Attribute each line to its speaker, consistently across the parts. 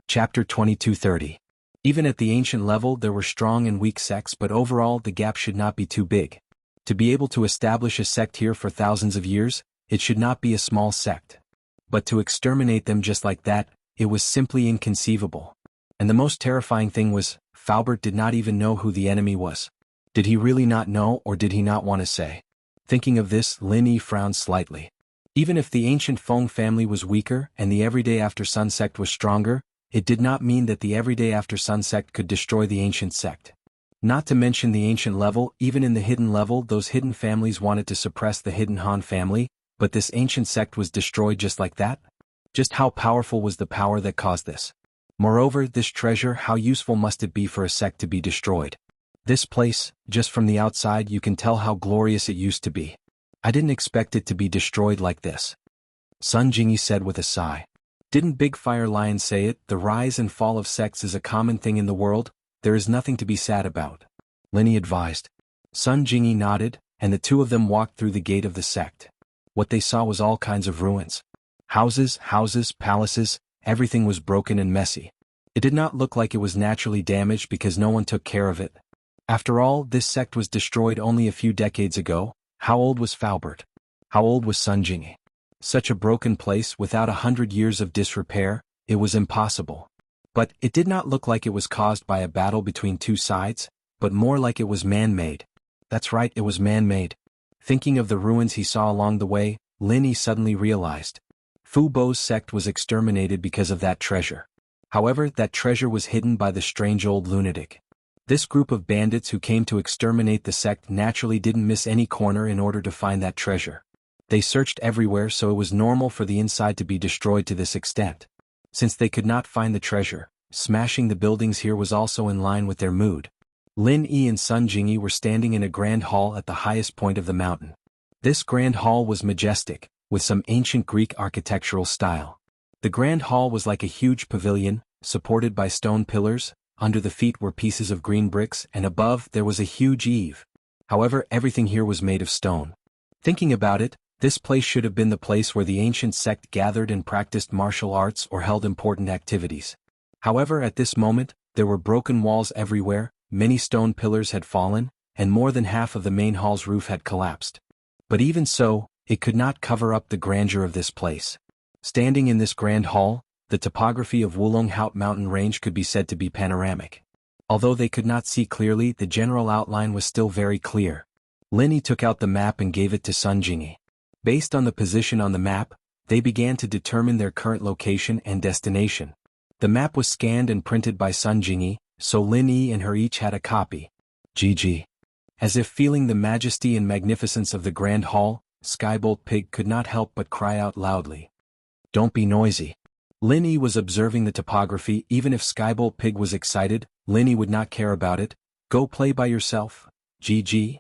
Speaker 1: Chapter 2230. Even at the ancient level there were strong and weak sects, but overall the gap should not be too big. To be able to establish a sect here for thousands of years, it should not be a small sect. But to exterminate them just like that, it was simply inconceivable. And the most terrifying thing was, Faubert did not even know who the enemy was. Did he really not know, or did he not want to say? Thinking of this, Lin Yi frowned slightly. Even if the ancient Feng family was weaker and the Everyday After Sun sect was stronger, it did not mean that the Everyday After Sun sect could destroy the ancient sect. Not to mention the ancient level, even in the hidden level those hidden families wanted to suppress the hidden Han family, but this ancient sect was destroyed just like that? Just how powerful was the power that caused this? Moreover, this treasure, how useful must it be for a sect to be destroyed? This place, just from the outside you can tell how glorious it used to be. I didn't expect it to be destroyed like this. Sun Jingyi said with a sigh. Didn't Big Fire Lion say it, the rise and fall of sects is a common thing in the world, there is nothing to be sad about. Lin Yi advised. Sun Jingyi nodded, and the two of them walked through the gate of the sect. What they saw was all kinds of ruins. Houses, palaces, everything was broken and messy. It did not look like it was naturally damaged because no one took care of it. After all, this sect was destroyed only a few decades ago. How old was Faubert? How old was Sun Jingyi? Such a broken place without 100 years of disrepair, it was impossible. But it did not look like it was caused by a battle between two sides, but more like it was man-made. That's right, it was man-made. Thinking of the ruins he saw along the way, Lin Yi suddenly realized. Fu Bo's sect was exterminated because of that treasure. However, that treasure was hidden by the strange old lunatic. This group of bandits who came to exterminate the sect naturally didn't miss any corner in order to find that treasure. They searched everywhere, so it was normal for the inside to be destroyed to this extent. Since they could not find the treasure, smashing the buildings here was also in line with their mood. Lin Yi and Sun Jingyi were standing in a grand hall at the highest point of the mountain. This grand hall was majestic, with some ancient Greek architectural style. The grand hall was like a huge pavilion, supported by stone pillars. Under the feet were pieces of green bricks, and above there was a huge eave. However, everything here was made of stone. Thinking about it, this place should have been the place where the ancient sect gathered and practiced martial arts or held important activities. However, at this moment, there were broken walls everywhere, many stone pillars had fallen, and more than half of the main hall's roof had collapsed. But even so, it could not cover up the grandeur of this place. Standing in this grand hall, the topography of Wulonghout mountain range could be said to be panoramic. Although they could not see clearly, the general outline was still very clear. Lin Yi took out the map and gave it to Sun Jingyi. Based on the position on the map, they began to determine their current location and destination. The map was scanned and printed by Sun Jingyi, so Lin Yi and her each had a copy. GG. As if feeling the majesty and magnificence of the grand hall, Skybolt Pig could not help but cry out loudly. Don't be noisy. Lin Yi was observing the topography. Even if Skybolt Pig was excited, Lin Yi would not care about it. Go play by yourself. GG.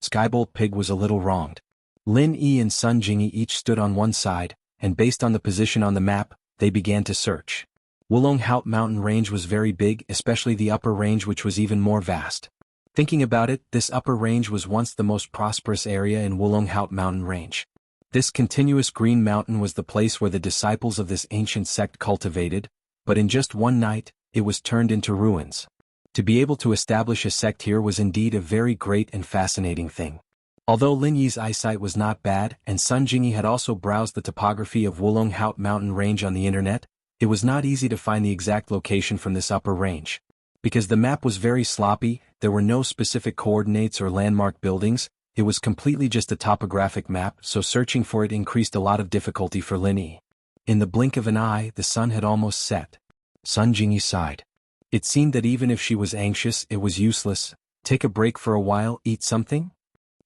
Speaker 1: Skybolt Pig was a little wronged. Lin Yi and Sun Jingyi each stood on one side, and based on the position on the map, they began to search. Wulonghout mountain range was very big, especially the upper range, which was even more vast. Thinking about it, this upper range was once the most prosperous area in Wulonghout mountain range. This continuous green mountain was the place where the disciples of this ancient sect cultivated, but in just one night, it was turned into ruins. To be able to establish a sect here was indeed a very great and fascinating thing. Although Lin Yi's eyesight was not bad, and Sun Jingyi had also browsed the topography of Wulonghout mountain range on the internet, it was not easy to find the exact location from this upper range. Because the map was very sloppy, there were no specific coordinates or landmark buildings, it was completely just a topographic map, so searching for it increased a lot of difficulty for Lin Yi. In the blink of an eye, the sun had almost set. Sun Jingyi sighed. It seemed that even if she was anxious, it was useless. Take a break for a while, eat something?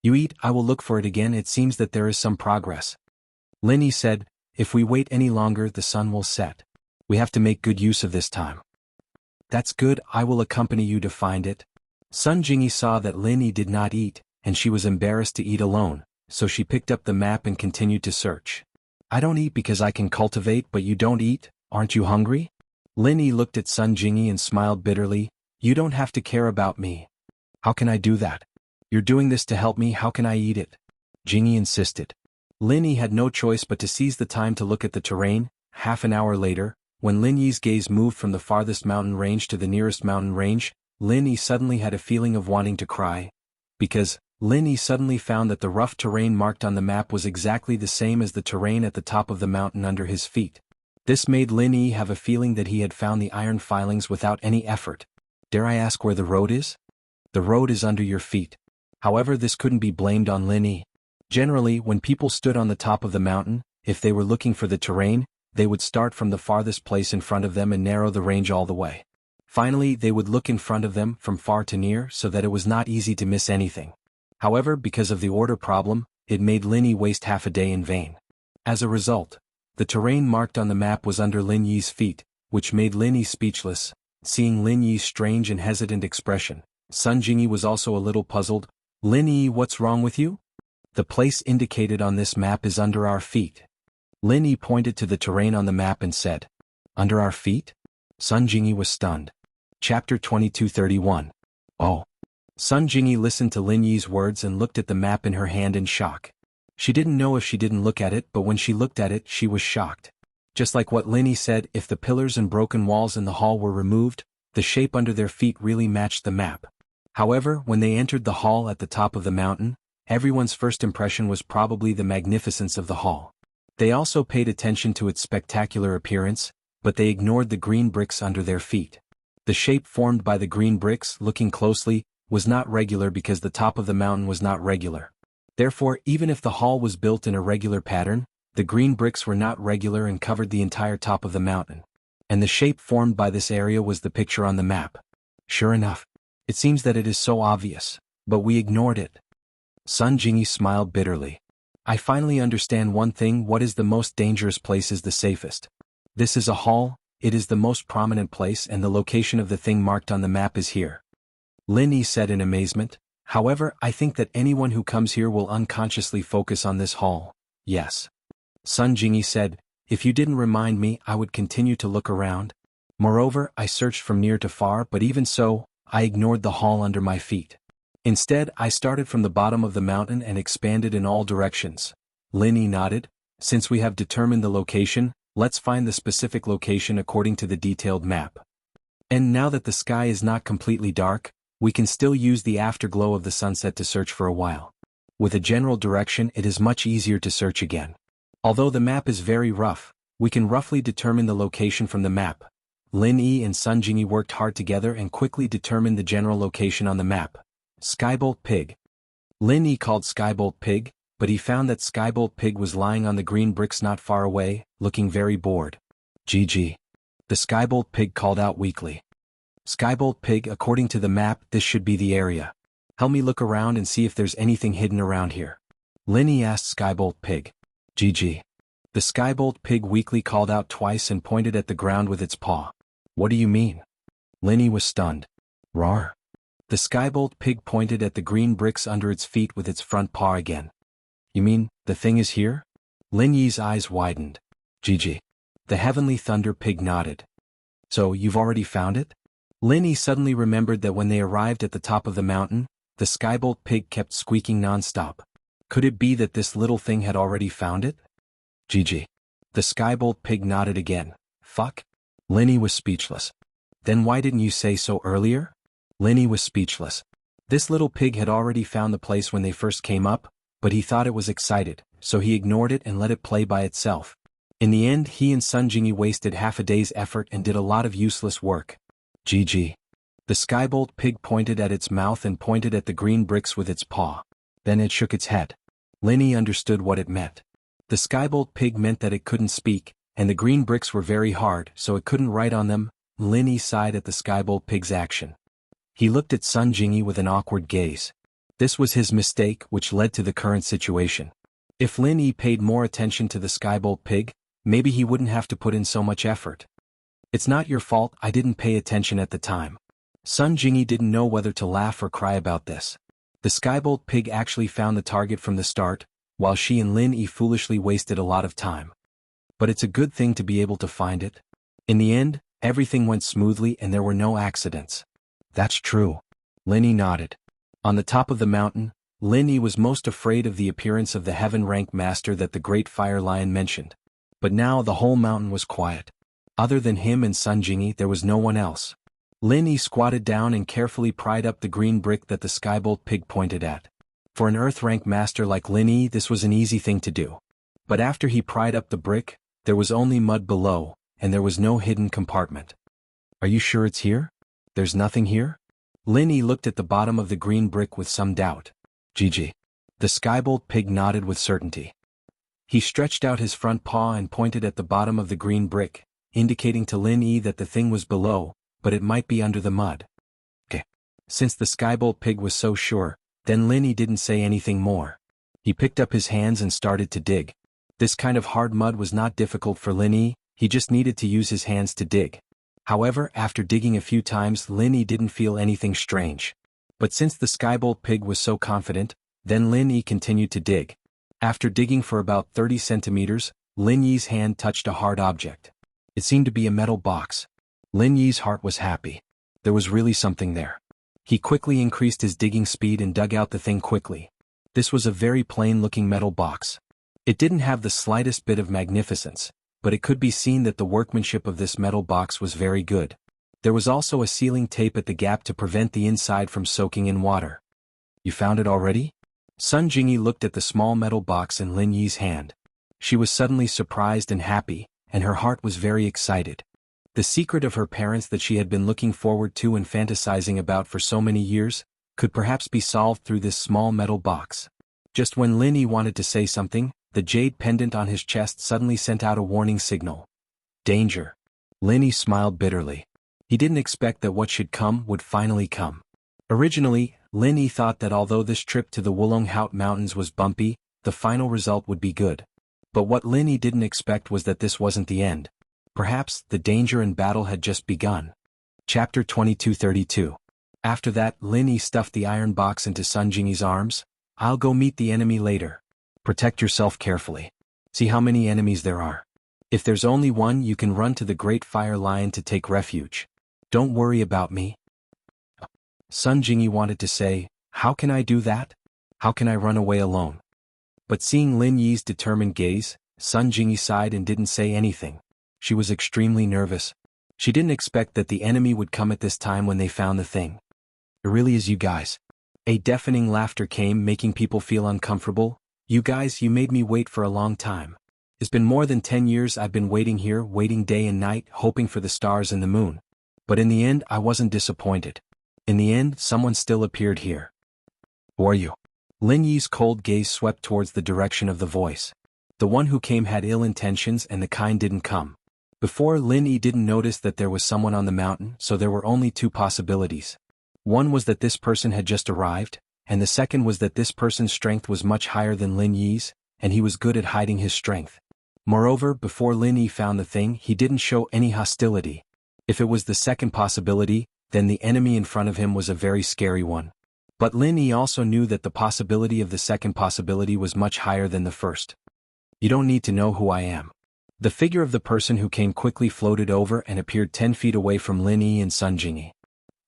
Speaker 1: You eat, I will look for it again. It seems that there is some progress. Lin Yi said, if we wait any longer, the sun will set. We have to make good use of this time. That's good, I will accompany you to find it. Sun Jingyi saw that Lin Yi did not eat, and she was embarrassed to eat alone, so she picked up the map and continued to search. I don't eat because I can cultivate, but you don't eat, aren't you hungry? Lin Yi looked at Sun Jingyi and smiled bitterly. You don't have to care about me. How can I do that? You're doing this to help me, how can I eat it? Jingyi insisted. Lin Yi had no choice but to seize the time to look at the terrain. Half an hour later, When Lin Yi's gaze moved from the farthest mountain range to the nearest mountain range, Lin Yi suddenly had a feeling of wanting to cry. Because, Lin Yi suddenly found that the rough terrain marked on the map was exactly the same as the terrain at the top of the mountain under his feet. This made Lin Yi have a feeling that he had found the iron filings without any effort. Dare I ask where the road is? The road is under your feet. However, this couldn't be blamed on Lin Yi. Generally, when people stood on the top of the mountain, if they were looking for the terrain, they would start from the farthest place in front of them and narrow the range all the way. Finally, they would look in front of them from far to near so that it was not easy to miss anything. However, because of the order problem, it made Lin Yi waste half a day in vain. As a result, the terrain marked on the map was under Lin Yi's feet, which made Lin Yi speechless. Seeing Lin Yi's strange and hesitant expression, Sun Jingyi was also a little puzzled. Lin Yi, what's wrong with you? The place indicated on this map is under our feet. Lin Yi pointed to the terrain on the map and said, Under our feet? Sun Jingyi was stunned. Chapter 22:31. Oh. Sun Jingyi listened to Lin Yi's words and looked at the map in her hand in shock. She didn't know if she didn't look at it, but when she looked at it, she was shocked. Just like what Lin Yi said, if the pillars and broken walls in the hall were removed, the shape under their feet really matched the map. However, when they entered the hall at the top of the mountain, everyone's first impression was probably the magnificence of the hall. They also paid attention to its spectacular appearance, but they ignored the green bricks under their feet. The shape formed by the green bricks, looking closely, was not regular because the top of the mountain was not regular. Therefore, even if the hall was built in a regular pattern, the green bricks were not regular and covered the entire top of the mountain. And the shape formed by this area was the picture on the map. Sure enough, it seems that it is so obvious, but we ignored it. Sun Jingyi smiled bitterly. I finally understand one thing: what is the most dangerous place is the safest. This is a hall, it is the most prominent place, and the location of the thing marked on the map is here. Lin Yi said in amazement. However, I think that anyone who comes here will unconsciously focus on this hall. Yes. Sun Jingyi said, if you didn't remind me, I would continue to look around. Moreover, I searched from near to far, but even so, I ignored the hall under my feet. Instead, I started from the bottom of the mountain and expanded in all directions. Lin Yi nodded. Since we have determined the location, let's find the specific location according to the detailed map. And now that the sky is not completely dark, we can still use the afterglow of the sunset to search for a while. With a general direction, it is much easier to search again. Although the map is very rough, we can roughly determine the location from the map. Lin Yi and Sun Jingyi worked hard together and quickly determined the general location on the map. Skybolt Pig. Lin Yi called Skybolt Pig, but he found that Skybolt Pig was lying on the green bricks not far away, looking very bored. GG. The Skybolt Pig called out weakly. Skybolt Pig, according to the map, this should be the area. Help me look around and see if there's anything hidden around here. Lin Yi asked Skybolt Pig. GG. The Skybolt Pig weakly called out twice and pointed at the ground with its paw. What do you mean? Lin Yi was stunned. Roar. The Skybolt Pig pointed at the green bricks under its feet with its front paw again. You mean, the thing is here? Lin Yi's eyes widened. GG. The Heavenly Thunder Pig nodded. So, you've already found it? Lin Yi suddenly remembered that when they arrived at the top of the mountain, the Skybolt Pig kept squeaking non-stop. Could it be that this little thing had already found it? GG. The Skybolt Pig nodded again. Fuck? Lin Yi was speechless. Then why didn't you say so earlier? Lin Yi was speechless. This little pig had already found the place when they first came up, but he thought it was excited, so he ignored it and let it play by itself. In the end, he and Sun Jingyi wasted half a day's effort and did a lot of useless work. GG. The Skybolt Pig pointed at its mouth and pointed at the green bricks with its paw. Then it shook its head. Lin Yi understood what it meant. The Skybolt Pig meant that it couldn't speak, and the green bricks were very hard, so it couldn't write on them. Lin Yi sighed at the Skybolt Pig's action. He looked at Sun Jingyi with an awkward gaze. This was his mistake, which led to the current situation. If Lin Yi paid more attention to the Skybolt Pig, maybe he wouldn't have to put in so much effort. It's not your fault, I didn't pay attention at the time. Sun Jingyi didn't know whether to laugh or cry about this. The Skybolt Pig actually found the target from the start, while she and Lin Yi foolishly wasted a lot of time. But it's a good thing to be able to find it. In the end, everything went smoothly and there were no accidents. That's true. Lin Yi nodded. On the top of the mountain, Lin Yi was most afraid of the appearance of the heaven rank master that the great fire lion mentioned. But now the whole mountain was quiet. Other than him and Sun Jingyi, there was no one else. Lin Yi squatted down and carefully pried up the green brick that the Skybolt pig pointed at. For an Earth rank master like Lin Yi, this was an easy thing to do. But after he pried up the brick, there was only mud below, and there was no hidden compartment. Are you sure it's here? There's nothing here? Lin Yi looked at the bottom of the green brick with some doubt. GG. The Skybolt pig nodded with certainty. He stretched out his front paw and pointed at the bottom of the green brick, indicating to Lin Yi that the thing was below, but it might be under the mud. Okay. Since the Skybolt pig was so sure, then Lin Yi didn't say anything more. He picked up his hands and started to dig. This kind of hard mud was not difficult for Lin Yi, he just needed to use his hands to dig. However, after digging a few times, Lin Yi didn't feel anything strange. But since the Skybolt pig was so confident, then Lin Yi continued to dig. After digging for about 30 centimeters, Lin Yi's hand touched a hard object. It seemed to be a metal box. Lin Yi's heart was happy. There was really something there. He quickly increased his digging speed and dug out the thing quickly. This was a very plain-looking metal box. It didn't have the slightest bit of magnificence, but it could be seen that the workmanship of this metal box was very good. There was also a sealing tape at the gap to prevent the inside from soaking in water. You found it already? Sun Jingyi looked at the small metal box in Lin Yi's hand. She was suddenly surprised and happy, and her heart was very excited. The secret of her parents that she had been looking forward to and fantasizing about for so many years, could perhaps be solved through this small metal box. Just when Lin Yi wanted to say something, the jade pendant on his chest suddenly sent out a warning signal. Danger. Lin Yi smiled bitterly. He didn't expect that what should come would finally come. Originally, Lin Yi thought that although this trip to the Wulonghout Mountains was bumpy, the final result would be good. But what Lin Yi didn't expect was that this wasn't the end. Perhaps the danger and battle had just begun. Chapter 2232. After that, Lin Yi stuffed the iron box into Sun Jingyi's arms. I'll go meet the enemy later. Protect yourself carefully. See how many enemies there are. If there's only one, you can run to the Great Fire Lion to take refuge. Don't worry about me. Sun Jingyi wanted to say, how can I do that? How can I run away alone? But seeing Lin Yi's determined gaze, Sun Jingyi sighed and didn't say anything. She was extremely nervous. She didn't expect that the enemy would come at this time when they found the thing. It really is you guys. A deafening laughter came, making people feel uncomfortable. You guys, you made me wait for a long time. It's been more than 10 years I've been waiting here, waiting day and night, hoping for the stars and the moon. But in the end, I wasn't disappointed. In the end, someone still appeared here. Who are you? Lin Yi's cold gaze swept towards the direction of the voice. The one who came had ill intentions and the kind didn't come. Before, Lin Yi didn't notice that there was someone on the mountain, so there were only two possibilities. One was that this person had just arrived, and the second was that this person's strength was much higher than Lin Yi's, and he was good at hiding his strength. Moreover, before Lin Yi found the thing, he didn't show any hostility. If it was the second possibility, then the enemy in front of him was a very scary one. But Lin Yi also knew that the possibility of the second possibility was much higher than the first. You don't need to know who I am. The figure of the person who came quickly floated over and appeared 10 feet away from Lin Yi and Sun Jingyi.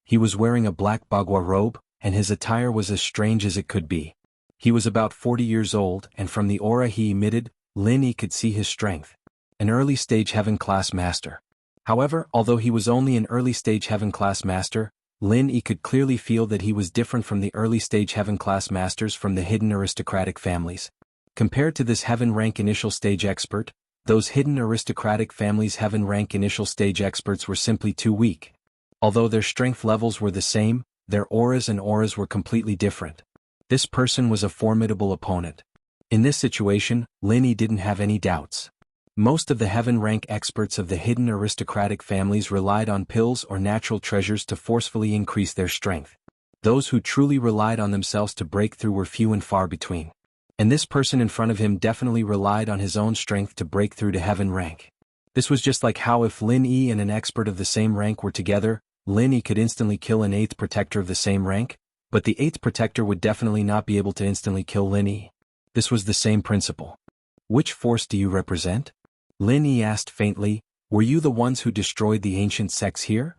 Speaker 1: He was wearing a black bagua robe, and his attire was as strange as it could be. He was about 40 years old, and from the aura he emitted, Lin Yi could see his strength. An early-stage heaven-class master. However, although he was only an early-stage heaven-class master, Lin Yi could clearly feel that he was different from the early-stage heaven-class masters from the hidden aristocratic families. Compared to this heaven-rank initial-stage expert, those hidden aristocratic families' heaven-rank initial-stage experts were simply too weak. Although their strength levels were the same, their auras were completely different. This person was a formidable opponent. In this situation, Lin Yi didn't have any doubts. Most of the heaven-rank experts of the hidden aristocratic families relied on pills or natural treasures to forcefully increase their strength. Those who truly relied on themselves to break through were few and far between. And this person in front of him definitely relied on his own strength to break through to heaven rank. This was just like how if Lin Yi and an expert of the same rank were together, Lin Yi could instantly kill an 8th protector of the same rank, but the 8th protector would definitely not be able to instantly kill Lin Yi. This was the same principle. Which force do you represent? Lin Yi asked faintly, were you the ones who destroyed the ancient sects here?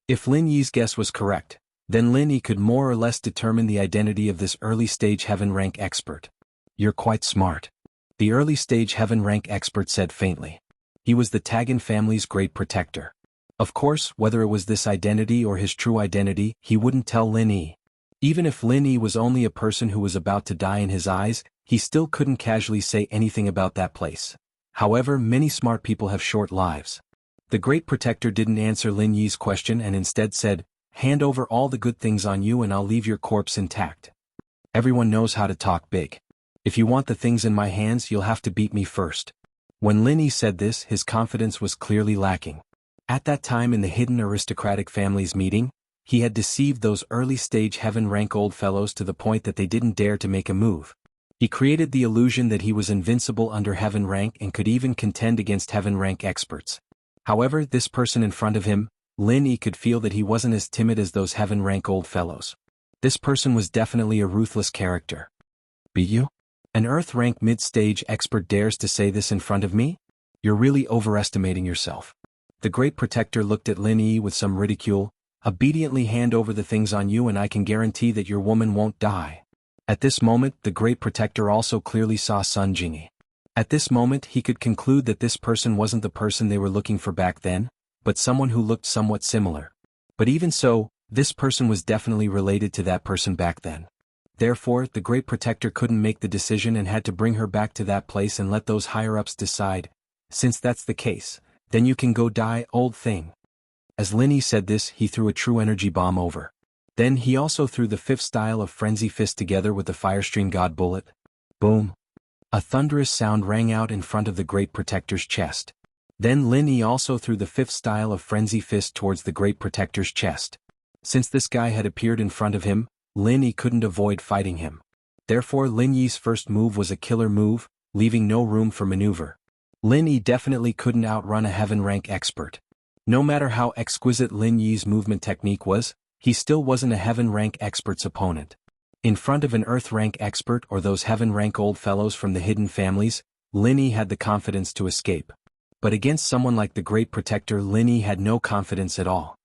Speaker 1: If Lin Yi's guess was correct, then Lin Yi could more or less determine the identity of this early-stage heaven rank expert. You're quite smart. The early-stage heaven rank expert said faintly. He was the Tagan family's great protector. Of course, whether it was this identity or his true identity, he wouldn't tell Lin Yi. Even if Lin Yi was only a person who was about to die in his eyes, he still couldn't casually say anything about that place. However, many smart people have short lives. The great protector didn't answer Lin Yi's question and instead said, "Hand over all the good things on you and I'll leave your corpse intact." Everyone knows how to talk big. If you want the things in my hands, you'll have to beat me first. When Lin Yi said this, his confidence was clearly lacking. At that time in the hidden aristocratic family's meeting, he had deceived those early-stage heaven-rank old fellows to the point that they didn't dare to make a move. He created the illusion that he was invincible under heaven rank and could even contend against heaven rank experts. However, this person in front of him, Lin Yi, could feel that he wasn't as timid as those heaven rank old fellows. This person was definitely a ruthless character. "Beat you? An earth rank mid-stage expert dares to say this in front of me? You're really overestimating yourself." The great protector looked at Lin Yi with some ridicule. "Obediently hand over the things on you and I can guarantee that your woman won't die." At this moment, the great protector also clearly saw Sun Jingyi. At this moment, he could conclude that this person wasn't the person they were looking for back then, but someone who looked somewhat similar. But even so, this person was definitely related to that person back then. Therefore, the great protector couldn't make the decision and had to bring her back to that place and let those higher-ups decide. "Since that's the case, then you can go die, old thing." As Lin Yi said this, he threw a true energy bomb over. Then he also threw the fifth style of Frenzy Fist together with the Firestream God Bullet. Boom! A thunderous sound rang out in front of the great protector's chest. Then Lin Yi also threw the fifth style of Frenzy Fist towards the great protector's chest. Since this guy had appeared in front of him, Lin Yi couldn't avoid fighting him. Therefore Lin Yi's first move was a killer move, leaving no room for maneuver. Lin Yi definitely couldn't outrun a heaven rank expert. No matter how exquisite Lin Yi's movement technique was, he still wasn't a heaven rank expert's opponent. In front of an earth rank expert or those heaven rank old fellows from the hidden families, Lin Yi had the confidence to escape. But against someone like the great protector, Lin Yi had no confidence at all.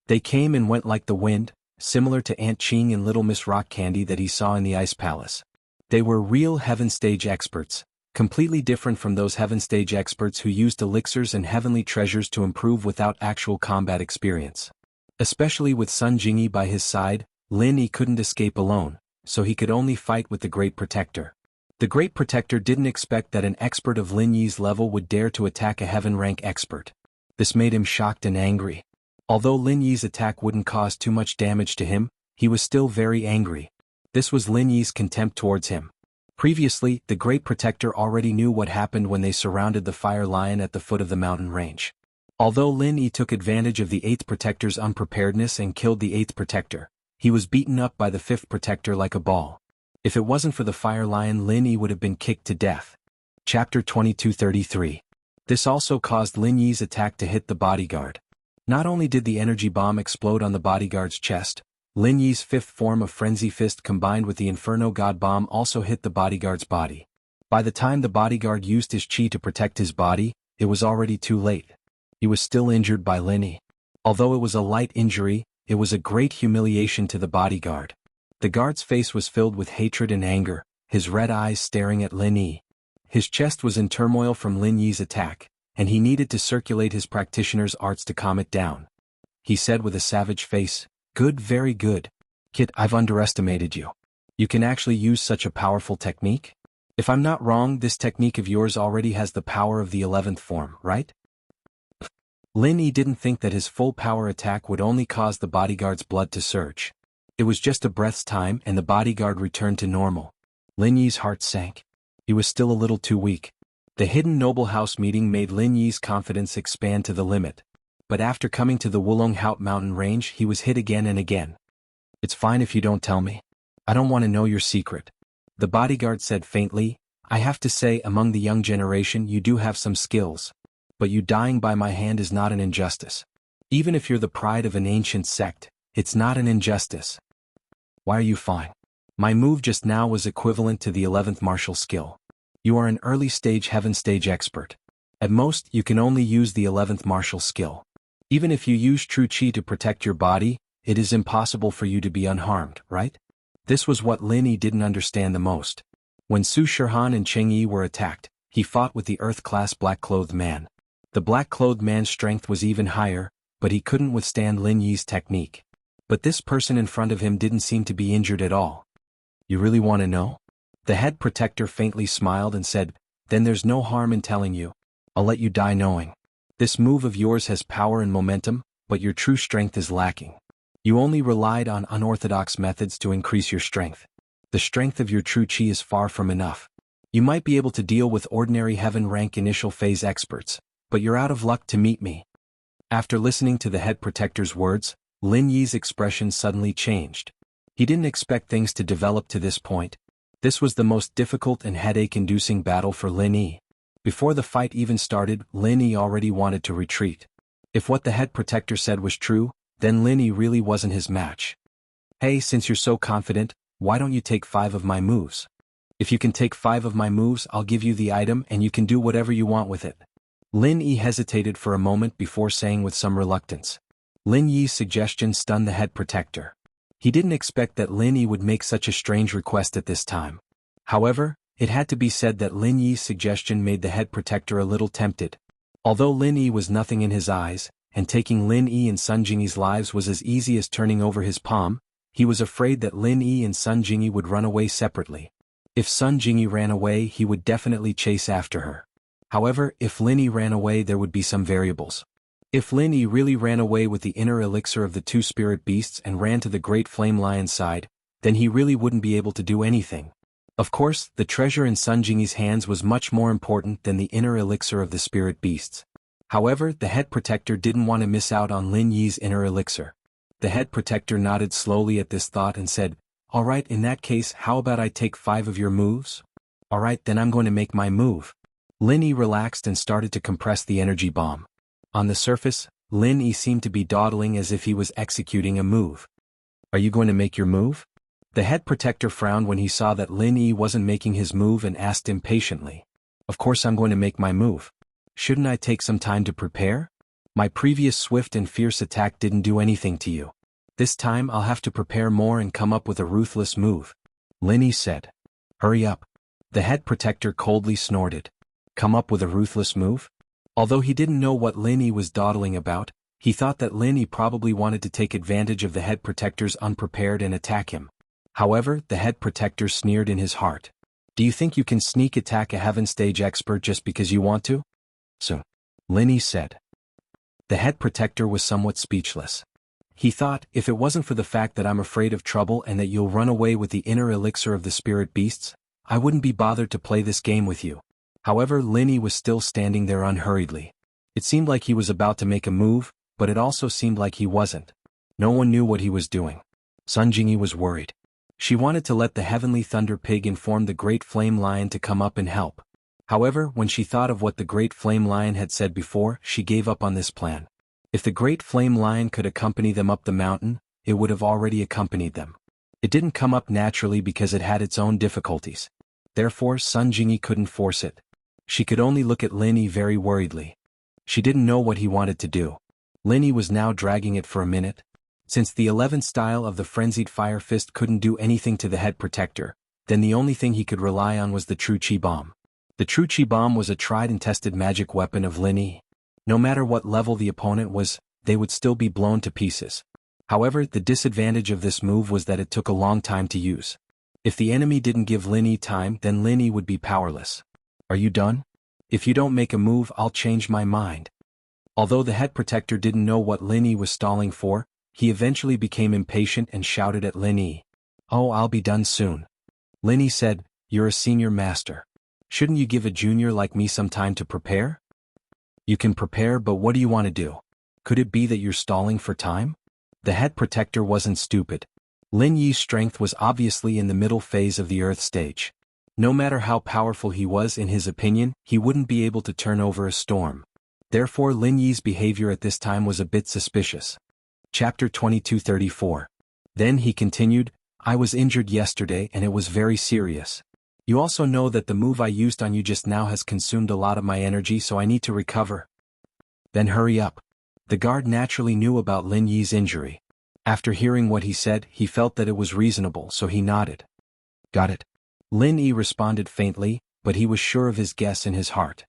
Speaker 1: They came and went like the wind, similar to Aunt Ching and Little Miss Rock Candy that he saw in the Ice Palace. They were real heaven stage experts, completely different from those heaven stage experts who used elixirs and heavenly treasures to improve without actual combat experience. Especially with Sun Jingyi by his side, Lin Yi couldn't escape alone, so he could only fight with the great protector. The great protector didn't expect that an expert of Lin Yi's level would dare to attack a heaven rank expert. This made him shocked and angry. Although Lin Yi's attack wouldn't cause too much damage to him, he was still very angry. This was Lin Yi's contempt towards him. Previously, the great protector already knew what happened when they surrounded the Fire Lion at the foot of the mountain range. Although Lin Yi took advantage of the 8th Protector's unpreparedness and killed the 8th Protector, he was beaten up by the 5th Protector like a ball. If it wasn't for the Fire Lion, Lin Yi would have been kicked to death. Chapter 2233. This also caused Lin Yi's attack to hit the Bodyguard. Not only did the energy bomb explode on the Bodyguard's chest, Lin Yi's fifth form of Frenzy Fist combined with the Inferno God Bomb also hit the Bodyguard's body. By the time the Bodyguard used his chi to protect his body, it was already too late. He was still injured by Lin Yi. Although it was a light injury, it was a great humiliation to the Bodyguard. The guard's face was filled with hatred and anger, his red eyes staring at Lin Yi. His chest was in turmoil from Lin Yi's attack, and he needed to circulate his practitioner's arts to calm it down. He said with a savage face, "Good, very good. Kid, I've underestimated you. You can actually use such a powerful technique? If I'm not wrong, this technique of yours already has the power of the 11th form, right?" Lin Yi didn't think that his full power attack would only cause the Bodyguard's blood to surge. It was just a breath's time and the Bodyguard returned to normal. Lin Yi's heart sank. He was still a little too weak. The hidden noble house meeting made Lin Yi's confidence expand to the limit. But after coming to the Wulonghout mountain range, he was hit again and again. "It's fine if you don't tell me. I don't want to know your secret." The Bodyguard said faintly, "I have to say, among the young generation you do have some skills. But you dying by my hand is not an injustice. Even if you're the pride of an ancient sect, it's not an injustice." "Why are you fine? My move just now was equivalent to the 11th martial skill. You are an early stage heaven stage expert. At most, you can only use the 11th martial skill. Even if you use true chi to protect your body, it is impossible for you to be unharmed, right?" This was what Lin Yi didn't understand the most. When Su Shirhan and Cheng Yi were attacked, he fought with the Earth-class black-clothed man. The black-clothed man's strength was even higher, but he couldn't withstand Lin Yi's technique. But this person in front of him didn't seem to be injured at all. You really want to know? The head protector faintly smiled and said, then there's no harm in telling you. I'll let you die knowing. This move of yours has power and momentum, but your true strength is lacking. You only relied on unorthodox methods to increase your strength. The strength of your true chi is far from enough. You might be able to deal with ordinary heaven-rank initial phase experts, but you're out of luck to meet me. After listening to the head protector's words, Lin Yi's expression suddenly changed. He didn't expect things to develop to this point. This was the most difficult and headache-inducing battle for Lin Yi. Before the fight even started, Lin Yi already wanted to retreat. If what the head protector said was true, then Lin Yi really wasn't his match. Hey, since you're so confident, why don't you take 5 of my moves? If you can take 5 of my moves, I'll give you the item and you can do whatever you want with it. Lin Yi hesitated for a moment before saying with some reluctance. Lin Yi's suggestion stunned the head protector. He didn't expect that Lin Yi would make such a strange request at this time. However, it had to be said that Lin Yi's suggestion made the head protector a little tempted. Although Lin Yi was nothing in his eyes, and taking Lin Yi and Sun Jingyi's lives was as easy as turning over his palm, he was afraid that Lin Yi and Sun Jingyi would run away separately. If Sun Jingyi ran away, he would definitely chase after her. However, if Lin Yi ran away, there would be some variables. If Lin Yi really ran away with the inner elixir of the 2 spirit beasts and ran to the great flame lion's side, then he really wouldn't be able to do anything. Of course, the treasure in Sun Jingyi's hands was much more important than the inner elixir of the spirit beasts. However, the head protector didn't want to miss out on Lin Yi's inner elixir. The head protector nodded slowly at this thought and said, alright, in that case, how about I take 5 of your moves? Alright, then I'm going to make my move. Lin Yi relaxed and started to compress the energy bomb. On the surface, Lin Yi seemed to be dawdling as if he was executing a move. Are you going to make your move? The head protector frowned when he saw that Lin Yi wasn't making his move and asked impatiently. Of course I'm going to make my move. Shouldn't I take some time to prepare? My previous swift and fierce attack didn't do anything to you. This time I'll have to prepare more and come up with a ruthless move. Lin Yi said. Hurry up. The head protector coldly snorted. Come up with a ruthless move? Although he didn't know what Lin Yi was dawdling about, he thought that Lin Yi probably wanted to take advantage of the head protector's unprepared and attack him. However, the head protector sneered in his heart. Do you think you can sneak attack a heaven stage expert just because you want to? So, Lin Yi said. The head protector was somewhat speechless. He thought, if it wasn't for the fact that I'm afraid of trouble and that you'll run away with the inner elixir of the spirit beasts, I wouldn't be bothered to play this game with you. However, Lin Yi was still standing there unhurriedly. It seemed like he was about to make a move, but it also seemed like he wasn't. No one knew what he was doing. Sun Jingyi was worried. She wanted to let the heavenly thunder pig inform the great flame lion to come up and help. However, when she thought of what the great flame lion had said before, she gave up on this plan. If the great flame lion could accompany them up the mountain, it would have already accompanied them. It didn't come up naturally because it had its own difficulties. Therefore, Sun Jingyi couldn't force it. She could only look at Lin Yi very worriedly. She didn't know what he wanted to do. Lin Yi was now dragging it for a minute. Since the 11th style of the frenzied fire fist couldn't do anything to the head protector, then the only thing he could rely on was the true chi bomb. The true chi bomb was a tried and tested magic weapon of Lin Yi. No matter what level the opponent was, they would still be blown to pieces. However, the disadvantage of this move was that it took a long time to use. If the enemy didn't give Lin Yi time, then Lin Yi would be powerless. Are you done? If you don't make a move, I'll change my mind. Although the head protector didn't know what Lin Yi was stalling for, he eventually became impatient and shouted at Lin Yi. Oh, I'll be done soon. Lin Yi said, you're a senior master. Shouldn't you give a junior like me some time to prepare? You can prepare, but what do you want to do? Could it be that you're stalling for time? The head protector wasn't stupid. Lin Yi's strength was obviously in the middle phase of the Earth stage. No matter how powerful he was in his opinion, he wouldn't be able to turn over a storm. Therefore, Lin Yi's behavior at this time was a bit suspicious. Chapter 2234. Then he continued, I was injured yesterday and it was very serious. You also know that the move I used on you just now has consumed a lot of my energy, so I need to recover. Then hurry up. The guard naturally knew about Lin Yi's injury. After hearing what he said, he felt that it was reasonable, so he nodded. Got it. Lin Yi responded faintly, but he was sure of his guess in his heart.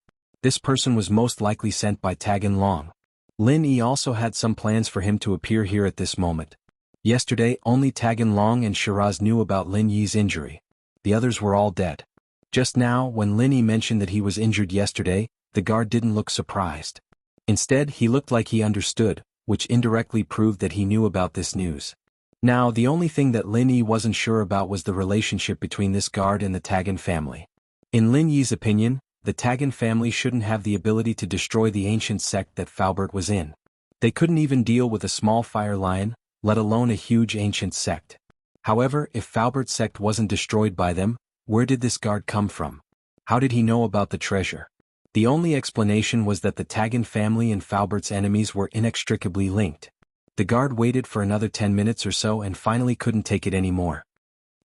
Speaker 1: This person was most likely sent by Tagan Long. Lin Yi also had some plans for him to appear here at this moment. Yesterday, only Tagan Long and Shiraz knew about Lin Yi's injury. The others were all dead. Just now, when Lin Yi mentioned that he was injured yesterday, the guard didn't look surprised. Instead, he looked like he understood, which indirectly proved that he knew about this news. Now, the only thing that Lin Yi wasn't sure about was the relationship between this guard and the Tagan family. In Lin Yi's opinion, the Tagan family shouldn't have the ability to destroy the ancient sect that Faubert was in. They couldn't even deal with a small fire lion, let alone a huge ancient sect. However, if Faubert's sect wasn't destroyed by them, where did this guard come from? How did he know about the treasure? The only explanation was that the Tagan family and Faubert's enemies were inextricably linked. The guard waited for another 10 minutes or so and finally couldn't take it anymore.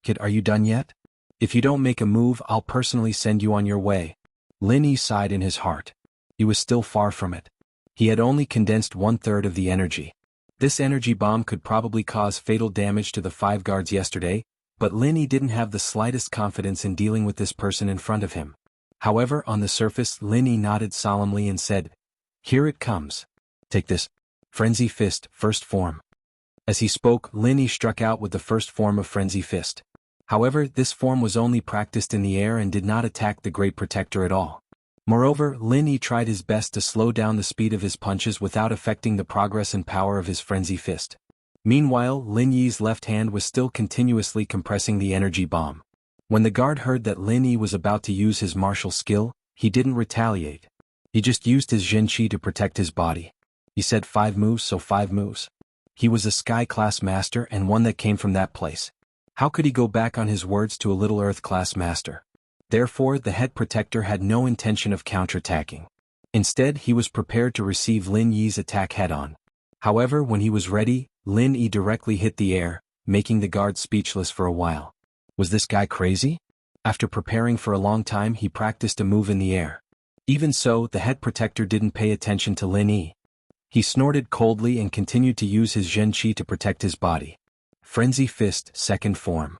Speaker 1: "Kid, are you done yet? If you don't make a move, I'll personally send you on your way." Lin Yi sighed in his heart. He was still far from it. He had only condensed 1/3 of the energy. This energy bomb could probably cause fatal damage to the 5 guards yesterday, but Lin Yi didn't have the slightest confidence in dealing with this person in front of him. However, on the surface, Lin Yi nodded solemnly and said, "Here it comes. Take this. Frenzy Fist, first form." As he spoke, Lin Yi struck out with the first form of Frenzy Fist. However, this form was only practiced in the air and did not attack the Great Protector at all. Moreover, Lin Yi tried his best to slow down the speed of his punches without affecting the progress and power of his Frenzy Fist. Meanwhile, Lin Yi's left hand was still continuously compressing the energy bomb. When the guard heard that Lin Yi was about to use his martial skill, he didn't retaliate. He just used his Zhenqi to protect his body. He said 5 moves, so 5 moves. He was a sky-class master and one that came from that place. How could he go back on his words to a little earth-class master? Therefore, the head protector had no intention of counterattacking. Instead, he was prepared to receive Lin Yi's attack head-on. However, when he was ready, Lin Yi directly hit the air, making the guard speechless for a while. Was this guy crazy? After preparing for a long time, he practiced a move in the air. Even so, the head protector didn't pay attention to Lin Yi. He snorted coldly and continued to use his Zhenqi to protect his body. Frenzy Fist, second form.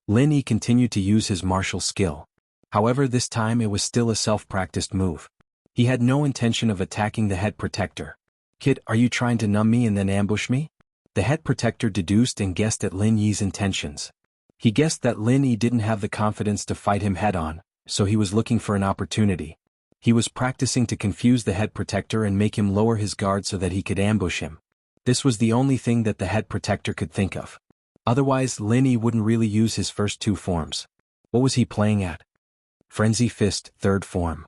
Speaker 1: Lin Yi continued to use his martial skill. However, this time it was still a self-practiced move. He had no intention of attacking the head protector. "Kid, are you trying to numb me and then ambush me?" The head protector deduced and guessed at Lin Yi's intentions. He guessed that Lin Yi didn't have the confidence to fight him head-on, so he was looking for an opportunity. He was practicing to confuse the head protector and make him lower his guard so that he could ambush him. This was the only thing that the head protector could think of. Otherwise, Lin Yi wouldn't really use his first 2 forms. What was he playing at? Frenzy Fist, third form.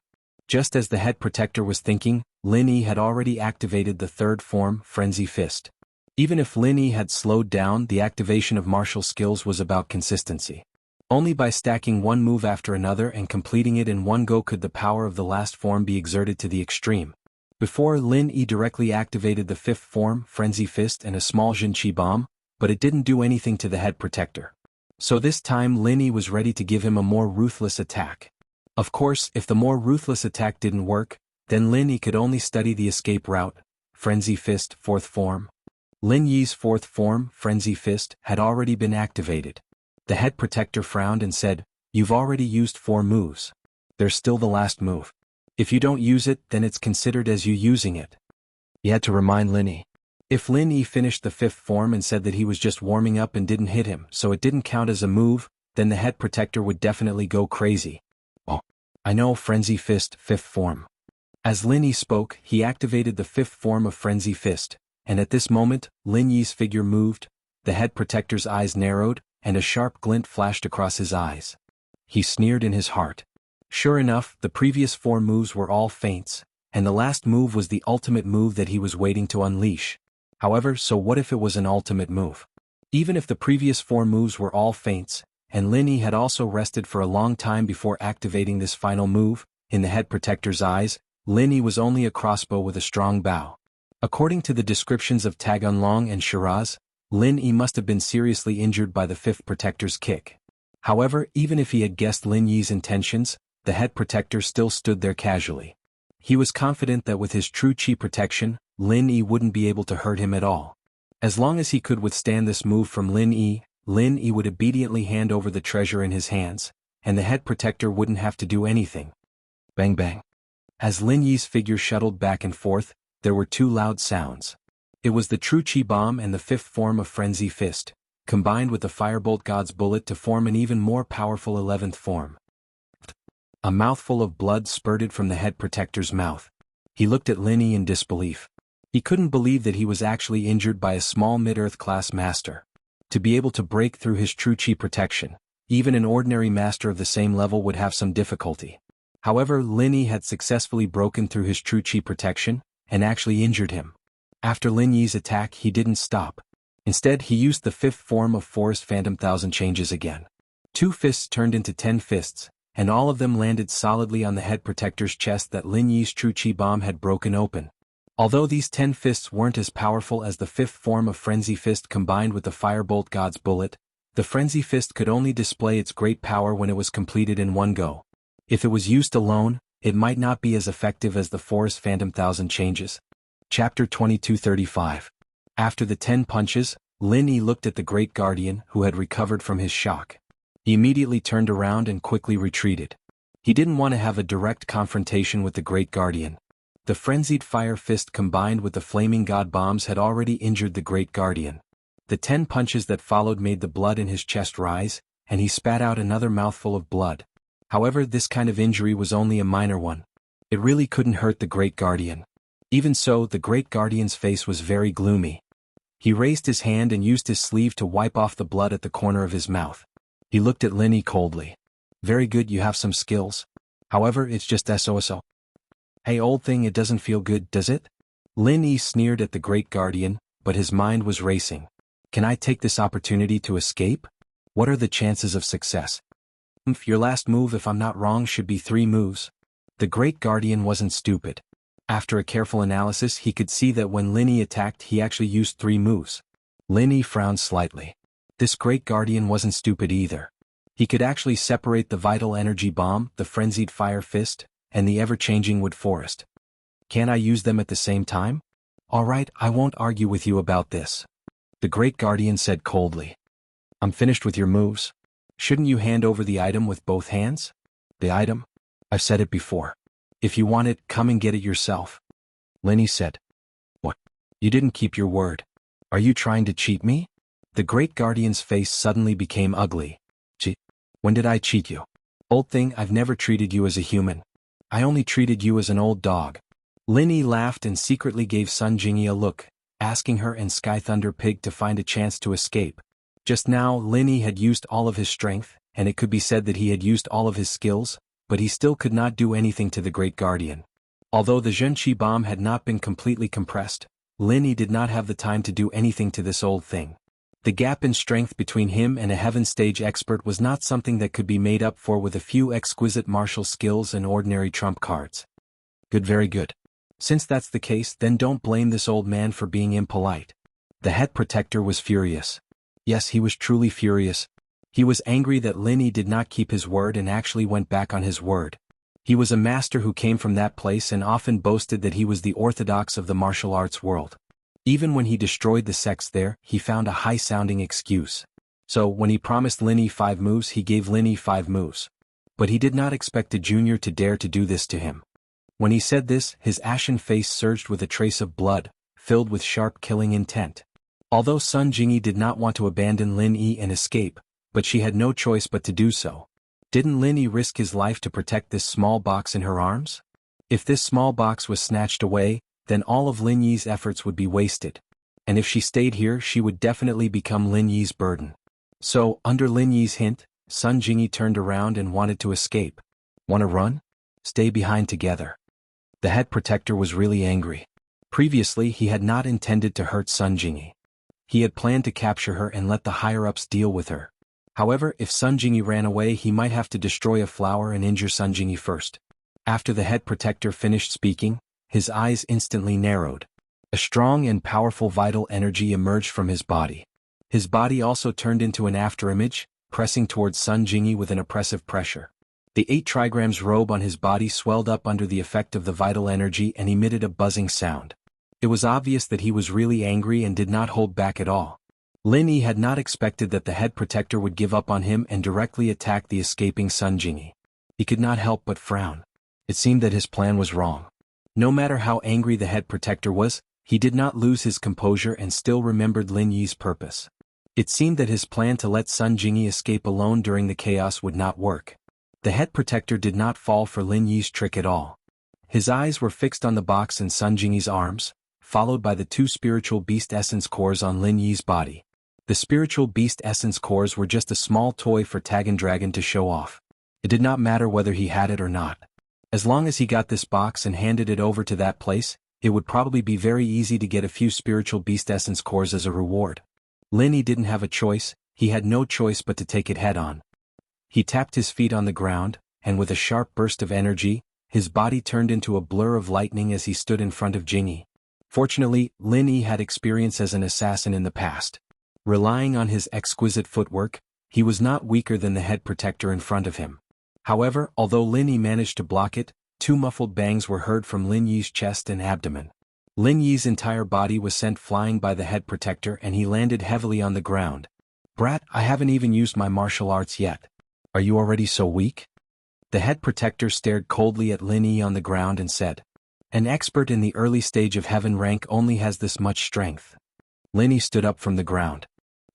Speaker 1: Just as the head protector was thinking, Lin Yi had already activated the third form, Frenzy Fist. Even if Lin Yi had slowed down, the activation of martial skills was about consistency. Only by stacking one move after another and completing it in one go could the power of the last form be exerted to the extreme. Before, Lin Yi directly activated the 5th form, Frenzy Fist, and a small Zhenqi bomb, but it didn't do anything to the head protector. So this time Lin Yi was ready to give him a more ruthless attack. Of course, if the more ruthless attack didn't work, then Lin Yi could only study the escape route, Frenzy Fist, 4th form. Lin Yi's 4th form, Frenzy Fist, had already been activated. The head protector frowned and said, "You've already used 4 moves. There's still the last move. If you don't use it, then it's considered as you using it." He had to remind Lin Yi. If Lin Yi finished the 5th form and said that he was just warming up and didn't hit him, so it didn't count as a move, then the head protector would definitely go crazy. "Oh, I know, Frenzy Fist, 5th form." As Lin Yi spoke, he activated the 5th form of Frenzy Fist, and at this moment, Lin Yi's figure moved, the head protector's eyes narrowed, and a sharp glint flashed across his eyes. He sneered in his heart. Sure enough, the previous 4 moves were all feints, and the last move was the ultimate move that he was waiting to unleash. However, so what if it was an ultimate move? Even if the previous 4 moves were all feints, and Lin Yi had also rested for a long time before activating this final move, in the head protector's eyes, Lin Yi was only a crossbow with a strong bow. According to the descriptions of Tagan Long and Shiraz, Lin Yi must have been seriously injured by the 5th protector's kick. However, even if he had guessed Lin Yi's intentions, the head protector still stood there casually. He was confident that with his true chi protection, Lin Yi wouldn't be able to hurt him at all. As long as he could withstand this move from Lin Yi would obediently hand over the treasure in his hands, and the head protector wouldn't have to do anything. Bang bang. As Lin Yi's figure shuttled back and forth, there were two loud sounds. It was the true Qi bomb and the fifth form of Frenzy Fist, combined with the Firebolt God's bullet to form an even more powerful 11th form. A mouthful of blood spurted from the head protector's mouth. He looked at Lin Yi in disbelief. He couldn't believe that he was actually injured by a small mid-earth class master. To be able to break through his true Qi protection, even an ordinary master of the same level would have some difficulty. However, Lin Yi had successfully broken through his true Qi protection, and actually injured him. After Lin Yi's attack, he didn't stop. Instead, he used the fifth form of Forest Phantom Thousand Changes again. 2 fists turned into 10 fists, and all of them landed solidly on the head protector's chest that Lin Yi's true Qi bomb had broken open. Although these 10 fists weren't as powerful as the fifth form of Frenzy Fist combined with the Firebolt God's bullet, the Frenzy Fist could only display its great power when it was completed in one go. If it was used alone, it might not be as effective as the Forest Phantom Thousand Changes. Chapter 2235. After the 10 punches, Lin Yi looked at the Great Guardian who had recovered from his shock. He immediately turned around and quickly retreated. He didn't want to have a direct confrontation with the Great Guardian. The frenzied fire fist combined with the flaming god bombs had already injured the Great Guardian. The 10 punches that followed made the blood in his chest rise, and he spat out another mouthful of blood. However, this kind of injury was only a minor one. It really couldn't hurt the Great Guardian. Even so, the Great Guardian's face was very gloomy. He raised his hand and used his sleeve to wipe off the blood at the corner of his mouth. He looked at Lin Yi coldly. Very good, you have some skills. However, it's just so. Hey old thing, it doesn't feel good, does it? Lin Yi sneered at the Great Guardian, but his mind was racing. Can I take this opportunity to escape? What are the chances of success? Your last move, if I'm not wrong, should be 3 moves. The Great Guardian wasn't stupid. After a careful analysis, he could see that when Lin Yi attacked, he actually used 3 moves. Lin Yi frowned slightly. This Great Guardian wasn't stupid either. He could actually separate the Vital Energy Bomb, the Frenzied Fire Fist, and the ever-changing Wood Forest. Can't I use them at the same time? Alright, I won't argue with you about this. The Great Guardian said coldly. I'm finished with your moves. Shouldn't you hand over the item with both hands? The item? I've said it before. If you want it, come and get it yourself. Lin Yi said. What? You didn't keep your word. Are you trying to cheat me? The Great Guardian's face suddenly became ugly. Cheat? When did I cheat you? Old thing, I've never treated you as a human. I only treated you as an old dog. Lin Yi laughed and secretly gave Sun Jingyi a look, asking her and Sky Thunder Pig to find a chance to escape. Just now, Lin Yi had used all of his strength, and it could be said that he had used all of his skills, but he still could not do anything to the Great Guardian. Although the Zhen Qi bomb had not been completely compressed, Lin Yi did not have the time to do anything to this old thing. The gap in strength between him and a Heaven Stage expert was not something that could be made up for with a few exquisite martial skills and ordinary trump cards. Good, very good. Since that's the case, then don't blame this old man for being impolite. The head protector was furious. Yes, he was truly furious. He was angry that Lin Yi did not keep his word and actually went back on his word. He was a master who came from that place and often boasted that he was the orthodox of the martial arts world. Even when he destroyed the sects there, he found a high-sounding excuse. So, when he promised Lin Yi 5 moves, he gave Lin Yi 5 moves. But he did not expect a junior to dare to do this to him. When he said this, his ashen face surged with a trace of blood, filled with sharp killing intent. Although Sun Jingyi did not want to abandon Lin Yi and escape, but she had no choice but to do so. Didn't Lin Yi risk his life to protect this small box in her arms? If this small box was snatched away, then all of Lin Yi's efforts would be wasted. And if she stayed here, she would definitely become Lin Yi's burden. So, under Lin Yi's hint, Sun Jingyi turned around and wanted to escape. Wanna run? Stay behind together. The head protector was really angry. Previously, he had not intended to hurt Sun Jingyi. He had planned to capture her and let the higher-ups deal with her. However, if Sun Jingyi ran away, he might have to destroy a flower and injure Sun Jingyi first. After the head protector finished speaking, his eyes instantly narrowed. A strong and powerful vital energy emerged from his body. His body also turned into an afterimage, pressing towards Sun Jingyi with an oppressive pressure. The 8 trigrams robe on his body swelled up under the effect of the vital energy and emitted a buzzing sound. It was obvious that he was really angry and did not hold back at all. Lin Yi had not expected that the head protector would give up on him and directly attack the escaping Sun Jingyi. He could not help but frown. It seemed that his plan was wrong. No matter how angry the head protector was, he did not lose his composure and still remembered Lin Yi's purpose. It seemed that his plan to let Sun Jingyi escape alone during the chaos would not work. The head protector did not fall for Lin Yi's trick at all. His eyes were fixed on the box in Sun Jingyi's arms, followed by the 2 spiritual beast essence cores on Lin Yi's body. The spiritual beast essence cores were just a small toy for Tagan Dragon to show off. It did not matter whether he had it or not. As long as he got this box and handed it over to that place, it would probably be very easy to get a few spiritual beast essence cores as a reward. Lin Yi didn't have a choice, he had no choice but to take it head on. He tapped his feet on the ground, and with a sharp burst of energy, his body turned into a blur of lightning as he stood in front of Jingyi. Fortunately, Lin Yi had experience as an assassin in the past. Relying on his exquisite footwork, he was not weaker than the head protector in front of him. However, although Lin Yi managed to block it, 2 muffled bangs were heard from Lin Yi's chest and abdomen. Lin Yi's entire body was sent flying by the head protector and he landed heavily on the ground. "Brat, I haven't even used my martial arts yet. Are you already so weak?" The head protector stared coldly at Lin Yi on the ground and said, "An expert in the early stage of heaven rank only has this much strength." Lin Yi stood up from the ground.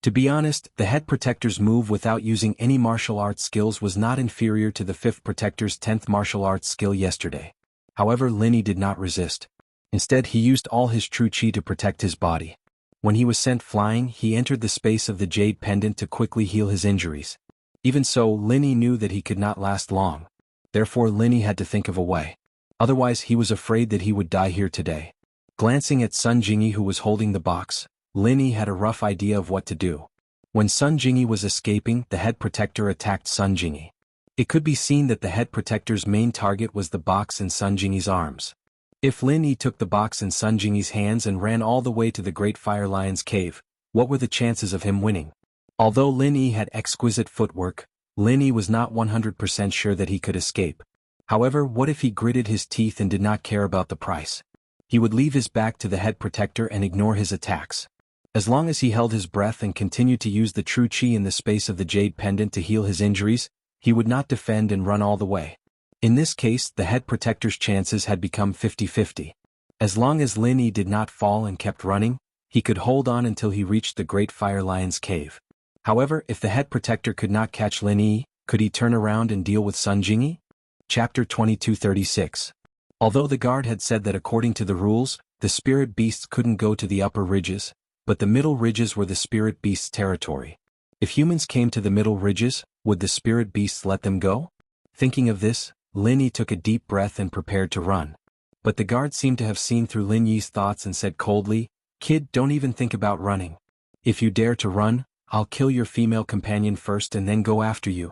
Speaker 1: To be honest, the head protector's move without using any martial arts skills was not inferior to the 5th protector's 10th martial arts skill yesterday. However, Lin Yi did not resist. Instead, he used all his true chi to protect his body. When he was sent flying, he entered the space of the jade pendant to quickly heal his injuries. Even so, Lin Yi knew that he could not last long. Therefore, Lin Yi had to think of a way. Otherwise, he was afraid that he would die here today. Glancing at Sun Jingyi who was holding the box, Lin Yi had a rough idea of what to do. When Sun Jingyi was escaping, the head protector attacked Sun Jingyi. It could be seen that the head protector's main target was the box in Sun Jingyi's arms. If Lin Yi took the box in Sun Jingyi's hands and ran all the way to the Great Fire Lion's cave, what were the chances of him winning? Although Lin Yi had exquisite footwork, Lin Yi was not 100% sure that he could escape. However, what if he gritted his teeth and did not care about the price? He would leave his back to the head protector and ignore his attacks. As long as he held his breath and continued to use the true chi in the space of the jade pendant to heal his injuries, he would not defend and run all the way. In this case, the head protector's chances had become 50-50. As long as Lin Yi did not fall and kept running, he could hold on until he reached the Great Fire Lion's cave. However, if the head protector could not catch Lin Yi, could he turn around and deal with Sun Jingyi? Chapter 2236. Although the guard had said that according to the rules, the spirit beasts couldn't go to the upper ridges, but the middle ridges were the spirit beasts' territory. If humans came to the middle ridges, would the spirit beasts let them go? Thinking of this, Lin Yi took a deep breath and prepared to run. But the guard seemed to have seen through Lin Yi's thoughts and said coldly, "Kid, don't even think about running. If you dare to run, I'll kill your female companion first and then go after you."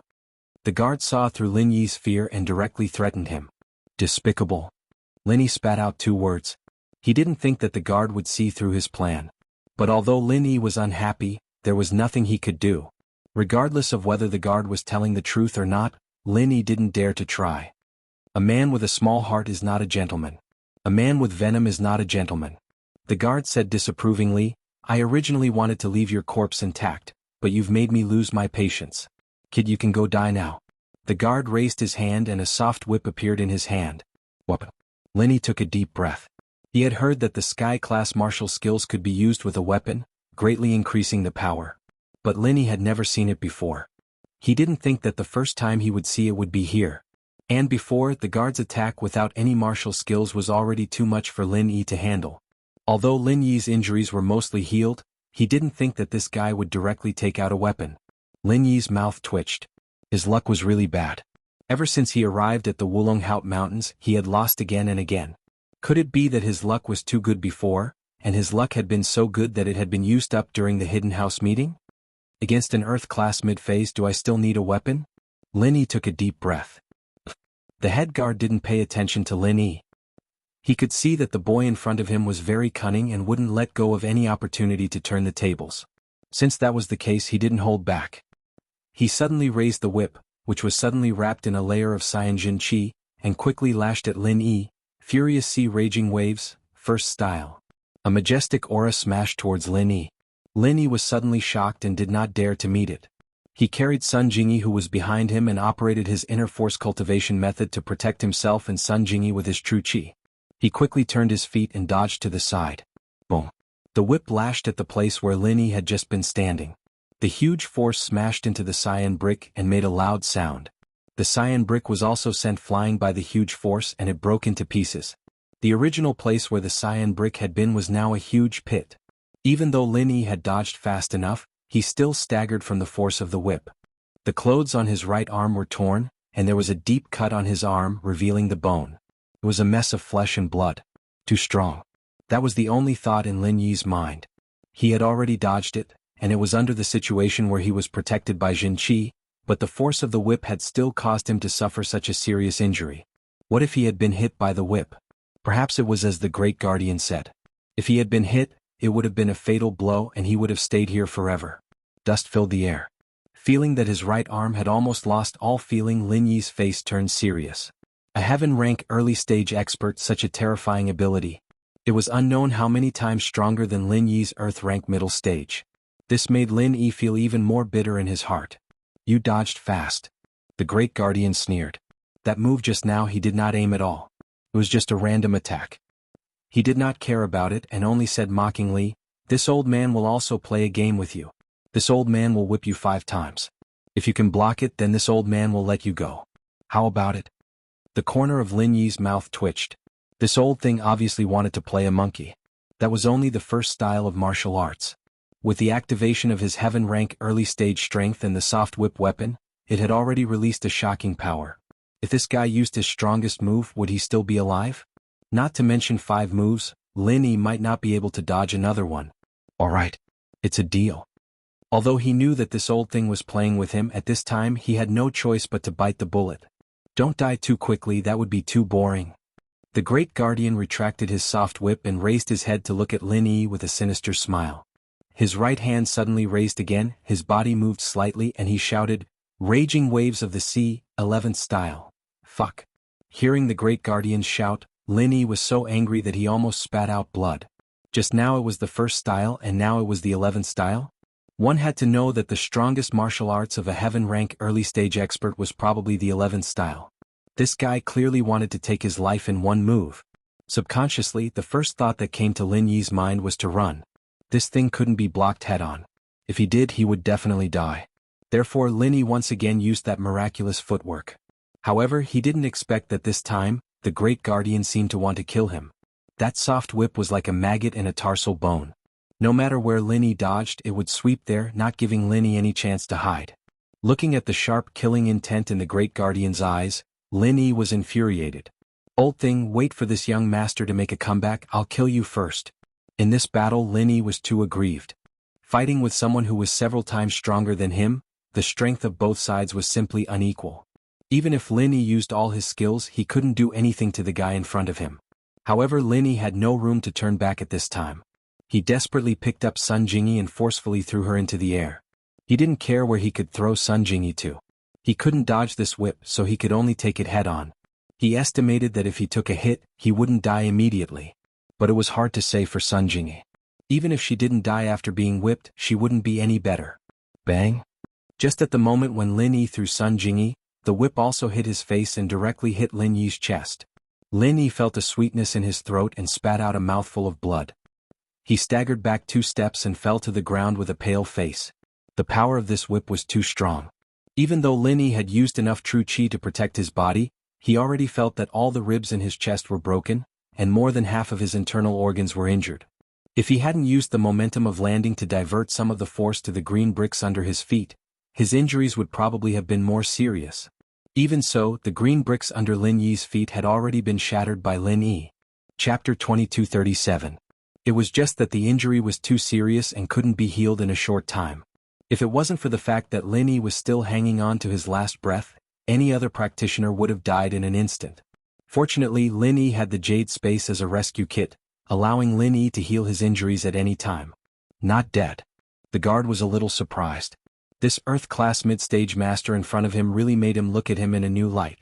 Speaker 1: The guard saw through Lin Yi's fear and directly threatened him. Despicable. Lin Yi spat out 2 words. He didn't think that the guard would see through his plan. But although Lin Yi was unhappy, there was nothing he could do. Regardless of whether the guard was telling the truth or not, Lin Yi didn't dare to try. A man with a small heart is not a gentleman. A man with venom is not a gentleman. The guard said disapprovingly, "I originally wanted to leave your corpse intact, but you've made me lose my patience. Kid, you can go die now." The guard raised his hand and a soft whip appeared in his hand. Whoop. Lin Yi took a deep breath. He had heard that the Sky-class martial skills could be used with a weapon, greatly increasing the power. But Lin Yi had never seen it before. He didn't think that the first time he would see it would be here. And before, the guard's attack without any martial skills was already too much for Lin Yi to handle. Although Lin Yi's injuries were mostly healed, he didn't think that this guy would directly take out a weapon. Lin Yi's mouth twitched. His luck was really bad. Ever since he arrived at the Wulonghout Mountains, he had lost again and again. Could it be that his luck was too good before, and his luck had been so good that it had been used up during the Hidden House meeting? Against an Earth-class mid-phase, do I still need a weapon? Lin Yi took a deep breath. The head guard didn't pay attention to Lin Yi. He could see that the boy in front of him was very cunning and wouldn't let go of any opportunity to turn the tables. Since that was the case, he didn't hold back. He suddenly raised the whip, which was suddenly wrapped in a layer of Cyanjin Qi, and quickly lashed at Lin Yi. Furious sea raging waves, first style. A majestic aura smashed towards Lin Yi. Lin Yi was suddenly shocked and did not dare to meet it. He carried Sun Jingyi, who was behind him, and operated his inner force cultivation method to protect himself and Sun Jingyi with his true chi. He quickly turned his feet and dodged to the side. Boom. The whip lashed at the place where Lin Yi had just been standing. The huge force smashed into the cyan brick and made a loud sound. The cyan brick was also sent flying by the huge force, and it broke into pieces. The original place where the cyan brick had been was now a huge pit. Even though Lin Yi had dodged fast enough, he still staggered from the force of the whip. The clothes on his right arm were torn, and there was a deep cut on his arm, revealing the bone. It was a mess of flesh and blood. Too strong. That was the only thought in Lin Yi's mind. He had already dodged it, and it was under the situation where he was protected by Jin Qi, but the force of the whip had still caused him to suffer such a serious injury. What if he had been hit by the whip? Perhaps it was as the Great Guardian said. If he had been hit, it would have been a fatal blow and he would have stayed here forever. Dust filled the air. Feeling that his right arm had almost lost all feeling, Lin Yi's face turned serious. A heaven-rank early-stage expert, such a terrifying ability. It was unknown how many times stronger than Lin Yi's earth-rank middle stage. This made Lin Yi feel even more bitter in his heart. You dodged fast. The Great Guardian sneered. That move just now he did not aim at all. It was just a random attack. He did not care about it and only said mockingly, "This old man will also play a game with you. This old man will whip you 5 times. If you can block it, then this old man will let you go. How about it?" The corner of Lin Yi's mouth twitched. This old thing obviously wanted to play a monkey. That was only the first style of martial arts. With the activation of his heaven-rank early-stage strength and the soft whip weapon, it had already released a shocking power. If this guy used his strongest move, would he still be alive? Not to mention 5 moves, Lin Yi might not be able to dodge another one. Alright. It's a deal. Although he knew that this old thing was playing with him at this time, he had no choice but to bite the bullet. Don't die too quickly, that would be too boring. The Great Guardian retracted his soft whip and raised his head to look at Lin Yi with a sinister smile. His right hand suddenly raised again, his body moved slightly, and he shouted, "Raging waves of the sea, 11th style." Fuck. Hearing the Great Guardian's shout, Lin Yi was so angry that he almost spat out blood. Just now it was the 1st style and now it was the 11th style? One had to know that the strongest martial arts of a heaven-rank early-stage expert was probably the 11th style. This guy clearly wanted to take his life in one move. Subconsciously, the first thought that came to Lin Yi's mind was to run. This thing couldn't be blocked head-on. If he did, he would definitely die. Therefore, Lin Yi once again used that miraculous footwork. However, he didn't expect that this time, the Great Guardian seemed to want to kill him. That soft whip was like a maggot in a tarsal bone. No matter where Lin Yi dodged, it would sweep there, not giving Lin Yi any chance to hide. Looking at the sharp killing intent in the Great Guardian's eyes, Lin Yi was infuriated. "Old thing, wait for this young master to make a comeback, I'll kill you first." In this battle, Lin Yi was too aggrieved. Fighting with someone who was several times stronger than him, the strength of both sides was simply unequal. Even if Lin Yi used all his skills, he couldn't do anything to the guy in front of him. However, Lin Yi had no room to turn back at this time. He desperately picked up Sun Jingyi and forcefully threw her into the air. He didn't care where he could throw Sun Jingyi to. He couldn't dodge this whip, so he could only take it head-on. He estimated that if he took a hit, he wouldn't die immediately. But it was hard to say for Sun Jingyi. Even if she didn't die after being whipped, she wouldn't be any better. Bang! Just at the moment when Lin Yi threw Sun Jingyi, the whip also hit his face and directly hit Lin Yi's chest. Lin Yi felt a sweetness in his throat and spat out a mouthful of blood. He staggered back 2 steps and fell to the ground with a pale face. The power of this whip was too strong. Even though Lin Yi had used enough true chi to protect his body, he already felt that all the ribs in his chest were broken, and more than half of his internal organs were injured. If he hadn't used the momentum of landing to divert some of the force to the green bricks under his feet, his injuries would probably have been more serious. Even so, the green bricks under Lin Yi's feet had already been shattered by Lin Yi. Chapter 2237. It was just that the injury was too serious and couldn't be healed in a short time. If it wasn't for the fact that Lin Yi was still hanging on to his last breath, any other practitioner would have died in an instant. Fortunately, Lin Yi had the Jade Space as a rescue kit, allowing Lin Yi to heal his injuries at any time. Not dead. The guard was a little surprised. This Earth-class mid-stage master in front of him really made him look at him in a new light.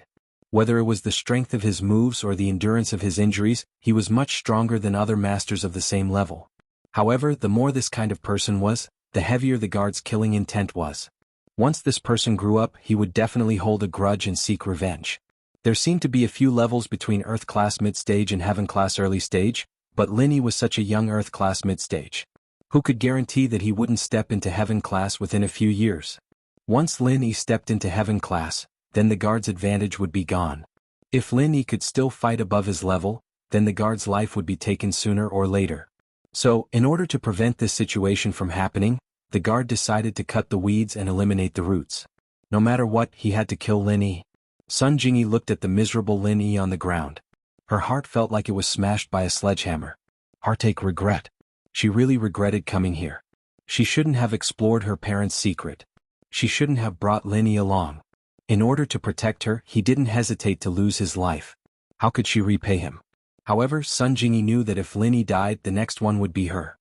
Speaker 1: Whether it was the strength of his moves or the endurance of his injuries, he was much stronger than other masters of the same level. However, the more this kind of person was, the heavier the guard's killing intent was. Once this person grew up, he would definitely hold a grudge and seek revenge. There seemed to be a few levels between Earth class mid-stage and Heaven class early stage, but Linny was such a young Earth class mid-stage. Who could guarantee that he wouldn't step into Heaven class within a few years? Once Linny stepped into Heaven class, then the guard's advantage would be gone. If Linny could still fight above his level, then the guard's life would be taken sooner or later. So, in order to prevent this situation from happening, the guard decided to cut the weeds and eliminate the roots. No matter what, he had to kill Linny. Sun Jingyi looked at the miserable Linny on the ground. Her heart felt like it was smashed by a sledgehammer. Heartache, regret. She really regretted coming here. She shouldn't have explored her parents' secret. She shouldn't have brought Linny along. In order to protect her, he didn't hesitate to lose his life. How could she repay him? However, Sun Jingyi knew that if Linny died, the next one would be her.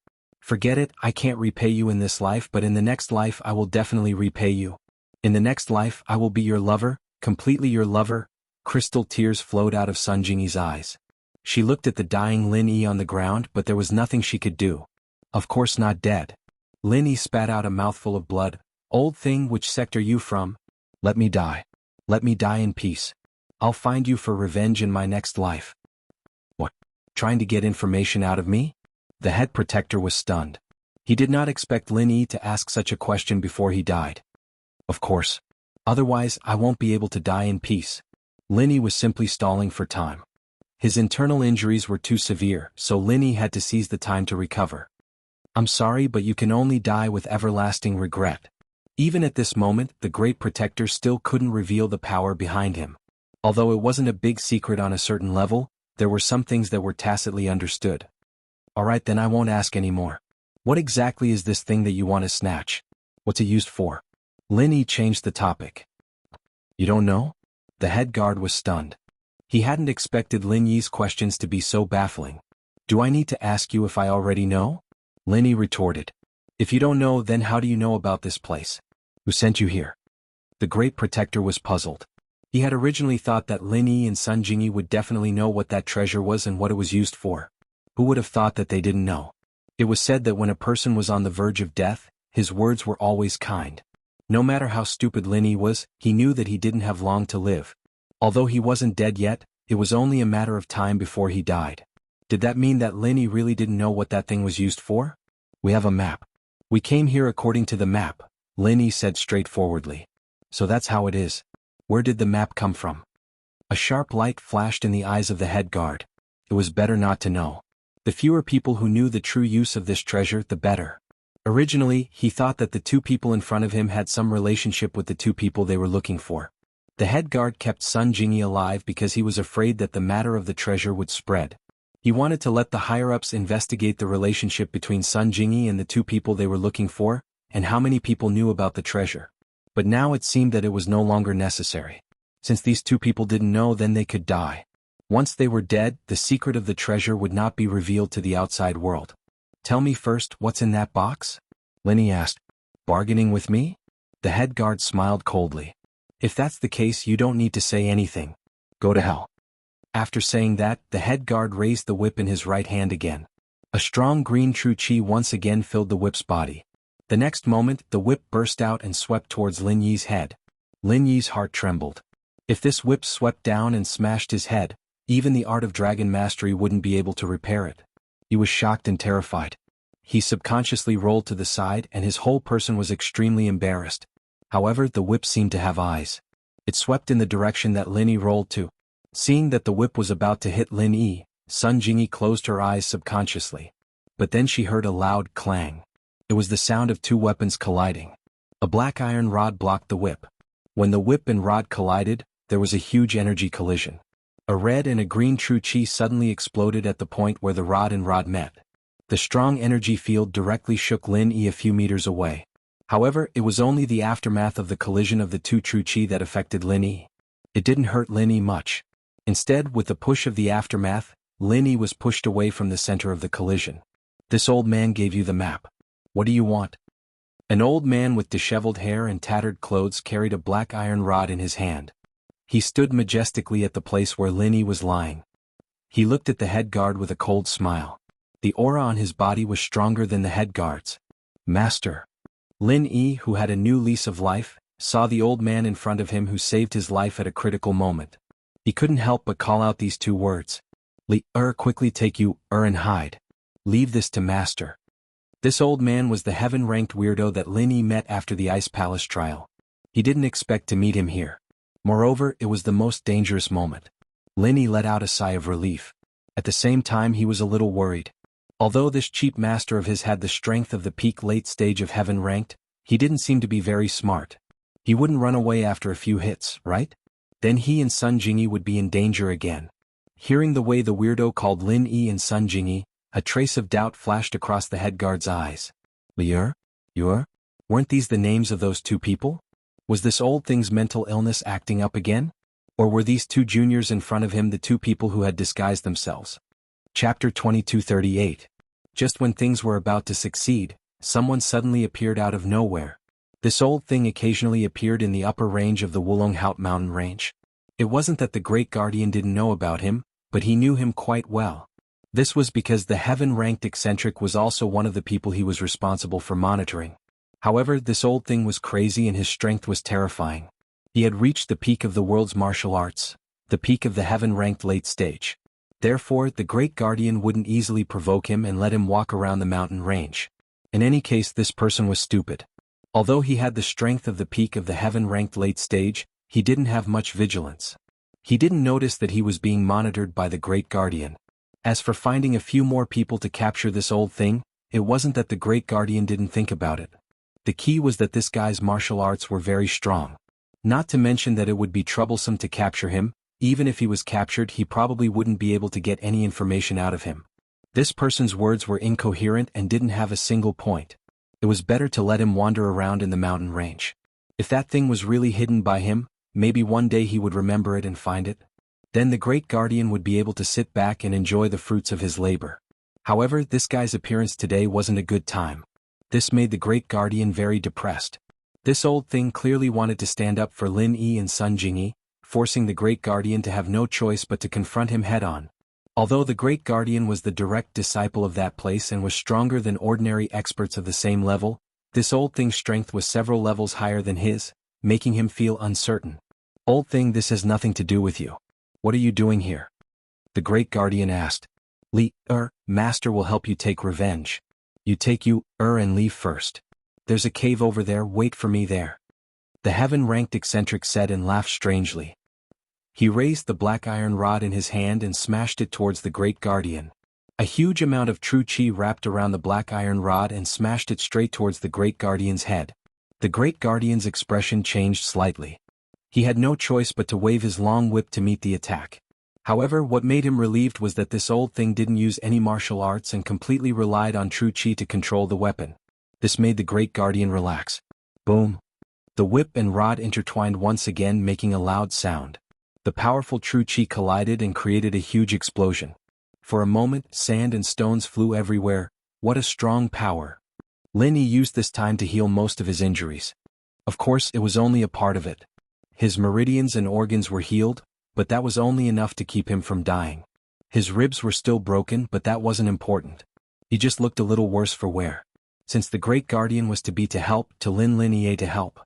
Speaker 1: Forget it, I can't repay you in this life, but in the next life I will definitely repay you. In the next life I will be your lover, completely your lover. Crystal tears flowed out of Sun Jingyi's eyes. She looked at the dying Linny on the ground, but there was nothing she could do. Of course not dead. Linny spat out a mouthful of blood. Old thing, which sect are you from? Let me die. Let me die in peace. I'll find you for revenge in my next life. What? Trying to get information out of me? The head protector was stunned. He did not expect Linny to ask such a question before he died. Of course. Otherwise, I won't be able to die in peace. Linny was simply stalling for time. His internal injuries were too severe, so Linny had to seize the time to recover. I'm sorry, but you can only die with everlasting regret. Even at this moment, the Great Protector still couldn't reveal the power behind him. Although it wasn't a big secret on a certain level, there were some things that were tacitly understood. Alright, then I won't ask anymore. What exactly is this thing that you want to snatch? What's it used for? Linny changed the topic. You don't know? The head guard was stunned. He hadn't expected Linny's questions to be so baffling. Do I need to ask you if I already know? Linny retorted. If you don't know, then how do you know about this place? Who sent you here? The Great Protector was puzzled. He had originally thought that Linny and Sun Jingyi would definitely know what that treasure was and what it was used for. Who would have thought that they didn't know? It was said that when a person was on the verge of death, his words were always kind. No matter how stupid Linny was, he knew that he didn't have long to live. Although he wasn't dead yet, it was only a matter of time before he died. Did that mean that Linny really didn't know what that thing was used for? We have a map. We came here according to the map, Linny said straightforwardly. So that's how it is. Where did the map come from? A sharp light flashed in the eyes of the head guard. It was better not to know. The fewer people who knew the true use of this treasure, the better. Originally, he thought that the two people in front of him had some relationship with the two people they were looking for. The head guard kept Sun Jingyi alive because he was afraid that the matter of the treasure would spread. He wanted to let the higher-ups investigate the relationship between Sun Jingyi and the two people they were looking for, and how many people knew about the treasure. But now it seemed that it was no longer necessary. Since these two people didn't know, then they could die. Once they were dead, the secret of the treasure would not be revealed to the outside world. Tell me first, what's in that box? Linny asked. Bargaining with me? The head guard smiled coldly. If that's the case, you don't need to say anything. Go to hell. After saying that, the head guard raised the whip in his right hand again. A strong green true chi once again filled the whip's body. The next moment, the whip burst out and swept towards Lin Yi's head. Lin Yi's heart trembled. If this whip swept down and smashed his head, even the art of dragon mastery wouldn't be able to repair it. He was shocked and terrified. He subconsciously rolled to the side and his whole person was extremely embarrassed. However, the whip seemed to have eyes. It swept in the direction that Lin Yi rolled to. Seeing that the whip was about to hit Lin Yi, Sun Jingyi closed her eyes subconsciously. But then she heard a loud clang. It was the sound of two weapons colliding. A black iron rod blocked the whip. When the whip and rod collided, there was a huge energy collision. A red and a green true chi suddenly exploded at the point where the rod and rod met. The strong energy field directly shook Lin Yi a few meters away. However, it was only the aftermath of the collision of the two true chi that affected Lin Yi. It didn't hurt Lin Yi much. Instead, with the push of the aftermath, Lin Yi was pushed away from the center of the collision. This old man gave you the map. What do you want? An old man with disheveled hair and tattered clothes carried a black iron rod in his hand. He stood majestically at the place where Lin Yi was lying. He looked at the head guard with a cold smile. The aura on his body was stronger than the head guard's. Master. Lin Yi, who had a new lease of life, saw the old man in front of him who saved his life at a critical moment. He couldn't help but call out these two words. Quickly take you, and hide. Leave this to master. This old man was the heaven-ranked weirdo that Lin Yi met after the Ice Palace trial. He didn't expect to meet him here. Moreover, it was the most dangerous moment. Lin Yi let out a sigh of relief. At the same time he was a little worried. Although this cheap master of his had the strength of the peak late stage of heaven ranked, he didn't seem to be very smart. He wouldn't run away after a few hits, right? Then he and Sun Jingyi would be in danger again. Hearing the way the weirdo called Lin Yi and Sun Jingyi, a trace of doubt flashed across the head guard's eyes. Liur? Weren't these the names of those two people? Was this old thing's mental illness acting up again? Or were these two juniors in front of him the two people who had disguised themselves? Chapter 2238. Just when things were about to succeed, someone suddenly appeared out of nowhere. This old thing occasionally appeared in the upper range of the Wulonghout mountain range. It wasn't that the Great Guardian didn't know about him, but he knew him quite well. This was because the heaven-ranked eccentric was also one of the people he was responsible for monitoring. However, this old thing was crazy and his strength was terrifying. He had reached the peak of the world's martial arts, the peak of the heaven-ranked late stage. Therefore, the Great Guardian wouldn't easily provoke him and let him walk around the mountain range. In any case, this person was stupid. Although he had the strength of the peak of the heaven-ranked late stage, he didn't have much vigilance. He didn't notice that he was being monitored by the Great Guardian. As for finding a few more people to capture this old thing, it wasn't that the Great Guardian didn't think about it. The key was that this guy's martial arts were very strong. Not to mention that it would be troublesome to capture him. Even if he was captured, he probably wouldn't be able to get any information out of him. This person's words were incoherent and didn't have a single point. It was better to let him wander around in the mountain range. If that thing was really hidden by him, maybe one day he would remember it and find it. Then the Great Guardian would be able to sit back and enjoy the fruits of his labor. However, this guy's appearance today wasn't a good time. This made the Great Guardian very depressed. This old thing clearly wanted to stand up for Lin Yi and Sun Jingyi, forcing the Great Guardian to have no choice but to confront him head-on. Although the Great Guardian was the direct disciple of that place and was stronger than ordinary experts of the same level, this old thing's strength was several levels higher than his, making him feel uncertain. Old thing, this has nothing to do with you. What are you doing here? The Great Guardian asked. Master will help you take revenge. You take and leave first. There's a cave over there, wait for me there. The heaven-ranked eccentric said and laughed strangely. He raised the black iron rod in his hand and smashed it towards the Great Guardian. A huge amount of true chi wrapped around the black iron rod and smashed it straight towards the Great Guardian's head. The Great Guardian's expression changed slightly. He had no choice but to wave his long whip to meet the attack. However, what made him relieved was that this old thing didn't use any martial arts and completely relied on true chi to control the weapon. This made the Great Guardian relax. Boom! The whip and rod intertwined once again, making a loud sound. The powerful true chi collided and created a huge explosion. For a moment, sand and stones flew everywhere. What a strong power! Lin Yi used this time to heal most of his injuries. Of course, it was only a part of it. His meridians and organs were healed, but that was only enough to keep him from dying. His ribs were still broken, but that wasn't important. He just looked a little worse for wear. Since the Great Guardian was to be to help, to Lin Yi to help.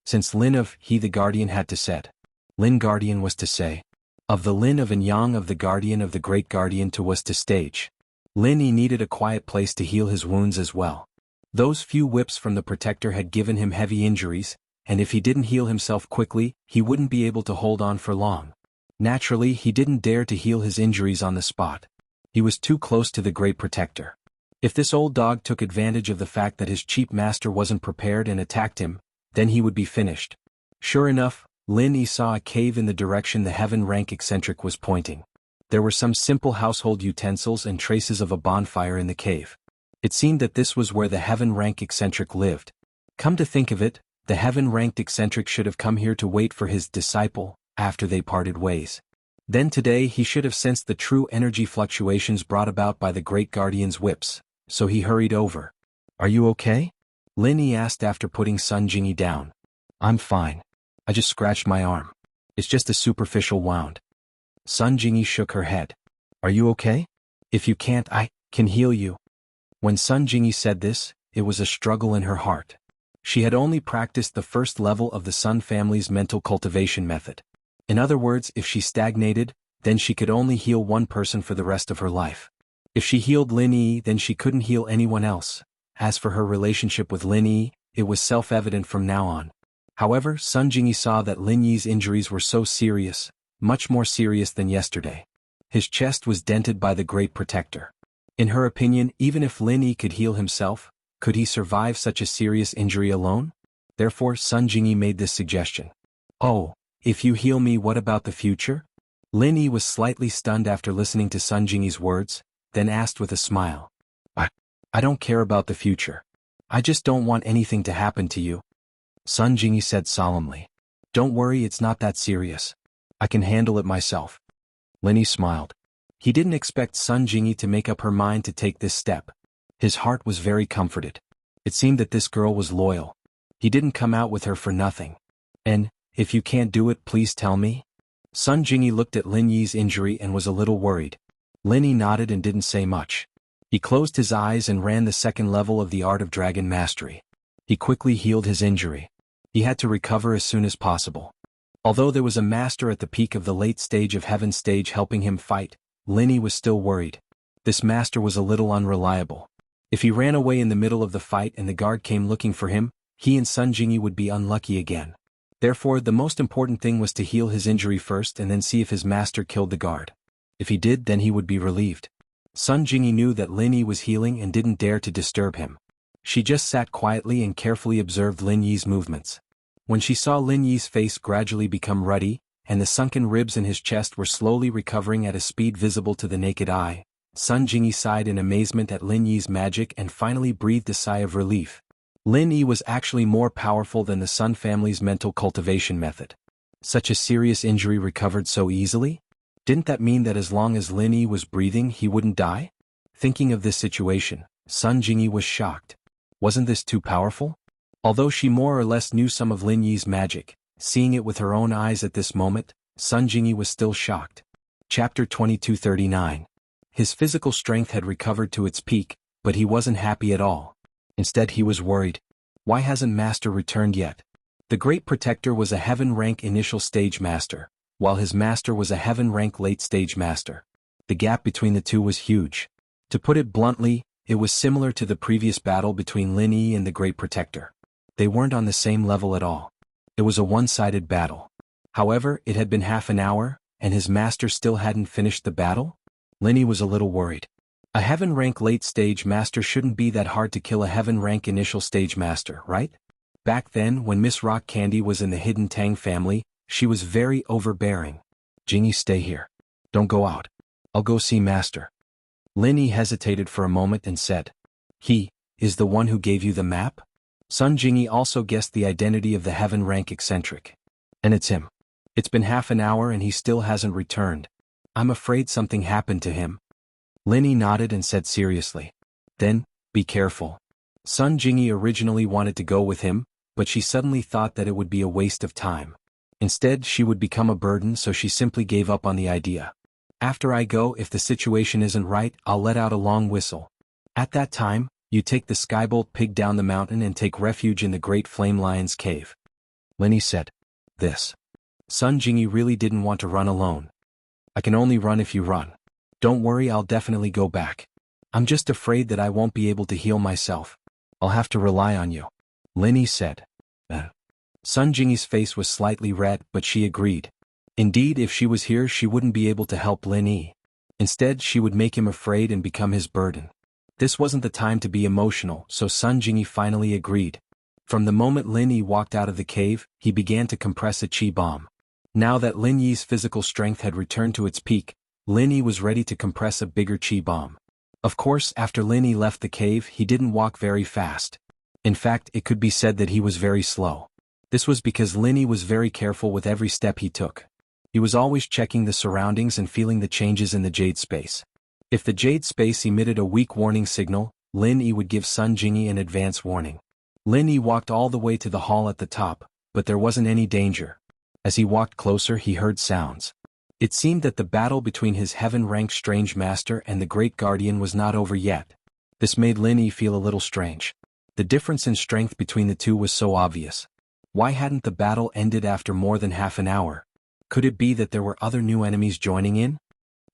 Speaker 1: Since Lin of he the Guardian had to said. Lin Guardian was to say. Of the Lin of and Yang of the Guardian of the Great Guardian to was to stage. Lin Yi needed a quiet place to heal his wounds as well. Those few whips from the protector had given him heavy injuries, and if he didn't heal himself quickly, he wouldn't be able to hold on for long. Naturally, he didn't dare to heal his injuries on the spot. He was too close to the Great Protector. If this old dog took advantage of the fact that his cheap master wasn't prepared and attacked him, then he would be finished. Sure enough, Lin Yi saw a cave in the direction the heaven-rank eccentric was pointing. There were some simple household utensils and traces of a bonfire in the cave. It seemed that this was where the heaven-rank eccentric lived. Come to think of it, the heaven-ranked eccentric should have come here to wait for his disciple, after they parted ways. Then today he should have sensed the true energy fluctuations brought about by the Great Guardian's whips, so he hurried over. Are you okay? Lin Yi asked after putting Sun Jingyi down. I'm fine. I just scratched my arm. It's just a superficial wound. Sun Jingyi shook her head. Are you okay? If you can't, I can heal you. When Sun Jingyi said this, it was a struggle in her heart. She had only practiced the first level of the Sun family's mental cultivation method. In other words, if she stagnated, then she could only heal one person for the rest of her life. If she healed Lin Yi, then she couldn't heal anyone else. As for her relationship with Lin Yi, it was self-evident from now on. However, Sun Jingyi saw that Lin Yi's injuries were so serious, much more serious than yesterday. His chest was dented by the Great Protector. In her opinion, even if Lin Yi could heal himself, could he survive such a serious injury alone? Therefore, Sun Jingyi made this suggestion. "Oh, if you heal me, what about the future?" Lin Yi was slightly stunned after listening to Sun Jingyi's words, then asked with a smile. I don't care about the future. I just don't want anything to happen to you." Sun Jingyi said solemnly. "Don't worry, it's not that serious. I can handle it myself." Lin Yi smiled. He didn't expect Sun Jingyi to make up her mind to take this step. His heart was very comforted. It seemed that this girl was loyal. He didn't come out with her for nothing. "And, if you can't do it, please tell me?" Sun Jingyi looked at Lin Yi's injury and was a little worried. Lin Yi nodded and didn't say much. He closed his eyes and ran the second level of the Art of Dragon Mastery. He quickly healed his injury. He had to recover as soon as possible. Although there was a master at the peak of the late stage of Heaven stage helping him fight, Lin Yi was still worried. This master was a little unreliable. If he ran away in the middle of the fight and the guard came looking for him, he and Sun Jingyi would be unlucky again. Therefore, the most important thing was to heal his injury first and then see if his master killed the guard. If he did, then he would be relieved. Sun Jingyi knew that Lin Yi was healing and didn't dare to disturb him. She just sat quietly and carefully observed Lin Yi's movements. When she saw Lin Yi's face gradually become ruddy, and the sunken ribs in his chest were slowly recovering at a speed visible to the naked eye, Sun Jingyi sighed in amazement at Lin Yi's magic and finally breathed a sigh of relief. Lin Yi was actually more powerful than the Sun family's mental cultivation method. Such a serious injury recovered so easily? Didn't that mean that as long as Lin Yi was breathing he wouldn't die? Thinking of this situation, Sun Jingyi was shocked. Wasn't this too powerful? Although she more or less knew some of Lin Yi's magic, seeing it with her own eyes at this moment, Sun Jingyi was still shocked. Chapter 2239. His physical strength had recovered to its peak, but he wasn't happy at all. Instead he was worried. Why hasn't Master returned yet? The Great Protector was a Heaven rank initial stage master, while his master was a Heaven rank late stage master. The gap between the two was huge. To put it bluntly, it was similar to the previous battle between Lin Yi and the Great Protector. They weren't on the same level at all. It was a one-sided battle. However, it had been half an hour, and his master still hadn't finished the battle? Lin Yi was a little worried. A Heaven rank late stage master shouldn't be that hard to kill a Heaven rank initial stage master, right? Back then, when Miss Rock Candy was in the Hidden Tang family, she was very overbearing. "Jingyi, stay here. Don't go out. I'll go see Master." Lin Yi hesitated for a moment and said, "He is the one who gave you the map?" Sun Jingyi also guessed the identity of the Heaven rank eccentric. "And it's him. It's been half an hour and he still hasn't returned. I'm afraid something happened to him." Lin Yi nodded and said seriously, "Then, be careful." Sun Jingyi originally wanted to go with him, but she suddenly thought that it would be a waste of time. Instead, she would become a burden, so she simply gave up on the idea. "After I go, if the situation isn't right, I'll let out a long whistle. At that time, you take the Skybolt pig down the mountain and take refuge in the Great Flame Lion's cave." Lin Yi said. This. Sun Jingyi really didn't want to run alone. "I can only run if you run. Don't worry, I'll definitely go back. I'm just afraid that I won't be able to heal myself. I'll have to rely on you," Lin Yi said. Sun Jingyi's face was slightly red, but she agreed. Indeed, if she was here she wouldn't be able to help Lin Yi. Instead, she would make him afraid and become his burden. This wasn't the time to be emotional, so Sun Jingyi finally agreed. From the moment Lin Yi walked out of the cave, he began to compress a chi bomb. Now that Lin Yi's physical strength had returned to its peak, Lin Yi was ready to compress a bigger chi bomb. Of course, after Lin Yi left the cave, he didn't walk very fast. In fact, it could be said that he was very slow. This was because Lin Yi was very careful with every step he took. He was always checking the surroundings and feeling the changes in the jade space. If the jade space emitted a weak warning signal, Lin Yi would give Sun Jingyi an advance warning. Lin Yi walked all the way to the hall at the top, but there wasn't any danger. As he walked closer, he heard sounds. It seemed that the battle between his Heaven-ranked strange master and the Great Guardian was not over yet. This made Lin Yi feel a little strange. The difference in strength between the two was so obvious. Why hadn't the battle ended after more than half an hour? Could it be that there were other new enemies joining in?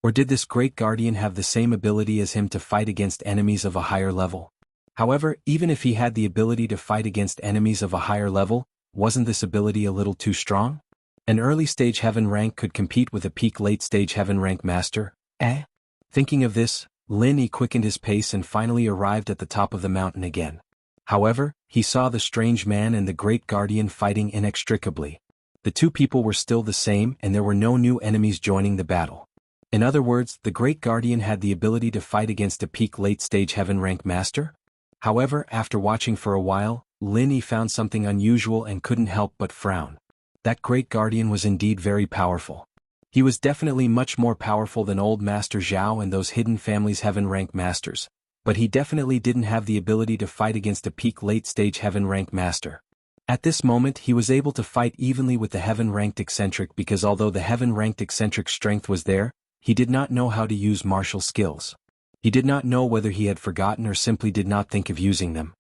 Speaker 1: Or did this great guardian have the same ability as him to fight against enemies of a higher level? However, even if he had the ability to fight against enemies of a higher level, wasn't this ability a little too strong? An early-stage heaven rank could compete with a peak late-stage heaven rank master, eh? Thinking of this, Lin Yi quickened his pace and finally arrived at the top of the mountain again. However, he saw the strange man and the great guardian fighting inextricably. The two people were still the same and there were no new enemies joining the battle. In other words, the great guardian had the ability to fight against a peak late-stage heaven rank master? However, after watching for a while, Lin Yi found something unusual and couldn't help but frown. That great guardian was indeed very powerful. He was definitely much more powerful than old Master Zhao and those hidden families' heaven rank masters, but he definitely didn't have the ability to fight against a peak late-stage heaven rank master. At this moment he was able to fight evenly with the heaven-ranked eccentric because although the heaven-ranked eccentric's strength was there, he did not know how to use martial skills. He did not know whether he had forgotten or simply did not think of using them.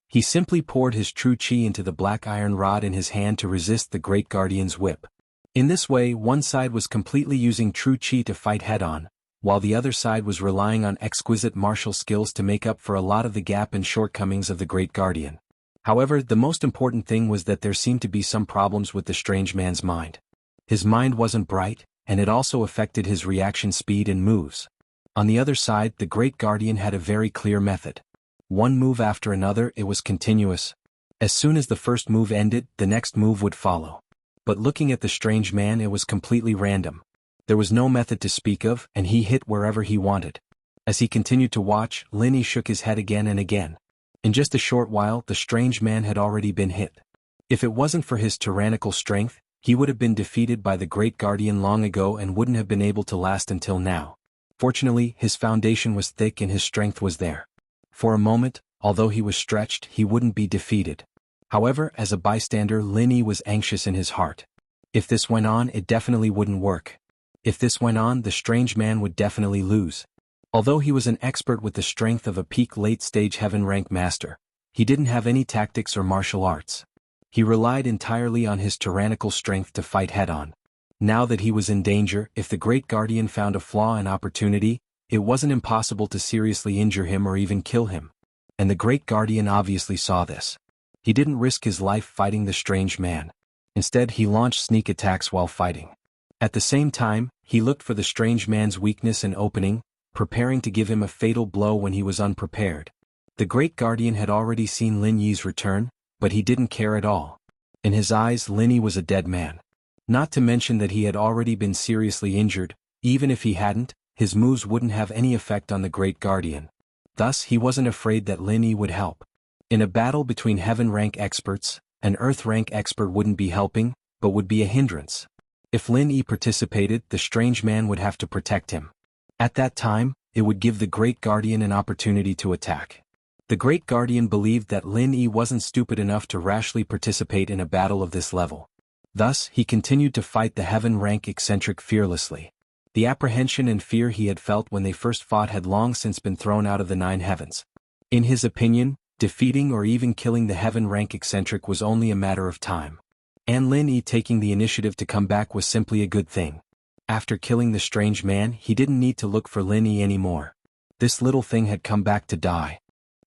Speaker 1: He simply poured his true qi into the black iron rod in his hand to resist the great guardian's whip. In this way, one side was completely using true qi to fight head-on, while the other side was relying on exquisite martial skills to make up for a lot of the gap and shortcomings of the great guardian. However, the most important thing was that there seemed to be some problems with the strange man's mind. His mind wasn't bright, and it also affected his reaction speed and moves. On the other side, the great guardian had a very clear method. One move after another, it was continuous. As soon as the first move ended, the next move would follow. But looking at the strange man, it was completely random. There was no method to speak of, and he hit wherever he wanted. As he continued to watch, Lin Yi shook his head again and again. In just a short while, the strange man had already been hit. If it wasn't for his tyrannical strength, he would have been defeated by the great guardian long ago and wouldn't have been able to last until now. Fortunately, his foundation was thick and his strength was there. For a moment, although he was stretched, he wouldn't be defeated. However, as a bystander, Lin Yi was anxious in his heart. If this went on, it definitely wouldn't work. If this went on, the strange man would definitely lose. Although he was an expert with the strength of a peak late-stage heaven rank master, he didn't have any tactics or martial arts. He relied entirely on his tyrannical strength to fight head-on. Now that he was in danger, if the great guardian found a flaw and opportunity, it wasn't impossible to seriously injure him or even kill him. And the great guardian obviously saw this. He didn't risk his life fighting the strange man. Instead, he launched sneak attacks while fighting. At the same time, he looked for the strange man's weakness and opening, preparing to give him a fatal blow when he was unprepared. The great guardian had already seen Lin Yi's return, but he didn't care at all. In his eyes, Lin Yi was a dead man. Not to mention that he had already been seriously injured. Even if he hadn't, his moves wouldn't have any effect on the great guardian. Thus, he wasn't afraid that Lin Yi would help. In a battle between heaven rank experts, an earth rank expert wouldn't be helping, but would be a hindrance. If Lin Yi participated, the strange man would have to protect him. At that time, it would give the great guardian an opportunity to attack. The great guardian believed that Lin Yi wasn't stupid enough to rashly participate in a battle of this level. Thus, he continued to fight the heaven rank eccentric fearlessly. The apprehension and fear he had felt when they first fought had long since been thrown out of the 9 heavens. In his opinion, defeating or even killing the heaven rank eccentric was only a matter of time. And Lin Yi taking the initiative to come back was simply a good thing. After killing the strange man, he didn't need to look for Lin Yi anymore. This little thing had come back to die.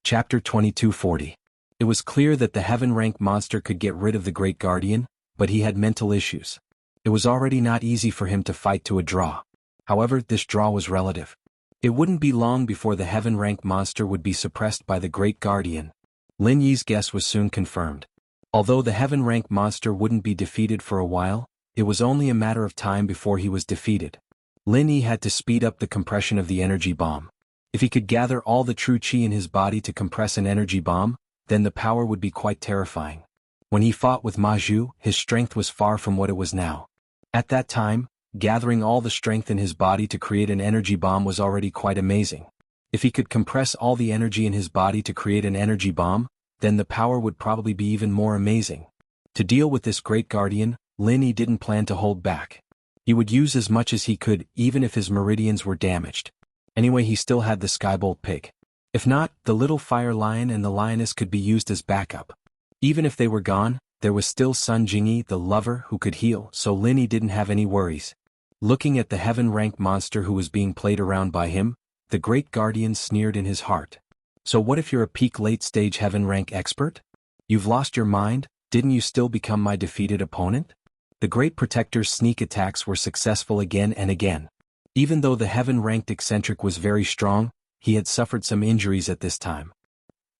Speaker 1: Chapter 2240. It was clear that the heaven rank monster could get rid of the great guardian, but he had mental issues. It was already not easy for him to fight to a draw. However, this draw was relative. It wouldn't be long before the heaven rank monster would be suppressed by the great guardian. Lin Yi's guess was soon confirmed. Although the heaven rank monster wouldn't be defeated for a while, it was only a matter of time before he was defeated. Lin Yi had to speed up the compression of the energy bomb. If he could gather all the true qi in his body to compress an energy bomb, then the power would be quite terrifying. When he fought with Ma Zhu, his strength was far from what it was now. At that time, gathering all the strength in his body to create an energy bomb was already quite amazing. If he could compress all the energy in his body to create an energy bomb, then the power would probably be even more amazing. To deal with this great guardian, Lin Yi didn't plan to hold back. He would use as much as he could, even if his meridians were damaged. Anyway, he still had the Skybolt pig. If not, the little fire lion and the lioness could be used as backup. Even if they were gone, there was still Sun Jingyi the lover who could heal, so Linny didn't have any worries. Looking at the heaven-rank monster who was being played around by him, the great guardian sneered in his heart. So what if you're a peak late-stage heaven-rank expert? You've lost your mind, didn't you still become my defeated opponent? The great protector's sneak attacks were successful again and again. Even though the heaven-ranked eccentric was very strong, he had suffered some injuries at this time.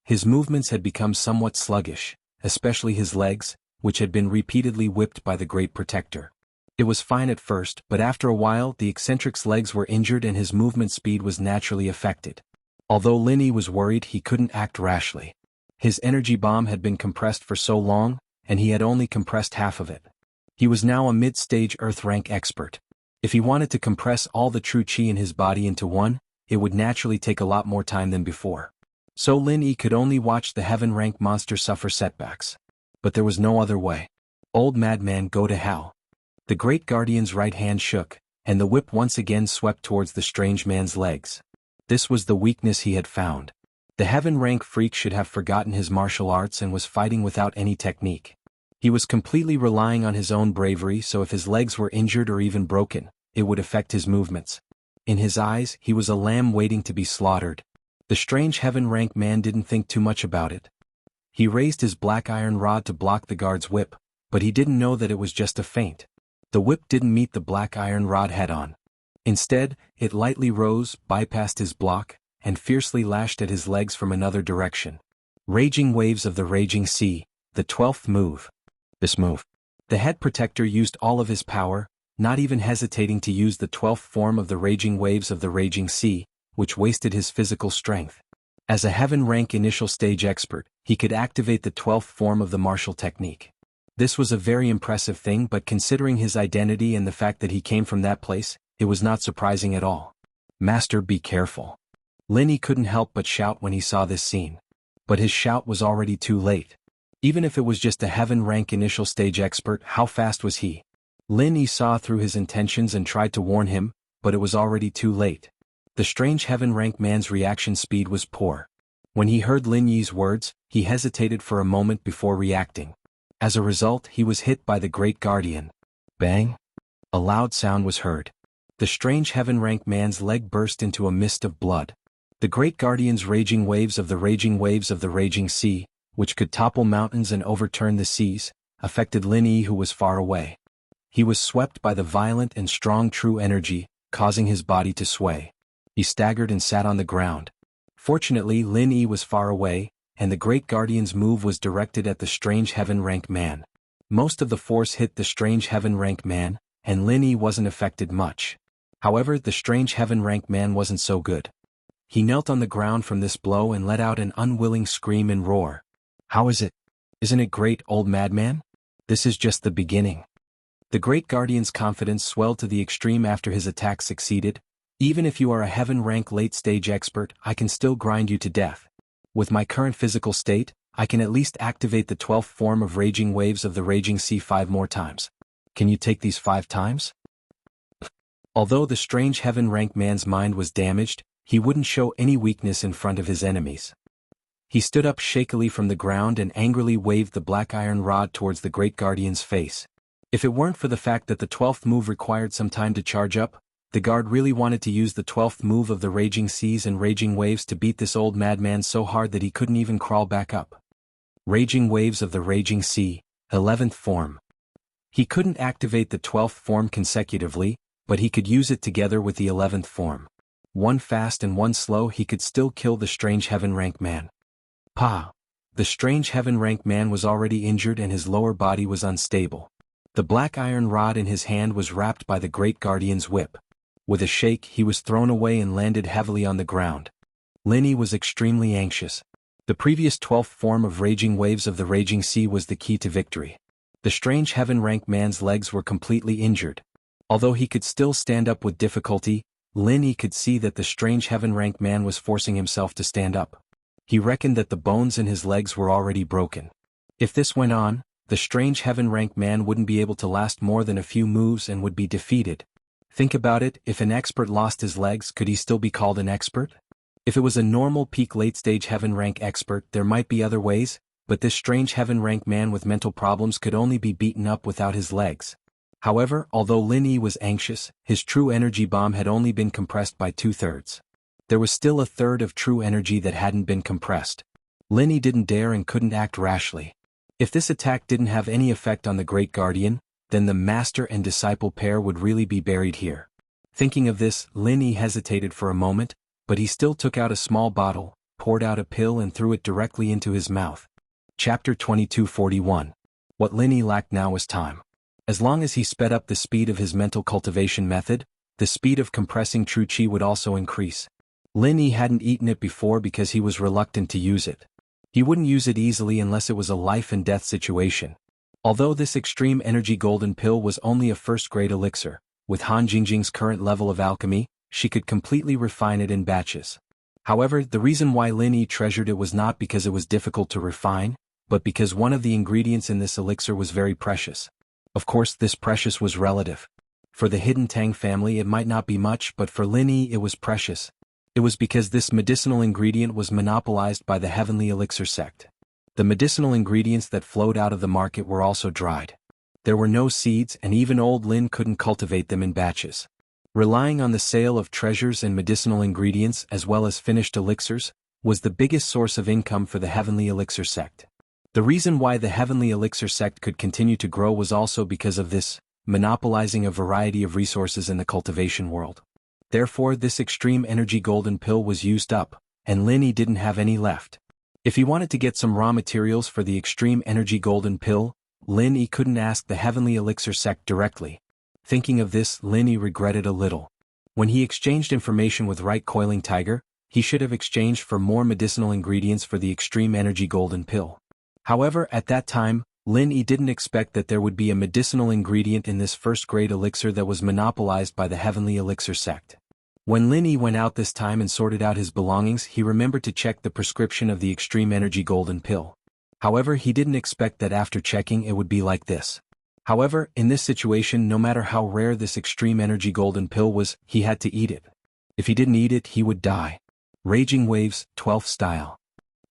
Speaker 1: His movements had become somewhat sluggish, especially his legs, which had been repeatedly whipped by the great protector. It was fine at first, but after a while the eccentric's legs were injured and his movement speed was naturally affected. Although Linny was worried, he couldn't act rashly. His energy bomb had been compressed for so long, and he had only compressed half of it. He was now a mid-stage Earth-rank expert. If he wanted to compress all the true chi in his body into one, it would naturally take a lot more time than before. So Linny could only watch the heaven-rank monster suffer setbacks. But there was no other way. Old madman, go to hell. The great guardian's right hand shook, and the whip once again swept towards the strange man's legs. This was the weakness he had found. The heaven-rank freak should have forgotten his martial arts and was fighting without any technique. He was completely relying on his own bravery, so if his legs were injured or even broken, it would affect his movements. In his eyes, he was a lamb waiting to be slaughtered. The strange heaven-rank man didn't think too much about it. He raised his black iron rod to block the guard's whip, but he didn't know that it was just a feint. The whip didn't meet the black iron rod head-on. Instead, it lightly rose, bypassed his block, and fiercely lashed at his legs from another direction. Raging waves of the raging sea, the 12th move. This move. The head protector used all of his power, not even hesitating to use the 12th form of the raging waves of the raging sea, which wasted his physical strength. As a heaven-rank initial stage expert, he could activate the 12th form of the martial technique. This was a very impressive thing, but considering his identity and the fact that he came from that place, it was not surprising at all. Master, be careful. Linny couldn't help but shout when he saw this scene. But his shout was already too late. Even if it was just a heaven-rank initial stage expert, how fast was he? Linny saw through his intentions and tried to warn him, but it was already too late. The strange heaven-rank man's reaction speed was poor. When he heard Lin Yi's words, he hesitated for a moment before reacting. As a result, he was hit by the great guardian. Bang! A loud sound was heard. The strange heaven-rank man's leg burst into a mist of blood. The great guardian's raging waves of the raging sea, which could topple mountains and overturn the seas, affected Lin Yi, who was far away. He was swept by the violent and strong true energy, causing his body to sway. He staggered and sat on the ground. Fortunately, Lin Yi was far away, and the great guardian's move was directed at the strange heaven-rank man. Most of the force hit the strange heaven-rank man, and Lin Yi wasn't affected much. However, the strange heaven-rank man wasn't so good. He knelt on the ground from this blow and let out an unwilling scream and roar. How is it? Isn't it great, old madman? This is just the beginning. The great guardian's confidence swelled to the extreme after his attack succeeded. Even if you are a heaven-rank late-stage expert, I can still grind you to death. With my current physical state, I can at least activate the 12th form of raging waves of the raging sea 5 more times. Can you take these 5 times? Although the strange heaven-rank man's mind was damaged, he wouldn't show any weakness in front of his enemies. He stood up shakily from the ground and angrily waved the black iron rod towards the great guardian's face. If it weren't for the fact that the 12th move required some time to charge up, the guard really wanted to use the 12th move of the raging seas and raging waves to beat this old madman so hard that he couldn't even crawl back up. Raging waves of the raging sea, 11th form. He couldn't activate the 12th form consecutively, but he could use it together with the 11th form. One fast and one slow, he could still kill the strange heaven-rank man. Pa! The strange heaven-rank man was already injured and his lower body was unstable. The black iron rod in his hand was wrapped by the great guardian's whip. With a shake, he was thrown away and landed heavily on the ground. Lin Yi was extremely anxious. The previous 12th form of raging waves of the raging sea was the key to victory. The strange heaven-rank man's legs were completely injured. Although he could still stand up with difficulty, Lin Yi could see that the strange heaven-rank man was forcing himself to stand up. He reckoned that the bones in his legs were already broken. If this went on, the strange heaven-rank man wouldn't be able to last more than a few moves and would be defeated. Think about it, if an expert lost his legs, could he still be called an expert? If it was a normal peak late-stage heaven rank expert there might be other ways, but this strange heaven rank man with mental problems could only be beaten up without his legs. However, although Lin Yi was anxious, his true energy bomb had only been compressed by 2/3. There was still a third of true energy that hadn't been compressed. Lin Yi didn't dare and couldn't act rashly. If this attack didn't have any effect on the Great Guardian, then the master and disciple pair would really be buried here. Thinking of this, Lin Yi hesitated for a moment, but he still took out a small bottle, poured out a pill and threw it directly into his mouth. Chapter 2241. What Lin Yi lacked now was time. As long as he sped up the speed of his mental cultivation method, the speed of compressing true qi would also increase. Lin Yi hadn't eaten it before because he was reluctant to use it. He wouldn't use it easily unless it was a life-and-death situation. Although this extreme energy golden pill was only a first-grade elixir, with Han Jingjing's current level of alchemy, she could completely refine it in batches. However, the reason why Lin Yi treasured it was not because it was difficult to refine, but because one of the ingredients in this elixir was very precious. Of course, this precious was relative. For the Hidden Tang family it might not be much, but for Lin Yi it was precious. It was because this medicinal ingredient was monopolized by the Heavenly Elixir sect. The medicinal ingredients that flowed out of the market were also dried. There were no seeds and even old Lin couldn't cultivate them in batches. Relying on the sale of treasures and medicinal ingredients as well as finished elixirs, was the biggest source of income for the Heavenly Elixir sect. The reason why the Heavenly Elixir sect could continue to grow was also because of this, monopolizing a variety of resources in the cultivation world. Therefore this extreme energy golden pill was used up, and Lin Yi didn't have any left. If he wanted to get some raw materials for the extreme energy golden pill, Lin Yi couldn't ask the Heavenly Elixir sect directly. Thinking of this, Lin Yi regretted a little. When he exchanged information with Right Coiling Tiger, he should have exchanged for more medicinal ingredients for the extreme energy golden pill. However, at that time, Lin Yi didn't expect that there would be a medicinal ingredient in this first-grade elixir that was monopolized by the Heavenly Elixir sect. When Lin Yi went out this time and sorted out his belongings, he remembered to check the prescription of the extreme energy golden pill. However, he didn't expect that after checking it would be like this. However, in this situation, no matter how rare this extreme energy golden pill was, he had to eat it. If he didn't eat it, he would die. Raging Waves, 12th style.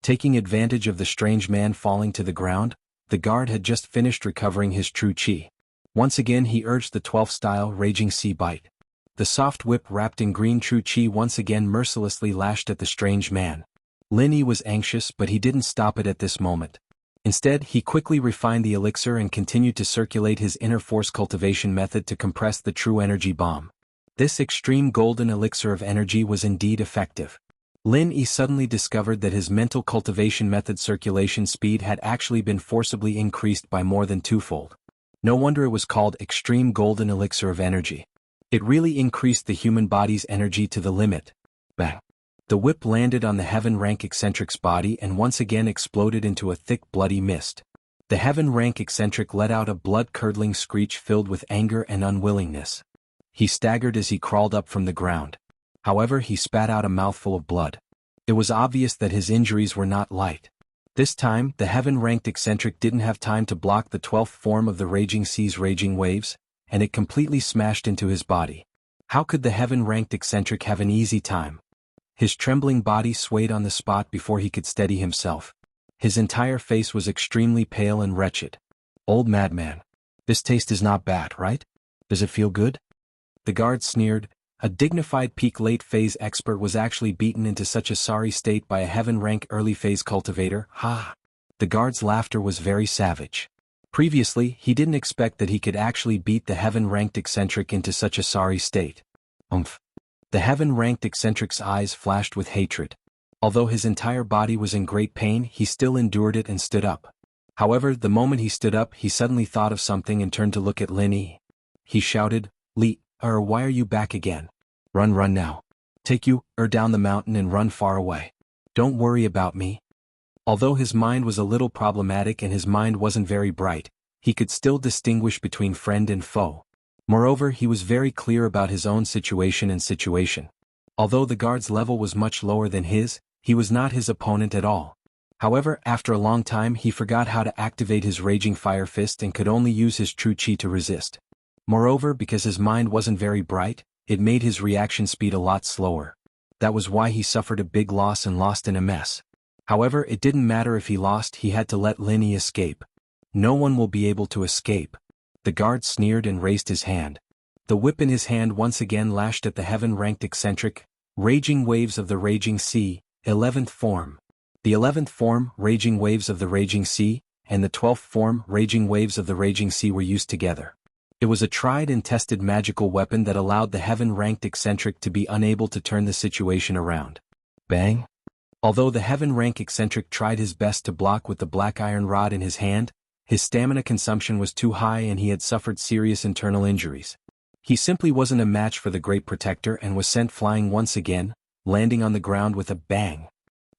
Speaker 1: Taking advantage of the strange man falling to the ground, the guard had just finished recovering his true qi. Once again he urged the 12th style Raging Sea Bite. The soft whip wrapped in green true qi once again mercilessly lashed at the strange man. Lin Yi was anxious but he didn't stop it at this moment. Instead, he quickly refined the elixir and continued to circulate his inner force cultivation method to compress the true energy bomb. This extreme golden elixir of energy was indeed effective. Lin Yi suddenly discovered that his mental cultivation method circulation speed had actually been forcibly increased by more than twofold. No wonder it was called Extreme Golden Elixir of Energy. It really increased the human body's energy to the limit. Bang! The whip landed on the Heaven Rank Eccentric's body and once again exploded into a thick bloody mist. The Heaven Rank Eccentric let out a blood-curdling screech filled with anger and unwillingness. He staggered as he crawled up from the ground. However, he spat out a mouthful of blood. It was obvious that his injuries were not light. This time, the heaven-ranked eccentric didn't have time to block the 12th form of the Raging Sea's Raging Waves, and it completely smashed into his body. How could the heaven-ranked eccentric have an easy time? His trembling body swayed on the spot before he could steady himself. His entire face was extremely pale and wretched. Old madman. This taste is not bad, right? Does it feel good? The guard sneered. A dignified peak late-phase expert was actually beaten into such a sorry state by a heaven-rank early-phase cultivator. Ha! The guard's laughter was very savage. Previously, he didn't expect that he could actually beat the heaven-ranked eccentric into such a sorry state. Umph! The heaven-ranked eccentric's eyes flashed with hatred. Although his entire body was in great pain, he still endured it and stood up. However, the moment he stood up, he suddenly thought of something and turned to look at Lin Yi. He shouted, why are you back again? Run now. Take you, down the mountain and run far away. Don't worry about me. Although his mind was a little problematic and his mind wasn't very bright, he could still distinguish between friend and foe. Moreover, he was very clear about his own situation. Although the guard's level was much lower than his, he was not his opponent at all. However, after a long time he forgot how to activate his Raging Fire Fist and could only use his true qi to resist. Moreover, because his mind wasn't very bright, it made his reaction speed a lot slower. That was why he suffered a big loss and lost in a mess. However, it didn't matter if he lost, he had to let Lin Yi escape. No one will be able to escape. The guard sneered and raised his hand. The whip in his hand once again lashed at the heaven-ranked eccentric. Raging waves of the raging sea, 11th form. The 11th form, raging waves of the raging sea, and the 12th form, raging waves of the raging sea were used together. It was a tried and tested magical weapon that allowed the heaven-ranked eccentric to be unable to turn the situation around. Bang! Although the heaven-rank eccentric tried his best to block with the black iron rod in his hand, his stamina consumption was too high and he had suffered serious internal injuries. He simply wasn't a match for the Great Protector and was sent flying once again, landing on the ground with a bang.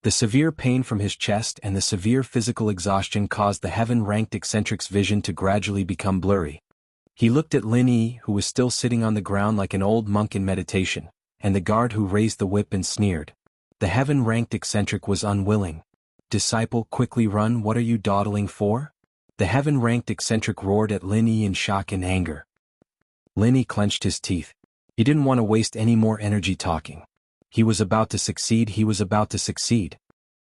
Speaker 1: The severe pain from his chest and the severe physical exhaustion caused the heaven-ranked eccentric's vision to gradually become blurry. He looked at Lin Yi, who was still sitting on the ground like an old monk in meditation, and the guard who raised the whip and sneered. The heaven-ranked eccentric was unwilling. "Disciple, quickly run, what are you dawdling for?" The heaven-ranked eccentric roared at Lin Yi in shock and anger. Lin Yi clenched his teeth. He didn't want to waste any more energy talking. He was about to succeed,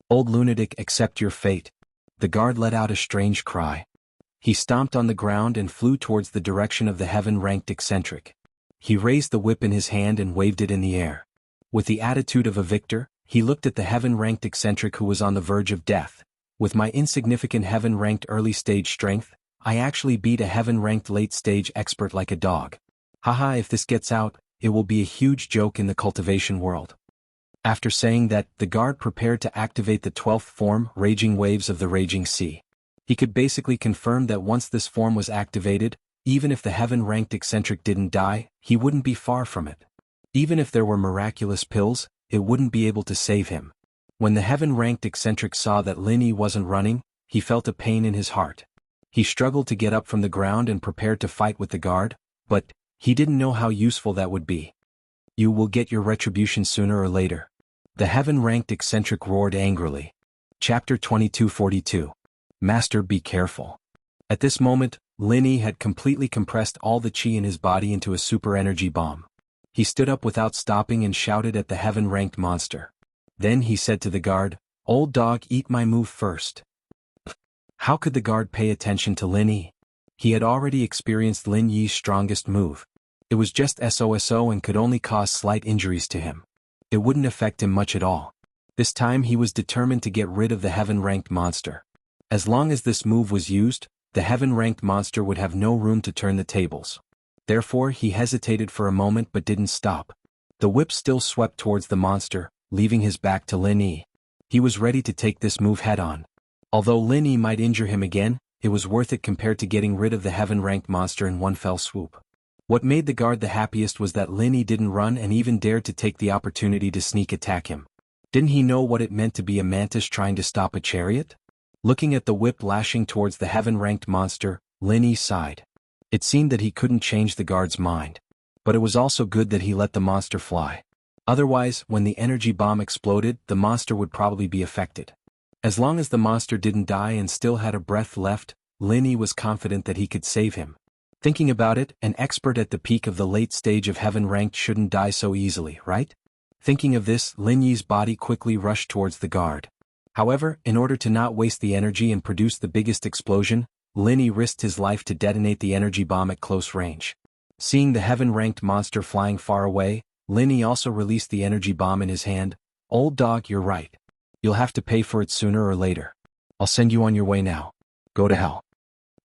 Speaker 1: "Old lunatic, accept your fate." The guard let out a strange cry. He stomped on the ground and flew towards the direction of the heaven-ranked eccentric. He raised the whip in his hand and waved it in the air. With the attitude of a victor, he looked at the heaven-ranked eccentric who was on the verge of death. "With my insignificant heaven-ranked early-stage strength, I actually beat a heaven-ranked late-stage expert like a dog. Haha, if this gets out, it will be a huge joke in the cultivation world." After saying that, the guard prepared to activate the 12th form, Raging Waves of the Raging Sea. He could basically confirm that once this form was activated, even if the heaven-ranked eccentric didn't die, he wouldn't be far from it. Even if there were miraculous pills, it wouldn't be able to save him. When the heaven-ranked eccentric saw that Lin Yi wasn't running, he felt a pain in his heart. He struggled to get up from the ground and prepared to fight with the guard, but he didn't know how useful that would be. "You will get your retribution sooner or later." The heaven-ranked eccentric roared angrily. Chapter 2242. Master, be careful. At this moment, Lin Yi had completely compressed all the chi in his body into a super energy bomb. He stood up without stopping and shouted at the heaven-ranked monster. Then he said to the guard, "Old dog, eat my move first." How could the guard pay attention to Lin Yi? He had already experienced Lin Yi's strongest move. It was just SOSO and could only cause slight injuries to him. It wouldn't affect him much at all. This time he was determined to get rid of the heaven-ranked monster. As long as this move was used, the heaven-ranked monster would have no room to turn the tables. Therefore he hesitated for a moment but didn't stop. The whip still swept towards the monster, leaving his back to Lin Yi. He was ready to take this move head-on. Although Lin Yi might injure him again, it was worth it compared to getting rid of the heaven-ranked monster in one fell swoop. What made the guard the happiest was that Lin Yi didn't run and even dared to take the opportunity to sneak attack him. Didn't he know what it meant to be a mantis trying to stop a chariot? Looking at the whip lashing towards the heaven-ranked monster, Lin Yi sighed. It seemed that he couldn't change the guard's mind. But it was also good that he let the monster fly. Otherwise, when the energy bomb exploded, the monster would probably be affected. As long as the monster didn't die and still had a breath left, Lin Yi was confident that he could save him. Thinking about it, an expert at the peak of the late stage of heaven-ranked shouldn't die so easily, right? Thinking of this, Lin Yi's body quickly rushed towards the guard. However, in order to not waste the energy and produce the biggest explosion, Lin Yi risked his life to detonate the energy bomb at close range. Seeing the heaven-ranked monster flying far away, Lin Yi also released the energy bomb in his hand. "Old dog, you're right. You'll have to pay for it sooner or later. I'll send you on your way now. Go to hell."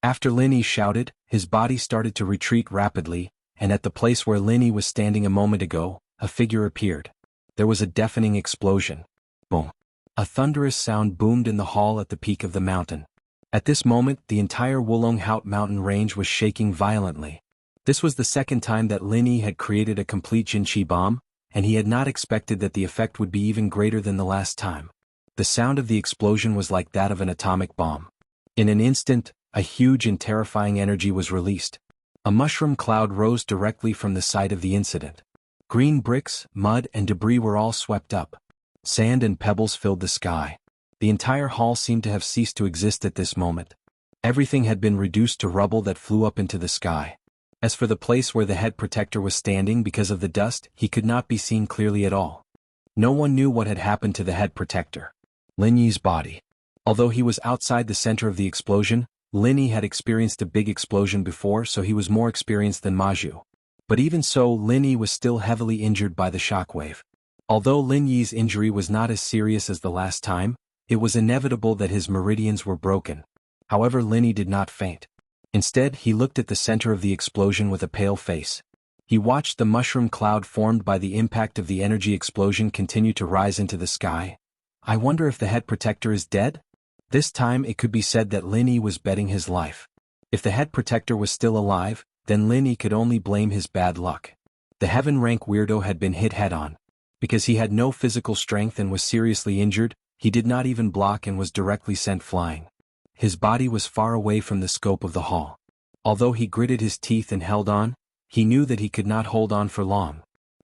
Speaker 1: After Lin Yi shouted, his body started to retreat rapidly, and at the place where Lin Yi was standing a moment ago, a figure appeared. There was a deafening explosion. Boom. A thunderous sound boomed in the hall at the peak of the mountain. At this moment, the entire Wulonghout mountain range was shaking violently. This was the second time that Lin Yi had created a complete Jinqi bomb, and he had not expected that the effect would be even greater than the last time. The sound of the explosion was like that of an atomic bomb. In an instant, a huge and terrifying energy was released. A mushroom cloud rose directly from the site of the incident. Green bricks, mud, and debris were all swept up. Sand and pebbles filled the sky. The entire hall seemed to have ceased to exist at this moment. Everything had been reduced to rubble that flew up into the sky. As for the place where the head protector was standing because of the dust, he could not be seen clearly at all. No one knew what had happened to the head protector. Lin Yi's body. Although he was outside the center of the explosion, Lin Yi had experienced a big explosion before, so he was more experienced than Maju. But even so, Lin Yi was still heavily injured by the shockwave. Although Lin Yi's injury was not as serious as the last time, it was inevitable that his meridians were broken. However, Lin Yi did not faint. Instead, he looked at the center of the explosion with a pale face. He watched the mushroom cloud formed by the impact of the energy explosion continue to rise into the sky. I wonder if the head protector is dead? This time it could be said that Lin Yi was betting his life. If the head protector was still alive, then Lin Yi could only blame his bad luck. The heaven rank weirdo had been hit head-on. Because he had no physical strength and was seriously injured, he did not even block and was directly sent flying. His body was far away from the scope of the hall. Although he gritted his teeth and held on, he knew that he could not hold on for long.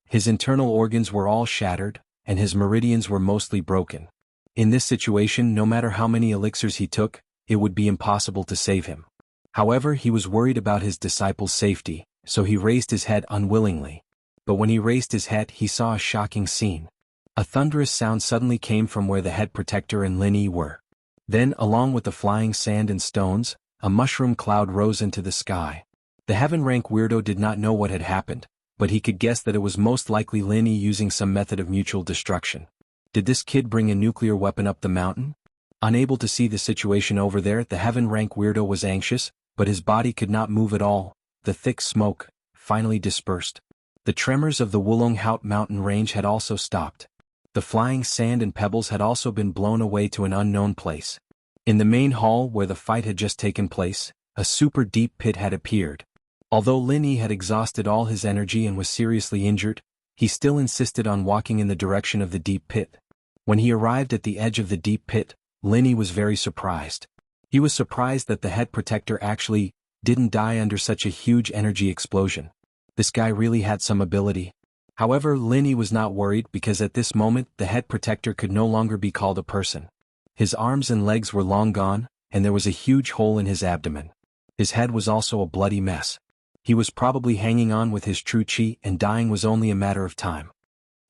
Speaker 1: His internal organs were all shattered, and his meridians were mostly broken. In this situation, no matter how many elixirs he took, it would be impossible to save him. However, he was worried about his disciple's safety, so he raised his head unwillingly. But when he raised his head, he saw a shocking scene. A thunderous sound suddenly came from where the head protector and Lin Yi were. Then, along with the flying sand and stones, a mushroom cloud rose into the sky. The heaven rank weirdo did not know what had happened, but he could guess that it was most likely Lin Yi using some method of mutual destruction. Did this kid bring a nuclear weapon up the mountain? Unable to see the situation over there, the heaven rank weirdo was anxious, but his body could not move at all. The thick smoke finally dispersed. The tremors of the Wulong Haut mountain range had also stopped. The flying sand and pebbles had also been blown away to an unknown place. In the main hall where the fight had just taken place, a super deep pit had appeared. Although Lin Yi had exhausted all his energy and was seriously injured, he still insisted on walking in the direction of the deep pit. When he arrived at the edge of the deep pit, Lin Yi was very surprised. He was surprised that the head protector actually didn't die under such a huge energy explosion. This guy really had some ability. However, Lin Yi was not worried because at this moment the head protector could no longer be called a person. His arms and legs were long gone, and there was a huge hole in his abdomen. His head was also a bloody mess. He was probably hanging on with his true chi, and dying was only a matter of time.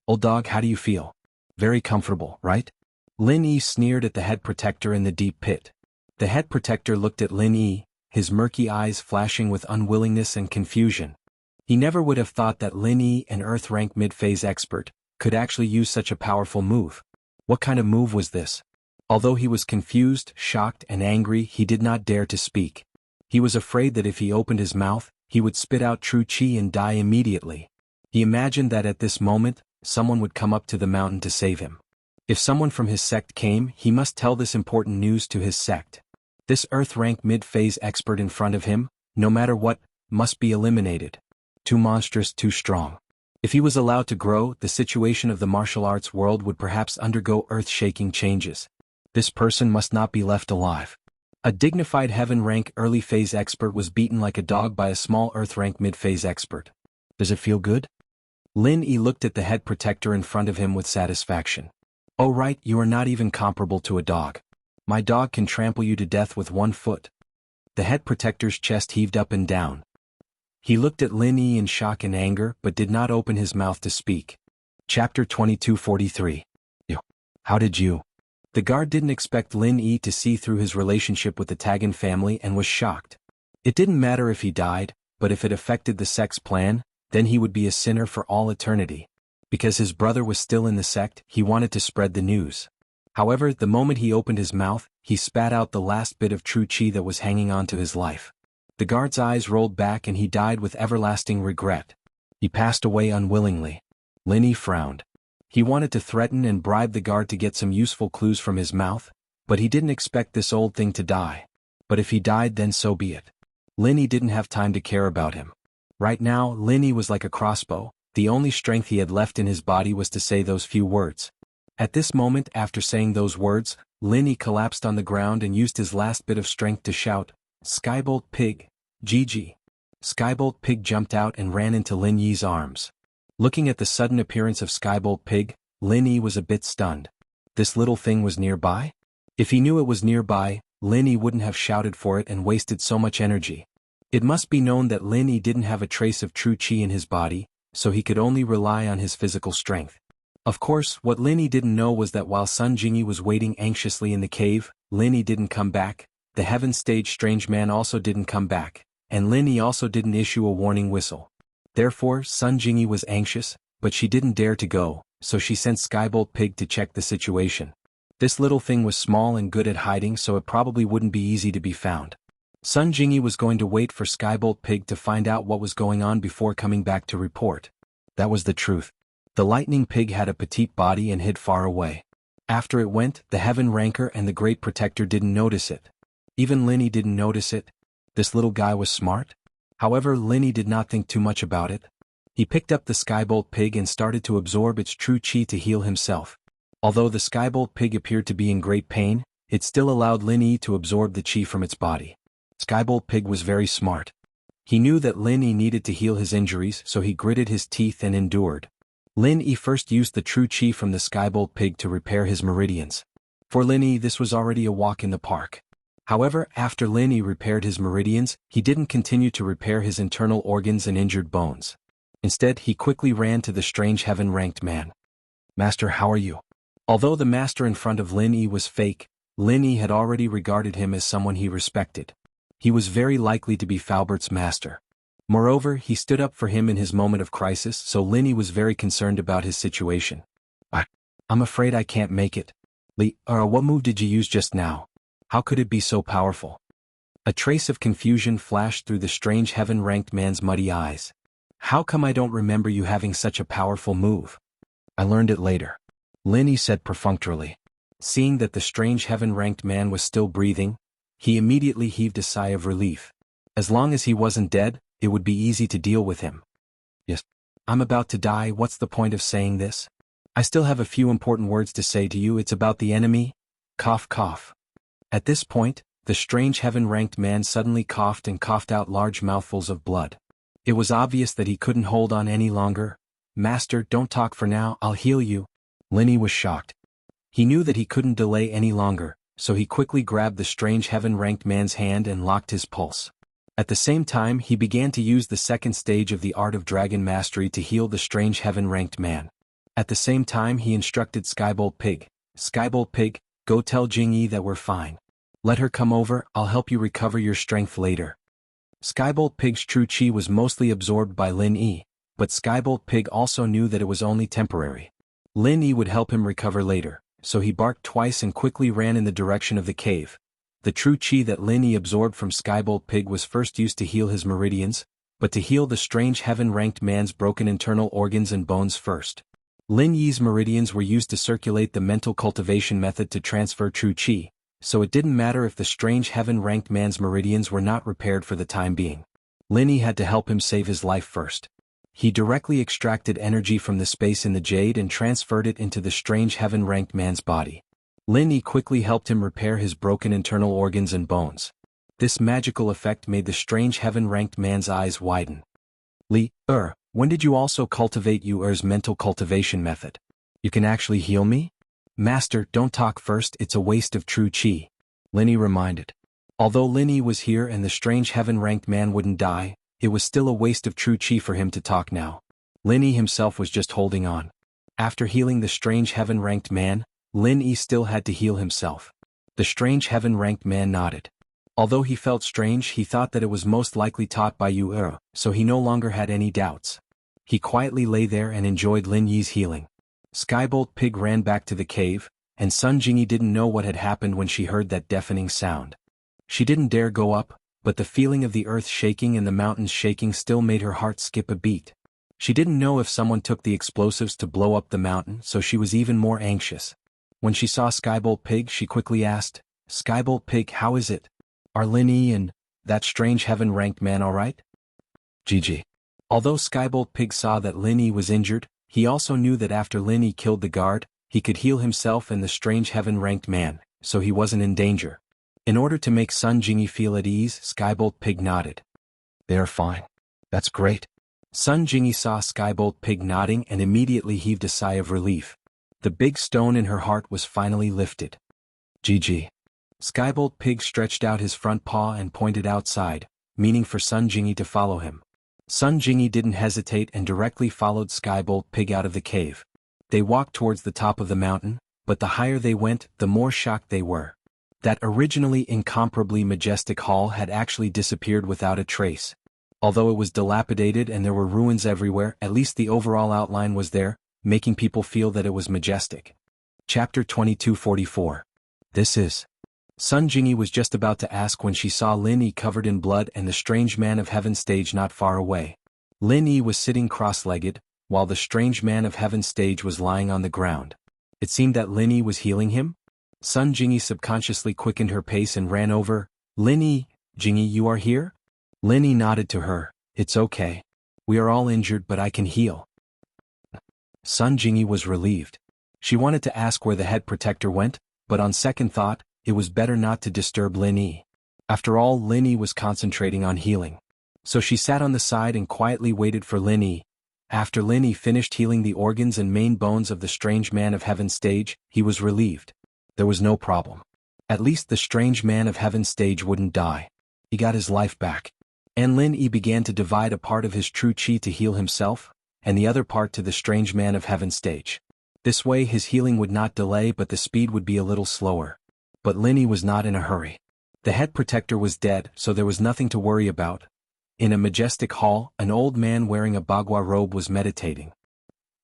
Speaker 1: "Old dog, how do you feel? Very comfortable, right?" Lin Yi sneered at the head protector in the deep pit. The head protector looked at Lin Yi, his murky eyes flashing with unwillingness and confusion. He never would have thought that Lin Yi, an Earth rank mid-phase expert, could actually use such a powerful move. What kind of move was this? Although he was confused, shocked, and angry, he did not dare to speak. He was afraid that if he opened his mouth, he would spit out true chi and die immediately. He imagined that at this moment, someone would come up to the mountain to save him. If someone from his sect came, he must tell this important news to his sect. This Earth rank mid-phase expert in front of him, no matter what, must be eliminated. Too monstrous, too strong. If he was allowed to grow, the situation of the martial arts world would perhaps undergo earth-shaking changes. This person must not be left alive. A dignified heaven rank early phase expert was beaten like a dog by a small Earth rank mid-phase expert. Does it feel good? Lin Yi looked at the head protector in front of him with satisfaction. Oh right, you are not even comparable to a dog. My dog can trample you to death with one foot. The head protector's chest heaved up and down. He looked at Lin Yi in shock and anger but did not open his mouth to speak. Chapter 2243. How did you? The guard didn't expect Lin Yi to see through his relationship with the Tagan family and was shocked. It didn't matter if he died, but if it affected the sect's plan, then he would be a sinner for all eternity. Because his brother was still in the sect, he wanted to spread the news. However, the moment he opened his mouth, he spat out the last bit of true chi that was hanging on to his life. The guard's eyes rolled back and he died with everlasting regret. He passed away unwillingly. Lin Yi frowned. He wanted to threaten and bribe the guard to get some useful clues from his mouth, but he didn't expect this old thing to die. But if he died, then so be it. Lin Yi didn't have time to care about him. Right now, Lin Yi was like a crossbow. The only strength he had left in his body was to say those few words. At this moment, after saying those words, Lin Yi collapsed on the ground and used his last bit of strength to shout, "Skybolt Pig, GG." Skybolt Pig jumped out and ran into Lin Yi's arms. Looking at the sudden appearance of Skybolt Pig, Lin Yi was a bit stunned. This little thing was nearby? If he knew it was nearby, Lin Yi wouldn't have shouted for it and wasted so much energy. It must be known that Lin Yi didn't have a trace of true chi in his body, so he could only rely on his physical strength. Of course, what Linny didn't know was that while Sun Jingyi was waiting anxiously in the cave, Linny didn't come back, the Heaven Stage Strange Man also didn't come back, and Linny also didn't issue a warning whistle. Therefore, Sun Jingyi was anxious, but she didn't dare to go, so she sent Skybolt Pig to check the situation. This little thing was small and good at hiding, so it probably wouldn't be easy to be found. Sun Jingyi was going to wait for Skybolt Pig to find out what was going on before coming back to report. That was the truth. The Lightning Pig had a petite body and hid far away. After it went, the Heaven Ranker and the Great Protector didn't notice it. Even Linny didn't notice it. This little guy was smart. However, Linny did not think too much about it. He picked up the Skybolt Pig and started to absorb its true chi to heal himself. Although the Skybolt Pig appeared to be in great pain, it still allowed Linny to absorb the chi from its body. Skybolt Pig was very smart. He knew that Linny needed to heal his injuries, so he gritted his teeth and endured. Linny first used the true chi from the Skybolt Pig to repair his meridians. For Linny, this was already a walk in the park. However, after Linny repaired his meridians, he didn't continue to repair his internal organs and injured bones. Instead, he quickly ran to the strange heaven-ranked man. "Master, how are you?" Although the master in front of Linny was fake, Linny had already regarded him as someone he respected. He was very likely to be Falbert's master. Moreover, he stood up for him in his moment of crisis, so Linny was very concerned about his situation. I'm afraid I can't make it. What move did you use just now? How could it be so powerful?" A trace of confusion flashed through the strange heaven-ranked man's muddy eyes. "How come I don't remember you having such a powerful move?" "I learned it later," Linny said perfunctorily. Seeing that the strange heaven-ranked man was still breathing, he immediately heaved a sigh of relief. As long as he wasn't dead, it would be easy to deal with him. "Yes. I'm about to die. What's the point of saying this? I still have a few important words to say to you. It's about the enemy." Cough, cough. At this point, the strange heaven-ranked man suddenly coughed and coughed out large mouthfuls of blood. It was obvious that he couldn't hold on any longer. "Master, don't talk for now, I'll heal you." Linny was shocked. He knew that he couldn't delay any longer, so he quickly grabbed the strange heaven-ranked man's hand and locked his pulse. At the same time, he began to use the second stage of the Art of Dragon Mastery to heal the strange heaven-ranked man. At the same time, he instructed Skybolt Pig, "Skybolt Pig, go tell Jingyi that we're fine. Let her come over, I'll help you recover your strength later." Skybolt Pig's true chi was mostly absorbed by Lin Yi, but Skybolt Pig also knew that it was only temporary. Lin Yi would help him recover later, so he barked twice and quickly ran in the direction of the cave. The true chi that Lin Yi absorbed from Skybolt Pig was first used to heal his meridians, but to heal the strange heaven-ranked man's broken internal organs and bones first. Lin Yi's meridians were used to circulate the mental cultivation method to transfer true chi, so it didn't matter if the strange heaven-ranked man's meridians were not repaired for the time being. Lin Yi had to help him save his life first. He directly extracted energy from the space in the jade and transferred it into the strange heaven-ranked man's body. Lin Yi quickly helped him repair his broken internal organs and bones. This magical effect made the strange heaven-ranked man's eyes widen. When did you also cultivate Yu'er's mental cultivation method? You can actually heal me?" "Master, don't talk first, it's a waste of true chi," Lin Yi reminded. Although Lin Yi was here and the strange heaven-ranked man wouldn't die, it was still a waste of true chi for him to talk now. Lin Yi himself was just holding on. After healing the strange heaven-ranked man, Lin Yi still had to heal himself. The strange heaven-ranked man nodded. Although he felt strange, he thought that it was most likely taught by Yu'er, so he no longer had any doubts. He quietly lay there and enjoyed Lin Yi's healing. Skybolt Pig ran back to the cave, and Sun Jingyi didn't know what had happened when she heard that deafening sound. She didn't dare go up, but the feeling of the earth shaking and the mountains shaking still made her heart skip a beat. She didn't know if someone took the explosives to blow up the mountain, so she was even more anxious. When she saw Skybolt Pig, she quickly asked, "Skybolt Pig, how is it? Are Lin Yi and that strange heaven-ranked man all right?" "GG." Although Skybolt Pig saw that Lin Yi was injured, he also knew that after Lin Yi killed the guard, he could heal himself and the strange heaven-ranked man, so he wasn't in danger. In order to make Sun Jingyi feel at ease, Skybolt Pig nodded. "They are fine. That's great." Sun Jingyi saw Skybolt Pig nodding and immediately heaved a sigh of relief. The big stone in her heart was finally lifted. "GG." Skybolt Pig stretched out his front paw and pointed outside, meaning for Sun Jingyi to follow him. Sun Jingyi didn't hesitate and directly followed Skybolt Pig out of the cave. They walked towards the top of the mountain, but the higher they went, the more shocked they were. That originally incomparably majestic hall had actually disappeared without a trace. Although it was dilapidated and there were ruins everywhere, at least the overall outline was there, making people feel that it was majestic. Chapter 2244. This is. Sun Jingyi was just about to ask when she saw Lin Yi covered in blood and the strange man of heaven stage not far away. Lin Yi was sitting cross-legged, while the strange man of heaven stage was lying on the ground. It seemed that Lin Yi was healing him. Sun Jingyi subconsciously quickened her pace and ran over. Lin Yi, Jingyi, you are here? Lin Yi nodded to her. It's okay. We are all injured but I can heal. Sun Jingyi was relieved. She wanted to ask where the head protector went, but on second thought, it was better not to disturb Lin Yi. After all, Lin Yi was concentrating on healing. So she sat on the side and quietly waited for Lin Yi. After Lin Yi finished healing the organs and main bones of the strange man of heaven stage, he was relieved. There was no problem. At least the strange man of heaven stage wouldn't die. He got his life back. And Lin Yi began to divide a part of his true chi to heal himself, and the other part to the strange man of heaven stage. This way his healing would not delay but the speed would be a little slower. But Lin Yi was not in a hurry. The head protector was dead, so there was nothing to worry about. In a majestic hall, an old man wearing a bagua robe was meditating.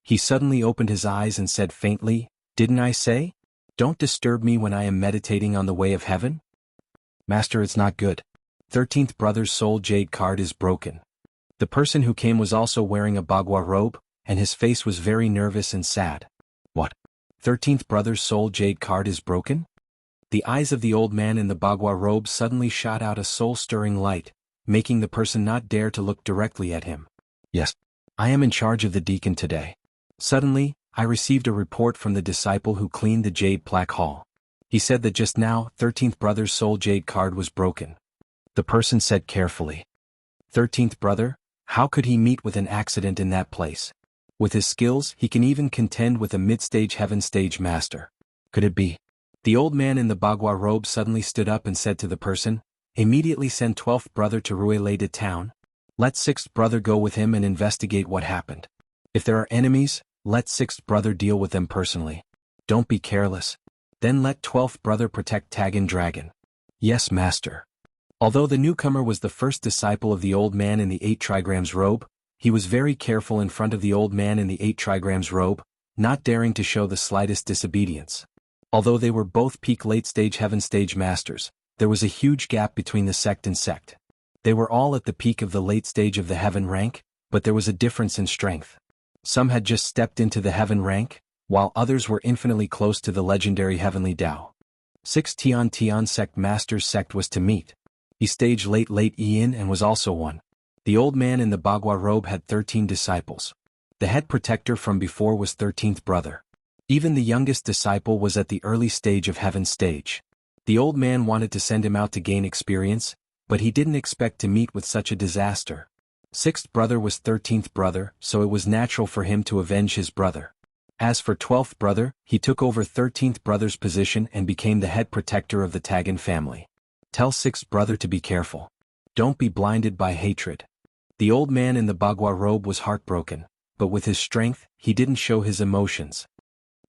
Speaker 1: He suddenly opened his eyes and said faintly, "Didn't I say? Don't disturb me when I am meditating on the way of heaven?" "Master, it's not good. 13th brother's soul jade card is broken." The person who came was also wearing a bagua robe, and his face was very nervous and sad. "What? 13th brother's soul jade card is broken?" The eyes of the old man in the bagua robe suddenly shot out a soul-stirring light, making the person not dare to look directly at him. "Yes. I am in charge of the deacon today. Suddenly, I received a report from the disciple who cleaned the jade plaque hall. He said that just now, 13th brother's soul jade card was broken." The person said carefully. 13th brother? How could he meet with an accident in that place? With his skills, he can even contend with a mid-stage heaven stage master. Could it be? The old man in the bagua robe suddenly stood up and said to the person, "Immediately send 12th brother to Ruilei town. Let 6th brother go with him and investigate what happened. If there are enemies, let 6th brother deal with them personally. Don't be careless. Then let 12th brother protect Tagan Dragon." "Yes, master." Although the newcomer was the first disciple of the old man in the 8 trigrams robe, he was very careful in front of the old man in the 8 trigrams robe, not daring to show the slightest disobedience. Although they were both peak late-stage heaven stage masters, there was a huge gap between the sect and sect. They were all at the peak of the late stage of the heaven rank, but there was a difference in strength. Some had just stepped into the heaven rank, while others were infinitely close to the legendary heavenly Tao. 6 Tian sect master's sect was to meet. He staged late Ian and was also one. The old man in the bagua robe had 13 disciples. The head protector from before was 13th brother. Even the youngest disciple was at the early stage of heaven stage. The old man wanted to send him out to gain experience, but he didn't expect to meet with such a disaster. 6th brother was 13th brother, so it was natural for him to avenge his brother. As for 12th brother, he took over 13th brother's position and became the head protector of the Tagan family. Tell 6th brother to be careful. Don't be blinded by hatred. The old man in the bagua robe was heartbroken, but with his strength, he didn't show his emotions.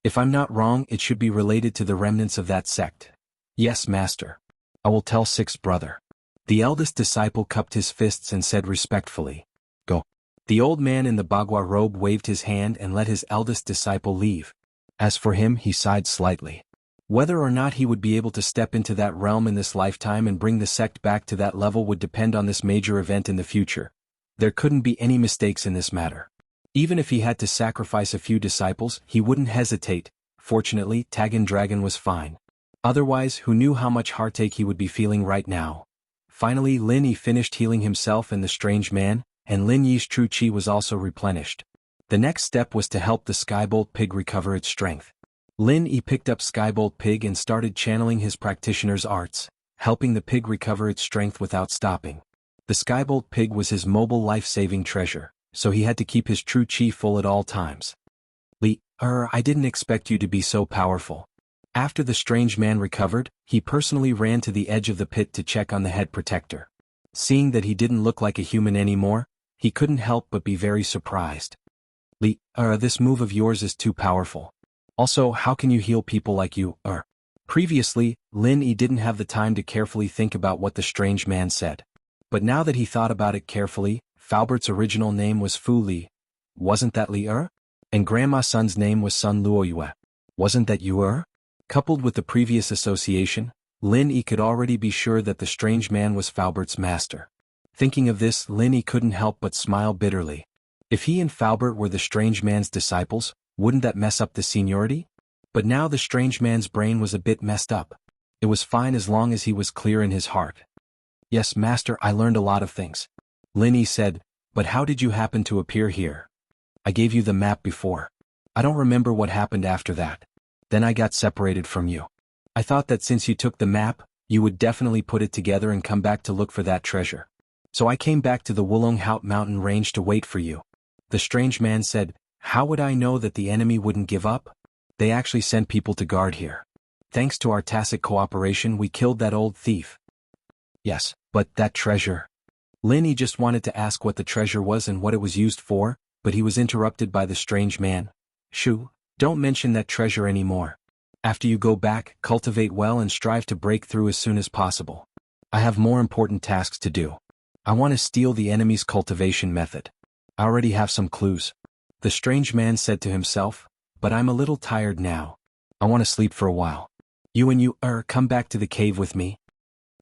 Speaker 1: "If I'm not wrong, it should be related to the remnants of that sect." "Yes, master. I will tell 6th brother." The eldest disciple cupped his fists and said respectfully, "Go." The old man in the bagua robe waved his hand and let his eldest disciple leave. As for him, he sighed slightly. Whether or not he would be able to step into that realm in this lifetime and bring the sect back to that level would depend on this major event in the future. There couldn't be any mistakes in this matter. Even if he had to sacrifice a few disciples, he wouldn't hesitate. Fortunately, Tagan Dragon was fine. Otherwise, who knew how much heartache he would be feeling right now? Finally, Lin Yi finished healing himself and the strange man, and Lin Yi's true chi was also replenished. The next step was to help the Skybolt Pig recover its strength. Lin Yi picked up Skybolt Pig and started channeling his practitioner's arts, helping the pig recover its strength without stopping. The Skybolt Pig was his mobile life-saving treasure, so he had to keep his true chi full at all times. I didn't expect you to be so powerful." After the strange man recovered, he personally ran to the edge of the pit to check on the head protector. Seeing that he didn't look like a human anymore, he couldn't help but be very surprised. This move of yours is too powerful. Also, how can you heal people like you, Previously, Lin Yi didn't have the time to carefully think about what the strange man said. But now that he thought about it carefully, Falbert's original name was Fu Li. Wasn't that Li? And Grandma's son's name was Sun Luoyue. Wasn't that you? Coupled with the previous association, Lin Yi could already be sure that the strange man was Falbert's master. Thinking of this, Lin Yi couldn't help but smile bitterly. If he and Falbert were the strange man's disciples, wouldn't that mess up the seniority? But now the strange man's brain was a bit messed up. It was fine as long as he was clear in his heart. Yes, master, I learned a lot of things. Lin Yi said, but how did you happen to appear here? I gave you the map before. I don't remember what happened after that. Then I got separated from you. I thought that since you took the map, you would definitely put it together and come back to look for that treasure. So I came back to the Wulonghout mountain range to wait for you. The strange man said, how would I know that the enemy wouldn't give up? They actually sent people to guard here. Thanks to our tacit cooperation, we killed that old thief. Yes, but that treasure. Lin Yi just wanted to ask what the treasure was and what it was used for, but he was interrupted by the strange man. Shoo, don't mention that treasure anymore. After you go back, cultivate well and strive to break through as soon as possible. I have more important tasks to do. I want to steal the enemy's cultivation method. I already have some clues. The strange man said to himself, but I'm a little tired now. I want to sleep for a while. You come back to the cave with me.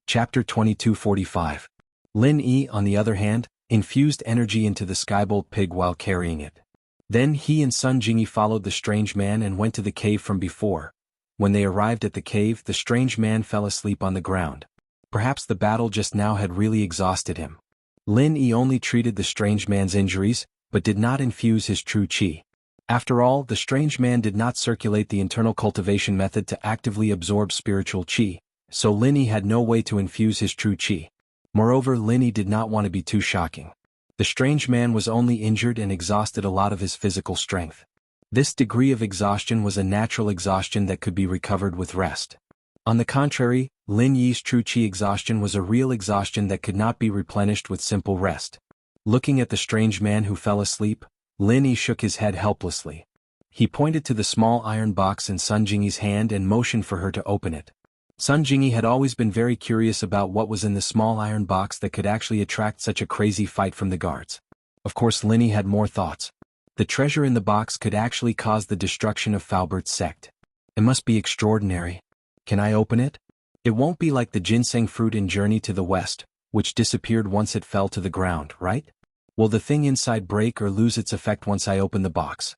Speaker 1: Chapter 22:45. Lin Yi, on the other hand, infused energy into the skybolt pig while carrying it. Then he and Sun Jingyi followed the strange man and went to the cave from before. When they arrived at the cave, the strange man fell asleep on the ground. Perhaps the battle just now had really exhausted him. Lin Yi only treated the strange man's injuries, but did not infuse his true qi. After all, the strange man did not circulate the internal cultivation method to actively absorb spiritual qi, so Lin Yi had no way to infuse his true qi. Moreover, Lin Yi did not want to be too shocking. The strange man was only injured and exhausted a lot of his physical strength. This degree of exhaustion was a natural exhaustion that could be recovered with rest. On the contrary, Lin Yi's true qi exhaustion was a real exhaustion that could not be replenished with simple rest. Looking at the strange man who fell asleep, Lin Yi shook his head helplessly. He pointed to the small iron box in Sun Jingyi's hand and motioned for her to open it. Sun Jingyi had always been very curious about what was in the small iron box that could actually attract such a crazy fight from the guards. Of course, Lin Yi had more thoughts. The treasure in the box could actually cause the destruction of Falbert's sect. It must be extraordinary. Can I open it? It won't be like the ginseng fruit in Journey to the West, which disappeared once it fell to the ground, right? Will the thing inside break or lose its effect once I open the box?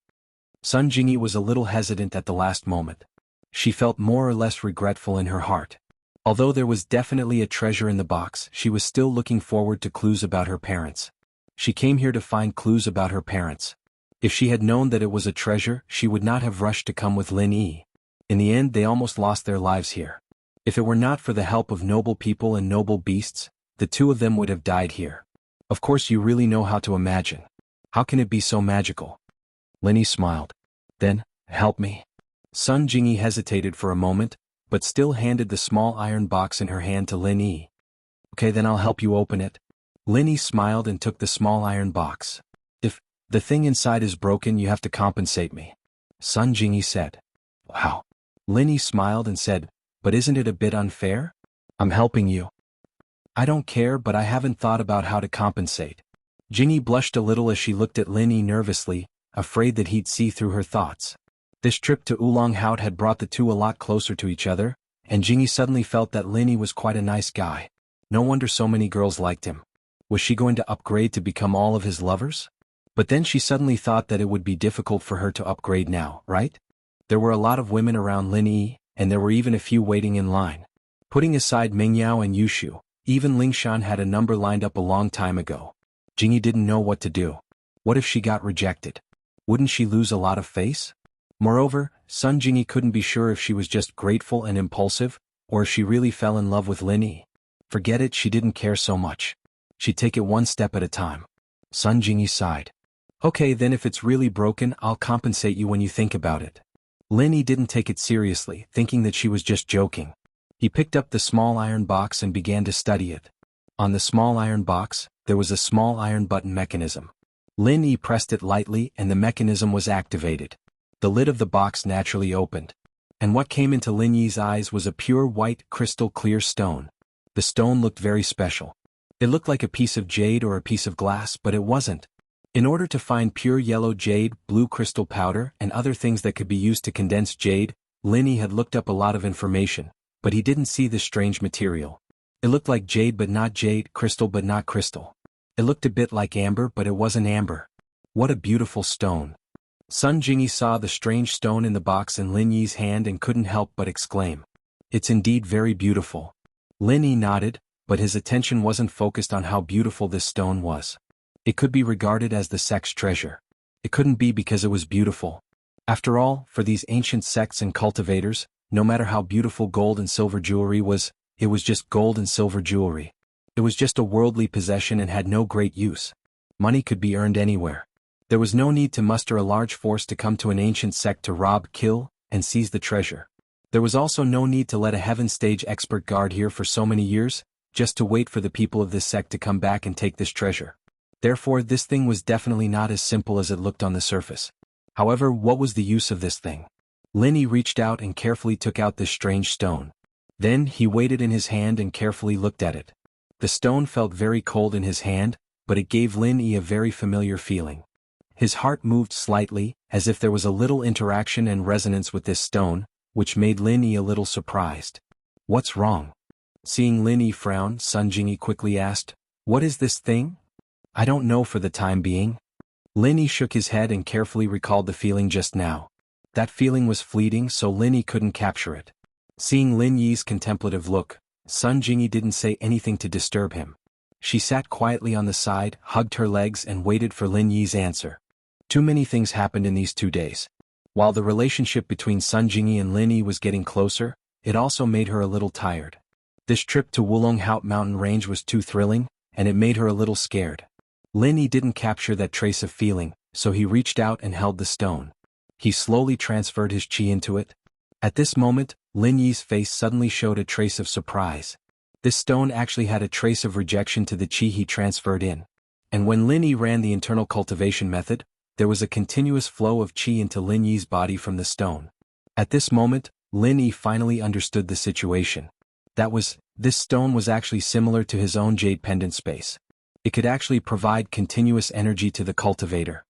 Speaker 1: Sun Jingyi was a little hesitant at the last moment. She felt more or less regretful in her heart. Although there was definitely a treasure in the box, she was still looking forward to clues about her parents. She came here to find clues about her parents. If she had known that it was a treasure, she would not have rushed to come with Lin Yi. In the end, they almost lost their lives here. If it were not for the help of noble people and noble beasts, the two of them would have died here. Of course, you really know how to imagine. How can it be so magical? Lin Yi smiled. Then, help me. Sun Jingyi hesitated for a moment, but still handed the small iron box in her hand to Lin Yi. Okay, then I'll help you open it. Lin Yi smiled and took the small iron box. If the thing inside is broken, you have to compensate me. Sun Jingyi said. Wow. Lin Yi smiled and said, but isn't it a bit unfair? I'm helping you. I don't care, but I haven't thought about how to compensate. Jingyi blushed a little as she looked at Lin Yi nervously, afraid that he'd see through her thoughts. This trip to Oolong-Hout had brought the two a lot closer to each other, and Jingyi suddenly felt that Lin Yi was quite a nice guy. No wonder so many girls liked him. Was she going to upgrade to become all of his lovers? But then she suddenly thought that it would be difficult for her to upgrade now, right? There were a lot of women around Lin Yi, and there were even a few waiting in line. Putting aside Mingyao and Yushu, even Lingshan had a number lined up a long time ago. Jingyi didn't know what to do. What if she got rejected? Wouldn't she lose a lot of face? Moreover, Sun Jingyi couldn't be sure if she was just grateful and impulsive, or if she really fell in love with Lin Yi. Forget it, she didn't care so much. She'd take it one step at a time. Sun Jingyi sighed. Okay, then if it's really broken, I'll compensate you when you think about it. Lin Yi didn't take it seriously, thinking that she was just joking. He picked up the small iron box and began to study it. On the small iron box, there was a small iron button mechanism. Lin Yi pressed it lightly and the mechanism was activated. The lid of the box naturally opened. And what came into Lin Yi's eyes was a pure white, crystal clear stone. The stone looked very special. It looked like a piece of jade or a piece of glass, but it wasn't. In order to find pure yellow jade, blue crystal powder, and other things that could be used to condense jade, Lin Yi had looked up a lot of information, but he didn't see this strange material. It looked like jade but not jade, crystal but not crystal. It looked a bit like amber but it wasn't amber. What a beautiful stone. Sun Jingyi saw the strange stone in the box in Lin Yi's hand and couldn't help but exclaim. It's indeed very beautiful. Lin Yi nodded, but his attention wasn't focused on how beautiful this stone was. It could be regarded as the sect's treasure. It couldn't be because it was beautiful. After all, for these ancient sects and cultivators, no matter how beautiful gold and silver jewelry was, it was just gold and silver jewelry. It was just a worldly possession and had no great use. Money could be earned anywhere. There was no need to muster a large force to come to an ancient sect to rob, kill, and seize the treasure. There was also no need to let a heaven stage expert guard here for so many years, just to wait for the people of this sect to come back and take this treasure. Therefore, this thing was definitely not as simple as it looked on the surface. However, what was the use of this thing? Lin Yi reached out and carefully took out this strange stone. Then, he weighed it in his hand and carefully looked at it. The stone felt very cold in his hand, but it gave Lin Yi a very familiar feeling. His heart moved slightly, as if there was a little interaction and resonance with this stone, which made Lin Yi a little surprised. What's wrong? Seeing Lin Yi frown, Sun Jingyi quickly asked, What is this thing? I don't know for the time being. Lin Yi shook his head and carefully recalled the feeling just now. That feeling was fleeting, so Lin Yi couldn't capture it. Seeing Lin Yi's contemplative look, Sun Jingyi didn't say anything to disturb him. She sat quietly on the side, hugged her legs and waited for Lin Yi's answer. Too many things happened in these 2 days. While the relationship between Sun Jingyi and Lin Yi was getting closer, it also made her a little tired. This trip to Wulonghout mountain range was too thrilling, and it made her a little scared. Lin Yi didn't capture that trace of feeling, so he reached out and held the stone. He slowly transferred his chi into it. At this moment, Lin Yi's face suddenly showed a trace of surprise. This stone actually had a trace of rejection to the chi he transferred in. And when Lin Yi ran the internal cultivation method, there was a continuous flow of chi into Lin Yi's body from the stone. At this moment, Lin Yi finally understood the situation. This stone was actually similar to his own jade pendant space. It could actually provide continuous energy to the cultivator.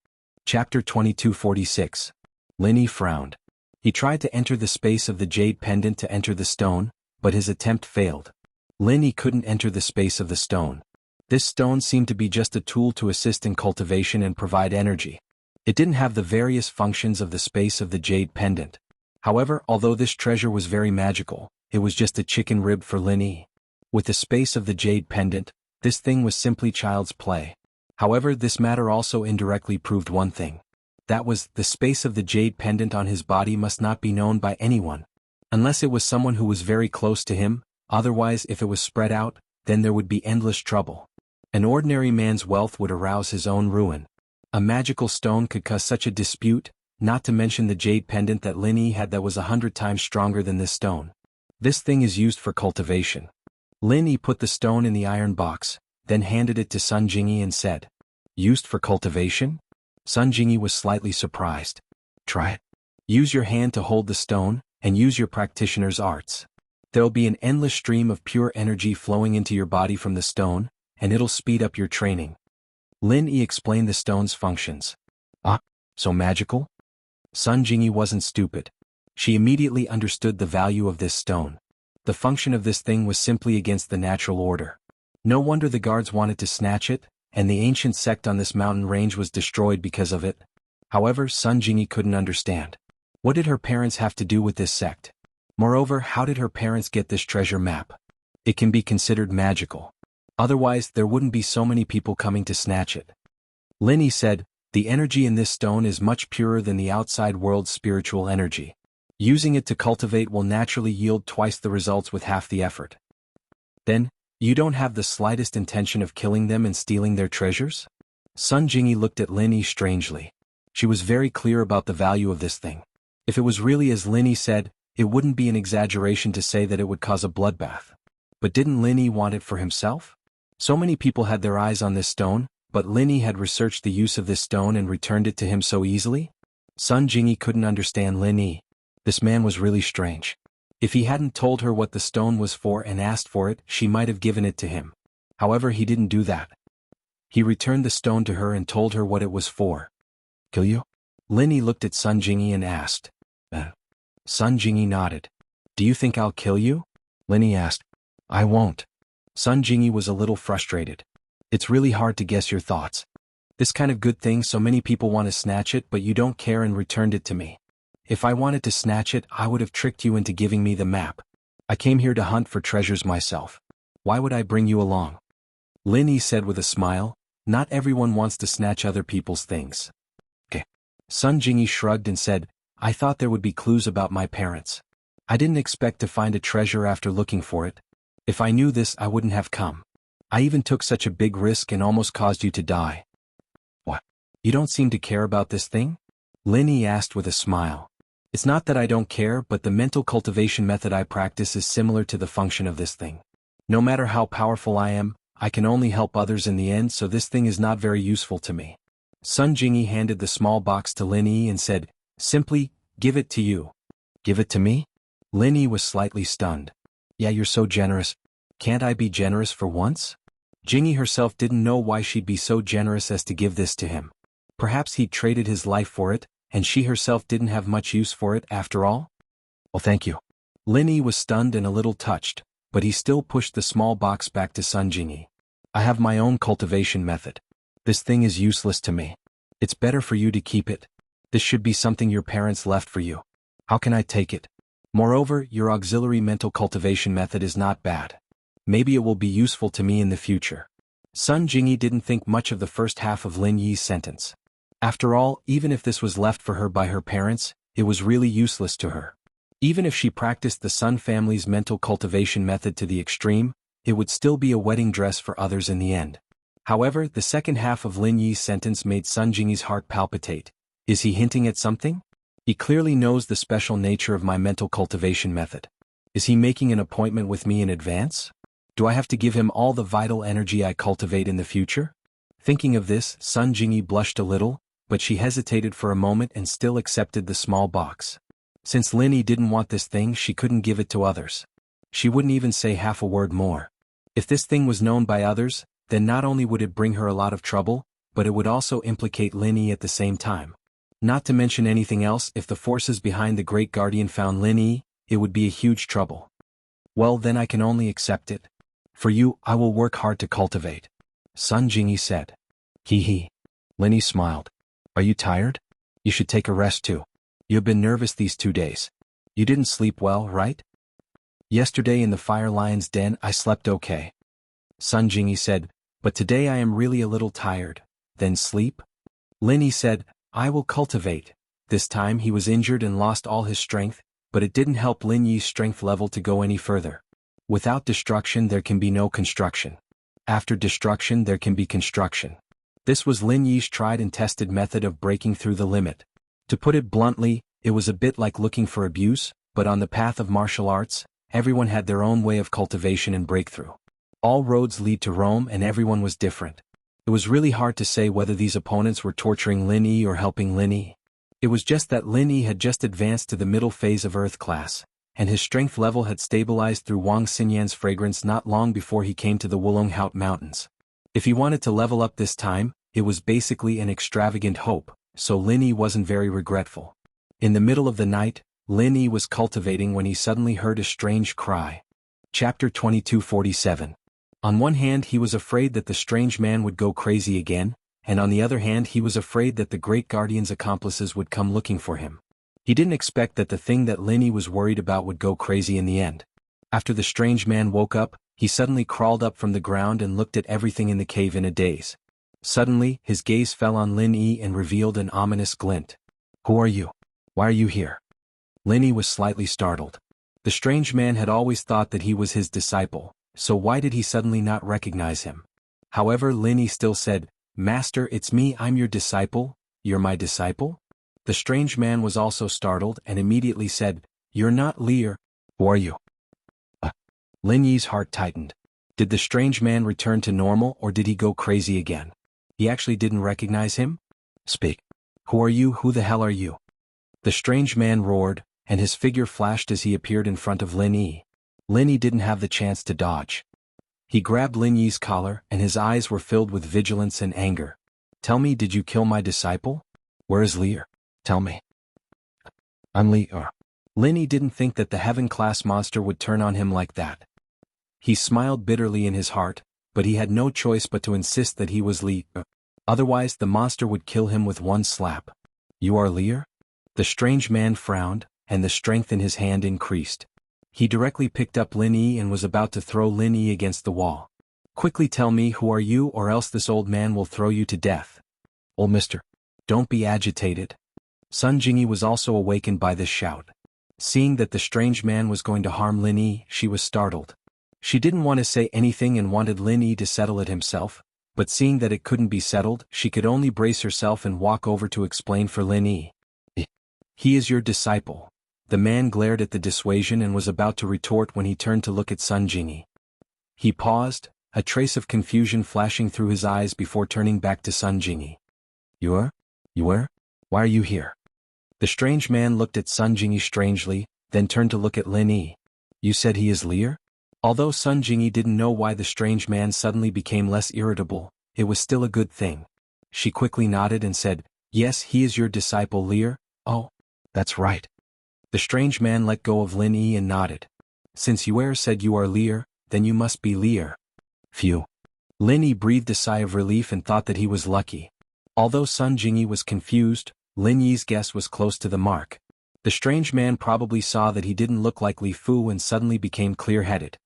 Speaker 1: Chapter 2246. Lin Yi frowned. He tried to enter the space of the jade pendant to enter the stone, but his attempt failed. Lin Yi couldn't enter the space of the stone. This stone seemed to be just a tool to assist in cultivation and provide energy. It didn't have the various functions of the space of the jade pendant. However, although this treasure was very magical, it was just a chicken rib for Lin Yi. With the space of the jade pendant, this thing was simply child's play. However, this matter also indirectly proved one thing. That was, the space of the jade pendant on his body must not be known by anyone. Unless it was someone who was very close to him, otherwise if it was spread out, then there would be endless trouble. An ordinary man's wealth would arouse his own ruin. A magical stone could cause such a dispute, not to mention the jade pendant that Lin Yi had that was 100 times stronger than this stone. This thing is used for cultivation. Lin Yi put the stone in the iron box, then handed it to Sun Jingyi and said, Used for cultivation? Sun Jingyi was slightly surprised. Try it. Use your hand to hold the stone, and use your practitioner's arts. There'll be an endless stream of pure energy flowing into your body from the stone, and it'll speed up your training. Lin Yi explained the stone's functions. Ah, so magical? Sun Jingyi wasn't stupid. She immediately understood the value of this stone. The function of this thing was simply against the natural order. No wonder the guards wanted to snatch it, and the ancient sect on this mountain range was destroyed because of it. However, Sun Jingyi couldn't understand. What did her parents have to do with this sect? Moreover, how did her parents get this treasure map? It can be considered magical. Otherwise, there wouldn't be so many people coming to snatch it. Lin Yi said, The energy in this stone is much purer than the outside world's spiritual energy. Using it to cultivate will naturally yield twice the results with half the effort. Then, you don't have the slightest intention of killing them and stealing their treasures? Sun Jingyi looked at Lin Yi strangely. She was very clear about the value of this thing. If it was really as Lin Yi said, it wouldn't be an exaggeration to say that it would cause a bloodbath. But didn't Lin Yi want it for himself? So many people had their eyes on this stone, But Lin Yi had researched the use of this stone and returned it to him so easily? Sun Jingyi couldn't understand Lin Yi. This man was really strange. If he hadn't told her what the stone was for and asked for it, she might have given it to him. However, he didn't do that. He returned the stone to her and told her what it was for. Kill you? Lin Yi looked at Sun Jingyi and asked. Sun Jingyi nodded. Do you think I'll kill you? Lin Yi asked. I won't. Sun Jingyi was a little frustrated. It's really hard to guess your thoughts. This kind of good thing, so many people want to snatch it, but you don't care and returned it to me. If I wanted to snatch it, I would have tricked you into giving me the map. I came here to hunt for treasures myself. Why would I bring you along? Lin Yi said with a smile. Not everyone wants to snatch other people's things. Okay. Sun Jingyi shrugged and said, I thought there would be clues about my parents. I didn't expect to find a treasure after looking for it. If I knew this, I wouldn't have come. I even took such a big risk and almost caused you to die. What? You don't seem to care about this thing? Lin Yi asked with a smile. It's not that I don't care, but the mental cultivation method I practice is similar to the function of this thing. No matter how powerful I am, I can only help others in the end, so this thing is not very useful to me. Sun Jingyi handed the small box to Lin Yi and said, simply, give it to you. Give it to me? Lin Yi was slightly stunned. Yeah, you're so generous. Can't I be generous for once? Jingyi herself didn't know why she'd be so generous as to give this to him. Perhaps he'd traded his life for it, and she herself didn't have much use for it after all? Well, thank you. Lin Yi was stunned and a little touched, but he still pushed the small box back to Sun Jingyi. I have my own cultivation method. This thing is useless to me. It's better for you to keep it. This should be something your parents left for you. How can I take it? Moreover, your auxiliary mental cultivation method is not bad. Maybe it will be useful to me in the future. Sun Jingyi didn't think much of the first half of Lin Yi's sentence. After all, even if this was left for her by her parents, it was really useless to her. Even if she practiced the Sun family's mental cultivation method to the extreme, it would still be a wedding dress for others in the end. However, the second half of Lin Yi's sentence made Sun Jingyi's heart palpitate. Is he hinting at something? He clearly knows the special nature of my mental cultivation method. Is he making an appointment with me in advance? Do I have to give him all the vital energy I cultivate in the future? Thinking of this, Sun Jingyi blushed a little, but she hesitated for a moment and still accepted the small box. Since Lin Yi didn't want this thing, she couldn't give it to others. She wouldn't even say half a word more. If this thing was known by others, then not only would it bring her a lot of trouble, but it would also implicate Lin Yi at the same time. Not to mention anything else, if the forces behind the Great Guardian found Lin Yi, it would be a huge trouble. Well, then I can only accept it. For you, I will work hard to cultivate. Sun Jingyi said. Hee hee. Lin Yi smiled. Are you tired? You should take a rest too. You've been nervous these 2 days. You didn't sleep well, right? Yesterday in the Fire Lion's den I slept okay. Sun Jingyi said, but today I am really a little tired. Then sleep? Lin Yi said, I will cultivate. This time he was injured and lost all his strength, but it didn't help Lin Yi's strength level to go any further. Without destruction there can be no construction. After destruction there can be construction. This was Lin Yi's tried and tested method of breaking through the limit. To put it bluntly, it was a bit like looking for abuse, but on the path of martial arts, everyone had their own way of cultivation and breakthrough. All roads lead to Rome and everyone was different. It was really hard to say whether these opponents were torturing Lin Yi or helping Lin Yi. It was just that Lin Yi had just advanced to the middle phase of Earth class, and his strength level had stabilized through Wang Xinyan's fragrance not long before he came to the Wulonghout Mountains. If he wanted to level up this time, it was basically an extravagant hope, so Lin Yi wasn't very regretful. In the middle of the night, Lin Yi was cultivating when he suddenly heard a strange cry. Chapter 2247. On one hand he was afraid that the strange man would go crazy again, and on the other hand he was afraid that the Great Guardian's accomplices would come looking for him. He didn't expect that the thing that Lin Yi was worried about would go crazy in the end. After the strange man woke up, he suddenly crawled up from the ground and looked at everything in the cave in a daze. Suddenly, his gaze fell on Lin Yi and revealed an ominous glint. Who are you? Why are you here? Lin Yi was slightly startled. The strange man had always thought that he was his disciple, so why did he suddenly not recognize him? However, Lin Yi still said, Master, it's me, I'm your disciple. You're my disciple? The strange man was also startled and immediately said, You're not Lear. Who are you? Lin Yi's heart tightened. Did the strange man return to normal or did he go crazy again? He actually didn't recognize him? Speak. Who are you? Who the hell are you? The strange man roared, and his figure flashed as he appeared in front of Lin Yi. Lin Yi didn't have the chance to dodge. He grabbed Lin Yi's collar and his eyes were filled with vigilance and anger. Tell me, did you kill my disciple? Where is Lier? Tell me. I'm Lier. Lin Yi didn't think that the heaven-class monster would turn on him like that. He smiled bitterly in his heart, but he had no choice but to insist that he was Lier. Otherwise the monster would kill him with one slap. You are Lier? The strange man frowned, and the strength in his hand increased. He directly picked up Lin Yi and was about to throw Lin Yi against the wall. Quickly tell me, who are you, or else this old man will throw you to death. Old mister. Don't be agitated. Sun Jingyi was also awakened by this shout. Seeing that the strange man was going to harm Lin Yi, she was startled. She didn't want to say anything and wanted Lin Yi to settle it himself, but seeing that it couldn't be settled, she could only brace herself and walk over to explain for Lin Yi. He is your disciple. The man glared at the dissuasion and was about to retort when he turned to look at Sun Jingyi. He paused, a trace of confusion flashing through his eyes before turning back to Sun Jingyi. You are? Why are you here? The strange man looked at Sun Jingyi strangely, then turned to look at Lin Yi. You said he is Lier? Although Sun Jingyi didn't know why the strange man suddenly became less irritable, it was still a good thing. She quickly nodded and said, yes, he is your disciple Lier. Oh, that's right. The strange man let go of Lin Yi and nodded. Since Yuer said you are Lier, then you must be Lier. Phew. Lin Yi breathed a sigh of relief and thought that he was lucky. Although Sun Jingyi was confused, Lin Yi's guess was close to the mark. The strange man probably saw that he didn't look like Li Fu and suddenly became clear-headed.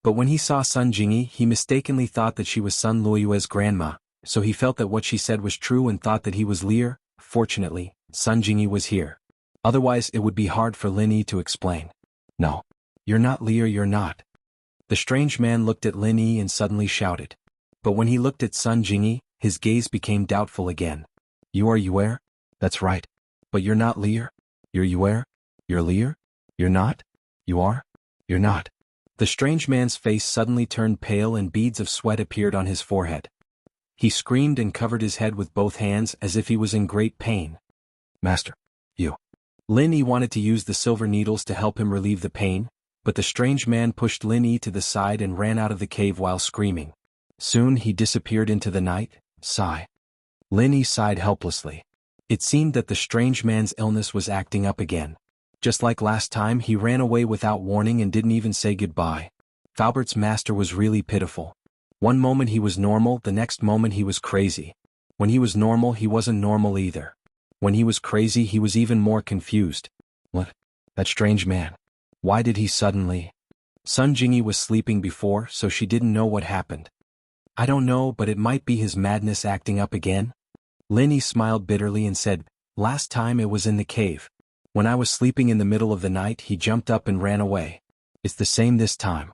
Speaker 1: But when he saw Sun Jingyi, he mistakenly thought that she was Sun Luoyue's grandma, so he felt that what she said was true and thought that he was Lier. Fortunately, Sun Jingyi was here. Otherwise it would be hard for Lin Yi to explain. No. You're not Lier, you're not. The strange man looked at Lin Yi and suddenly shouted. But when he looked at Sun Jingyi, his gaze became doubtful again. You are Yuer? That's right. But you're not Lier? You're Yuer? You're Lier? You're not? You are? You're not. The strange man's face suddenly turned pale and beads of sweat appeared on his forehead. He screamed and covered his head with both hands as if he was in great pain. Master. You. Lin Yi wanted to use the silver needles to help him relieve the pain, but the strange man pushed Lin Yi to the side and ran out of the cave while screaming. Soon he disappeared into the night. Sigh. Lin Yi sighed helplessly. It seemed that the strange man's illness was acting up again. Just like last time, he ran away without warning and didn't even say goodbye. Falbert's master was really pitiful. One moment he was normal, the next moment he was crazy. When he was normal, he wasn't normal either. When he was crazy, he was even more confused. What? That strange man. Why did he suddenly? Sun Jingyi was sleeping before, so she didn't know what happened. I don't know, but it might be his madness acting up again. Lin Yi smiled bitterly and said, last time it was in the cave. When I was sleeping in the middle of the night, he jumped up and ran away. It's the same this time.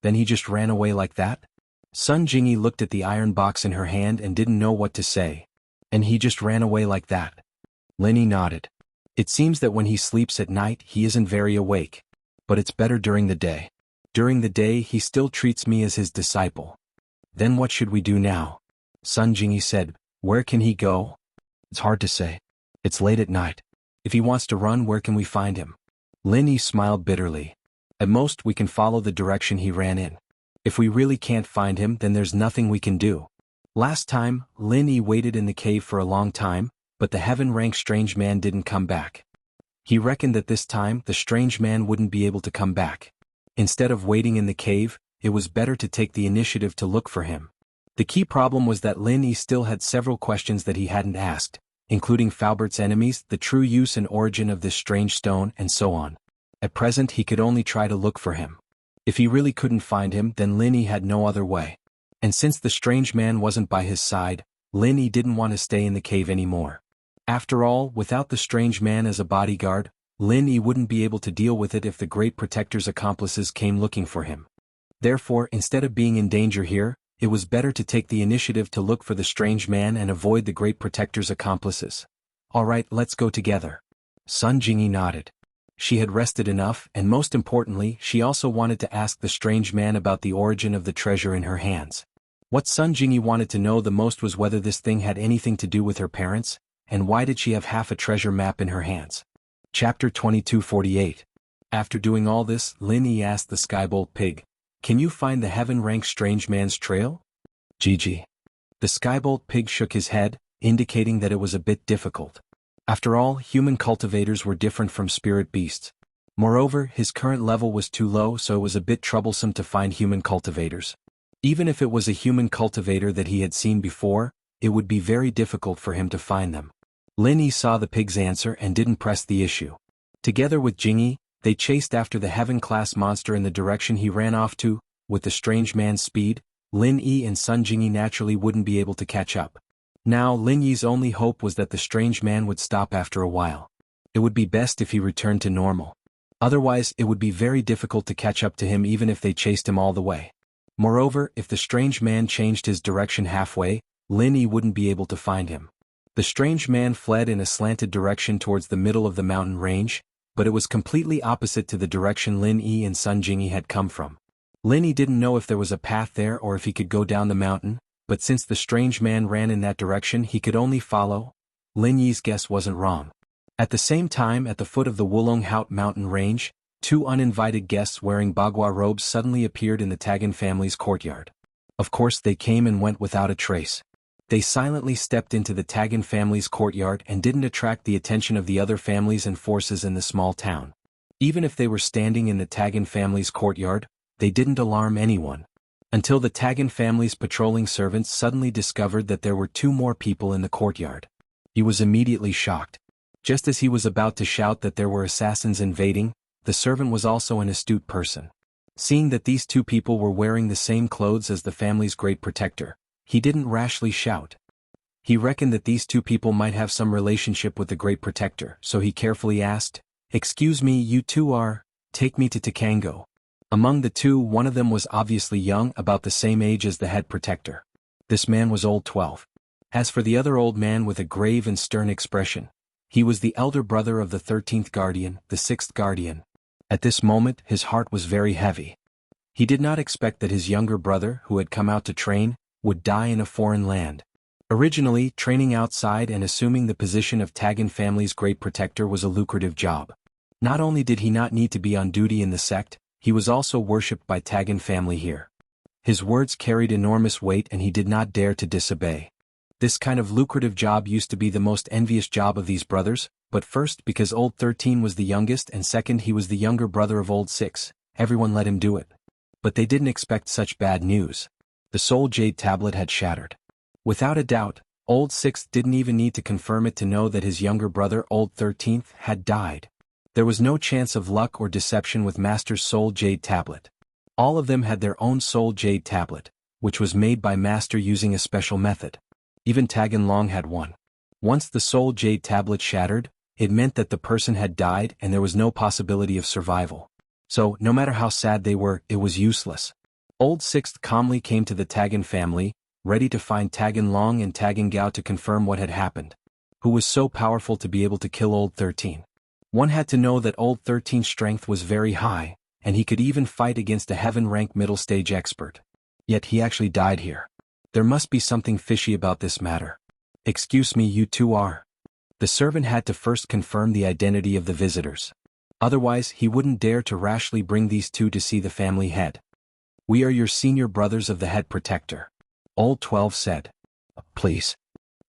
Speaker 1: Then he just ran away like that? Sun Jingyi looked at the iron box in her hand and didn't know what to say. And he just ran away like that? Lin Yi nodded. It seems that when he sleeps at night he isn't very awake. But it's better during the day. During the day he still treats me as his disciple. Then what should we do now? Sun Jingyi said, where can he go? It's hard to say. It's late at night. If he wants to run, where can we find him? Lin Yi smiled bitterly. At most we can follow the direction he ran in. If we really can't find him, then there's nothing we can do. Last time, Lin Yi waited in the cave for a long time, but the heaven-rank strange man didn't come back. He reckoned that this time the strange man wouldn't be able to come back. Instead of waiting in the cave, it was better to take the initiative to look for him. The key problem was that Lin Yi still had several questions that he hadn't asked, including Falbert's enemies, the true use and origin of this strange stone, and so on. At present he could only try to look for him. If he really couldn't find him, then Lin Yi had no other way. And since the strange man wasn't by his side, Lin Yi didn't want to stay in the cave anymore. After all, without the strange man as a bodyguard, Lin Yi wouldn't be able to deal with it if the Great Protector's accomplices came looking for him. Therefore, instead of being in danger here, it was better to take the initiative to look for the strange man and avoid the Great Protector's accomplices. Alright, let's go together. Sun Jingyi nodded. She had rested enough, and most importantly, she also wanted to ask the strange man about the origin of the treasure in her hands. What Sun Jingyi wanted to know the most was whether this thing had anything to do with her parents, and why did she have half a treasure map in her hands. Chapter 2248. After doing all this, Lin Yi asked the Skybolt pig, "Can you find the heaven-rank strange man's trail?" "GG." The Skybolt pig shook his head, indicating that it was a bit difficult. After all, human cultivators were different from spirit beasts. Moreover, his current level was too low, so it was a bit troublesome to find human cultivators. Even if it was a human cultivator that he had seen before, it would be very difficult for him to find them. Lin Yi saw the pig's answer and didn't press the issue. Together with Jingyi, they chased after the heaven-class monster in the direction he ran off to. With the strange man's speed, Lin Yi and Sun Jingyi naturally wouldn't be able to catch up. Now Lin Yi's only hope was that the strange man would stop after a while. It would be best if he returned to normal. Otherwise, it would be very difficult to catch up to him even if they chased him all the way. Moreover, if the strange man changed his direction halfway, Lin Yi wouldn't be able to find him. The strange man fled in a slanted direction towards the middle of the mountain range, but it was completely opposite to the direction Lin Yi and Sun Jingyi had come from. Lin Yi didn't know if there was a path there or if he could go down the mountain, but since the strange man ran in that direction he could only follow. Lin Yi's guess wasn't wrong. At the same time, at the foot of the Wulong Haut mountain range, two uninvited guests wearing bagua robes suddenly appeared in the Tagan family's courtyard. Of course they came and went without a trace. They silently stepped into the Tagan family's courtyard and didn't attract the attention of the other families and forces in the small town. Even if they were standing in the Tagan family's courtyard, they didn't alarm anyone. Until the Tagan family's patrolling servants suddenly discovered that there were two more people in the courtyard. He was immediately shocked. Just as he was about to shout that there were assassins invading, the servant was also an astute person. Seeing that these two people were wearing the same clothes as the family's great protector, he didn't rashly shout. He reckoned that these two people might have some relationship with the great protector, so he carefully asked, "Excuse me, you two are, take me to Takango." Among the two, one of them was obviously young, about the same age as the head protector. This man was old 12. As for the other old man with a grave and stern expression, he was the elder brother of the 13th guardian, the 6th guardian. At this moment, his heart was very heavy. He did not expect that his younger brother, who had come out to train, would die in a foreign land. Originally, training outside and assuming the position of Tagan family's great protector was a lucrative job. Not only did he not need to be on duty in the sect, he was also worshipped by Tagan family here. His words carried enormous weight and he did not dare to disobey. This kind of lucrative job used to be the most envious job of these brothers, but first because old 13 was the youngest and second he was the younger brother of old 6, everyone let him do it. But they didn't expect such bad news. The soul jade tablet had shattered. Without a doubt, old 6 didn't even need to confirm it to know that his younger brother old 13th had died. There was no chance of luck or deception with Master's soul jade tablet. All of them had their own soul jade tablet, which was made by Master using a special method. Even Tagan Long had one. Once the soul jade tablet shattered, it meant that the person had died and there was no possibility of survival. So, no matter how sad they were, it was useless. Old 6th calmly came to the Tagan family, ready to find Tagan Long and Tagan Gao to confirm what had happened. Who was so powerful to be able to kill old 13? One had to know that old 13's strength was very high, and he could even fight against a heaven-rank middle-stage expert. Yet he actually died here. There must be something fishy about this matter. "Excuse me, you two are?" The servant had to first confirm the identity of the visitors. Otherwise, he wouldn't dare to rashly bring these two to see the family head. "We are your senior brothers of the head protector," old 12 said. "Please."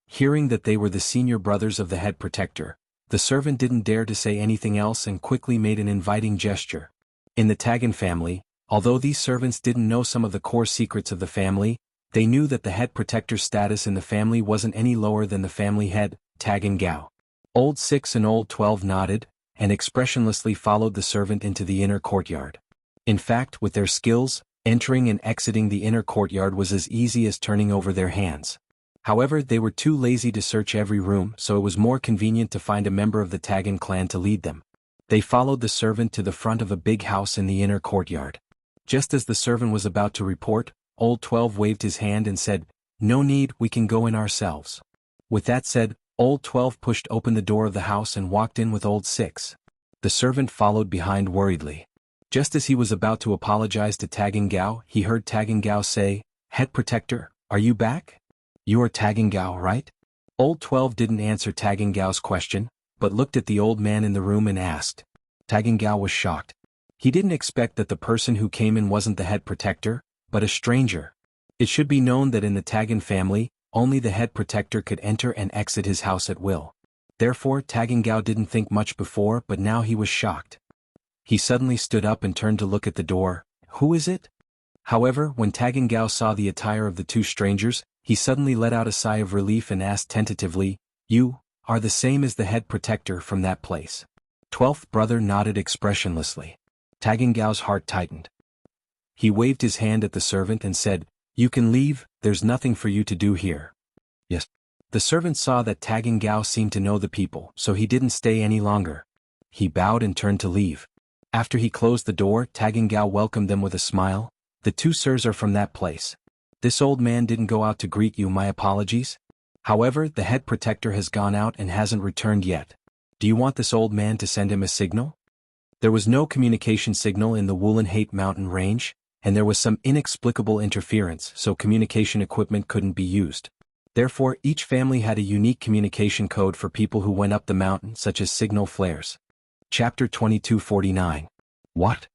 Speaker 1: Hearing that they were the senior brothers of the head protector, the servant didn't dare to say anything else and quickly made an inviting gesture. In the Tagan family, although these servants didn't know some of the core secrets of the family, they knew that the head protector's status in the family wasn't any lower than the family head, Tagan Gao. Old 6 and old 12 nodded, and expressionlessly followed the servant into the inner courtyard. In fact, with their skills, entering and exiting the inner courtyard was as easy as turning over their hands. However, they were too lazy to search every room, so it was more convenient to find a member of the Tagan clan to lead them. They followed the servant to the front of a big house in the inner courtyard. Just as the servant was about to report, old 12 waved his hand and said, "No need, we can go in ourselves." With that said, old 12 pushed open the door of the house and walked in with old 6. The servant followed behind worriedly. Just as he was about to apologize to Tagan Gao, he heard Tagan Gao say, "Head protector, Are you back? You are Tagging Gao, right? Old 12 didn't answer Tagging Gao's question, but looked at the old man in the room and asked. Tagging Gao was shocked. He didn't expect that the person who came in wasn't the head protector, but a stranger. It should be known that in the Taggin family, only the head protector could enter and exit his house at will. Therefore, Tagging Gao didn't think much before, but now he was shocked. He suddenly stood up and turned to look at the door. Who is it? However, when Tagging Gao saw the attire of the two strangers, he suddenly let out a sigh of relief and asked tentatively, You are the same as the head protector from that place. 12th brother nodded expressionlessly. Tagging Gao's heart tightened. He waved his hand at the servant and said, You can leave, there's nothing for you to do here. Yes. The servant saw that Tagging Gao seemed to know the people, so he didn't stay any longer. He bowed and turned to leave. After he closed the door, Tagging Gao welcomed them with a smile. The two sirs are from that place. This old man didn't go out to greet you, my apologies. However, the head protector has gone out and hasn't returned yet. Do you want this old man to send him a signal? There was no communication signal in the Wulanhate mountain range, and there was some inexplicable interference, so communication equipment couldn't be used. Therefore, each family had a unique communication code for people who went up the mountain, such as signal flares. Chapter 2249. What?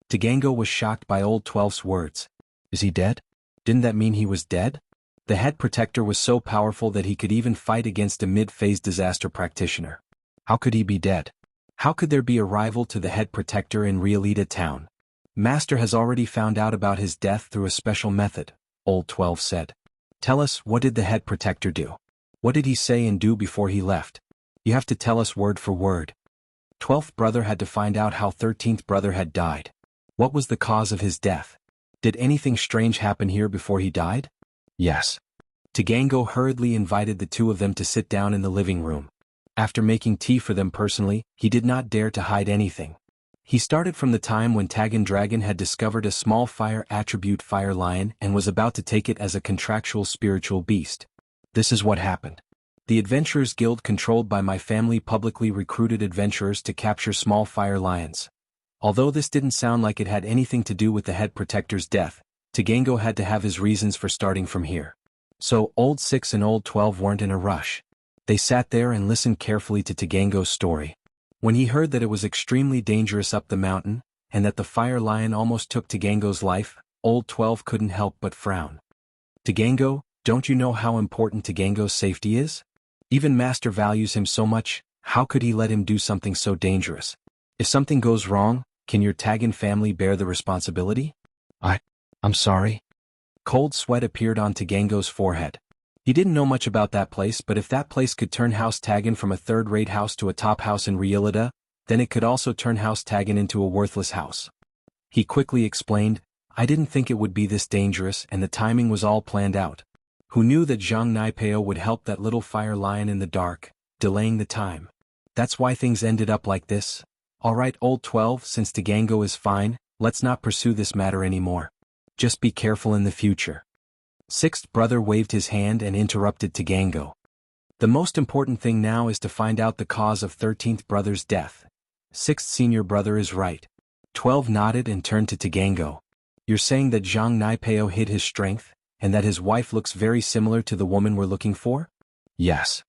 Speaker 1: Jianghu was shocked by Old 12's words. Is he dead? Didn't that mean he was dead? The head protector was so powerful that he could even fight against a mid-phase disaster practitioner. How could he be dead? How could there be a rival to the head protector in Realita town? Master has already found out about his death through a special method, Old 12 said. Tell us, what did the head protector do? What did he say and do before he left? You have to tell us word for word. 12th brother had to find out how 13th brother had died. What was the cause of his death? Did anything strange happen here before he died? Yes. Jianghu hurriedly invited the two of them to sit down in the living room. After making tea for them personally, he did not dare to hide anything. He started from the time when Taggin Dragon had discovered a small fire attribute fire lion and was about to take it as a contractual spiritual beast. This is what happened. The Adventurers Guild controlled by my family publicly recruited adventurers to capture small fire lions. Although this didn't sound like it had anything to do with the head protector's death, Jianghu had to have his reasons for starting from here. So, Old 6 and Old 12 weren't in a rush. They sat there and listened carefully to Jianghu's story. When he heard that it was extremely dangerous up the mountain, and that the fire lion almost took Jianghu's life, Old 12 couldn't help but frown. Jianghu, don't you know how important Jianghu's safety is? Even Master values him so much, how could he let him do something so dangerous? If something goes wrong, can your Taggin family bear the responsibility? I'm sorry. Cold sweat appeared on Jianghu's forehead. He didn't know much about that place, but if that place could turn House Taggin from a third-rate house to a top house in Realita, then it could also turn House Taggin into a worthless house. He quickly explained, I didn't think it would be this dangerous, and the timing was all planned out. Who knew that Zhang Naipeo would help that little fire lion in the dark, delaying the time? That's why things ended up like this. Alright, Old 12, since Jianghu is fine, let's not pursue this matter anymore. Just be careful in the future. 6th brother waved his hand and interrupted Jianghu. The most important thing now is to find out the cause of 13th brother's death. 6th senior brother is right. 12 nodded and turned to Jianghu. You're saying that Zhang Naipeo hid his strength, and that his wife looks very similar to the woman we're looking for? Yes.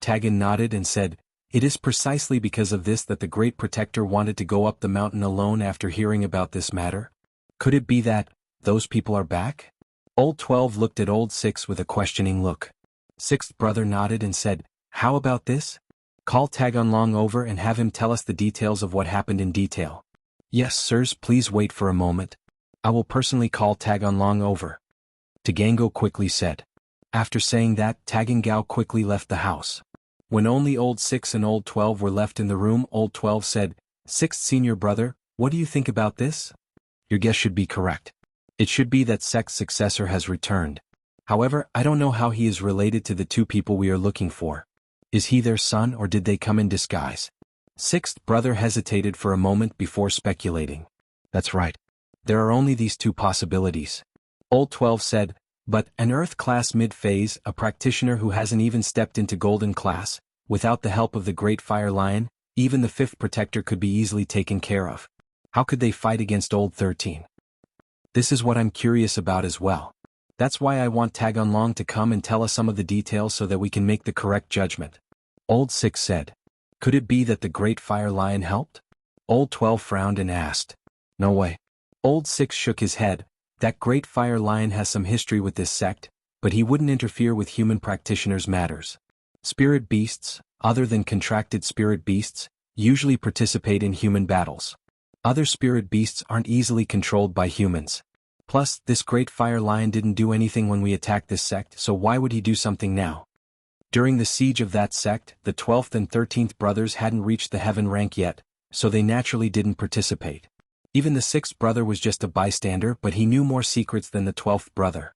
Speaker 1: Taggin nodded and said, It is precisely because of this that the Great Protector wanted to go up the mountain alone after hearing about this matter. Could it be that those people are back? Old 12 looked at Old 6 with a questioning look. 6th brother nodded and said, How about this? Call Taganlong over and have him tell us the details of what happened in detail. Yes, sirs, please wait for a moment. I will personally call Taganlong over. Jianghu quickly said. After saying that, Tagging quickly left the house. When only Old 6 and Old 12 were left in the room, Old 12 said, 6th senior brother, what do you think about this? Your guess should be correct. It should be that Sect's successor has returned. However, I don't know how he is related to the two people we are looking for. Is he their son or did they come in disguise? 6th brother hesitated for a moment before speculating. That's right. There are only these two possibilities. Old 12 said, but an Earth class mid-phase, a practitioner who hasn't even stepped into Golden class, without the help of the Great Fire Lion, even the 5th Protector could be easily taken care of. How could they fight against Old 13? This is what I'm curious about as well. That's why I want Taganlong to come and tell us some of the details so that we can make the correct judgment. Old 6 said. Could it be that the Great Fire Lion helped? Old 12 frowned and asked. No way. Old 6 shook his head. That Great Fire Lion has some history with this sect, but he wouldn't interfere with human practitioners' matters. Spirit beasts, other than contracted spirit beasts, usually participate in human battles. Other spirit beasts aren't easily controlled by humans. Plus, this Great Fire Lion didn't do anything when we attacked this sect, so why would he do something now? During the siege of that sect, the 12th and 13th brothers hadn't reached the heaven rank yet, so they naturally didn't participate. Even the 6th brother was just a bystander, but he knew more secrets than the 12th brother.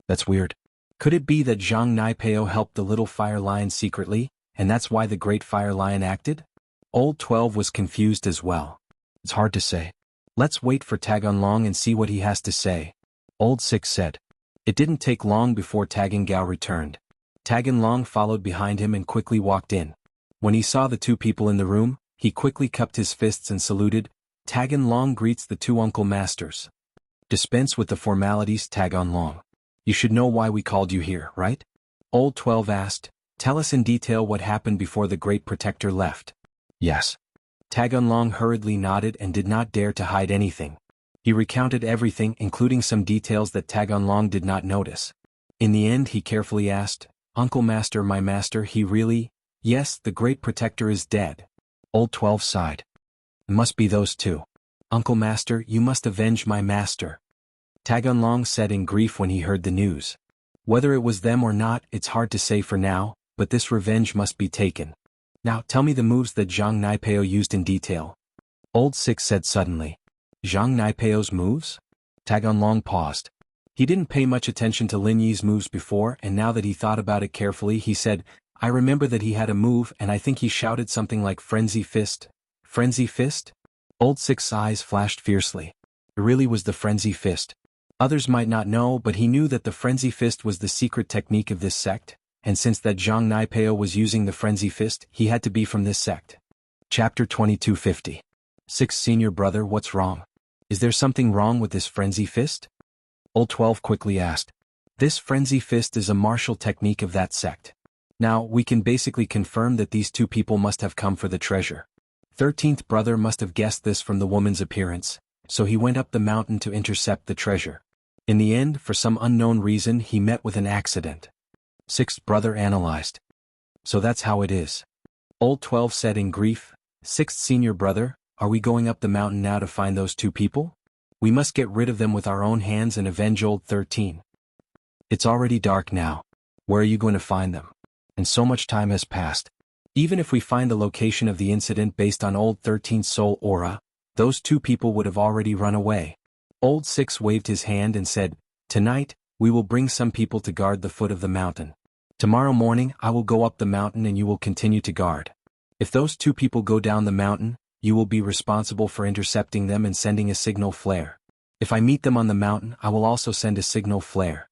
Speaker 1: That's weird. Could it be that Zhang Naipeo helped the little Fire Lion secretly, and that's why the Great Fire Lion acted? Old 12 was confused as well. It's hard to say. Let's wait for Taganlong and see what he has to say. Old 6 said. It didn't take long before Tagengao returned. Taganlong followed behind him and quickly walked in. When he saw the two people in the room, he quickly cupped his fists and saluted. Taganlong greets the two uncle masters. Dispense with the formalities, Taganlong. You should know why we called you here, right? Old 12 asked. Tell us in detail what happened before the Great Protector left. Yes. Taganlong hurriedly nodded and did not dare to hide anything. He recounted everything, including some details that Taganlong did not notice. In the end he carefully asked, Uncle Master, my master, he really? Yes, the Great Protector is dead. Old 12 sighed. It must be those two. Uncle Master, you must avenge my master. Taganlong said in grief when he heard the news. Whether it was them or not, it's hard to say for now, but this revenge must be taken. Now tell me the moves that Zhang Naipeo used in detail. Old 6 said suddenly. Zhang Naipeo's moves? Taganlong paused. He didn't pay much attention to Lin Yi's moves before, and now that he thought about it carefully he said, I remember that he had a move and I think he shouted something like Frenzy Fist. Frenzy Fist? Old 6's eyes flashed fiercely. It really was the Frenzy Fist. Others might not know, but he knew that the Frenzy Fist was the secret technique of this sect, and since that Zhang Naipeo was using the Frenzy Fist, he had to be from this sect. Chapter 2250. 6 Senior Brother, what's wrong? Is there something wrong with this Frenzy Fist? Old 12 quickly asked. This Frenzy Fist is a martial technique of that sect. Now, we can basically confirm that these two people must have come for the treasure. 13th brother must have guessed this from the woman's appearance, so he went up the mountain to intercept the treasure. In the end, for some unknown reason, he met with an accident. 6th brother analyzed. So that's how it is. Old 12 said in grief, 6th Senior Brother, are we going up the mountain now to find those two people? We must get rid of them with our own hands and avenge old 13. It's already dark now. Where are you going to find them? And so much time has passed. Even if we find the location of the incident based on old 13's soul aura, those two people would have already run away. Old 6 waved his hand and said, Tonight, we will bring some people to guard the foot of the mountain. Tomorrow morning I will go up the mountain and you will continue to guard. If those two people go down the mountain, you will be responsible for intercepting them and sending a signal flare. If I meet them on the mountain, I will also send a signal flare.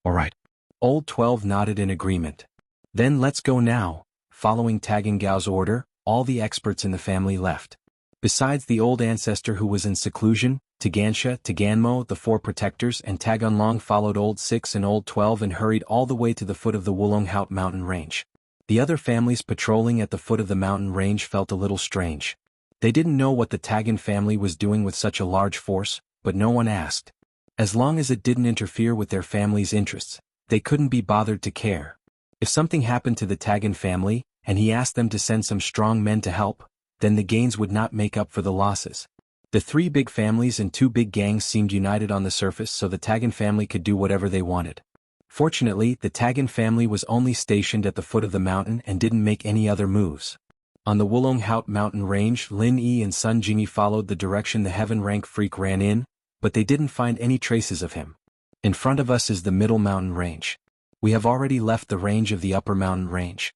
Speaker 1: All right. Old 12 nodded in agreement. Then let's go now. Following Tagangao's order, all the experts in the family left. Besides the old ancestor who was in seclusion, Tagansha, Taganmo, the 4 protectors and Taganlong followed old 6 and old 12 and hurried all the way to the foot of the Wulonghout mountain range. The other families patrolling at the foot of the mountain range felt a little strange. They didn't know what the Tagan family was doing with such a large force, but no one asked. As long as it didn't interfere with their family's interests, they couldn't be bothered to care. If something happened to the Tagan family, and he asked them to send some strong men to help, then the gains would not make up for the losses. The 3 big families and 2 big gangs seemed united on the surface so the Tagan family could do whatever they wanted. Fortunately, the Tagan family was only stationed at the foot of the mountain and didn't make any other moves. On the Wulonghout mountain range, Lin Yi and Sun Jingyi followed the direction the heaven rank freak ran in, but they didn't find any traces of him. In front of us is the middle mountain range. We have already left the range of the upper mountain range.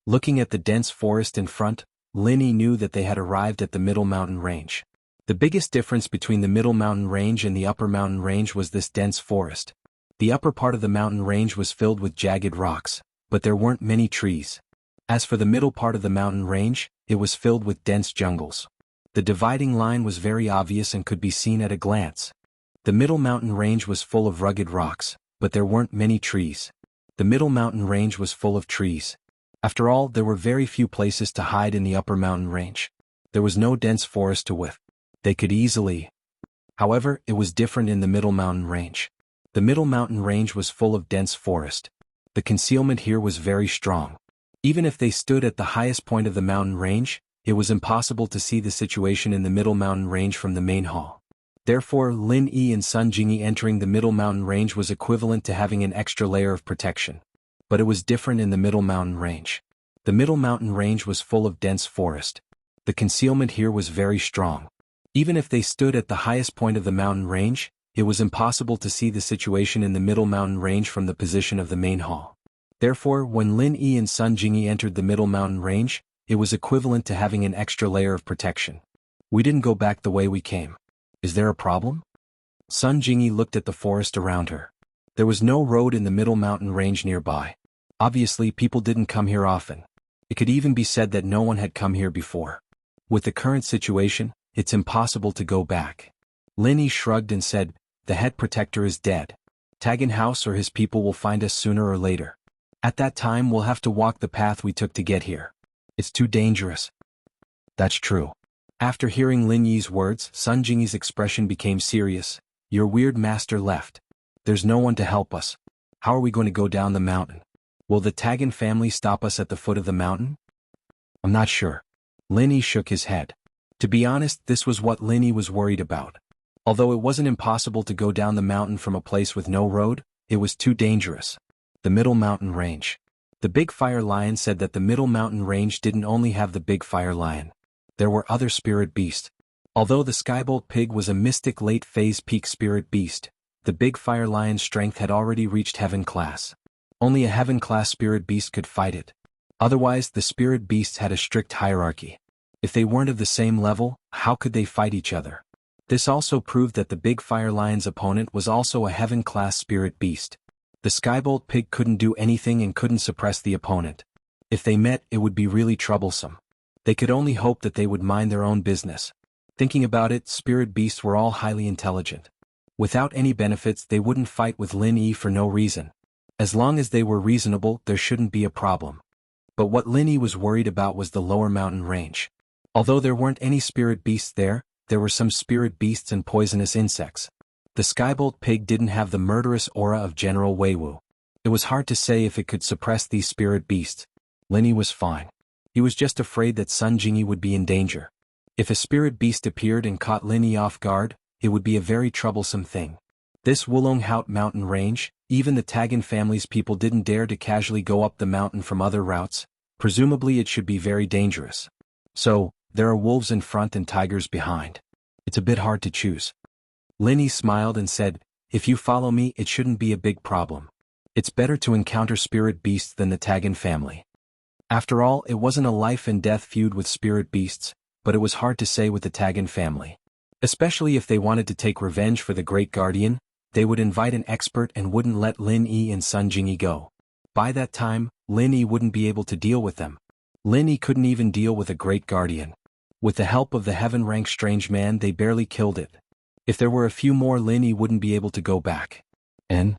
Speaker 1: Looking at the dense forest in front, Lin Yi knew that they had arrived at the middle mountain range. The biggest difference between the middle mountain range and the upper mountain range was this dense forest. The upper part of the mountain range was filled with jagged rocks, but there weren't many trees. As for the middle part of the mountain range, it was filled with dense jungles. The dividing line was very obvious and could be seen at a glance. The middle mountain range was full of rugged rocks, but there weren't many trees. The middle mountain range was full of trees. After all, there were very few places to hide in the upper mountain range. There was no dense forest to whiff. They could easily. However, it was different in the middle mountain range. The middle mountain range was full of dense forest. The concealment here was very strong. Even if they stood at the highest point of the mountain range, it was impossible to see the situation in the middle mountain range from the main hall. Therefore, Lin Yi and Sun Jingyi entering the middle mountain range was equivalent to having an extra layer of protection. But it was different in the middle mountain range. The middle mountain range was full of dense forest. The concealment here was very strong. Even if they stood at the highest point of the mountain range, it was impossible to see the situation in the middle mountain range from the position of the main hall. Therefore, when Lin Yi and Sun Jingyi entered the middle mountain range, it was equivalent to having an extra layer of protection. We didn't go back the way we came. Is there a problem? Sun Jingyi looked at the forest around her. There was no road in the middle mountain range nearby. Obviously, people didn't come here often. It could even be said that no one had come here before. With the current situation, it's impossible to go back. Lin Yi shrugged and said, "The head protector is dead. Tagan House or his people will find us sooner or later. At that time we'll have to walk the path we took to get here. It's too dangerous." That's true. After hearing Lin Yi's words, Sun Jingyi's expression became serious. Your weird master left. There's no one to help us. How are we going to go down the mountain? Will the Tagan family stop us at the foot of the mountain? I'm not sure. Lin Yi shook his head. To be honest, this was what Lin Yi was worried about. Although it wasn't impossible to go down the mountain from a place with no road, it was too dangerous. The middle mountain range. The big fire lion said that the middle mountain range didn't only have the big fire lion. There were other spirit beasts. Although the Skybolt pig was a mystic late-phase peak spirit beast, the big fire lion's strength had already reached heaven class. Only a heaven class spirit beast could fight it. Otherwise, the spirit beasts had a strict hierarchy. If they weren't of the same level, how could they fight each other? This also proved that the big fire lion's opponent was also a heaven class spirit beast. The Skybolt pig couldn't do anything and couldn't suppress the opponent. If they met, it would be really troublesome. They could only hope that they would mind their own business. Thinking about it, spirit beasts were all highly intelligent. Without any benefits, they wouldn't fight with Lin Yi for no reason. As long as they were reasonable, there shouldn't be a problem. But what Lin Yi was worried about was the lower mountain range. Although there weren't any spirit beasts there were some spirit beasts and poisonous insects. The Skybolt pig didn't have the murderous aura of General Weiwu. It was hard to say if it could suppress these spirit beasts. Lin Yi was fine. He was just afraid that Sun Jingyi would be in danger. If a spirit beast appeared and caught Lin Yi off guard, it would be a very troublesome thing. This Wulong Haut mountain range, even the Tagan family's people didn't dare to casually go up the mountain from other routes. Presumably it should be very dangerous. So, there are wolves in front and tigers behind. It's a bit hard to choose. Lin Yi smiled and said, "If you follow me, it shouldn't be a big problem. It's better to encounter spirit beasts than the Tagan family." After all, it wasn't a life and death feud with spirit beasts, but it was hard to say with the Tagan family. Especially if they wanted to take revenge for the Great Guardian, they would invite an expert and wouldn't let Lin Yi and Sun Jingyi go. By that time, Lin Yi wouldn't be able to deal with them. Lin Yi couldn't even deal with a Great Guardian. With the help of the heaven-ranked strange man, they barely killed it. If there were a few more, Lin Yi wouldn't be able to go back. And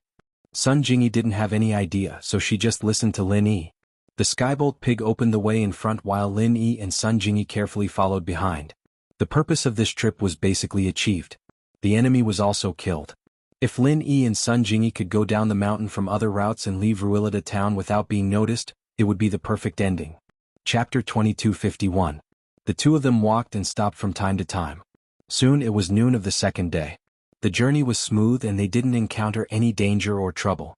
Speaker 1: Sun Jingyi didn't have any idea, so she just listened to Lin Yi. The Skybolt pig opened the way in front while Lin Yi and Sun Jingyi carefully followed behind. The purpose of this trip was basically achieved. The enemy was also killed. If Lin Yi and Sun Jingyi could go down the mountain from other routes and leave Ruilita town without being noticed, it would be the perfect ending. Chapter 2251. The two of them walked and stopped from time to time. Soon it was noon of the second day. The journey was smooth and they didn't encounter any danger or trouble.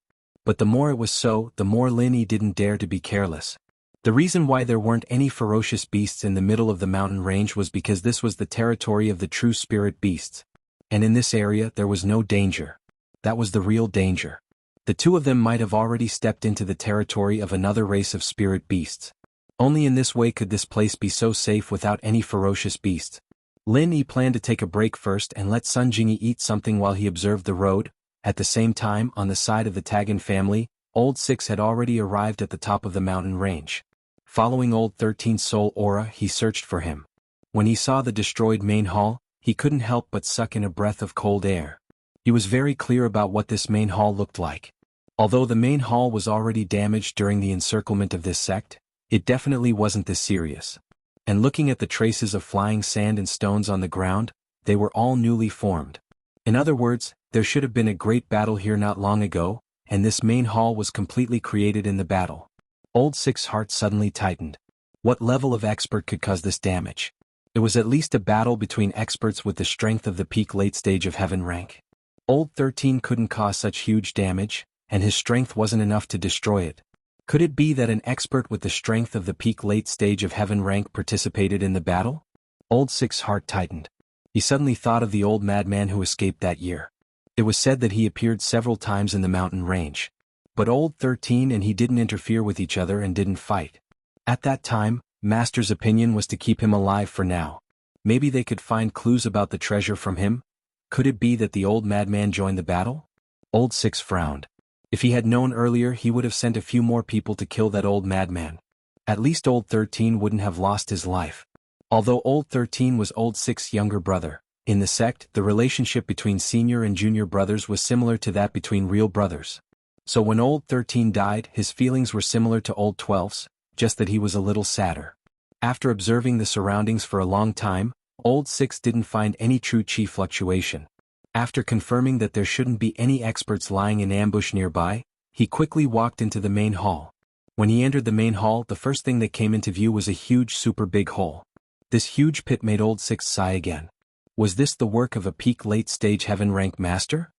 Speaker 1: But the more it was so, the more Lin Yi didn't dare to be careless. The reason why there weren't any ferocious beasts in the middle of the mountain range was because this was the territory of the true spirit beasts. And in this area there was no danger. That was the real danger. The two of them might have already stepped into the territory of another race of spirit beasts. Only in this way could this place be so safe without any ferocious beasts. Lin Yi planned to take a break first and let Sun Jingyi eat something while he observed the road. At the same time, on the side of the Tagan family, Old 6 had already arrived at the top of the mountain range. Following Old 13's soul aura, he searched for him. When he saw the destroyed main hall, he couldn't help but suck in a breath of cold air. He was very clear about what this main hall looked like. Although the main hall was already damaged during the encirclement of this sect, it definitely wasn't this serious. And looking at the traces of flying sand and stones on the ground, they were all newly formed. In other words, there should have been a great battle here not long ago, and this main hall was completely created in the battle. Old Six's heart suddenly tightened. What level of expert could cause this damage? It was at least a battle between experts with the strength of the peak late stage of heaven rank. Old 13 couldn't cause such huge damage, and his strength wasn't enough to destroy it. Could it be that an expert with the strength of the peak late stage of heaven rank participated in the battle? Old Six's heart tightened. He suddenly thought of the old madman who escaped that year. It was said that he appeared several times in the mountain range. But Old 13 and he didn't interfere with each other and didn't fight. At that time, Master's opinion was to keep him alive for now. Maybe they could find clues about the treasure from him? Could it be that the old madman joined the battle? Old Six frowned. If he had known earlier, he would have sent a few more people to kill that old madman. At least Old 13 wouldn't have lost his life. Although Old 13 was Old Six's younger brother, in the sect, the relationship between senior and junior brothers was similar to that between real brothers. So when Old 13 died, his feelings were similar to Old 12's, just that he was a little sadder. After observing the surroundings for a long time, Old Six didn't find any true chi fluctuation. After confirming that there shouldn't be any experts lying in ambush nearby, he quickly walked into the main hall. When he entered the main hall, the first thing that came into view was a huge super big hole. This huge pit made Old Six sigh again. Was this the work of a peak late stage heaven rank master?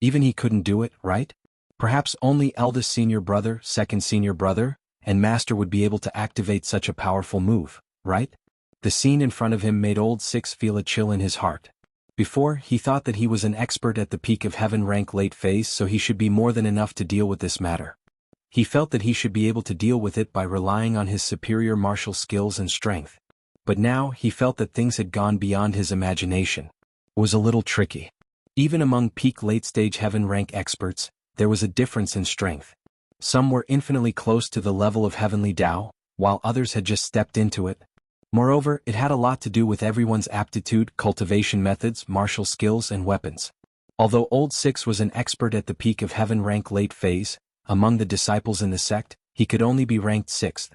Speaker 1: Even he couldn't do it, right? Perhaps only eldest senior brother, second senior brother, and master would be able to activate such a powerful move, right? The scene in front of him made Old Six feel a chill in his heart. Before, he thought that he was an expert at the peak of heaven rank late phase, so he should be more than enough to deal with this matter. He felt that he should be able to deal with it by relying on his superior martial skills and strength. But now, he felt that things had gone beyond his imagination. It was a little tricky. Even among peak late stage heaven rank experts, there was a difference in strength. Some were infinitely close to the level of heavenly Tao, while others had just stepped into it. Moreover, it had a lot to do with everyone's aptitude, cultivation methods, martial skills, and weapons. Although Old Six was an expert at the peak of heaven rank late phase, among the disciples in the sect, he could only be ranked 6th.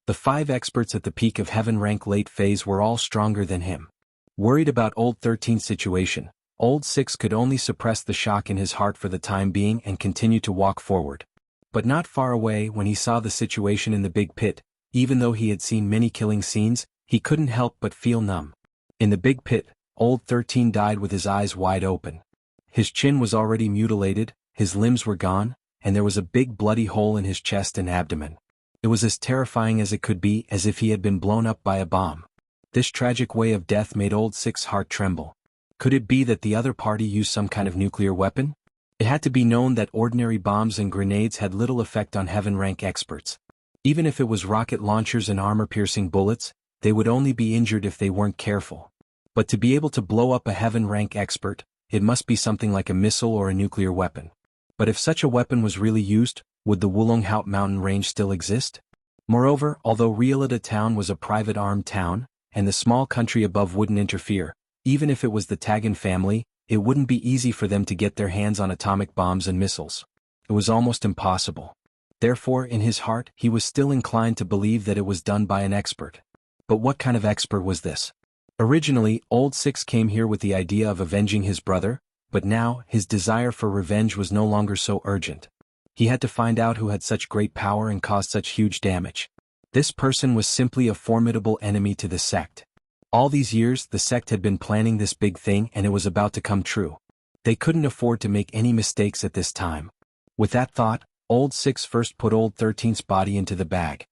Speaker 1: The 5 experts at the peak of heaven rank late phase were all stronger than him. Worried about Old 13's situation, Old Six could only suppress the shock in his heart for the time being and continue to walk forward. But not far away, when he saw the situation in the big pit, even though he had seen many killing scenes, he couldn't help but feel numb. In the big pit, Old 13 died with his eyes wide open. His chin was already mutilated, his limbs were gone, and there was a big bloody hole in his chest and abdomen. It was as terrifying as it could be, as if he had been blown up by a bomb. This tragic way of death made Old Six's heart tremble. Could it be that the other party used some kind of nuclear weapon? It had to be known that ordinary bombs and grenades had little effect on heaven rank experts. Even if it was rocket launchers and armor-piercing bullets, they would only be injured if they weren't careful. But to be able to blow up a heaven rank expert, it must be something like a missile or a nuclear weapon. But if such a weapon was really used, would the Wulonghout mountain range still exist? Moreover, although Realita town was a private armed town, and the small country above wouldn't interfere, even if it was the Tagan family, it wouldn't be easy for them to get their hands on atomic bombs and missiles. It was almost impossible. Therefore, in his heart, he was still inclined to believe that it was done by an expert. But what kind of expert was this? Originally, Old Six came here with the idea of avenging his brother, but now, his desire for revenge was no longer so urgent. He had to find out who had such great power and caused such huge damage. This person was simply a formidable enemy to the sect. All these years, the sect had been planning this big thing and it was about to come true. They couldn't afford to make any mistakes at this time. With that thought, Old Six first put Old 13's body into the bag.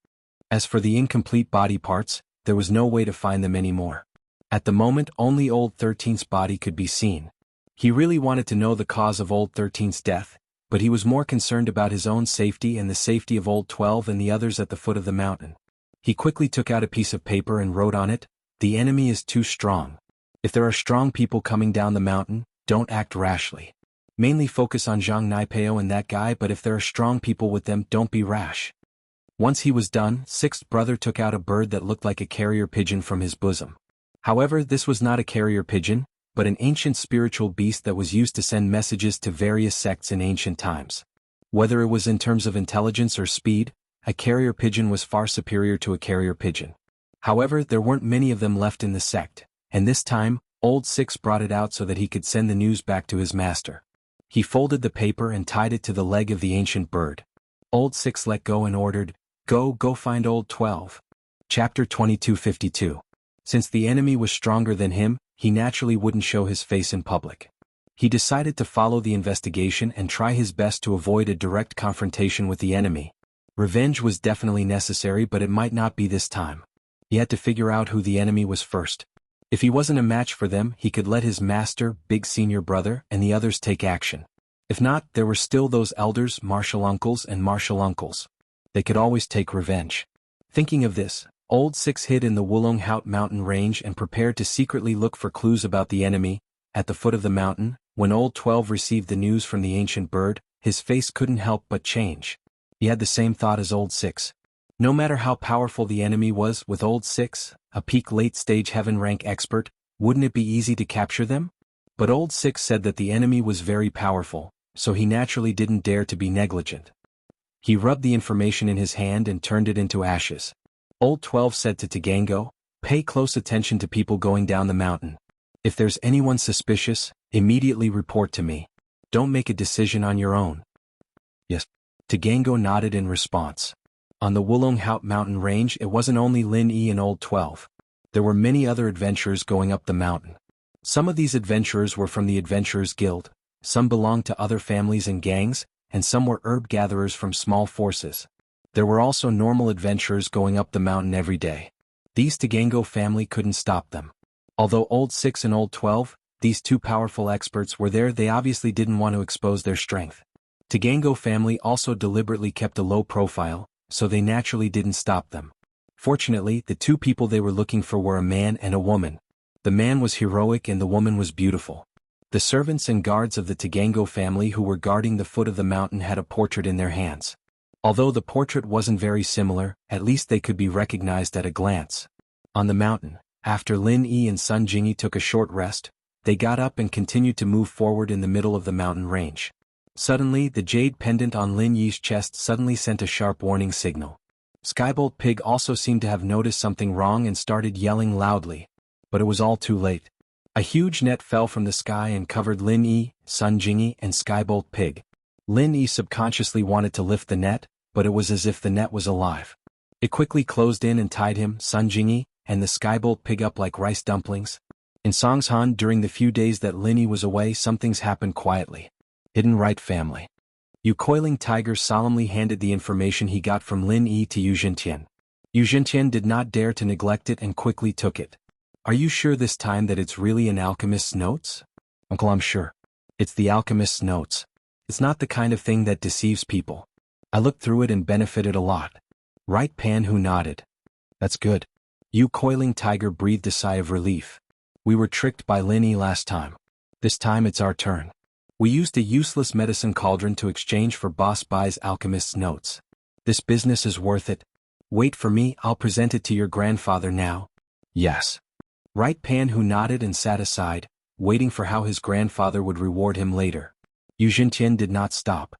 Speaker 1: As for the incomplete body parts, there was no way to find them anymore. At the moment, only Old 13's body could be seen. He really wanted to know the cause of Old 13's death, but he was more concerned about his own safety and the safety of Old 12 and the others at the foot of the mountain. He quickly took out a piece of paper and wrote on it, "The enemy is too strong. If there are strong people coming down the mountain, don't act rashly. Mainly focus on Zhang Naipeo and that guy, but if there are strong people with them, don't be rash." Once he was done, Sixth Brother took out a bird that looked like a carrier pigeon from his bosom. However, this was not a carrier pigeon, but an ancient spiritual beast that was used to send messages to various sects in ancient times. Whether it was in terms of intelligence or speed, a carrier pigeon was far superior to a carrier pigeon. However, there weren't many of them left in the sect, and this time, Old Six brought it out so that he could send the news back to his master. He folded the paper and tied it to the leg of the ancient bird. Old Six let go and ordered, Go find Old 12. Chapter 2252. Since the enemy was stronger than him, he naturally wouldn't show his face in public. He decided to follow the investigation and try his best to avoid a direct confrontation with the enemy. Revenge was definitely necessary, but it might not be this time. He had to figure out who the enemy was first. If he wasn't a match for them, he could let his master, big senior brother, and the others take action. If not, there were still those elders, martial uncles and martial uncles. They could always take revenge. Thinking of this, Old Six hid in the Wulong Haut mountain range and prepared to secretly look for clues about the enemy. At the foot of the mountain, when Old 12 received the news from the ancient bird, his face couldn't help but change. He had the same thought as Old Six. No matter how powerful the enemy was, with Old Six, a peak late-stage heaven rank expert, wouldn't it be easy to capture them? But Old Six said that the enemy was very powerful, so he naturally didn't dare to be negligent. He rubbed the information in his hand and turned it into ashes. Old 12 said to Jianghu, Pay close attention to people going down the mountain. If there's anyone suspicious, immediately report to me. Don't make a decision on your own. Yes. Jianghu nodded in response. On the Wulong Haut mountain range, it wasn't only Lin Yi and Old 12. There were many other adventurers going up the mountain. Some of these adventurers were from the Adventurers Guild, some belonged to other families and gangs, and some were herb gatherers from small forces. There were also normal adventurers going up the mountain every day. These Jianghu family couldn't stop them. Although Old 6 and Old 12, these two powerful experts were there, they obviously didn't want to expose their strength. Jianghu family also deliberately kept a low profile, so they naturally didn't stop them. Fortunately, the two people they were looking for were a man and a woman. The man was heroic and the woman was beautiful. The servants and guards of the Jianghu family who were guarding the foot of the mountain had a portrait in their hands. Although the portrait wasn't very similar, at least they could be recognized at a glance. On the mountain, after Lin Yi and Sun Jingyi took a short rest, they got up and continued to move forward in the middle of the mountain range. Suddenly, the jade pendant on Lin Yi's chest suddenly sent a sharp warning signal. Skybolt Pig also seemed to have noticed something wrong and started yelling loudly. But it was all too late. A huge net fell from the sky and covered Lin Yi, Sun Jingyi, and Skybolt Pig. Lin Yi subconsciously wanted to lift the net, but it was as if the net was alive. It quickly closed in and tied him, Sun Jingyi, and the Skybolt Pig up like rice dumplings. In Songshan, during the few days that Lin Yi was away, some things happened quietly. Hidden Right family. Yu Coiling Tiger solemnly handed the information he got from Lin Yi to Yu Zhentian. Yu Zhentian did not dare to neglect it and quickly took it. Are you sure this time that it's really an alchemist's notes? Uncle, I'm sure. It's the alchemist's notes. It's not the kind of thing that deceives people. I looked through it and benefited a lot. Right Pan Hu nodded. That's good. Yu Coiling Tiger breathed a sigh of relief. We were tricked by Lin Yi last time. This time it's our turn. We used a useless medicine cauldron to exchange for Boss Bai's alchemist's notes. This business is worth it. Wait for me, I'll present it to your grandfather now. Yes. Right Pan Hu nodded and sat aside, waiting for how his grandfather would reward him later. Yu Zhentian did not stop.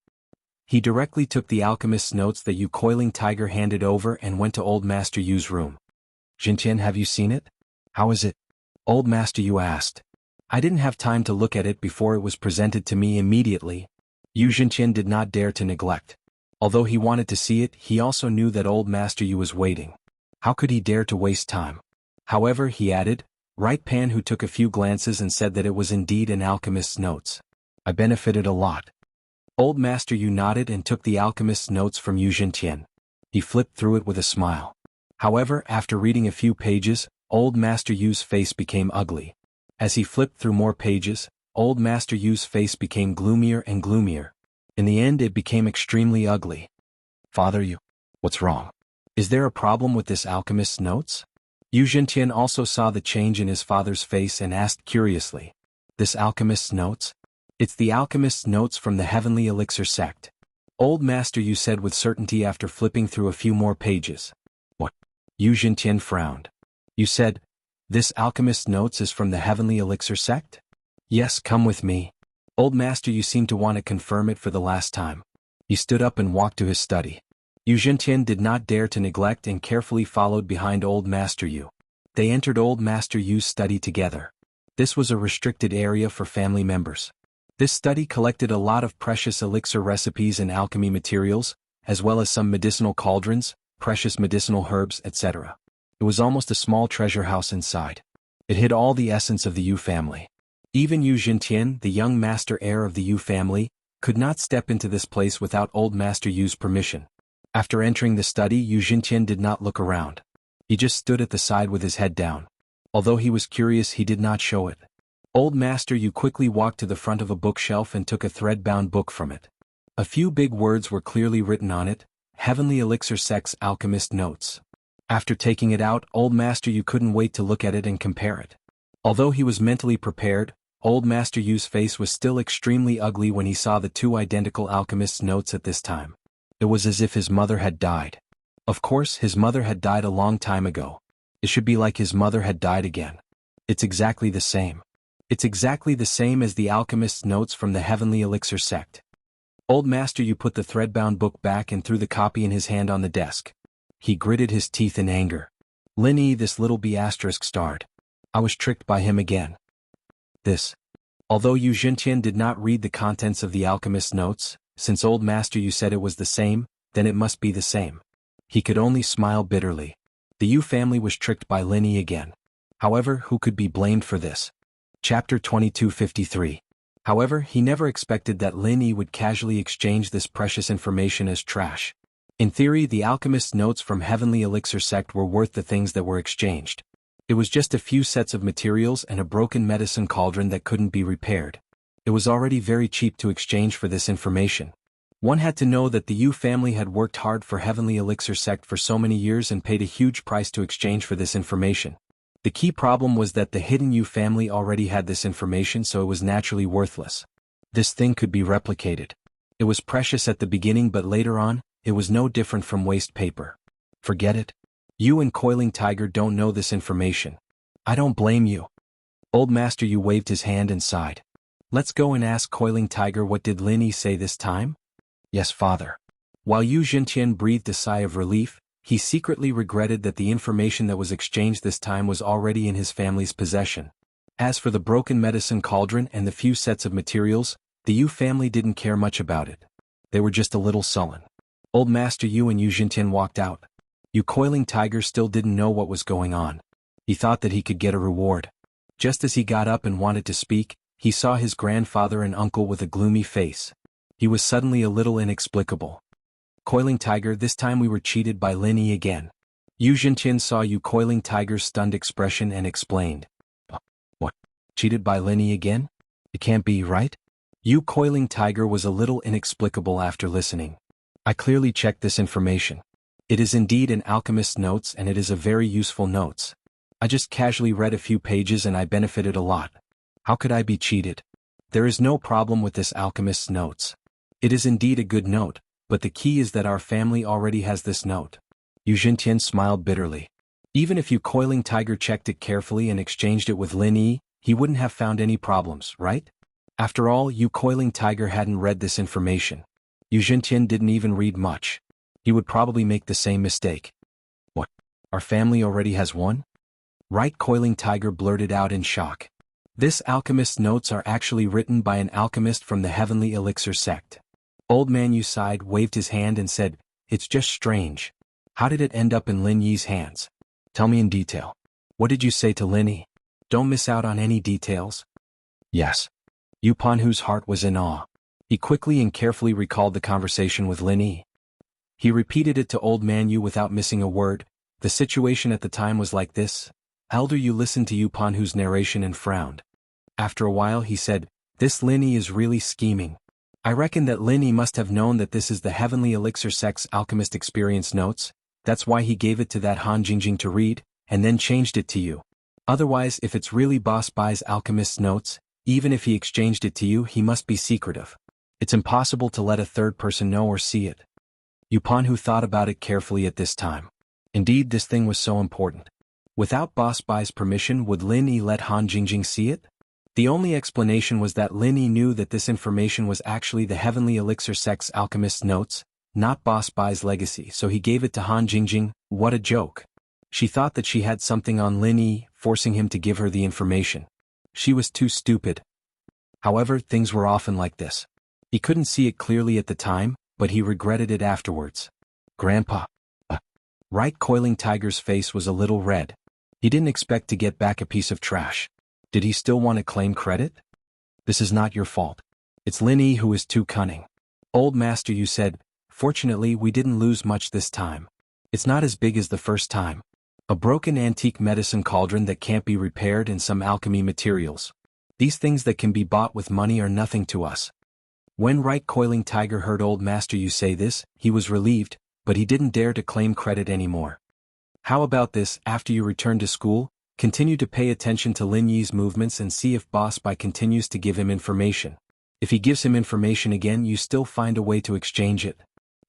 Speaker 1: He directly took the alchemist's notes that Yu Coiling Tiger handed over and went to Old Master Yu's room. Zhentian, have you seen it? How is it? Old Master Yu asked. I didn't have time to look at it before it was presented to me immediately. Yu Zhentian did not dare to neglect. Although he wanted to see it, he also knew that Old Master Yu was waiting. How could he dare to waste time? However, he added, Right Pan Hu took a few glances and said that it was indeed an alchemist's notes. I benefited a lot. Old Master Yu nodded and took the alchemist's notes from Yu Zhentian. He flipped through it with a smile. However, after reading a few pages, Old Master Yu's face became ugly. As he flipped through more pages, Old Master Yu's face became gloomier and gloomier. In the end, it became extremely ugly. Father Yu, what's wrong? Is there a problem with this alchemist's notes? Yu Zhentian also saw the change in his father's face and asked curiously. This alchemist's notes? It's the alchemist's notes from the Heavenly Elixir sect. Old Master Yu said with certainty after flipping through a few more pages. What? Yu Zhentian frowned. You said, this alchemist's notes is from the Heavenly Elixir sect? Yes, come with me. Old master, you seem to want to confirm it for the last time. He stood up and walked to his study. Yu Zhentian did not dare to neglect and carefully followed behind old master Yu. They entered old master Yu's study together. This was a restricted area for family members. This study collected a lot of precious elixir recipes and alchemy materials, as well as some medicinal cauldrons, precious medicinal herbs, etc. It was almost a small treasure house inside. It hid all the essence of the Yu family. Even Yu Zhentian, the young master heir of the Yu family, could not step into this place without old master Yu's permission. After entering the study, Yu Zhentian did not look around. He just stood at the side with his head down. Although he was curious, he did not show it. Old master Yu quickly walked to the front of a bookshelf and took a thread-bound book from it. A few big words were clearly written on it: Heavenly Elixir Sect's Alchemist Notes. After taking it out, old master Yu couldn't wait to look at it and compare it. Although he was mentally prepared, old master Yu's face was still extremely ugly when he saw the two identical alchemist's notes at this time. It was as if his mother had died. Of course, his mother had died a long time ago. It should be like his mother had died again. It's exactly the same. It's exactly the same as the alchemist's notes from the Heavenly Elixir Sect. Old master Yu put the thread-bound book back and threw the copy in his hand on the desk. He gritted his teeth in anger. Lin Yi, this little B** starred. I was tricked by him again. Although Yu Zhentian did not read the contents of the alchemist's notes, since old master Yu said it was the same, then it must be the same. He could only smile bitterly. The Yu family was tricked by Lin Yi again. However, who could be blamed for this? Chapter 2253. However, he never expected that Lin Yi would casually exchange this precious information as trash. In theory, the alchemist's notes from Heavenly Elixir Sect were worth the things that were exchanged. It was just a few sets of materials and a broken medicine cauldron that couldn't be repaired. It was already very cheap to exchange for this information. One had to know that the Yu family had worked hard for Heavenly Elixir Sect for so many years and paid a huge price to exchange for this information. The key problem was that the hidden Yu family already had this information, so it was naturally worthless. This thing could be replicated. It was precious at the beginning, but later on, it was no different from waste paper. Forget it. You and Coiling Tiger don't know this information. I don't blame you. Old Master Yu waved his hand and sighed. Let's go and ask Coiling Tiger, what did Lin Yi say this time? Yes, father. While Yu Zhentian breathed a sigh of relief, he secretly regretted that the information that was exchanged this time was already in his family's possession. As for the broken medicine cauldron and the few sets of materials, the Yu family didn't care much about it. They were just a little sullen. Old Master Yu and Yu Zhentian walked out. Yu Coiling Tiger still didn't know what was going on. He thought that he could get a reward. Just as he got up and wanted to speak, he saw his grandfather and uncle with a gloomy face. He was suddenly a little inexplicable. Coiling Tiger, this time we were cheated by Lin Yi again. Yu Zhentian saw Yu Coiling Tiger's stunned expression and explained. What? Cheated by Lin Yi again? It can't be, right? Yu Coiling Tiger was a little inexplicable after listening. I clearly checked this information. It is indeed an alchemist's notes, and it is a very useful notes. I just casually read a few pages and I benefited a lot. How could I be cheated? There is no problem with this alchemist's notes. It is indeed a good note, but the key is that our family already has this note. Yu Zhentian smiled bitterly. Even if Yu Coiling Tiger checked it carefully and exchanged it with Lin Yi, he wouldn't have found any problems, right? After all, Yu Coiling Tiger hadn't read this information. Yu Zhentian didn't even read much. He would probably make the same mistake. What? Our family already has one? Right? Coiling Tiger blurted out in shock. This alchemist's notes are actually written by an alchemist from the Heavenly Elixir Sect. Old Man Yu sighed, waved his hand and said, it's just strange. How did it end up in Lin Yi's hands? Tell me in detail. What did you say to Lin Yi? Don't miss out on any details. Yes. Yu Panhu's heart was in awe. He quickly and carefully recalled the conversation with Lin Yi. He repeated it to Old Man Yu without missing a word. The situation at the time was like this. Elder Yu listened to Yu Panhu's narration and frowned. After a while he said, this Lin Yi is really scheming. I reckon that Lin Yi must have known that this is the Heavenly Elixir Sect's alchemist experience notes. That's why he gave it to that Han Jingjing to read, and then changed it to you. Otherwise, if it's really Boss Bai's alchemist's notes, even if he exchanged it to you, he must be secretive. It's impossible to let a third person know or see it. Yu Panhu thought about it carefully at this time. Indeed, this thing was so important. Without Boss Bai's permission, would Lin Yi let Han Jingjing see it? The only explanation was that Lin Yi knew that this information was actually the Heavenly Elixir Sect's alchemist's notes, not Boss Bai's legacy, so he gave it to Han Jingjing. What a joke. She thought that she had something on Lin Yi, forcing him to give her the information. She was too stupid. However, things were often like this. He couldn't see it clearly at the time, but he regretted it afterwards. Grandpa. Right Coiling Tiger's face was a little red. He didn't expect to get back a piece of trash. Did he still want to claim credit? This is not your fault. It's Lin Yi who is too cunning. Old Master, you said, fortunately we didn't lose much this time. It's not as big as the first time. A broken antique medicine cauldron that can't be repaired and some alchemy materials. These things that can be bought with money are nothing to us. When Right Coiling Tiger heard Old Master you say this, he was relieved, but he didn't dare to claim credit anymore. How about this, after you return to school, continue to pay attention to Lin Yi's movements and see if Boss Bai continues to give him information. If he gives him information again, you still find a way to exchange it.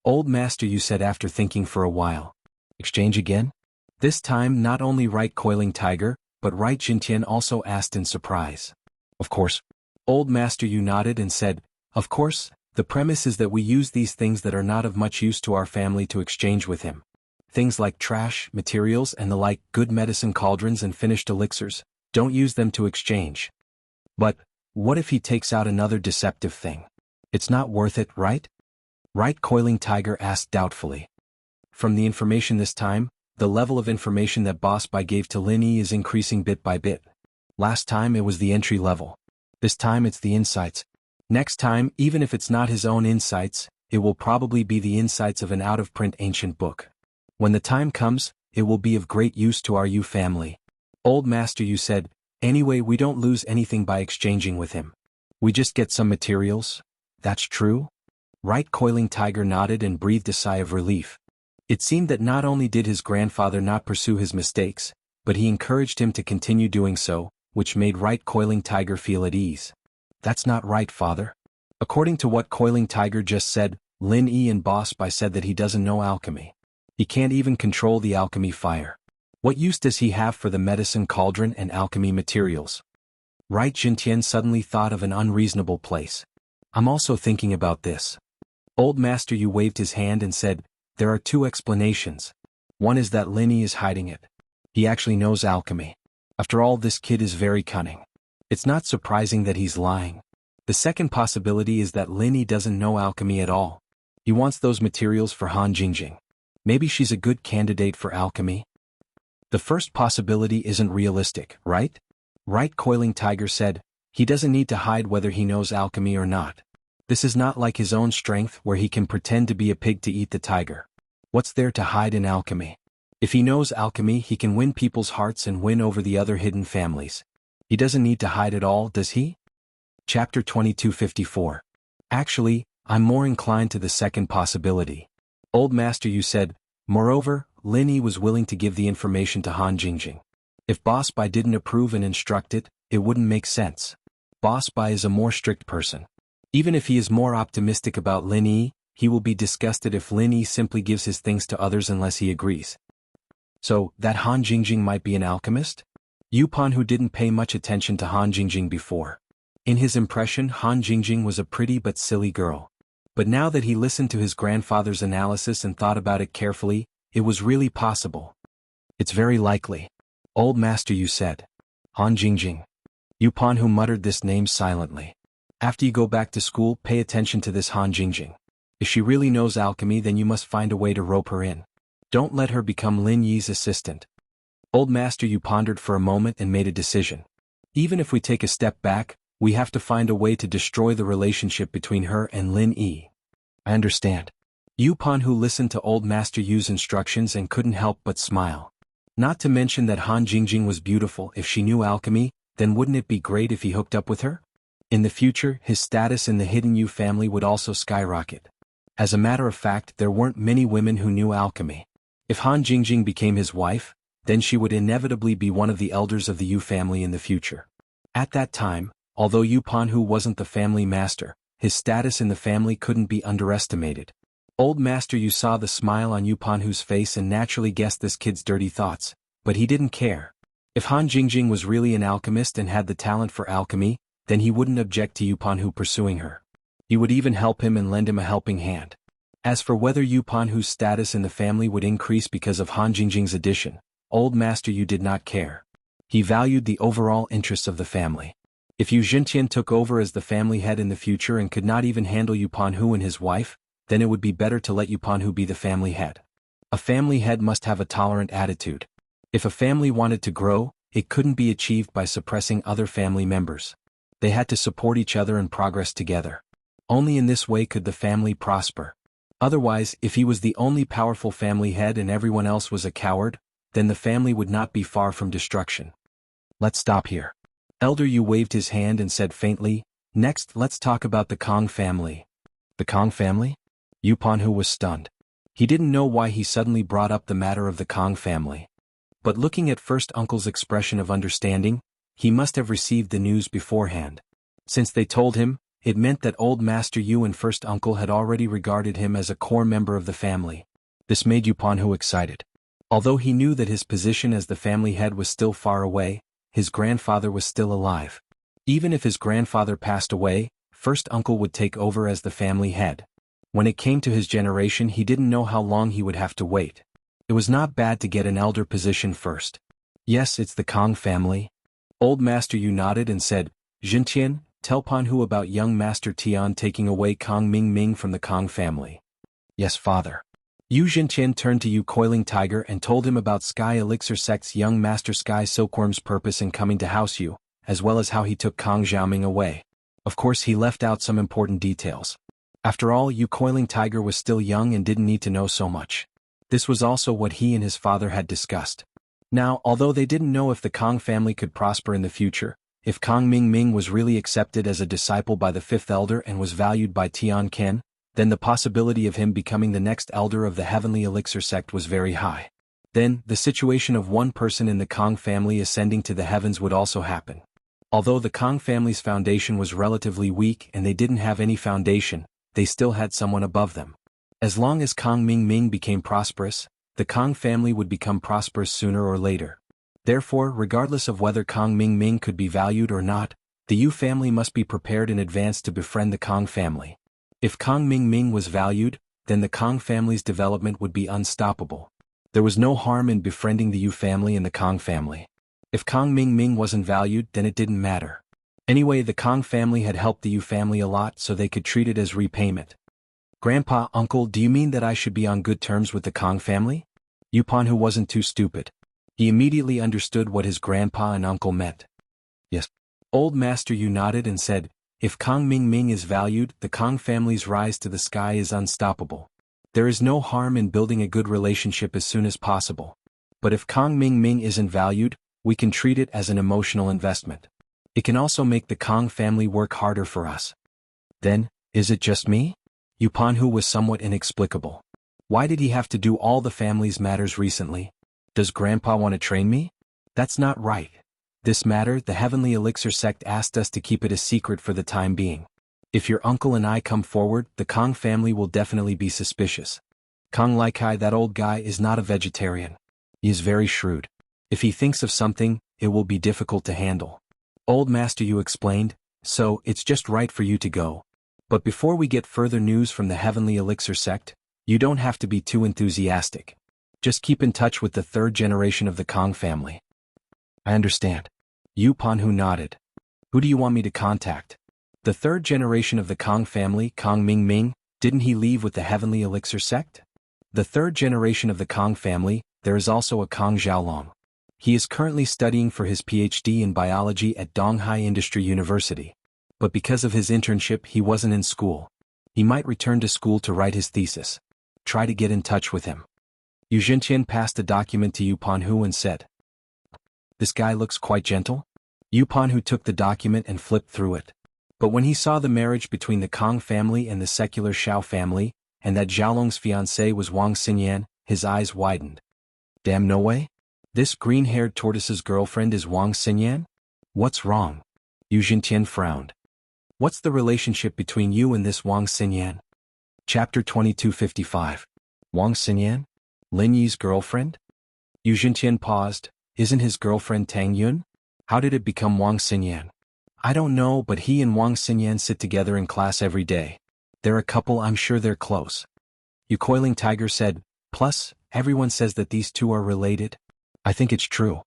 Speaker 1: Old Master, you said after thinking for a while. Exchange again? This time not only Right Coiling Tiger, but Right Jintian also asked in surprise. Of course. Old Master, you nodded and said, of course, the premise is that we use these things that are not of much use to our family to exchange with him. Things like trash, materials and the like, good medicine cauldrons and finished elixirs, don't use them to exchange. But, what if he takes out another deceptive thing? It's not worth it, right? Right Coiling Tiger asked doubtfully. From the information this time, the level of information that Boss Bai gave to Lin Yi is increasing bit by bit. Last time it was the entry level. This time it's the insights. Next time, even if it's not his own insights, it will probably be the insights of an out-of-print ancient book. When the time comes, it will be of great use to our Yu family. Old Master, you said, anyway we don't lose anything by exchanging with him. We just get some materials. That's true? Right Coiling Tiger nodded and breathed a sigh of relief. It seemed that not only did his grandfather not pursue his mistakes, but he encouraged him to continue doing so, which made Right Coiling Tiger feel at ease. That's not right, father. According to what Coiling Tiger just said, Lin Yi and Boss Bai said that he doesn't know alchemy. He can't even control the alchemy fire. What use does he have for the medicine cauldron and alchemy materials? Right Jintian suddenly thought of an unreasonable place. I'm also thinking about this. Old Master Yu waved his hand and said, there are two explanations. One is that Lin Yi is hiding it. He actually knows alchemy. After all, this kid is very cunning. It's not surprising that he's lying. The second possibility is that Lin Yi doesn't know alchemy at all. He wants those materials for Han Jingjing. Maybe she's a good candidate for alchemy. The first possibility isn't realistic, right? Right Coiling Tiger said, he doesn't need to hide whether he knows alchemy or not. This is not like his own strength where he can pretend to be a pig to eat the tiger. What's there to hide in alchemy? If he knows alchemy, he can win people's hearts and win over the other hidden families. He doesn't need to hide at all, does he? Chapter 2254. Actually, I'm more inclined to the second possibility. Old Master, you said, moreover, Lin Yi was willing to give the information to Han Jingjing. If Boss Bai didn't approve and instruct it, it wouldn't make sense. Boss Bai is a more strict person. Even if he is more optimistic about Lin Yi, he will be disgusted if Lin Yi simply gives his things to others unless he agrees. So, that Han Jingjing might be an alchemist? Yupan, who didn't pay much attention to Han Jingjing before. In his impression, Han Jingjing was a pretty but silly girl. But now that he listened to his grandfather's analysis and thought about it carefully, it was really possible. It's very likely. Old Master, you said. Han Jingjing. Yupan, who muttered this name silently. After you go back to school, pay attention to this Han Jingjing. If she really knows alchemy, then you must find a way to rope her in. Don't let her become Lin Yi's assistant. Old Master, you pondered for a moment and made a decision. Even if we take a step back, we have to find a way to destroy the relationship between her and Lin Yi. I understand. Yupan, who listened to Old Master Yu's instructions and couldn't help but smile. Not to mention that Han Jingjing was beautiful. If she knew alchemy, then wouldn't it be great if he hooked up with her? In the future, his status in the hidden Yu family would also skyrocket. As a matter of fact, there weren't many women who knew alchemy. If Han Jingjing became his wife, then she would inevitably be one of the elders of the Yu family in the future. At that time, although Yupan Hu wasn't the family master, his status in the family couldn't be underestimated. Old Master Yu saw the smile on Yupan Hu's face and naturally guessed this kid's dirty thoughts, but he didn't care. If Han Jingjing was really an alchemist and had the talent for alchemy, then he wouldn't object to Yu Panhu pursuing her. He would even help him and lend him a helping hand. As for whether Yu Panhu's status in the family would increase because of Han Jingjing's addition, Old Master Yu did not care. He valued the overall interests of the family. If Yu Zhenqian took over as the family head in the future and could not even handle Yu Panhu and his wife, then it would be better to let Yu Panhu be the family head. A family head must have a tolerant attitude. If a family wanted to grow, it couldn't be achieved by suppressing other family members. They had to support each other and progress together. Only in this way could the family prosper. Otherwise, if he was the only powerful family head and everyone else was a coward, then the family would not be far from destruction. Let's stop here. Elder Yu waved his hand and said faintly, "Next, let's talk about the Kong family." The Kong family? Yu Panhu was stunned. He didn't know why he suddenly brought up the matter of the Kong family. But looking at First Uncle's expression of understanding, he must have received the news beforehand. Since they told him, it meant that Old Master Yu and First Uncle had already regarded him as a core member of the family. This made Yu Panhu excited. Although he knew that his position as the family head was still far away, his grandfather was still alive. Even if his grandfather passed away, First Uncle would take over as the family head. When it came to his generation, he didn't know how long he would have to wait. It was not bad to get an elder position first. Yes, it's the Kong family. Old Master Yu nodded and said, "Zhenqian, tell Panhu about young Master Tian taking away Kong Ming Ming from the Kong family." Yes, father. Yu Zhenqian turned to Yu Coiling Tiger and told him about Sky Elixir Sect's young Master Sky Silkworm's purpose in coming to House Yu, as well as how he took Kong Xiaoming away. Of course, he left out some important details. After all, Yu Coiling Tiger was still young and didn't need to know so much. This was also what he and his father had discussed. Now, although they didn't know if the Kong family could prosper in the future, if Kong Ming Ming was really accepted as a disciple by the fifth elder and was valued by Tian Ken, then the possibility of him becoming the next elder of the Heavenly Elixir sect was very high. Then, the situation of one person in the Kong family ascending to the heavens would also happen. Although the Kong family's foundation was relatively weak and they didn't have any foundation, they still had someone above them. As long as Kong Ming Ming became prosperous, the Kong family would become prosperous sooner or later. Therefore, regardless of whether Kong Ming Ming could be valued or not, the Yu family must be prepared in advance to befriend the Kong family. If Kong Ming Ming was valued, then the Kong family's development would be unstoppable. There was no harm in befriending the Yu family and the Kong family. If Kong Ming Ming wasn't valued, then it didn't matter. Anyway, the Kong family had helped the Yu family a lot, so they could treat it as repayment. "Grandpa, uncle, do you mean that I should be on good terms with the Kong family?" Yu Panhu wasn't too stupid. He immediately understood what his grandpa and uncle meant. Yes. Old Master Yu nodded and said, "If Kong Ming Ming is valued, the Kong family's rise to the sky is unstoppable. There is no harm in building a good relationship as soon as possible. But if Kong Ming Ming isn't valued, we can treat it as an emotional investment. It can also make the Kong family work harder for us." Then, is it just me? Yu Panhu was somewhat inexplicable. Why did he have to do all the family's matters recently? Does Grandpa want to train me? That's not right. This matter, the Heavenly Elixir sect asked us to keep it a secret for the time being. If your uncle and I come forward, the Kong family will definitely be suspicious. Kong Laikai, that old guy, is not a vegetarian. He is very shrewd. If he thinks of something, it will be difficult to handle. Old Master Yu explained, "So, it's just right for you to go. But before we get further news from the Heavenly Elixir sect, you don't have to be too enthusiastic. Just keep in touch with the third generation of the Kong family." "I understand." Yu Panhu nodded. "Who do you want me to contact?" "The third generation of the Kong family, Kong Ming Ming, didn't he leave with the Heavenly Elixir sect?" "The third generation of the Kong family, there is also a Kong Xiaolong. He is currently studying for his PhD in biology at Donghai Industry University. But because of his internship, he wasn't in school. He might return to school to write his thesis. Try to get in touch with him." Yu Zhenqian passed a document to Yu Panhu and said, "This guy looks quite gentle." Yu Panhu took the document and flipped through it. But when he saw the marriage between the Kong family and the secular Shao family, and that Xiaolong's fiancée was Wang Xinyan, his eyes widened. "Damn, no way? This green-haired tortoise's girlfriend is Wang Xinyan? What's wrong?" Yu Zhenqian frowned. "What's the relationship between you and this Wang Xinyan?" Chapter 2255. Wang Xinyan? Lin Yi's girlfriend? Yu Zhenqian paused, Isn't his girlfriend Tang Yun? How did it become Wang Xinyan? I don't know, but he and Wang Xinyan sit together in class every day. They're a couple, I'm sure they're close. You Coiling Tiger said, plus, everyone says that these two are related. I think it's true.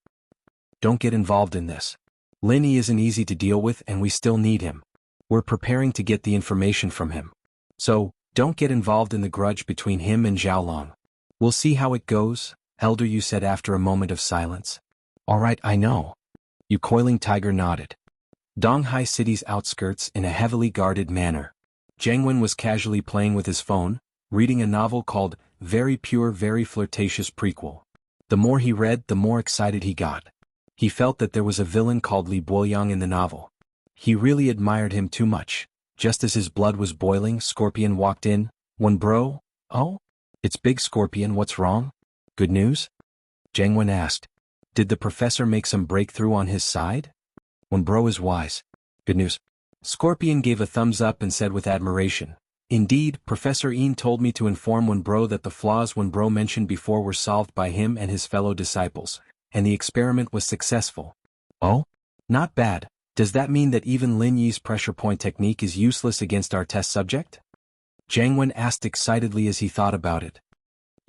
Speaker 1: Don't get involved in this. Lin Yi isn't easy to deal with and we still need him. We're preparing to get the information from him. So, don't get involved in the grudge between him and Xiaolong. We'll see how it goes, Elder Yu said after a moment of silence. Alright, I know. You Coiling Tiger nodded. Donghai City's outskirts in a heavily guarded manner. Jianghu was casually playing with his phone, reading a novel called Very Pure Very Flirtatious Prequel. The more he read, the more excited he got. He felt that there was a villain called Li Boyang in the novel. He really admired him too much. Just as his blood was boiling, Scorpion walked in. When bro? Oh? It's Big Scorpion, what's wrong? Good news? Jianghu asked. Did the professor make some breakthrough on his side? When bro is wise. Good news. Scorpion gave a thumbs up and said with admiration. Indeed, Professor Yin told me to inform Wenbro that the flaws Wenbro mentioned before were solved by him and his fellow disciples, and the experiment was successful. Oh? Not bad. Does that mean that even Lin Yi's pressure point technique is useless against our test subject? Jianghu asked excitedly as he thought about it.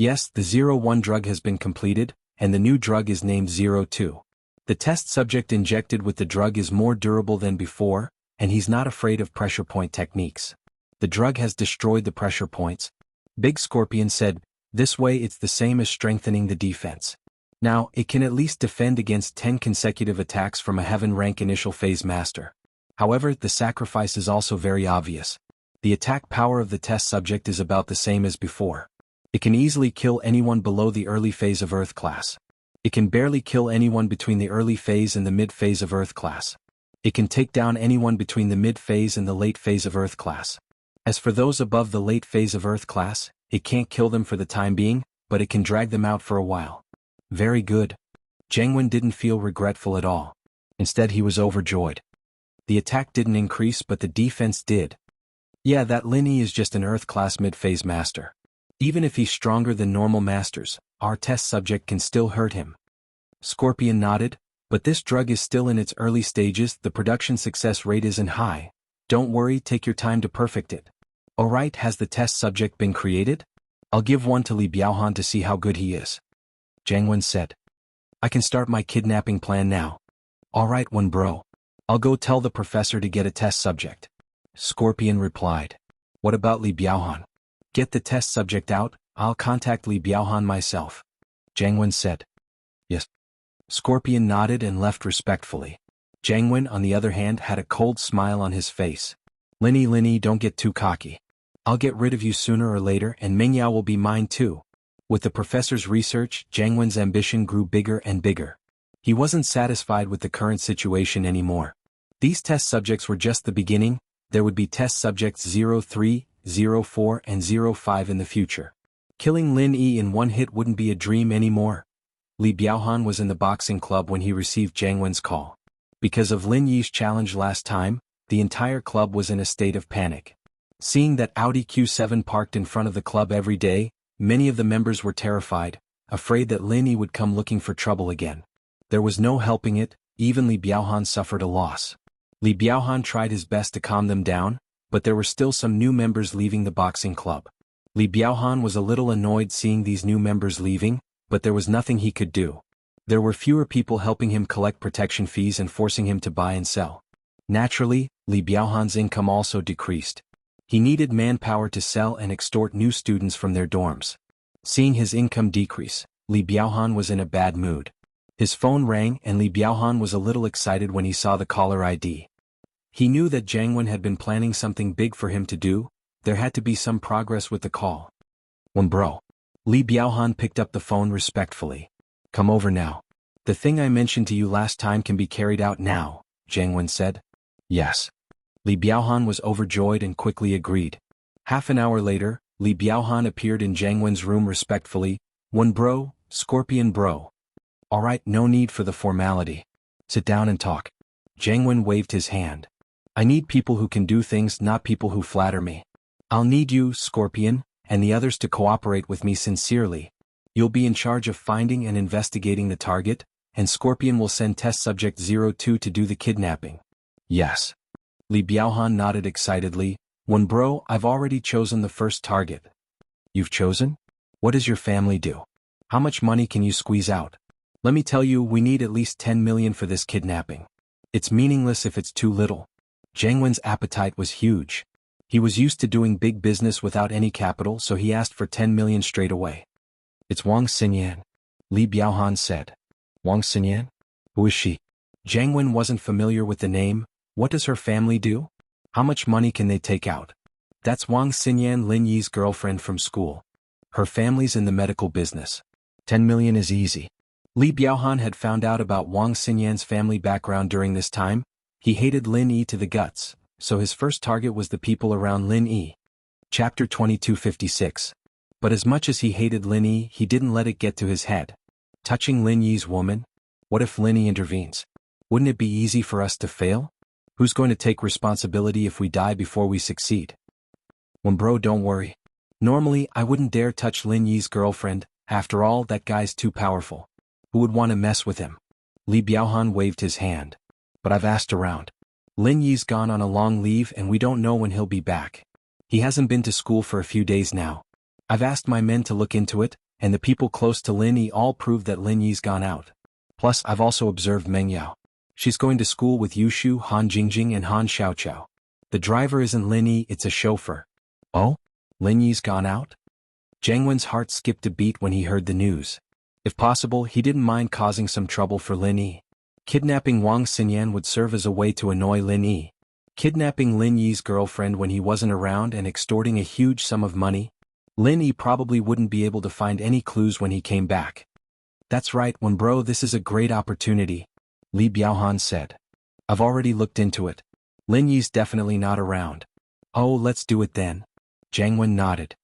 Speaker 1: Yes, the 01 drug has been completed, and the new drug is named 02. The test subject injected with the drug is more durable than before, and he's not afraid of pressure point techniques. The drug has destroyed the pressure points. Big Scorpion said, this way it's the same as strengthening the defense. Now, it can at least defend against 10 consecutive attacks from a heaven rank initial phase master. However, the sacrifice is also very obvious. The attack power of the test subject is about the same as before. It can easily kill anyone below the early phase of Earth class. It can barely kill anyone between the early phase and the mid phase of Earth class. It can take down anyone between the mid phase and the late phase of Earth class. As for those above the late phase of Earth class, it can't kill them for the time being, but it can drag them out for a while. Very good. Jianghu didn't feel regretful at all. Instead he was overjoyed. The attack didn't increase but the defense did. Yeah, that Lin Yi is just an Earth class mid-phase master. Even if he's stronger than normal masters, our test subject can still hurt him. Scorpion nodded, but this drug is still in its early stages, the production success rate isn't high. Don't worry, take your time to perfect it. Alright, has the test subject been created? I'll give one to Li Biaohan to see how good he is. Jianghu said. I can start my kidnapping plan now. Alright, one bro. I'll go tell the professor to get a test subject. Scorpion replied. What about Li Biaohan? Get the test subject out, I'll contact Li Biaohan myself. Jianghu said. Yes. Scorpion nodded and left respectfully. Jianghu, on the other hand, had a cold smile on his face. Lin Yi, don't get too cocky. I'll get rid of you sooner or later and Mengyao will be mine too. With the professor's research, Jianghu's ambition grew bigger and bigger. He wasn't satisfied with the current situation anymore. These test subjects were just the beginning, there would be test subjects 03, 04 and 05 in the future. Killing Lin Yi in one hit wouldn't be a dream anymore. Li Biaohan was in the boxing club when he received Jianghu's call. Because of Lin Yi's challenge last time, the entire club was in a state of panic. Seeing that Audi Q7 parked in front of the club every day, many of the members were terrified, afraid that Lin Yi would come looking for trouble again. There was no helping it, even Li Biaohan suffered a loss. Li Biaohan tried his best to calm them down, but there were still some new members leaving the boxing club. Li Biaohan was a little annoyed seeing these new members leaving, but there was nothing he could do. There were fewer people helping him collect protection fees and forcing him to buy and sell. Naturally, Li Biaohan's income also decreased. He needed manpower to sell and extort new students from their dorms. Seeing his income decrease, Li Biaohan was in a bad mood. His phone rang and Li Biaohan was a little excited when he saw the caller ID. He knew that Jianghu had been planning something big for him to do, there had to be some progress with the call. When bro. Li Biaohan picked up the phone respectfully. Come over now. The thing I mentioned to you last time can be carried out now, Jianghu said. Yes. Li Biaohan was overjoyed and quickly agreed. Half an hour later, Li Biaohan appeared in Jianghu's room respectfully. When bro, Scorpion bro. Alright, no need for the formality. Sit down and talk. Jianghu waved his hand. I need people who can do things, not people who flatter me. I'll need you, Scorpion, and the others to cooperate with me sincerely. You'll be in charge of finding and investigating the target, and Scorpion will send test subject 02 to do the kidnapping. Yes. Li Biaohan nodded excitedly. When bro, I've already chosen the first target. You've chosen? What does your family do? How much money can you squeeze out? Let me tell you, we need at least 10 million for this kidnapping. It's meaningless if it's too little. Jiang Wen's appetite was huge. He was used to doing big business without any capital, so he asked for 10 million straight away. It's Wang Xinyan, Li Biaohan said. Wang Xinyan? Who is she? Jiang Wen wasn't familiar with the name. What does her family do? How much money can they take out? That's Wang Xinyan, Lin Yi's girlfriend from school. Her family's in the medical business. 10 million is easy. Li Biaohan had found out about Wang Xinyan's family background during this time. He hated Lin Yi to the guts, so his first target was the people around Lin Yi. Chapter 2256. But as much as he hated Lin Yi, he didn't let it get to his head. Touching Lin Yi's woman? What if Lin Yi intervenes? Wouldn't it be easy for us to fail? Who's going to take responsibility if we die before we succeed? When bro, don't worry. Normally, I wouldn't dare touch Lin Yi's girlfriend. After all, that guy's too powerful. Who would want to mess with him? Li Biaohan waved his hand. But I've asked around. Lin Yi's gone on a long leave and we don't know when he'll be back. He hasn't been to school for a few days now. I've asked my men to look into it, and the people close to Lin Yi all prove that Lin Yi's gone out. Plus, I've also observed Meng Yao. She's going to school with Yushu, Han Jingjing and Han Xiaoqiao. The driver isn't Lin Yi, it's a chauffeur. Oh? Lin Yi's gone out? Jiang Wen's heart skipped a beat when he heard the news. If possible, he didn't mind causing some trouble for Lin Yi. Kidnapping Wang Xinyan would serve as a way to annoy Lin Yi. Kidnapping Lin Yi's girlfriend when he wasn't around and extorting a huge sum of money? Lin Yi probably wouldn't be able to find any clues when he came back. That's right, when bro, this is a great opportunity, Li Biaohan said. I've already looked into it. Lin Yi's definitely not around. Oh, let's do it then. Jiang Wen nodded.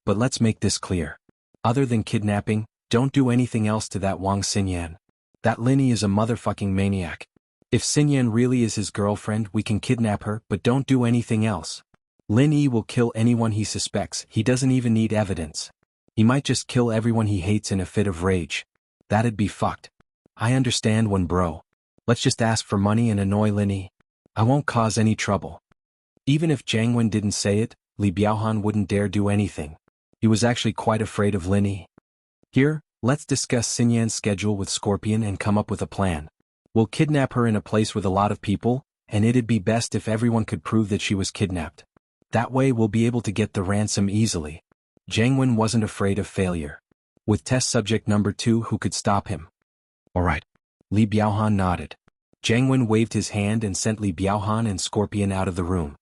Speaker 1: But let's make this clear. Other than kidnapping, don't do anything else to that Wang Xinyan. That Lin Yi is a motherfucking maniac. If Xinyan really is his girlfriend, we can kidnap her, but don't do anything else. Lin Yi will kill anyone he suspects, he doesn't even need evidence. He might just kill everyone he hates in a fit of rage. That'd be fucked. I understand when bro. Let's just ask for money and annoy Lin Yi. I won't cause any trouble. Even if Jiang Wen didn't say it, Li Biaohan wouldn't dare do anything. He was actually quite afraid of Lin Yi. Here, let's discuss Xinyan's schedule with Scorpion and come up with a plan. We'll kidnap her in a place with a lot of people, and it'd be best if everyone could prove that she was kidnapped. That way we'll be able to get the ransom easily. Jiang Wen wasn't afraid of failure. With test subject number 2, who could stop him? Alright. Li Biaohan nodded. Jiang Wen waved his hand and sent Li Biaohan and Scorpion out of the room.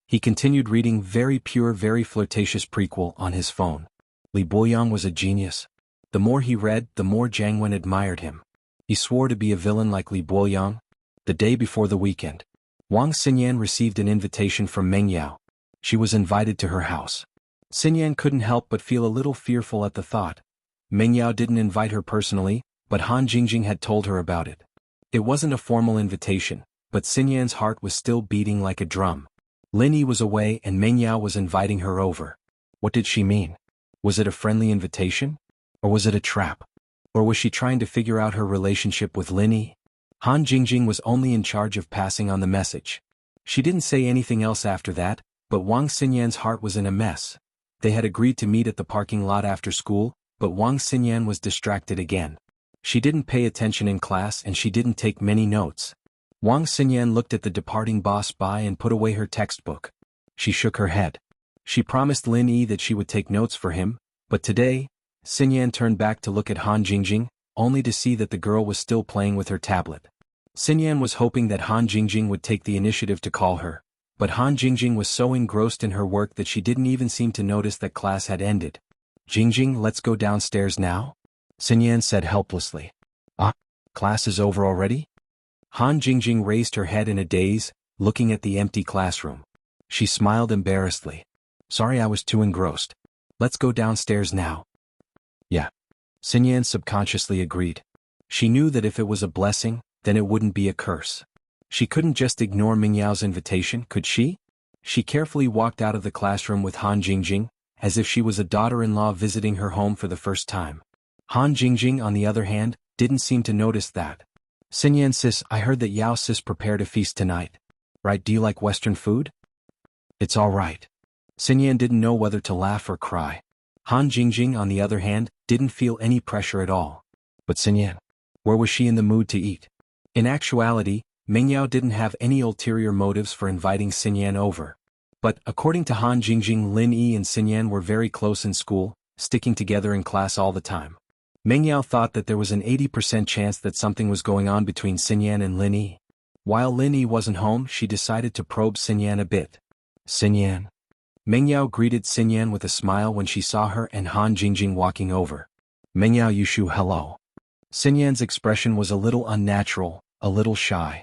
Speaker 1: He continued reading very pure, very flirtatious prequel on his phone. Li Boyang was a genius. The more he read, the more Jiang Wen admired him. He swore to be a villain like Li Boyang. The day before the weekend, Wang Xinyan received an invitation from Meng Yao. She was invited to her house. Xinyan couldn't help but feel a little fearful at the thought. Meng Yao didn't invite her personally, but Han Jingjing had told her about it. It wasn't a formal invitation, but Xinyan's heart was still beating like a drum. Lin Yi was away and Meng Yao was inviting her over. What did she mean? Was it a friendly invitation? Or was it a trap? Or was she trying to figure out her relationship with Lin Yi? Han Jingjing was only in charge of passing on the message. She didn't say anything else after that, but Wang Xinyan's heart was in a mess. They had agreed to meet at the parking lot after school, but Wang Xinyan was distracted again. She didn't pay attention in class and she didn't take many notes. Wang Xinyan looked at the departing boss by and put away her textbook. She shook her head. She promised Lin Yi that she would take notes for him, but today, Xinyan turned back to look at Han Jingjing, only to see that the girl was still playing with her tablet. Xinyan was hoping that Han Jingjing would take the initiative to call her, but Han Jingjing was so engrossed in her work that she didn't even seem to notice that class had ended. Jingjing, let's go downstairs now? Xinyan said helplessly. Ah, class is over already? Han Jingjing raised her head in a daze, looking at the empty classroom. She smiled embarrassedly. Sorry, I was too engrossed. Let's go downstairs now. Yeah. Xinyan subconsciously agreed. She knew that if it was a blessing, then it wouldn't be a curse. She couldn't just ignore Meng Yao's invitation, could she? She carefully walked out of the classroom with Han Jingjing, as if she was a daughter-in-law visiting her home for the first time. Han Jingjing, on the other hand, didn't seem to notice that. Xinyan sis, I heard that Yao sis prepared a feast tonight. Right, do you like Western food? It's all right. Xinyan didn't know whether to laugh or cry. Han Jingjing, on the other hand, didn't feel any pressure at all. But Xinyan, where was she in the mood to eat? In actuality, Mengyao didn't have any ulterior motives for inviting Xinyan over. But, according to Han Jingjing, Lin Yi and Xinyan were very close in school, sticking together in class all the time. Mengyao thought that there was an 80% chance that something was going on between Xinyan and Lin Yi. While Lin Yi wasn't home, she decided to probe Xinyan a bit. Xinyan. Mengyao greeted Xinyan with a smile when she saw her and Han Jingjing walking over. Mengyao Yushu, hello. Xinyan's expression was a little unnatural, a little shy.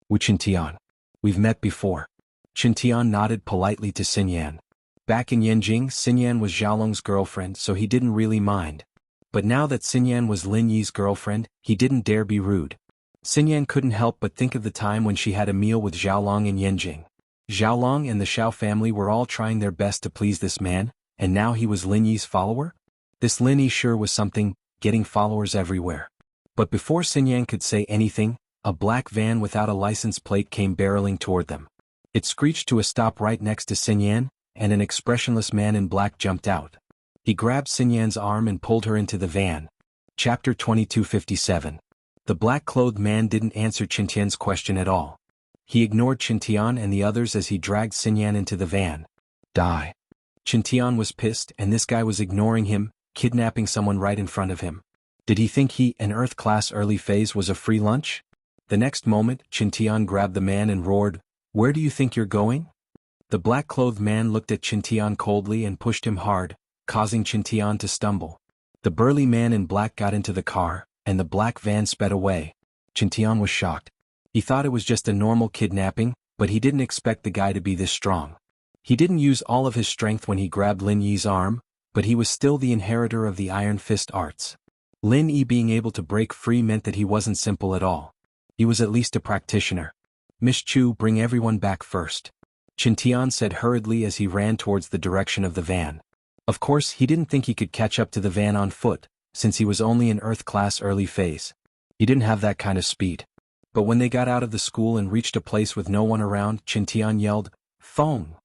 Speaker 1: Wu Qintian. We've met before. Qintian nodded politely to Xinyan. Back in Yanjing, Xinyan was Xiaolong's girlfriend, so he didn't really mind. But now that Xinyan was Lin Yi's girlfriend, he didn't dare be rude. Xinyan couldn't help but think of the time when she had a meal with Xiaolong in Yanjing. Xiaolong and the Xiao family were all trying their best to please this man, and now he was Lin Yi's follower? This Lin Yi sure was something, getting followers everywhere. But before Xinyan could say anything, a black van without a license plate came barreling toward them. It screeched to a stop right next to Xinyan, and an expressionless man in black jumped out. He grabbed Xinyan's arm and pulled her into the van. Chapter 2257. The black-clothed man didn't answer Qintian's question at all. He ignored Qintian and the others as he dragged Xinyan into the van. Die. Qintian was pissed, and this guy was ignoring him, kidnapping someone right in front of him. Did he think he, an Earth class early phase, was a free lunch? The next moment, Qintian grabbed the man and roared, "Where do you think you're going?" The black-clothed man looked at Qintian coldly and pushed him hard, causing Qintian to stumble. The burly man in black got into the car, and the black van sped away. Qintian was shocked. He thought it was just a normal kidnapping, but he didn't expect the guy to be this strong. He didn't use all of his strength when he grabbed Lin Yi's arm, but he was still the inheritor of the Iron Fist arts. Lin Yi being able to break free meant that he wasn't simple at all. He was at least a practitioner. Miss Chu, bring everyone back first. Qintian said hurriedly as he ran towards the direction of the van. Of course, he didn't think he could catch up to the van on foot, since he was only in Earth class early phase. He didn't have that kind of speed. But when they got out of the school and reached a place with no one around, Qintian yelled, "Feng!"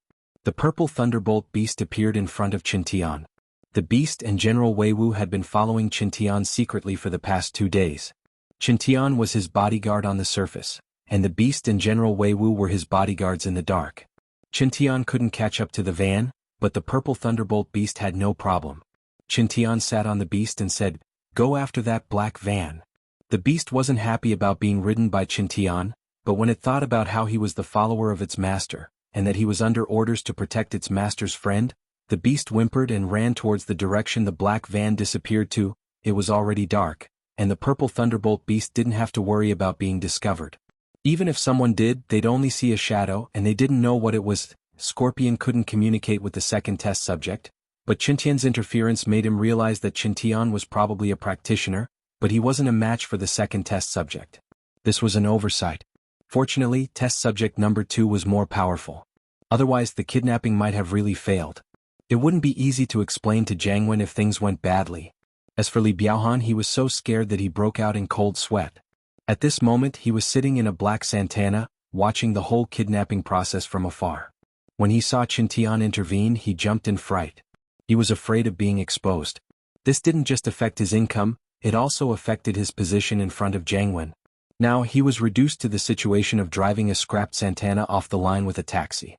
Speaker 1: The purple thunderbolt beast appeared in front of Qintian. The beast and General Weiwu had been following Qintian secretly for the past 2 days. Qintian was his bodyguard on the surface, and the beast and General Weiwu were his bodyguards in the dark. Qintian couldn't catch up to the van, but the purple thunderbolt beast had no problem. Qintian sat on the beast and said, "Go after that black van." The beast wasn't happy about being ridden by Qintian, but when it thought about how he was the follower of its master, and that he was under orders to protect its master's friend, the beast whimpered and ran towards the direction the black van disappeared to. It was already dark, and the purple thunderbolt beast didn't have to worry about being discovered. Even if someone did, they'd only see a shadow and they didn't know what it was. Scorpion couldn't communicate with the second test subject, but Qintian's interference made him realize that Qintian was probably a practitioner, but he wasn't a match for the second test subject. This was an oversight. Fortunately, test subject number 2 was more powerful. Otherwise the kidnapping might have really failed. It wouldn't be easy to explain to Jiangwen if things went badly. As for Li Biaohan, he was so scared that he broke out in cold sweat. At this moment he was sitting in a black Santana, watching the whole kidnapping process from afar. When he saw Qintian intervene, he jumped in fright. He was afraid of being exposed. This didn't just affect his income, it also affected his position in front of Jiangwen. Now he was reduced to the situation of driving a scrapped Santana off the line with a taxi.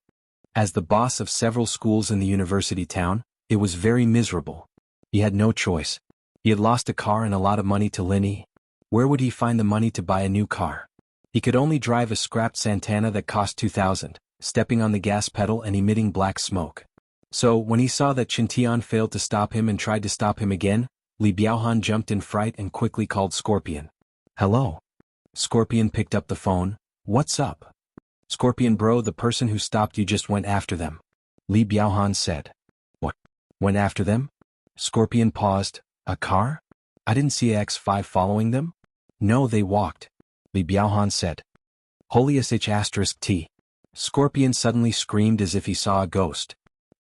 Speaker 1: As the boss of several schools in the university town, it was very miserable. He had no choice. He had lost a car and a lot of money to Lin Yi. Where would he find the money to buy a new car? He could only drive a scrapped Santana that cost 2,000, stepping on the gas pedal and emitting black smoke. So, when he saw that Qintian failed to stop him and tried to stop him again, Li Biaohan jumped in fright and quickly called Scorpion. "Hello?" Scorpion picked up the phone. "What's up?" "Scorpion bro, the person who stopped you just went after them," Li Biaohan said. "What? Went after them?" Scorpion paused. "A car? I didn't see a X5 following them." "No, they walked," Li Biaohan said. "Holy sh**t. Scorpion suddenly screamed as if he saw a ghost.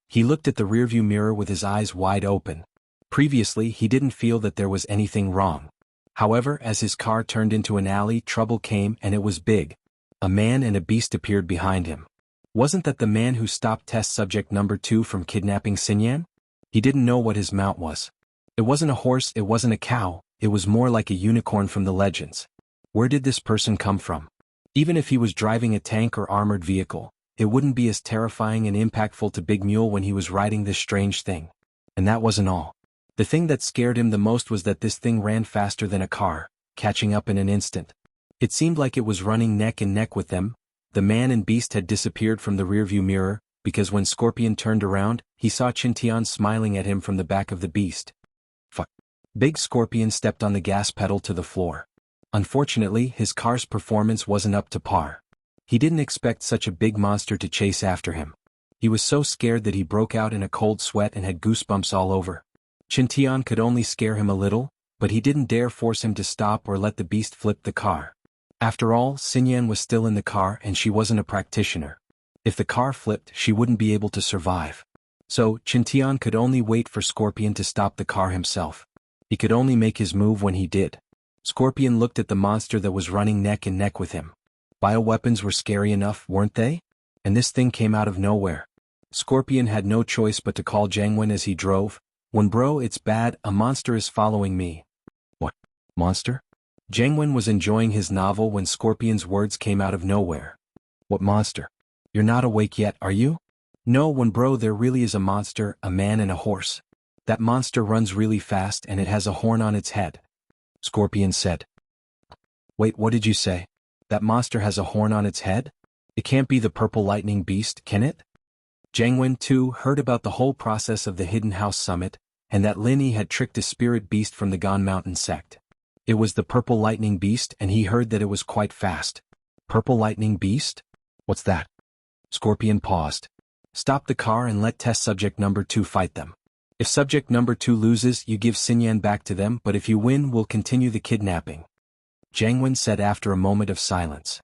Speaker 1: He looked at the rearview mirror with his eyes wide open. Previously he didn't feel that there was anything wrong. However, as his car turned into an alley, trouble came, and it was big. A man and a beast appeared behind him. Wasn't that the man who stopped test subject number 2 from kidnapping Xinyan? He didn't know what his mount was. It wasn't a horse, it wasn't a cow, it was more like a unicorn from the legends. Where did this person come from? Even if he was driving a tank or armored vehicle, it wouldn't be as terrifying and impactful to Big Mule when he was riding this strange thing. And that wasn't all. The thing that scared him the most was that this thing ran faster than a car, catching up in an instant. It seemed like it was running neck and neck with them. The man and beast had disappeared from the rearview mirror, because when Scorpion turned around, he saw Qintian smiling at him from the back of the beast. Fuck. Big Scorpion stepped on the gas pedal to the floor. Unfortunately, his car's performance wasn't up to par. He didn't expect such a big monster to chase after him. He was so scared that he broke out in a cold sweat and had goosebumps all over. Qintian could only scare him a little, but he didn't dare force him to stop or let the beast flip the car. After all, Xinyan was still in the car and she wasn't a practitioner. If the car flipped, she wouldn't be able to survive. So, Qintian could only wait for Scorpion to stop the car himself. He could only make his move when he did. Scorpion looked at the monster that was running neck and neck with him. Bioweapons were scary enough, weren't they? And this thing came out of nowhere. Scorpion had no choice but to call Jianghu as he drove. When bro, it's bad, a monster is following me. What? Monster? Jianghu was enjoying his novel when Scorpion's words came out of nowhere. What monster? You're not awake yet, are you? No, when bro, there really is a monster, a man and a horse. That monster runs really fast and it has a horn on its head. Scorpion said. Wait, what did you say? That monster has a horn on its head? It can't be the purple lightning beast, can it? Jianghu, too, heard about the whole process of the Hidden House Summit, and that Lin Yi had tricked a spirit beast from the Gone Mountain sect. It was the purple lightning beast and he heard that it was quite fast. Purple lightning beast? What's that? Scorpion paused. Stop the car and let test subject number 2 fight them. If subject number 2 loses, you give Xinyan back to them, but if you win, we'll continue the kidnapping. Jianghu said after a moment of silence.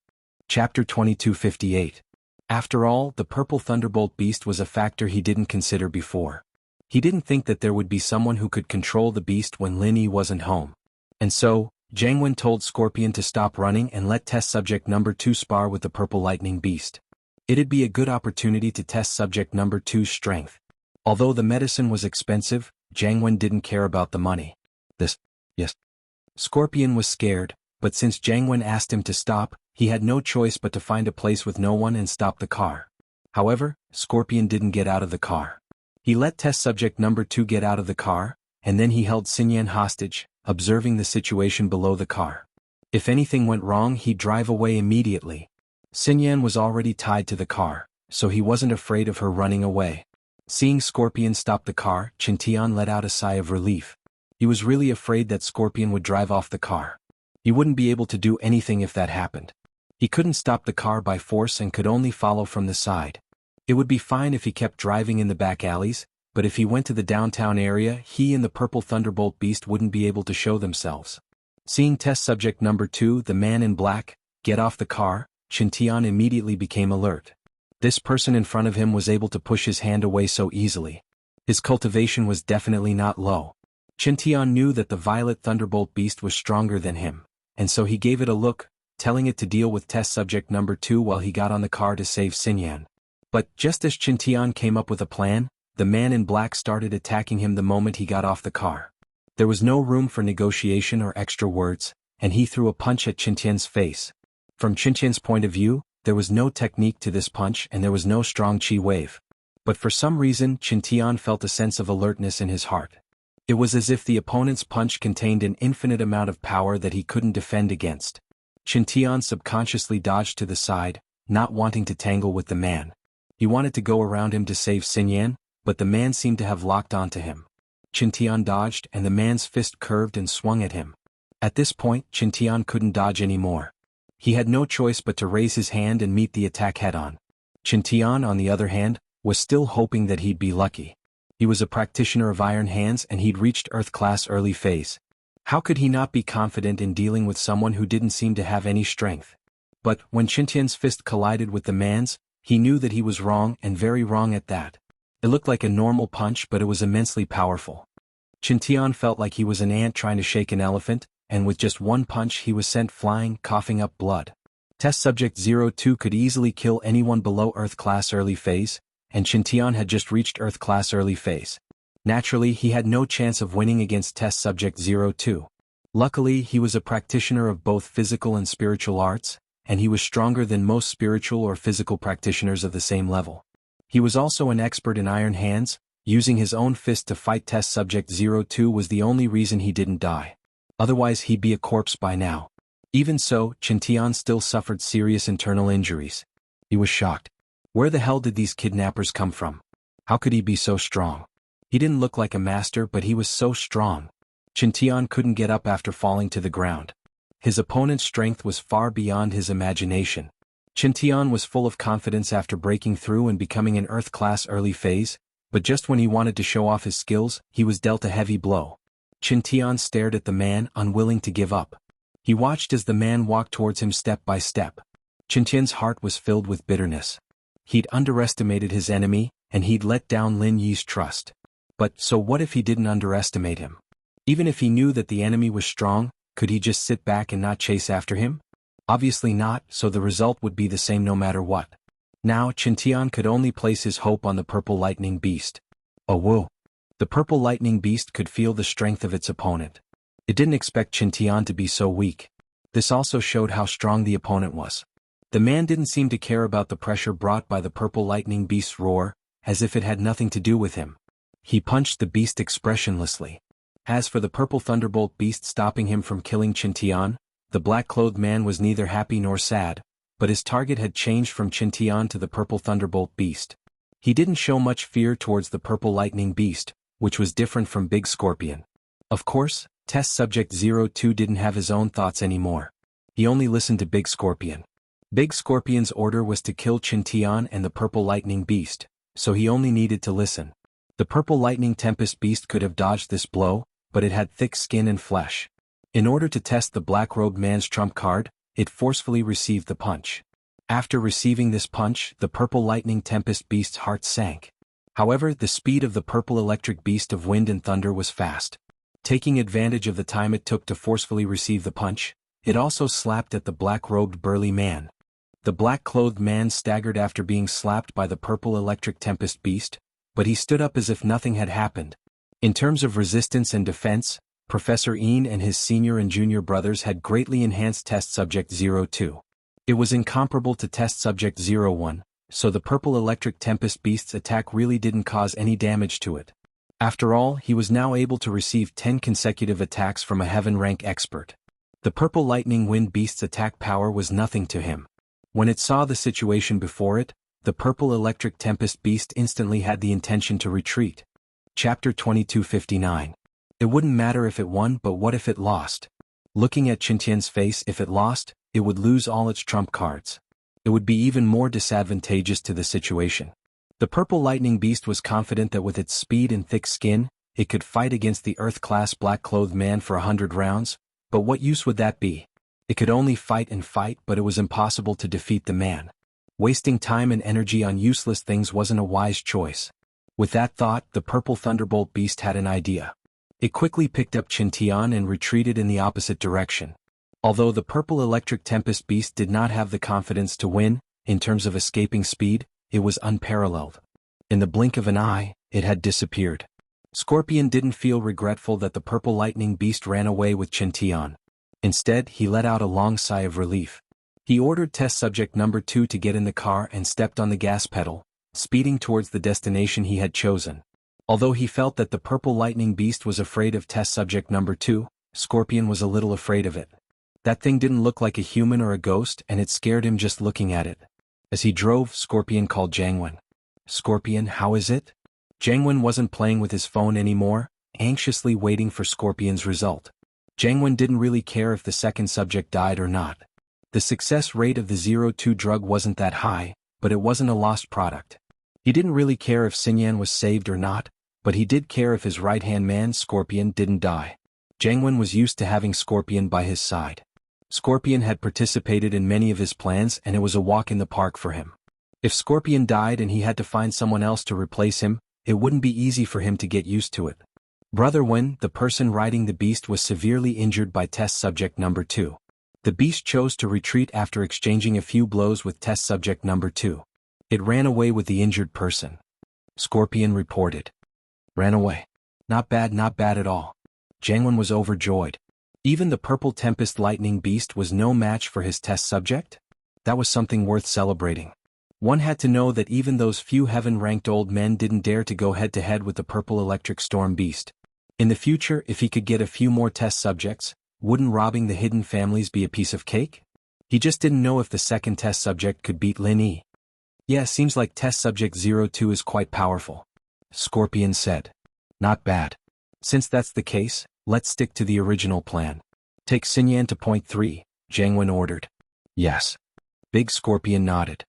Speaker 1: Chapter 2258. After all, the purple thunderbolt beast was a factor he didn't consider before. He didn't think that there would be someone who could control the beast when Lin Yi wasn't home. And so, Jianghu told Scorpion to stop running and let test subject number 2 spar with the purple lightning beast. It'd be a good opportunity to test subject number 2's strength. Although the medicine was expensive, Jianghu didn't care about the money. Yes. Scorpion was scared, but since Jianghu asked him to stop, he had no choice but to find a place with no one and stop the car. However, Scorpion didn't get out of the car. He let test subject number 2 get out of the car, and then he held Xinyan hostage, observing the situation below the car. If anything went wrong, he'd drive away immediately. Xinyan was already tied to the car, so he wasn't afraid of her running away. Seeing Scorpion stop the car, Qintian let out a sigh of relief. He was really afraid that Scorpion would drive off the car. He wouldn't be able to do anything if that happened. He couldn't stop the car by force and could only follow from the side. It would be fine if he kept driving in the back alleys, but if he went to the downtown area, he and the purple thunderbolt beast wouldn't be able to show themselves. Seeing test subject number 2, the man in black, get off the car, Qintian immediately became alert. This person in front of him was able to push his hand away so easily. His cultivation was definitely not low. Qintian knew that the violet thunderbolt beast was stronger than him, and so he gave it a look, telling it to deal with test subject number 2 while he got on the car to save Xinyan. But just as Qintian came up with a plan, the man in black started attacking him the moment he got off the car. There was no room for negotiation or extra words, and he threw a punch at Qintian's face. From Qintian's point of view, there was no technique to this punch and there was no strong chi wave. But for some reason, Qintian felt a sense of alertness in his heart. It was as if the opponent's punch contained an infinite amount of power that he couldn't defend against. Qintian subconsciously dodged to the side, not wanting to tangle with the man. He wanted to go around him to save Xinyan, but the man seemed to have locked onto him. Qintian dodged and the man's fist curved and swung at him. At this point, Qintian couldn't dodge anymore. He had no choice but to raise his hand and meet the attack head-on. Qintian, on the other hand, was still hoping that he'd be lucky. He was a practitioner of Iron Hands and he'd reached Earth Class early phase. How could he not be confident in dealing with someone who didn't seem to have any strength? But when Qintian's fist collided with the man's, he knew that he was wrong and very wrong at that. It looked like a normal punch, but it was immensely powerful. Qintian felt like he was an ant trying to shake an elephant, and with just one punch he was sent flying, coughing up blood. Test Subject 02 could easily kill anyone below Earth Class Early Phase, and Qintian had just reached Earth Class Early Phase. Naturally, he had no chance of winning against Test Subject 02. Luckily, he was a practitioner of both physical and spiritual arts, and he was stronger than most spiritual or physical practitioners of the same level. He was also an expert in iron hands. Using his own fist to fight Test Subject 02 was the only reason he didn't die. Otherwise he'd be a corpse by now. Even so, Qintian still suffered serious internal injuries. He was shocked. Where the hell did these kidnappers come from? How could he be so strong? He didn't look like a master, but he was so strong. Qintian couldn't get up after falling to the ground. His opponent's strength was far beyond his imagination. Qintian was full of confidence after breaking through and becoming an Earth Class Early Phase, but just when he wanted to show off his skills, he was dealt a heavy blow. Qintian stared at the man, unwilling to give up. He watched as the man walked towards him step by step. Qintian's heart was filled with bitterness. He'd underestimated his enemy, and he'd let down Lin Yi's trust. But so what if he didn't underestimate him? Even if he knew that the enemy was strong, could he just sit back and not chase after him? Obviously not, so the result would be the same no matter what. Now Qintian could only place his hope on the Purple Lightning Beast. Oh whoa! The Purple Lightning Beast could feel the strength of its opponent. It didn't expect Qintian to be so weak. This also showed how strong the opponent was. The man didn't seem to care about the pressure brought by the Purple Lightning Beast's roar, as if it had nothing to do with him. He punched the beast expressionlessly. As for the Purple Thunderbolt Beast stopping him from killing Qintian, the black-clothed man was neither happy nor sad, but his target had changed from Qintian to the Purple Thunderbolt Beast. He didn't show much fear towards the Purple Lightning Beast, which was different from Big Scorpion. Of course, Test Subject 02 didn't have his own thoughts anymore. He only listened to Big Scorpion. Big Scorpion's order was to kill Qintian and the Purple Lightning Beast, so he only needed to listen. The Purple Lightning Tempest Beast could have dodged this blow, but it had thick skin and flesh. In order to test the black-robed man's trump card, it forcefully received the punch. After receiving this punch, the Purple Lightning Tempest Beast's heart sank. However, the speed of the Purple Electric Beast of Wind and Thunder was fast. Taking advantage of the time it took to forcefully receive the punch, it also slapped at the black-robed burly man. The black-clothed man staggered after being slapped by the Purple Electric Tempest Beast, but he stood up as if nothing had happened. In terms of resistance and defense, Professor Ian and his senior and junior brothers had greatly enhanced Test Subject 02. It was incomparable to Test Subject 01, so the Purple Electric Tempest Beast's attack really didn't cause any damage to it. After all, he was now able to receive 10 consecutive attacks from a heaven-rank expert. The Purple Lightning Wind Beast's attack power was nothing to him. When it saw the situation before it, the Purple Electric Tempest Beast instantly had the intention to retreat. Chapter 2259. It wouldn't matter if it won, but what if it lost? Looking at Qintian's face, if it lost, it would lose all its trump cards. It would be even more disadvantageous to the situation. The Purple Lightning Beast was confident that with its speed and thick skin, it could fight against the Earth-class black-clothed man for 100 rounds, but what use would that be? It could only fight and fight, but it was impossible to defeat the man. Wasting time and energy on useless things wasn't a wise choice. With that thought, the Purple Thunderbolt Beast had an idea. It quickly picked up Qintian and retreated in the opposite direction. Although the Purple Electric Tempest Beast did not have the confidence to win, in terms of escaping speed, it was unparalleled. In the blink of an eye, it had disappeared. Scorpion didn't feel regretful that the Purple Lightning Beast ran away with Qintian. Instead, he let out a long sigh of relief. He ordered Test Subject number 2 to get in the car and stepped on the gas pedal, speeding towards the destination he had chosen. Although he felt that the Purple Lightning Beast was afraid of Test Subject number 2, Scorpion was a little afraid of it. That thing didn't look like a human or a ghost, and it scared him just looking at it. As he drove, Scorpion called Jianghu. "Scorpion, how is it?" Jianghu wasn't playing with his phone anymore, anxiously waiting for Scorpion's result. Jianghu didn't really care if the second subject died or not. The success rate of the 02 drug wasn't that high, but it wasn't a lost product. He didn't really care if Xinyan was saved or not, but he did care if his right-hand man, Scorpion, didn't die. Jianghu was used to having Scorpion by his side. Scorpion had participated in many of his plans, and it was a walk in the park for him. If Scorpion died and he had to find someone else to replace him, it wouldn't be easy for him to get used to it. Brother Wen, the person riding the beast, was severely injured by test subject number 2. The beast chose to retreat after exchanging a few blows with test subject number 2. It ran away with the injured person. Scorpion reported. Ran away. Not bad at all. Jianghu was overjoyed. Even the purple tempest lightning beast was no match for his test subject? That was something worth celebrating. One had to know that even those few heaven-ranked old men didn't dare to go head-to-head with the purple electric storm beast. In the future, if he could get a few more test subjects, wouldn't robbing the hidden families be a piece of cake? He just didn't know if the second test subject could beat Lin Yi. Yeah, seems like test subject 02 is quite powerful. Scorpion said. Not bad. Since that's the case, let's stick to the original plan. Take Xinyan to point 3, Jianghu ordered. Yes. Big Scorpion nodded.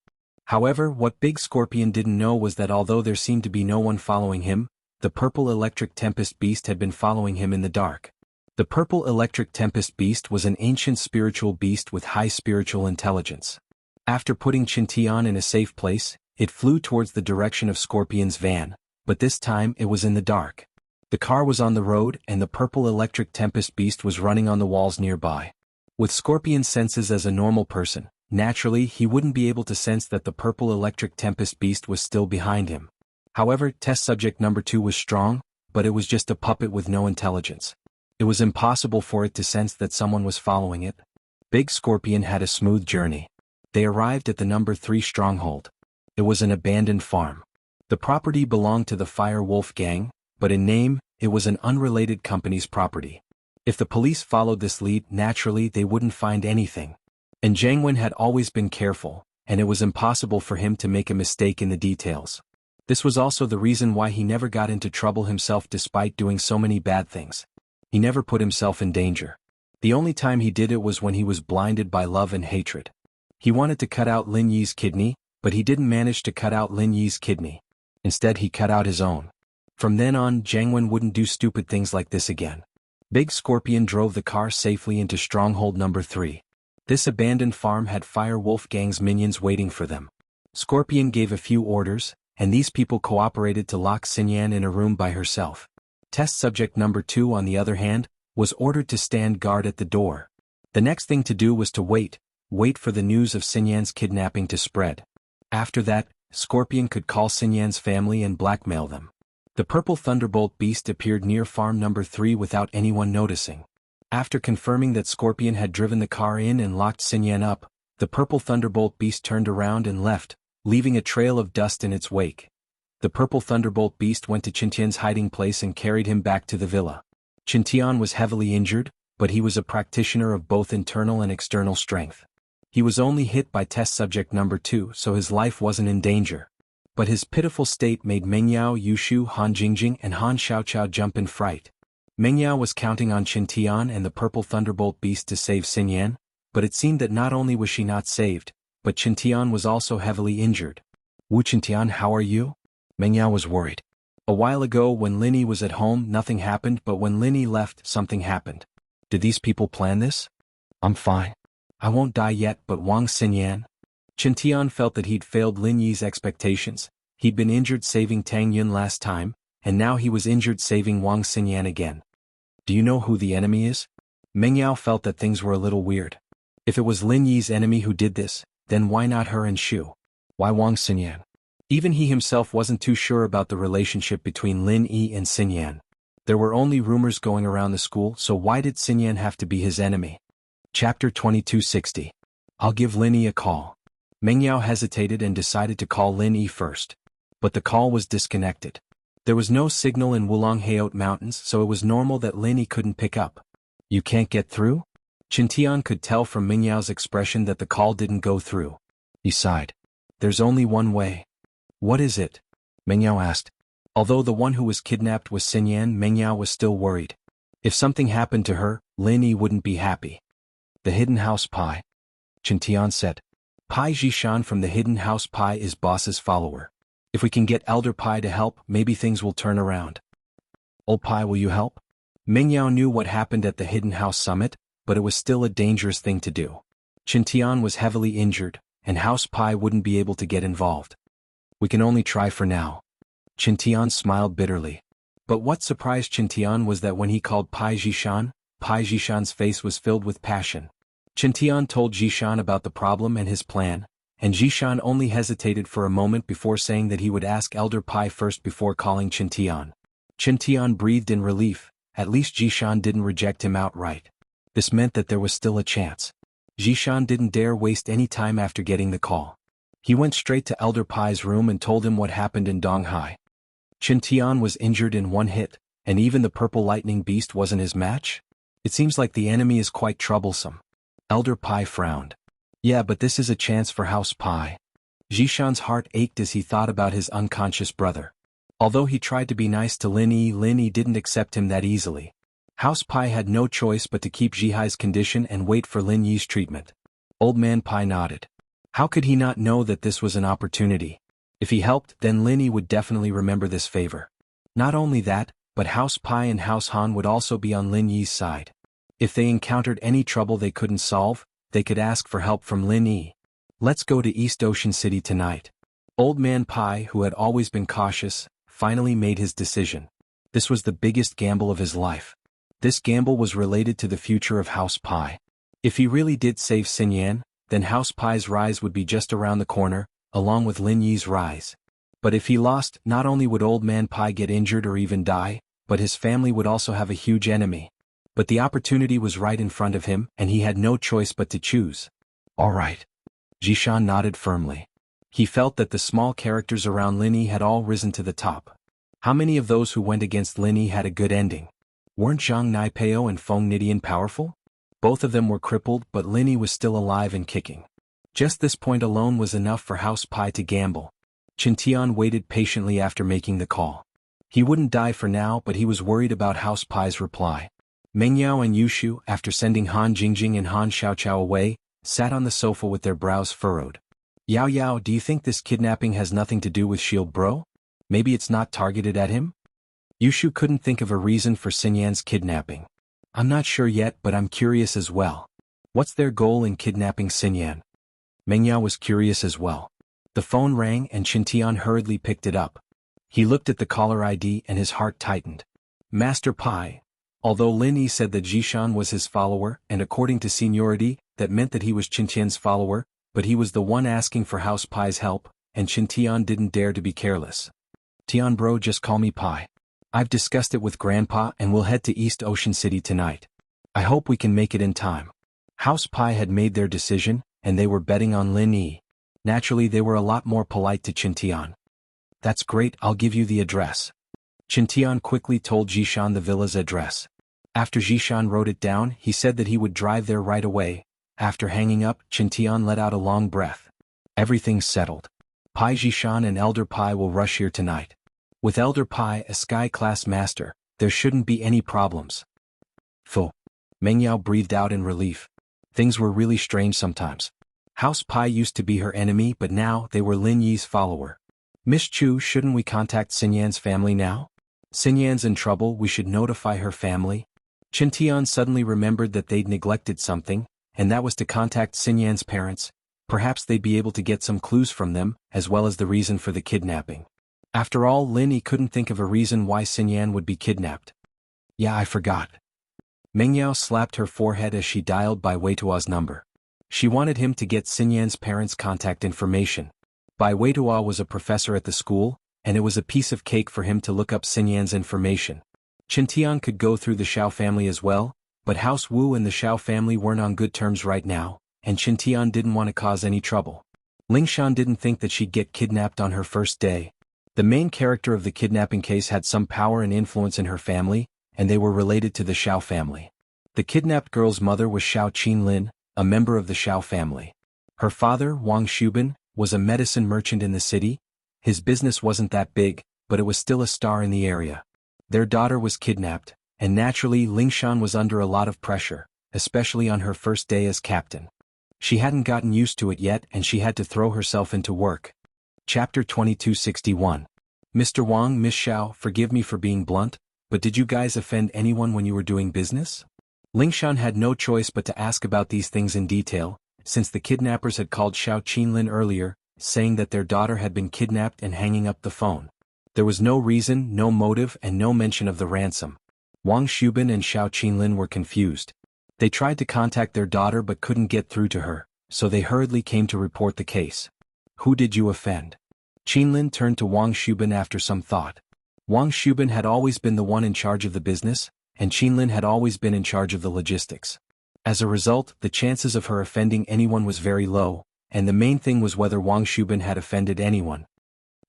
Speaker 1: However, what Big Scorpion didn't know was that although there seemed to be no one following him, the purple electric tempest beast had been following him in the dark. The purple electric tempest beast was an ancient spiritual beast with high spiritual intelligence. After putting Qintian in a safe place, it flew towards the direction of Scorpion's van, but this time it was in the dark. The car was on the road and the purple electric tempest beast was running on the walls nearby. With Scorpion's senses as a normal person, naturally he wouldn't be able to sense that the purple electric tempest beast was still behind him. However, test subject number 2 was strong, but it was just a puppet with no intelligence. It was impossible for it to sense that someone was following it. Big Scorpion had a smooth journey. They arrived at the number 3 stronghold. It was an abandoned farm. The property belonged to the Fire Wolf gang, but in name, it was an unrelated company's property. If the police followed this lead, naturally they wouldn't find anything. And Jianghu had always been careful, and it was impossible for him to make a mistake in the details. This was also the reason why he never got into trouble himself despite doing so many bad things. He never put himself in danger. The only time he did it was when he was blinded by love and hatred. He wanted to cut out Lin Yi's kidney, but he didn't manage to cut out Lin Yi's kidney. Instead he cut out his own. From then on, Jianghu wouldn't do stupid things like this again. Big Scorpion drove the car safely into stronghold number 3. This abandoned farm had Fire Wolf gang's minions waiting for them. Scorpion gave a few orders, and these people cooperated to lock Xinyan in a room by herself. Test subject number 2, on the other hand, was ordered to stand guard at the door. The next thing to do was to wait for the news of Xinyan's kidnapping to spread. After that, Scorpion could call Xinyan's family and blackmail them. The purple thunderbolt beast appeared near farm number 3 without anyone noticing. After confirming that Scorpion had driven the car in and locked Xinyan up, the purple thunderbolt beast turned around and left, leaving a trail of dust in its wake. The purple thunderbolt beast went to Qintian's hiding place and carried him back to the villa. Qintian was heavily injured, but he was a practitioner of both internal and external strength. He was only hit by test subject number 2, so his life wasn't in danger. But his pitiful state made Mengyao, Yushu, Han Jingjing and Han Xiaoqiao jump in fright. Mengyao was counting on Qintian and the purple thunderbolt beast to save Xinyan, but it seemed that not only was she not saved, but Qintian was also heavily injured. Wu Qintian, how are you? Mengyao was worried. A while ago when Lin Yi was at home nothing happened, but when Lin Yi left something happened. Did these people plan this? I'm fine. I won't die yet, but Wang Xinyan? Qintian felt that he'd failed Lin Yi's expectations. He'd been injured saving Tang Yun last time, and now he was injured saving Wang Xinyan again. Do you know who the enemy is? Mengyao felt that things were a little weird. If it was Lin Yi's enemy who did this, then why not her and Shu? Why Wang Xinyan? Even he himself wasn't too sure about the relationship between Lin Yi and Xinyan. There were only rumors going around the school, so why did Xinyan have to be his enemy? Chapter 2260. I'll give Lin Yi a call. Mengyao hesitated and decided to call Lin Yi first. But the call was disconnected. There was no signal in Wulong Mountains, so it was normal that Lin Yi couldn't pick up. You can't get through? Qintian could tell from Mengyao's expression that the call didn't go through. He sighed. There's only one way. What is it? Mengyao asked. Although the one who was kidnapped was Xinyan, Mengyao was still worried. If something happened to her, Lin Yi wouldn't be happy. The hidden house Pai. Qintian said. Pai Zhishan from the hidden house Pai is boss's follower. If we can get Elder Pai to help, maybe things will turn around. Old Pai, will you help? Mengyao knew what happened at the hidden house summit, but it was still a dangerous thing to do. Qintian was heavily injured, and House Pai wouldn't be able to get involved. We can only try for now. Qintian smiled bitterly. But what surprised Qintian was that when he called Pai Jishan's face was filled with passion. Qintian told Jishan about the problem and his plan, and Jishan only hesitated for a moment before saying that he would ask Elder Pai first before calling Qintian. Qintian breathed in relief. At least Jishan didn't reject him outright. This meant that there was still a chance. Jishan didn't dare waste any time after getting the call. He went straight to Elder Pai's room and told him what happened in Donghai. Qintian was injured in one hit, and even the purple lightning beast wasn't his match? It seems like the enemy is quite troublesome. Elder Pai frowned. Yeah, but this is a chance for House Pai. Jishan's heart ached as he thought about his unconscious brother. Although he tried to be nice to Lin Yi didn't accept him that easily. House Pai had no choice but to keep Jihai's condition and wait for Lin Yi's treatment. Old man Pai nodded. How could he not know that this was an opportunity? If he helped, then Lin Yi would definitely remember this favor. Not only that, but House Pai and House Han would also be on Lin Yi's side. If they encountered any trouble they couldn't solve, they could ask for help from Lin Yi. Let's go to East Ocean City tonight. Old man Pai, who had always been cautious, finally made his decision. This was the biggest gamble of his life. This gamble was related to the future of House Pai. If he really did save Xinyan, then House Pai's rise would be just around the corner, along with Lin Yi's rise. But if he lost, not only would Old Man Pai get injured or even die, but his family would also have a huge enemy. But the opportunity was right in front of him, and he had no choice but to choose. All right. Jishan nodded firmly. He felt that the small characters around Lin Yi had all risen to the top. How many of those who went against Lin Yi had a good ending? Weren't Zhang Naipeo and Feng Nidian powerful? Both of them were crippled, but Lin Yi was still alive and kicking. Just this point alone was enough for House Pai to gamble. Qintian waited patiently after making the call. He wouldn't die for now, but he was worried about House Pai's reply. Mengyao and Yushu, after sending Han Jingjing and Han Xiaoqiao away, sat on the sofa with their brows furrowed. Yao Yao, do you think this kidnapping has nothing to do with Shield Bro? Maybe it's not targeted at him? Yushu couldn't think of a reason for Xinyan's kidnapping. I'm not sure yet, but I'm curious as well. What's their goal in kidnapping Xinyan? Mengyao was curious as well. The phone rang and Qintian hurriedly picked it up. He looked at the caller ID and his heart tightened. Master Pai. Although Lin Yi said that Jishan was his follower, and according to seniority, that meant that he was Qintian's follower, but he was the one asking for House Pai's help, and Qintian didn't dare to be careless. Tian bro, just call me Pai. I've discussed it with Grandpa and we'll head to East Ocean City tonight. I hope we can make it in time. House Pai had made their decision, and they were betting on Lin Yi. Naturally they were a lot more polite to Qintian. That's great, I'll give you the address. Qintian quickly told Jishan the villa's address. After Jishan wrote it down, he said that he would drive there right away. After hanging up, Qintian let out a long breath. Everything's settled. Pai Jishan and Elder Pai will rush here tonight. With Elder Pai, a sky-class master, there shouldn't be any problems. Pho. Mengyao breathed out in relief. Things were really strange sometimes. House Pai used to be her enemy, but now they were Lin Yi's follower. Miss Chu, shouldn't we contact Xinyan's family now? Xinyan's in trouble, we should notify her family. Qintian suddenly remembered that they'd neglected something, and that was to contact Xinyan's parents. Perhaps they'd be able to get some clues from them, as well as the reason for the kidnapping. After all, Lin Yi couldn't think of a reason why Xinyan would be kidnapped. Yeah, I forgot. Mengyao slapped her forehead as she dialed Bai Weitua's number. She wanted him to get Xinyan's parents' contact information. Bai Weitua was a professor at the school, and it was a piece of cake for him to look up Xinyan's information. Qintian could go through the Xiao family as well, but House Wu and the Xiao family weren't on good terms right now, and Qintian didn't want to cause any trouble. Lingshan didn't think that she'd get kidnapped on her first day. The main character of the kidnapping case had some power and influence in her family, and they were related to the Xiao family. The kidnapped girl's mother was Xiao Qinlin, a member of the Xiao family. Her father, Wang Shubin, was a medicine merchant in the city. His business wasn't that big, but it was still a star in the area. Their daughter was kidnapped, and naturally Lingshan was under a lot of pressure, especially on her first day as captain. She hadn't gotten used to it yet and she had to throw herself into work. Chapter 2261. Mr. Wang, Miss Xiao, forgive me for being blunt, but did you guys offend anyone when you were doing business? Lingshan had no choice but to ask about these things in detail, since the kidnappers had called Xiao Qinlin earlier, saying that their daughter had been kidnapped and hanging up the phone. There was no reason, no motive, and no mention of the ransom. Wang Shubin and Xiao Qinlin were confused. They tried to contact their daughter but couldn't get through to her, so they hurriedly came to report the case. Who did you offend? Qinlin turned to Wang Shubin after some thought. Wang Shubin had always been the one in charge of the business, and Qinlin had always been in charge of the logistics. As a result, the chances of her offending anyone was very low, and the main thing was whether Wang Shubin had offended anyone.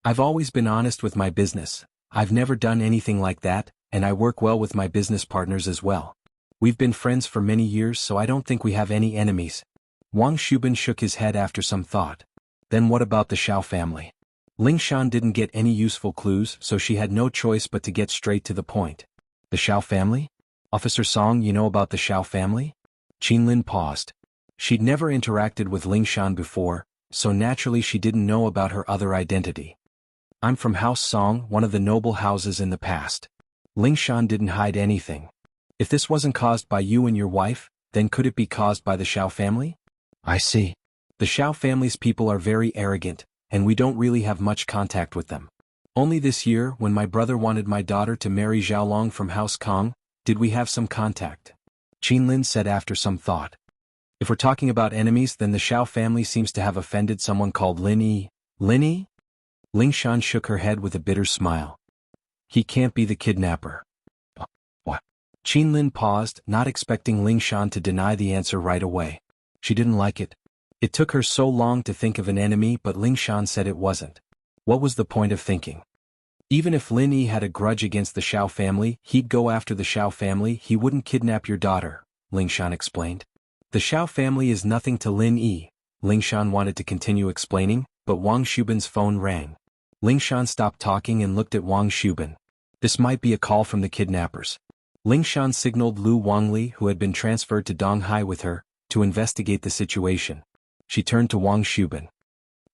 Speaker 1: I've always been honest with my business. I've never done anything like that, and I work well with my business partners as well. We've been friends for many years, so I don't think we have any enemies. Wang Shubin shook his head after some thought. Then what about the Xiao family? Ling Shan didn't get any useful clues, so she had no choice but to get straight to the point. The Xiao family? Officer Song, you know about the Xiao family? Qinlin paused. She'd never interacted with Ling Shan before, so naturally she didn't know about her other identity. I'm from House Song, one of the noble houses in the past. Ling Shan didn't hide anything. If this wasn't caused by you and your wife, then could it be caused by the Xiao family? I see. The Xiao family's people are very arrogant, and we don't really have much contact with them. Only this year, when my brother wanted my daughter to marry Xiaolong from House Kong, did we have some contact. Qinlin said after some thought. If we're talking about enemies, then the Xiao family seems to have offended someone called Lin Yi. Lin Yi? Ling Shan shook her head with a bitter smile. He can't be the kidnapper. What? Qinlin paused, not expecting Ling Shan to deny the answer right away. She didn't like it. It took her so long to think of an enemy, but Ling Shan said it wasn't. What was the point of thinking? Even if Lin Yi had a grudge against the Xiao family, he'd go after the Xiao family, he wouldn't kidnap your daughter, Ling Shan explained. The Xiao family is nothing to Lin Yi. Ling Shan wanted to continue explaining, but Wang Shubin's phone rang. Ling Shan stopped talking and looked at Wang Shubin. This might be a call from the kidnappers. Ling Shan signaled Lu Wangli, who had been transferred to Donghai with her, to investigate the situation. She turned to Wang Shubin.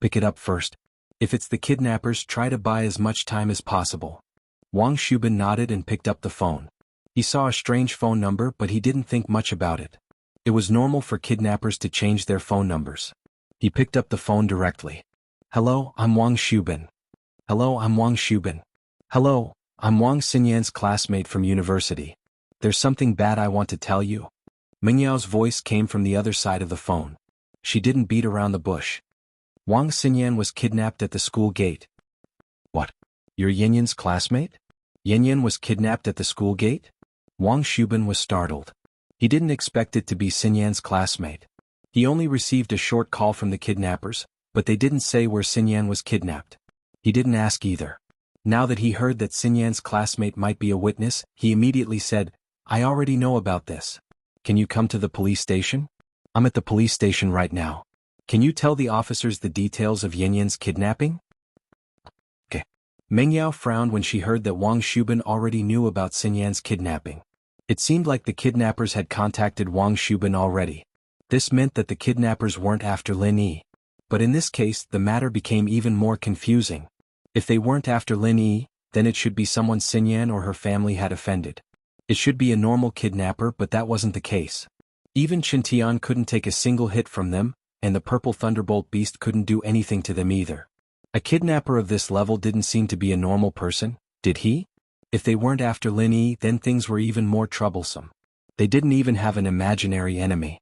Speaker 1: Pick it up first. If it's the kidnappers, try to buy as much time as possible. Wang Shubin nodded and picked up the phone. He saw a strange phone number, but he didn't think much about it. It was normal for kidnappers to change their phone numbers. He picked up the phone directly. Hello, I'm Wang Shubin. Hello, I'm Wang Shubin. Hello, I'm Wang Xinyan's classmate from university. There's something bad I want to tell you. Mingyao's voice came from the other side of the phone. She didn't beat around the bush. Wang Xinyan was kidnapped at the school gate. What? You're Yanyan's classmate? Yanyan was kidnapped at the school gate? Wang Shubin was startled. He didn't expect it to be Xinyan's classmate. He only received a short call from the kidnappers, but they didn't say where Xinyan was kidnapped. He didn't ask either. Now that he heard that Xinyan's classmate might be a witness, he immediately said, I already know about this. Can you come to the police station? I'm at the police station right now. Can you tell the officers the details of Yanyan's kidnapping? Okay. Meng Yao frowned when she heard that Wang Shubin already knew about Xinyan's kidnapping. It seemed like the kidnappers had contacted Wang Shubin already. This meant that the kidnappers weren't after Lin Yi. But in this case, the matter became even more confusing. If they weren't after Lin Yi, then it should be someone Xinyan or her family had offended. It should be a normal kidnapper, but that wasn't the case. Even Qintian couldn't take a single hit from them, and the purple thunderbolt beast couldn't do anything to them either. A kidnapper of this level didn't seem to be a normal person, did he? If they weren't after Lin Yi, then things were even more troublesome. They didn't even have an imaginary enemy.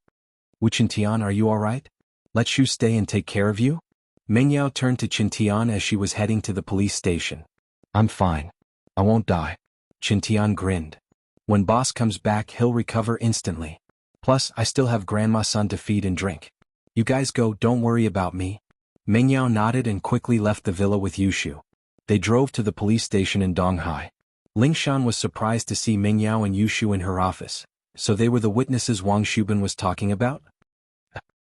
Speaker 1: Wu Qintian, are you alright? Let Shu stay and take care of you? Meng Yao turned to Qintian as she was heading to the police station. I'm fine. I won't die. Qintian grinned. When boss comes back, he'll recover instantly. Plus, I still have Grandma's son to feed and drink. You guys go, don't worry about me. Meng Yao nodded and quickly left the villa with Yushu. They drove to the police station in Donghai. Ling Shan was surprised to see Meng Yao and Yushu in her office. So they were the witnesses Wang Shubin was talking about?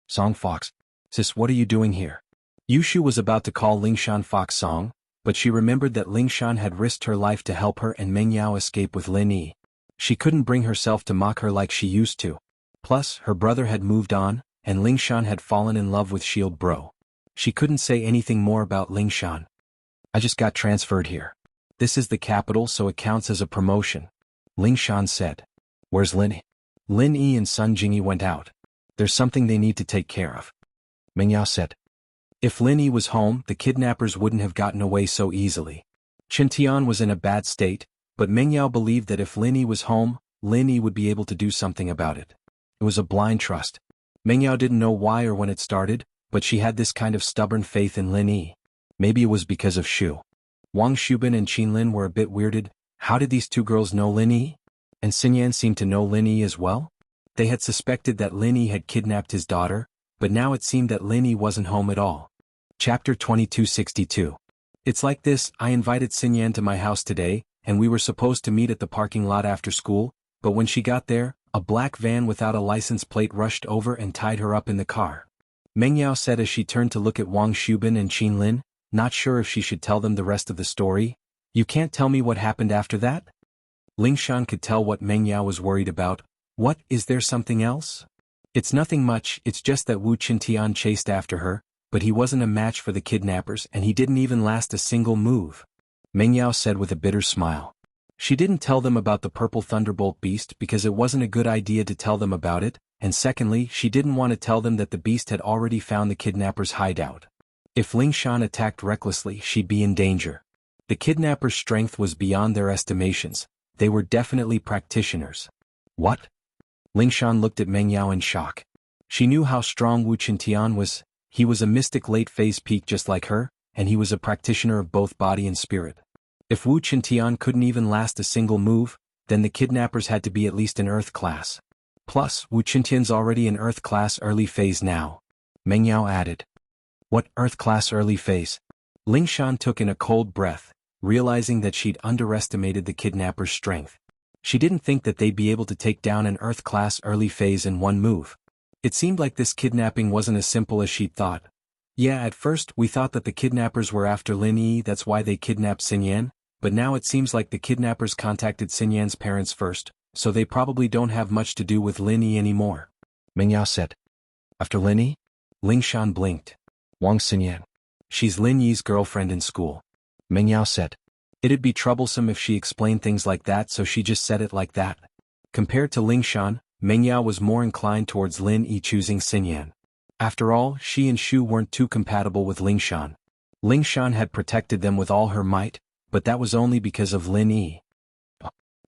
Speaker 1: Song Fox. Sis, what are you doing here? Yushu was about to call Ling Shan Fox Song, but she remembered that Ling Shan had risked her life to help her and Meng Yao escape with Lin Yi. She couldn't bring herself to mock her like she used to. Plus, her brother had moved on, and Ling Shan had fallen in love with Shield Bro. She couldn't say anything more about Ling Shan. I just got transferred here. This is the capital, so it counts as a promotion. Ling Shan said. Where's Lin Yi? Lin Yi and Sun Jingyi went out. There's something they need to take care of. Meng Yao said. If Lin Yi was home, the kidnappers wouldn't have gotten away so easily. Chen Tian was in a bad state, but Meng Yao believed that if Lin Yi was home, Lin Yi would be able to do something about it. It was a blind trust. Meng Yao didn't know why or when it started, but she had this kind of stubborn faith in Lin Yi. Maybe it was because of Shu. Wang Shubin and Qin Lin were a bit weirded. How did these two girls know Lin Yi? And Xin Yan seemed to know Lin Yi as well? They had suspected that Lin Yi had kidnapped his daughter, but now it seemed that Lin Yi wasn't home at all. Chapter 2262. It's like this: I invited Xin Yan to my house today, and we were supposed to meet at the parking lot after school, but when she got there, a black van without a license plate rushed over and tied her up in the car. Meng Yao said as she turned to look at Wang Shubin and Qin Lin, not sure if she should tell them the rest of the story. You can't tell me what happened after that? Ling Shan could tell what Meng Yao was worried about. What, is there something else? It's nothing much, it's just that Wu Qintian chased after her, but he wasn't a match for the kidnappers and he didn't even last a single move. Meng Yao said with a bitter smile. She didn't tell them about the purple thunderbolt beast because it wasn't a good idea to tell them about it, and secondly, she didn't want to tell them that the beast had already found the kidnappers' hideout. If Ling Shan attacked recklessly, she'd be in danger. The kidnappers' strength was beyond their estimations. They were definitely practitioners. What? Ling Shan looked at Meng Yao in shock. She knew how strong Wu Qintian was. He was a mystic late-phase peak just like her, and he was a practitioner of both body and spirit. If Wu Qintian couldn't even last a single move, then the kidnappers had to be at least an Earth class. Plus, Wu Qintian's already an Earth class early phase now. Meng Yao added. What Earth class early phase? Ling Shan took in a cold breath, realizing that she'd underestimated the kidnappers' strength. She didn't think that they'd be able to take down an Earth class early phase in one move. It seemed like this kidnapping wasn't as simple as she'd thought. Yeah, at first we thought that the kidnappers were after Lin Yi, that's why they kidnapped Xin Yan, but now it seems like the kidnappers contacted Xin Yan's parents first, so they probably don't have much to do with Lin Yi anymore. Meng Yao said. After Lin Yi? Ling Shan blinked. Wang Xinyan. She's Lin Yi's girlfriend in school. Meng Yao said. It'd be troublesome if she explained things like that, so she just said it like that. Compared to Ling Shan, Meng Yao was more inclined towards Lin Yi choosing Xin Yan. After all, she and Shu weren't too compatible with Ling Shan. Ling Shan had protected them with all her might, but that was only because of Lin Yi.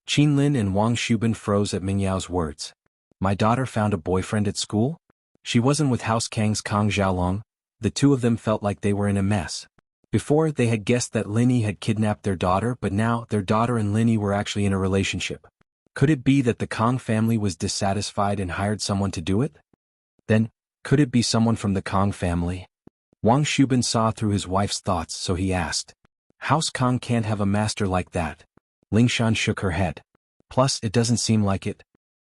Speaker 1: Qin Lin and Wang Shubin froze at Meng Yao's words. My daughter found a boyfriend at school? She wasn't with House Kang's Kang Xiaolong. The two of them felt like they were in a mess. Before, they had guessed that Lin Yi had kidnapped their daughter, but now, their daughter and Lin Yi were actually in a relationship. Could it be that the Kang family was dissatisfied and hired someone to do it? Then, could it be someone from the Kang family? Wang Shubin saw through his wife's thoughts, so he asked. House Kang can't have a master like that. Ling Shan shook her head. Plus, it doesn't seem like it.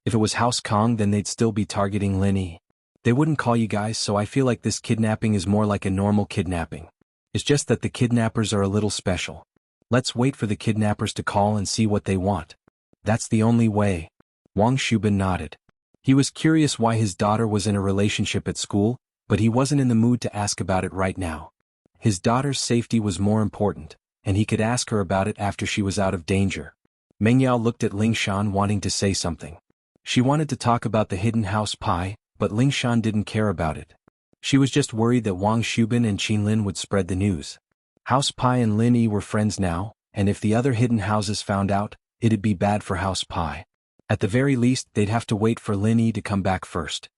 Speaker 1: If it was House Kang, then they'd still be targeting Lin Yi. They wouldn't call you guys, so I feel like this kidnapping is more like a normal kidnapping. It's just that the kidnappers are a little special. Let's wait for the kidnappers to call and see what they want. That's the only way. Wang Shubin nodded. He was curious why his daughter was in a relationship at school, but he wasn't in the mood to ask about it right now. His daughter's safety was more important, and he could ask her about it after she was out of danger. Meng Yao looked at Ling Shan wanting to say something. She wanted to talk about the hidden house pie, but Ling Shan didn't care about it. She was just worried that Wang Shubin and Qin Lin would spread the news. House Pai and Lin Yi were friends now, and if the other hidden houses found out, it'd be bad for House Pai. At the very least, they'd have to wait for Lin Yi to come back first.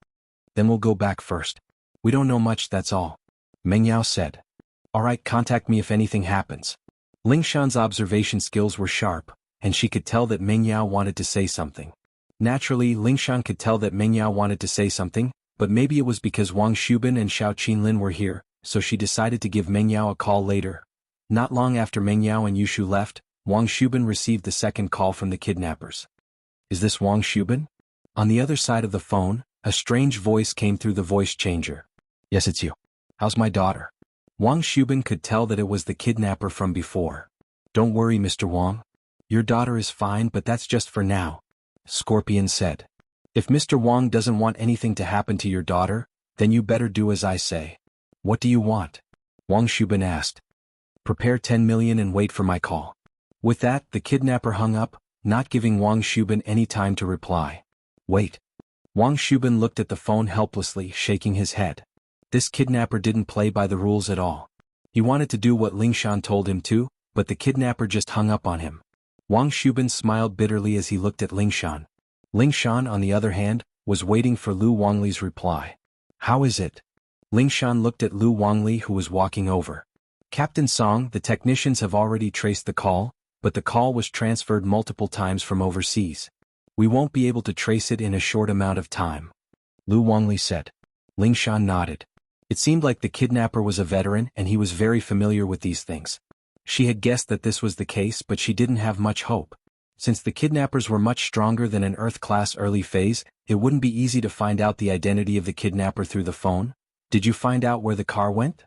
Speaker 1: Then we'll go back first. We don't know much, that's all. Meng Yao said. Alright, contact me if anything happens. Ling Shan's observation skills were sharp, and she could tell that Meng Yao wanted to say something. Naturally, Ling Shan could tell that Meng Yao wanted to say something, but maybe it was because Wang Shubin and Xiao Qinlin were here, so she decided to give Meng Yao a call later. Not long after Meng Yao and Yushu left, Wang Shubin received the second call from the kidnappers. Is this Wang Shubin? On the other side of the phone, a strange voice came through the voice changer. Yes, it's you. How's my daughter? Wang Shubin could tell that it was the kidnapper from before. Don't worry, Mr. Wang. Your daughter is fine, but that's just for now. Scorpion said. If Mr. Wang doesn't want anything to happen to your daughter, then you better do as I say. What do you want? Wang Shubin asked. Prepare 10 million and wait for my call. With that, the kidnapper hung up, not giving Wang Shubin any time to reply. Wait. Wang Shubin looked at the phone helplessly, shaking his head. This kidnapper didn't play by the rules at all. He wanted to do what Ling Shan told him to, but the kidnapper just hung up on him. Wang Shubin smiled bitterly as he looked at Lingshan. Lingshan, on the other hand, was waiting for Lu Wangli's reply. How is it? Lingshan looked at Lu Wangli, who was walking over. Captain Song, the technicians have already traced the call, but the call was transferred multiple times from overseas. We won't be able to trace it in a short amount of time. Lu Wangli said. Lingshan nodded. It seemed like the kidnapper was a veteran and he was very familiar with these things. She had guessed that this was the case, but she didn't have much hope. Since the kidnappers were much stronger than an Earth-class early phase, it wouldn't be easy to find out the identity of the kidnapper through the phone. Did you find out where the car went?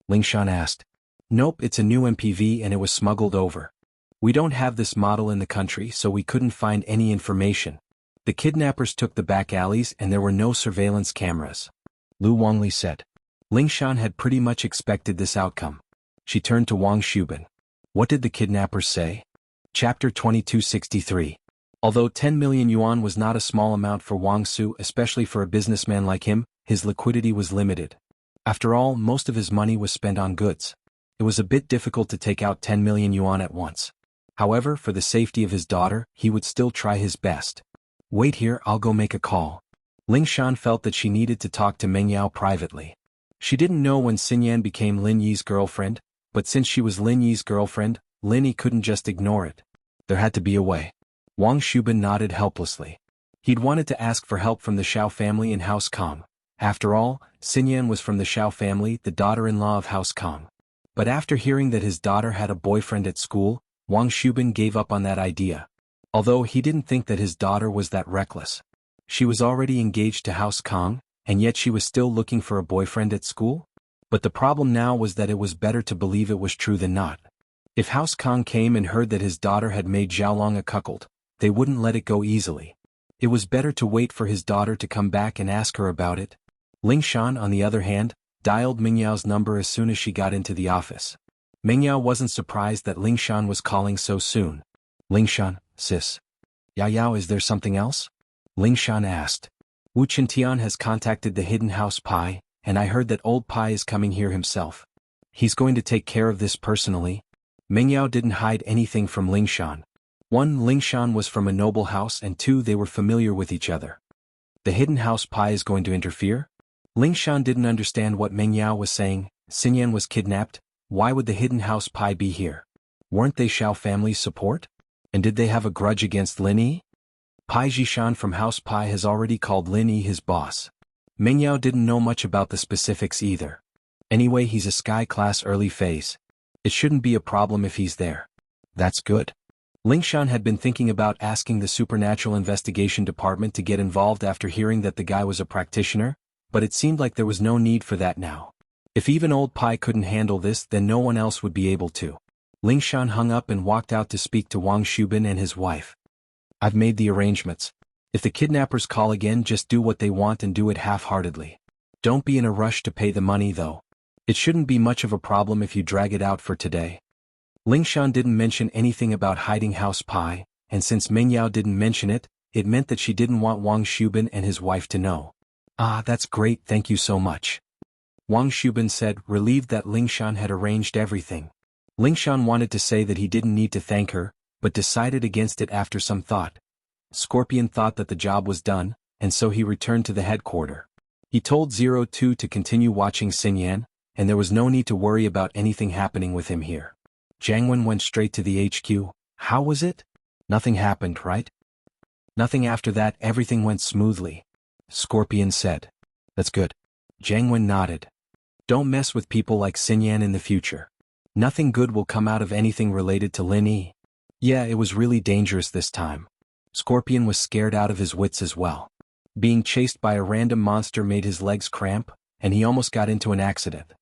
Speaker 1: Lingshan asked. Nope, it's a new MPV and it was smuggled over. We don't have this model in the country, so we couldn't find any information. The kidnappers took the back alleys and there were no surveillance cameras. Lu Wangli said. Lingshan had pretty much expected this outcome. She turned to Wang Shubin. What did the kidnappers say? Chapter 2263. Although 10 million yuan was not a small amount for Wang Su, especially for a businessman like him, his liquidity was limited. After all, most of his money was spent on goods. It was a bit difficult to take out 10 million yuan at once. However, for the safety of his daughter, he would still try his best. Wait here, I'll go make a call. Lingshan felt that she needed to talk to Meng Yao privately. She didn't know when Xinyan became Lin Yi's girlfriend, but since she was Lin Yi's girlfriend, Lin Yi couldn't just ignore it. There had to be a way. Wang Shubin nodded helplessly. He'd wanted to ask for help from the Xiao family in House Kong. After all, Xinyan was from the Xiao family, the daughter-in-law of House Kong. But after hearing that his daughter had a boyfriend at school, Wang Shubin gave up on that idea. Although he didn't think that his daughter was that reckless. She was already engaged to House Kong, and yet she was still looking for a boyfriend at school? But the problem now was that it was better to believe it was true than not. If House Kong came and heard that his daughter had made Xiaolong a cuckold, they wouldn't let it go easily. It was better to wait for his daughter to come back and ask her about it. Lingshan, on the other hand, dialed Meng Yao's number as soon as she got into the office. Meng Yao wasn't surprised that Lingshan was calling so soon. Lingshan, sis. Yao, is there something else? Lingshan asked. Wu Qintian has contacted the Hidden House Pai, and I heard that Old Pai is coming here himself. He's going to take care of this personally. Meng Yao didn't hide anything from Lingshan. 1. Lingshan was from a noble house, and 2. They were familiar with each other. The Hidden House Pai is going to interfere? Lingshan didn't understand what Meng Yao was saying. Xinyan was kidnapped. Why would the Hidden House Pai be here? Weren't they Xiao family's support? And did they have a grudge against Lin Yi? Pai Jishan from House Pai has already called Lin Yi his boss. Meng Yao didn't know much about the specifics either. Anyway, he's a sky-class early phase. It shouldn't be a problem if he's there. That's good. Lingshan had been thinking about asking the Supernatural Investigation Department to get involved after hearing that the guy was a practitioner, but it seemed like there was no need for that now. If even Old Pai couldn't handle this, then no one else would be able to. Lingshan hung up and walked out to speak to Wang Shubin and his wife. I've made the arrangements. If the kidnappers call again, just do what they want and do it half-heartedly. Don't be in a rush to pay the money though. It shouldn't be much of a problem if you drag it out for today. Lingshan didn't mention anything about hiding House Pai, and since Meng Yao didn't mention it, it meant that she didn't want Wang Shubin and his wife to know. Ah, that's great, thank you so much. Wang Shubin said, relieved that Lingshan had arranged everything. Lingshan wanted to say that he didn't need to thank her, but decided against it after some thought. Scorpion thought that the job was done, and so he returned to the headquarters. He told 02 to continue watching Xinyan, and there was no need to worry about anything happening with him here. Jianghu went straight to the HQ. How was it? Nothing happened, right? Nothing after that, everything went smoothly. Scorpion said. That's good. Jianghu nodded. Don't mess with people like Xinyan in the future. Nothing good will come out of anything related to Lin Yi. Yeah, it was really dangerous this time. Scorpion was scared out of his wits as well. Being chased by a random monster made his legs cramp, and he almost got into an accident.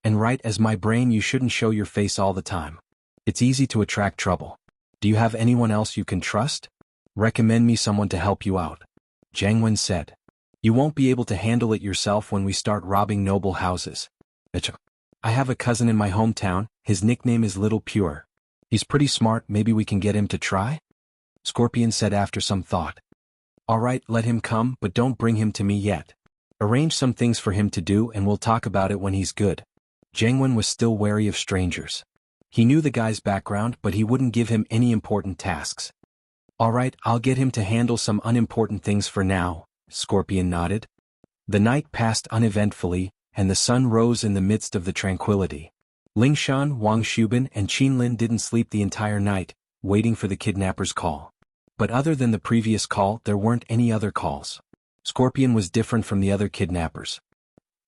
Speaker 1: And right as my brain, you shouldn't show your face all the time. It's easy to attract trouble. Do you have anyone else you can trust? Recommend me someone to help you out. Jianghu said. You won't be able to handle it yourself when we start robbing noble houses. I have a cousin in my hometown, his nickname is Little Pure. He's pretty smart, maybe we can get him to try? Scorpion said after some thought. Alright, let him come, but don't bring him to me yet. Arrange some things for him to do and we'll talk about it when he's good. Jianghu was still wary of strangers. He knew the guy's background, but he wouldn't give him any important tasks. Alright, I'll get him to handle some unimportant things for now, Scorpion nodded. The night passed uneventfully, and the sun rose in the midst of the tranquility. Lingshan, Wang Shubin, and Qinlin didn't sleep the entire night, waiting for the kidnapper's call. But other than the previous call, there weren't any other calls. Scorpion was different from the other kidnappers.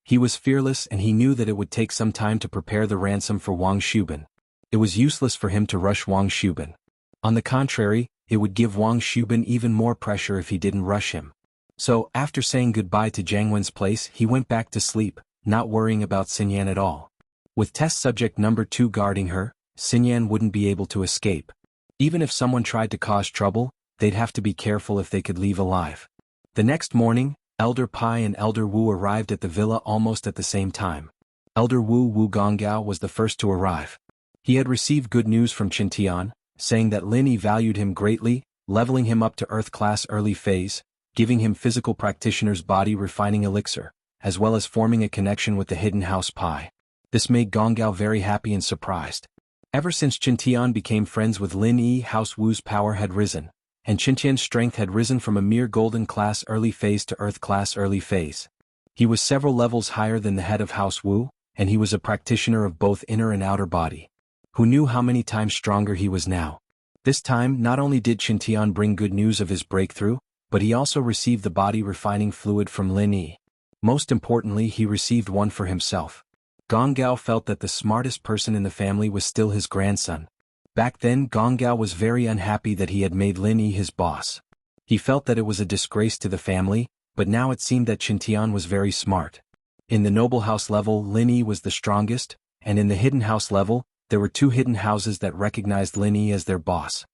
Speaker 1: He was fearless, and he knew that it would take some time to prepare the ransom for Wang Shubin. It was useless for him to rush Wang Shubin. On the contrary, it would give Wang Shubin even more pressure if he didn't rush him. So, after saying goodbye to Jiang Wen's place, he went back to sleep, not worrying about Xinyan at all. With test subject number 2 guarding her, Xinyan wouldn't be able to escape. Even if someone tried to cause trouble, they'd have to be careful if they could leave alive. The next morning, Elder Pai and Elder Wu arrived at the villa almost at the same time. Elder Wu Gonggao was the first to arrive. He had received good news from Qintian, saying that Lin Yi valued him greatly, leveling him up to Earth Class early phase, giving him physical practitioner's body refining elixir, as well as forming a connection with the hidden house Pai. This made Gonggao very happy and surprised. Ever since Qintian became friends with Lin Yi, House Wu's power had risen, and Qintian's strength had risen from a mere Golden Class early phase to Earth Class early phase. He was several levels higher than the head of House Wu, and he was a practitioner of both inner and outer body. Who knew how many times stronger he was now? This time, not only did Qintian bring good news of his breakthrough, but he also received the body refining fluid from Lin Yi. Most importantly, he received one for himself. Gonggao felt that the smartest person in the family was still his grandson. Back then, Gonggao was very unhappy that he had made Lin Yi his boss. He felt that it was a disgrace to the family, but now it seemed that Qintian was very smart. In the noble house level, Lin Yi was the strongest, and in the hidden house level, there were 2 hidden houses that recognized Lin Yi as their boss.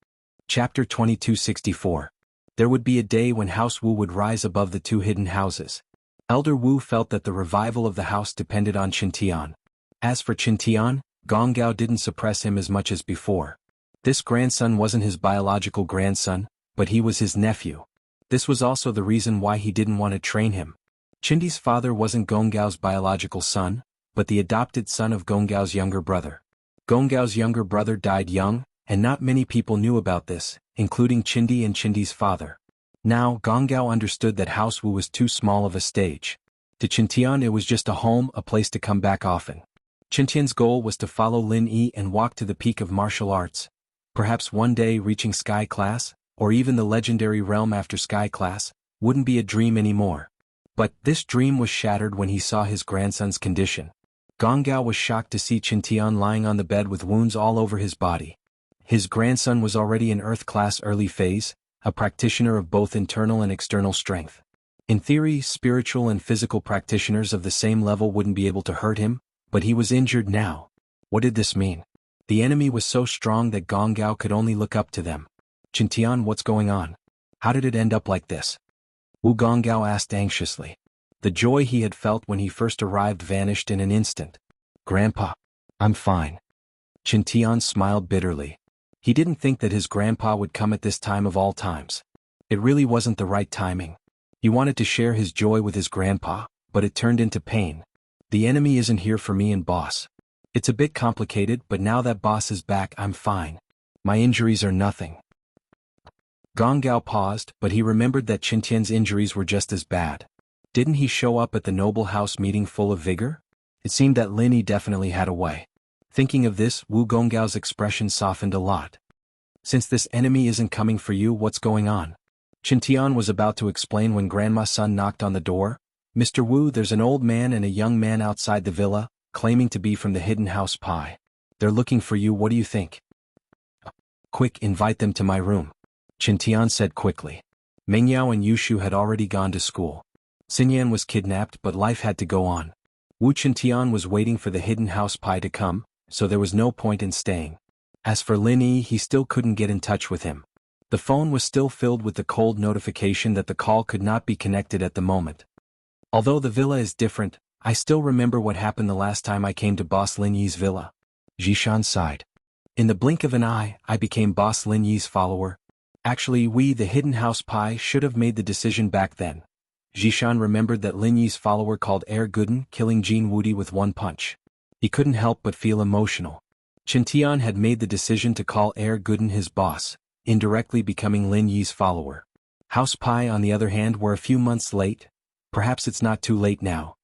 Speaker 1: Chapter 2264. There would be a day when House Wu would rise above the 2 hidden houses. Elder Wu felt that the revival of the house depended on Qintian. As for Qintian, Gonggao didn't suppress him as much as before. This grandson wasn't his biological grandson, but he was his nephew. This was also the reason why he didn't want to train him. Qindi's father wasn't Gonggao's biological son, but the adopted son of Gonggao's younger brother. Gonggao's younger brother died young, and not many people knew about this, including Qindi and Qindi's father. Now, Gonggao understood that House Wu was too small of a stage. To Qintian it was just a home, a place to come back often. Qintian's goal was to follow Lin Yi and walk to the peak of martial arts, perhaps one day reaching Sky Class, or even the legendary realm after Sky Class, wouldn't be a dream anymore. But this dream was shattered when he saw his grandson's condition. Gonggao was shocked to see Qintian lying on the bed with wounds all over his body. His grandson was already in Earth Class early phase, a practitioner of both internal and external strength. In theory, spiritual and physical practitioners of the same level wouldn't be able to hurt him, but he was injured now. What did this mean? The enemy was so strong that Gonggao could only look up to them. Qintian, what's going on? How did it end up like this? Wu Gonggao asked anxiously. The joy he had felt when he first arrived vanished in an instant. Grandpa, I'm fine. Qintian smiled bitterly. He didn't think that his grandpa would come at this time of all times. It really wasn't the right timing. He wanted to share his joy with his grandpa, but it turned into pain. The enemy isn't here for me and boss. It's a bit complicated, but now that boss is back, I'm fine. My injuries are nothing. Gonggao paused, but he remembered that Qintian's injuries were just as bad. Didn't he show up at the noble house meeting full of vigor? It seemed that Lin Yi definitely had a way. Thinking of this, Wu Gonggao's expression softened a lot. Since this enemy isn't coming for you, what's going on? Qintian was about to explain when Grandma's son knocked on the door. Mr. Wu, there's an old man and a young man outside the villa, claiming to be from the hidden house Pai. They're looking for you, what do you think? Quick, invite them to my room. Qintian said quickly. Mengyao and Yushu had already gone to school. Xinyan was kidnapped, but life had to go on. Wu Qintian was waiting for the hidden house Pai to come, so there was no point in staying. As for Lin Yi, he still couldn't get in touch with him. The phone was still filled with the cold notification that the call could not be connected at the moment. Although the villa is different, I still remember what happened the last time I came to Boss Lin Yi's villa. Zhishan sighed. In the blink of an eye, I became Boss Lin Yi's follower. Actually, we, the hidden house Pai, should have made the decision back then. Zhishan remembered that Lin Yi's follower called Air Gooden, killing Jin Wudi with one punch. He couldn't help but feel emotional. Chen Tian had made the decision to call Gooden his boss, indirectly becoming Lin Yi's follower. House Pai on the other hand were a few months late. Perhaps it's not too late now.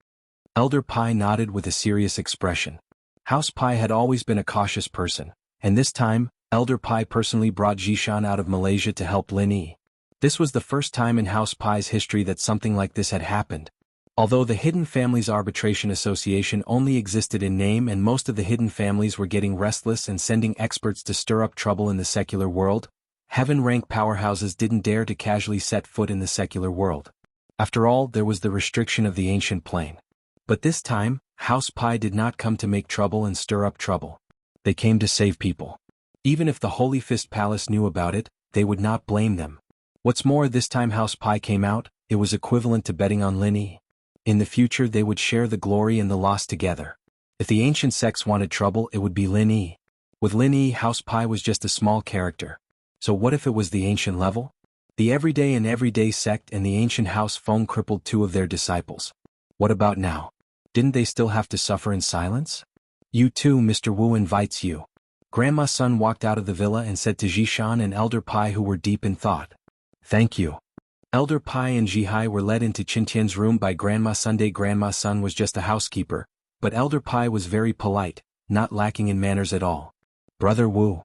Speaker 1: Elder Pai nodded with a serious expression. House Pai had always been a cautious person, and this time, Elder Pai personally brought Zhishan out of Malaysia to help Lin Yi. This was the first time in House Pai's history that something like this had happened. Although the Hidden Families Arbitration Association only existed in name and most of the hidden families were getting restless and sending experts to stir up trouble in the secular world, heaven-rank powerhouses didn't dare to casually set foot in the secular world. After all, there was the restriction of the ancient plane. But this time, House Pai did not come to make trouble and stir up trouble. They came to save people. Even if the Holy Fist Palace knew about it, they would not blame them. What's more, this time House Pai came out, it was equivalent to betting on Lin Yi. In the future they would share the glory and the loss together. If the ancient sects wanted trouble, it would be Lin Yi. With Lin Yi, House Pai was just a small character. So what if it was the ancient level? The everyday sect and the ancient house phone crippled two of their disciples. What about now? Didn't they still have to suffer in silence? You too, Mr. Wu invites you. Grandma's son walked out of the villa and said to Zhishan and Elder Pai, who were deep in thought. Thank you. Elder Pai and Zhihai were led into Qintian's room by Grandma Sunday. Grandma's son was just a housekeeper, but Elder Pai was very polite, not lacking in manners at all. Brother Wu.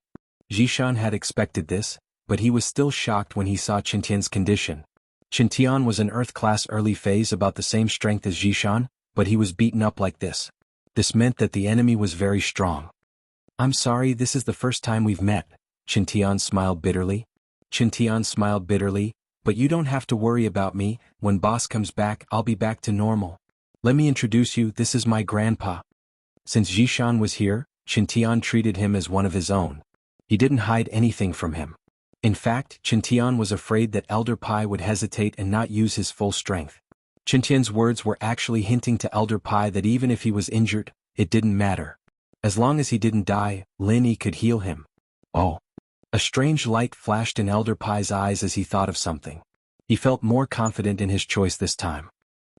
Speaker 1: Zhishan had expected this, but he was still shocked when he saw Qintian's condition. Qintian was an Earth-class early phase about the same strength as Zhishan, but he was beaten up like this. This meant that the enemy was very strong. I'm sorry, this is the first time we've met. Qintian smiled bitterly. But you don't have to worry about me. When boss comes back, I'll be back to normal. Let me introduce you, this is my grandpa. Since Zhishan was here, Qintian treated him as one of his own. He didn't hide anything from him. In fact, Qintian was afraid that Elder Pai would hesitate and not use his full strength. Qintian's words were actually hinting to Elder Pai that even if he was injured, it didn't matter. As long as he didn't die, Lin Yi could heal him. Oh. A strange light flashed in Elder Pai's eyes as he thought of something. He felt more confident in his choice this time.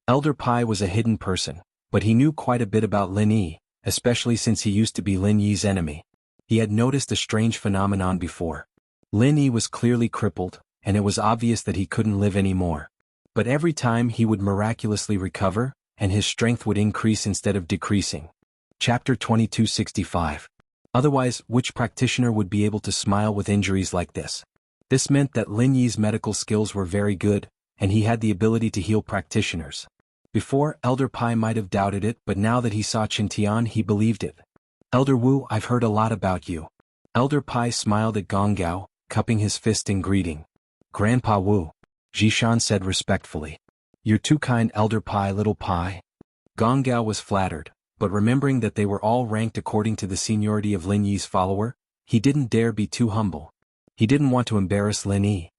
Speaker 1: Elder Pai was a hidden person, but he knew quite a bit about Lin Yi, especially since he used to be Lin Yi's enemy. He had noticed a strange phenomenon before. Lin Yi was clearly crippled, and it was obvious that he couldn't live anymore. But every time he would miraculously recover, and his strength would increase instead of decreasing. Chapter 2265. Otherwise, which practitioner would be able to smile with injuries like this? This meant that Lin Yi's medical skills were very good, and he had the ability to heal practitioners. Before, Elder Pai might have doubted it, but now that he saw Qintian, he believed it. Elder Wu, I've heard a lot about you. Elder Pai smiled at Gong Gao, cupping his fist in greeting. Grandpa Wu. Zhishan said respectfully. You're too kind, Elder Pai, little Pai. Gong Gao was flattered, but remembering that they were all ranked according to the seniority of Lin Yi's follower, he didn't dare be too humble. He didn't want to embarrass Lin Yi.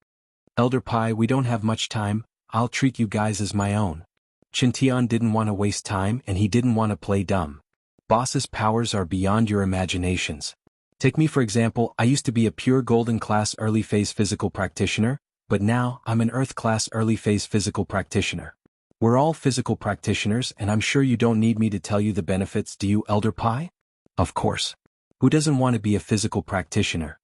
Speaker 1: Elder Pai, we don't have much time, I'll treat you guys as my own. Qintian didn't want to waste time and he didn't want to play dumb. Boss's powers are beyond your imaginations. Take me for example, I used to be a pure golden class early phase physical practitioner, but now I'm an earth class early phase physical practitioner. We're all physical practitioners and I'm sure you don't need me to tell you the benefits, do you, Elder Pai? Of course. Who doesn't want to be a physical practitioner?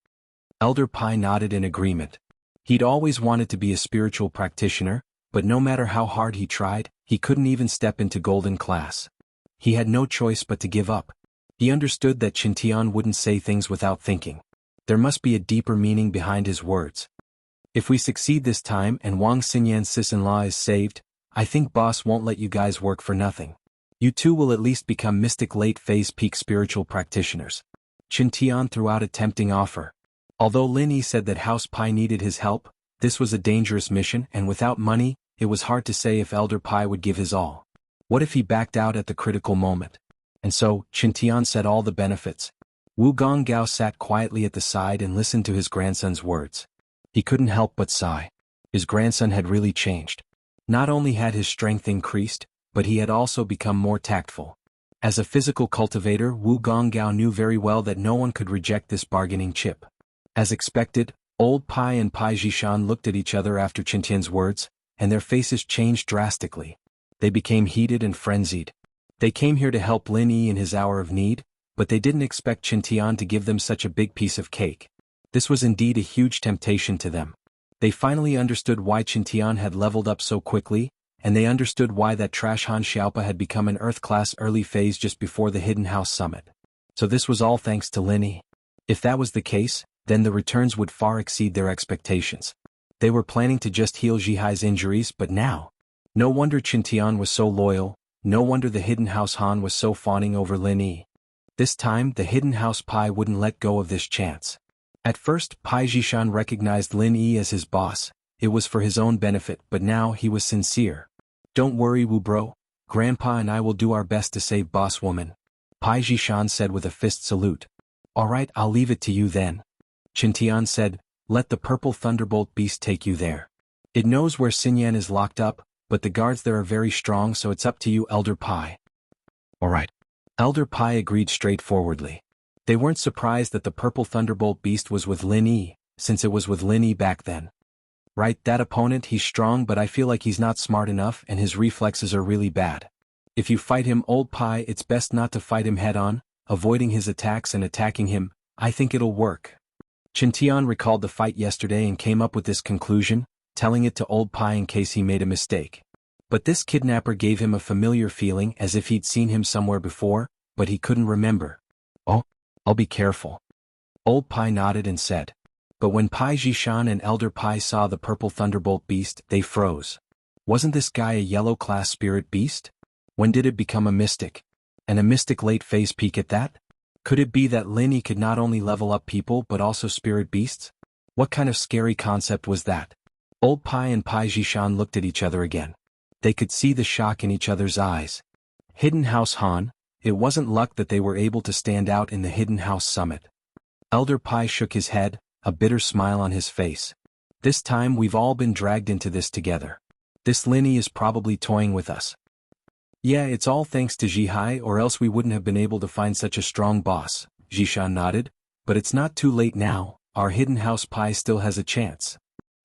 Speaker 1: Elder Pai nodded in agreement. He'd always wanted to be a spiritual practitioner, but no matter how hard he tried, he couldn't even step into golden class. He had no choice but to give up. He understood that Qintian wouldn't say things without thinking. There must be a deeper meaning behind his words. If we succeed this time and Wang Xinyan's sis-in-law is saved, I think boss won't let you guys work for nothing. You two will at least become mystic late-phase peak spiritual practitioners. Qintian threw out a tempting offer. Although Lin Yi said that House Pai needed his help, this was a dangerous mission and without money, it was hard to say if Elder Pai would give his all. What if he backed out at the critical moment? And so, Qintian said all the benefits. Wu Gongao sat quietly at the side and listened to his grandson's words. He couldn't help but sigh. His grandson had really changed. Not only had his strength increased, but he had also become more tactful. As a physical cultivator, Wu Gongao knew very well that no one could reject this bargaining chip. As expected, Old Pai and Pai Zhishan looked at each other after Qintian's words, and their faces changed drastically. They became heated and frenzied. They came here to help Lin Yi in his hour of need, but they didn't expect Qintian to give them such a big piece of cake. This was indeed a huge temptation to them. They finally understood why Qintian had leveled up so quickly, and they understood why that trash Han Xiaopa had become an Earth-class early phase just before the Hidden House Summit. So this was all thanks to Lin Yi. If that was the case, then the returns would far exceed their expectations. They were planning to just heal Zhihai's injuries, but now... No wonder Qintian was so loyal, no wonder the Hidden House Han was so fawning over Lin Yi. This time the Hidden House Pai wouldn't let go of this chance. At first, Pai Zhishan recognized Lin Yi as his boss. It was for his own benefit, but now he was sincere. "Don't worry, Wu bro. Grandpa and I will do our best to save boss woman," Pai Zhishan said with a fist salute. "Alright, I'll leave it to you then." Qintian said, "Let the purple thunderbolt beast take you there. It knows where Xinyan is locked up, but the guards there are very strong, so it's up to you, Elder Pai." "Alright." Elder Pai agreed straightforwardly. They weren't surprised that the purple thunderbolt beast was with Lin Yi, since it was with Lin Yi back then. "Right, that opponent, he's strong, but I feel like he's not smart enough and his reflexes are really bad. If you fight him, Old Pai, it's best not to fight him head-on, avoiding his attacks and attacking him. I think it'll work." Qintian recalled the fight yesterday and came up with this conclusion, telling it to Old Pai in case he made a mistake. But this kidnapper gave him a familiar feeling as if he'd seen him somewhere before, but he couldn't remember. "Oh, I'll be careful." Old Pai nodded and said. But when Pai Zhishan and Elder Pai saw the purple thunderbolt beast, they froze. Wasn't this guy a yellow-class spirit beast? When did it become a mystic? And a mystic late-phase peak at that? Could it be that Lin Yi could not only level up people but also spirit beasts? What kind of scary concept was that? Old Pai and Pai Zhishan looked at each other again. They could see the shock in each other's eyes. Hidden House Han, it wasn't luck that they were able to stand out in the Hidden House Summit. Elder Pai shook his head, a bitter smile on his face. "This time we've all been dragged into this together. This Lin Yi is probably toying with us. Yeah, it's all thanks to Zhihai, or else we wouldn't have been able to find such a strong boss." Zhishan nodded. "But it's not too late now, our Hidden House Pai still has a chance."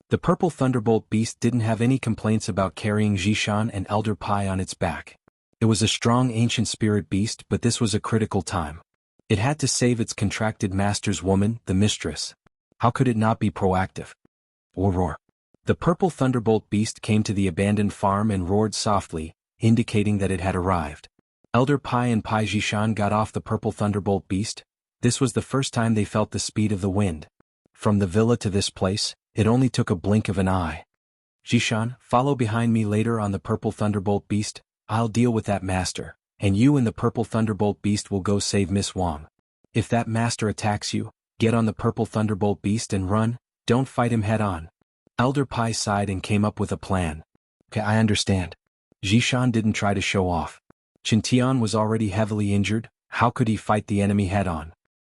Speaker 1: The purple thunderbolt beast didn't have any complaints about carrying Zhishan and Elder Pai on its back. It was a strong ancient spirit beast, but this was a critical time. It had to save its contracted master's woman, the mistress. How could it not be proactive? Roar. The purple thunderbolt beast came to the abandoned farm and roared softly, indicating that it had arrived. Elder Pai and Pai Zhishan got off the purple thunderbolt beast. This was the first time they felt the speed of the wind. From the villa to this place, it only took a blink of an eye. "Zhishan, follow behind me later on the purple thunderbolt beast. I'll deal with that master, and you and the purple thunderbolt beast will go save Miss Wang. If that master attacks you, get on the purple thunderbolt beast and run, don't fight him head-on." Elder Pai sighed and came up with a plan. "Okay, I understand." Zhishan didn't try to show off. Qintian was already heavily injured, how could he fight the enemy head-on?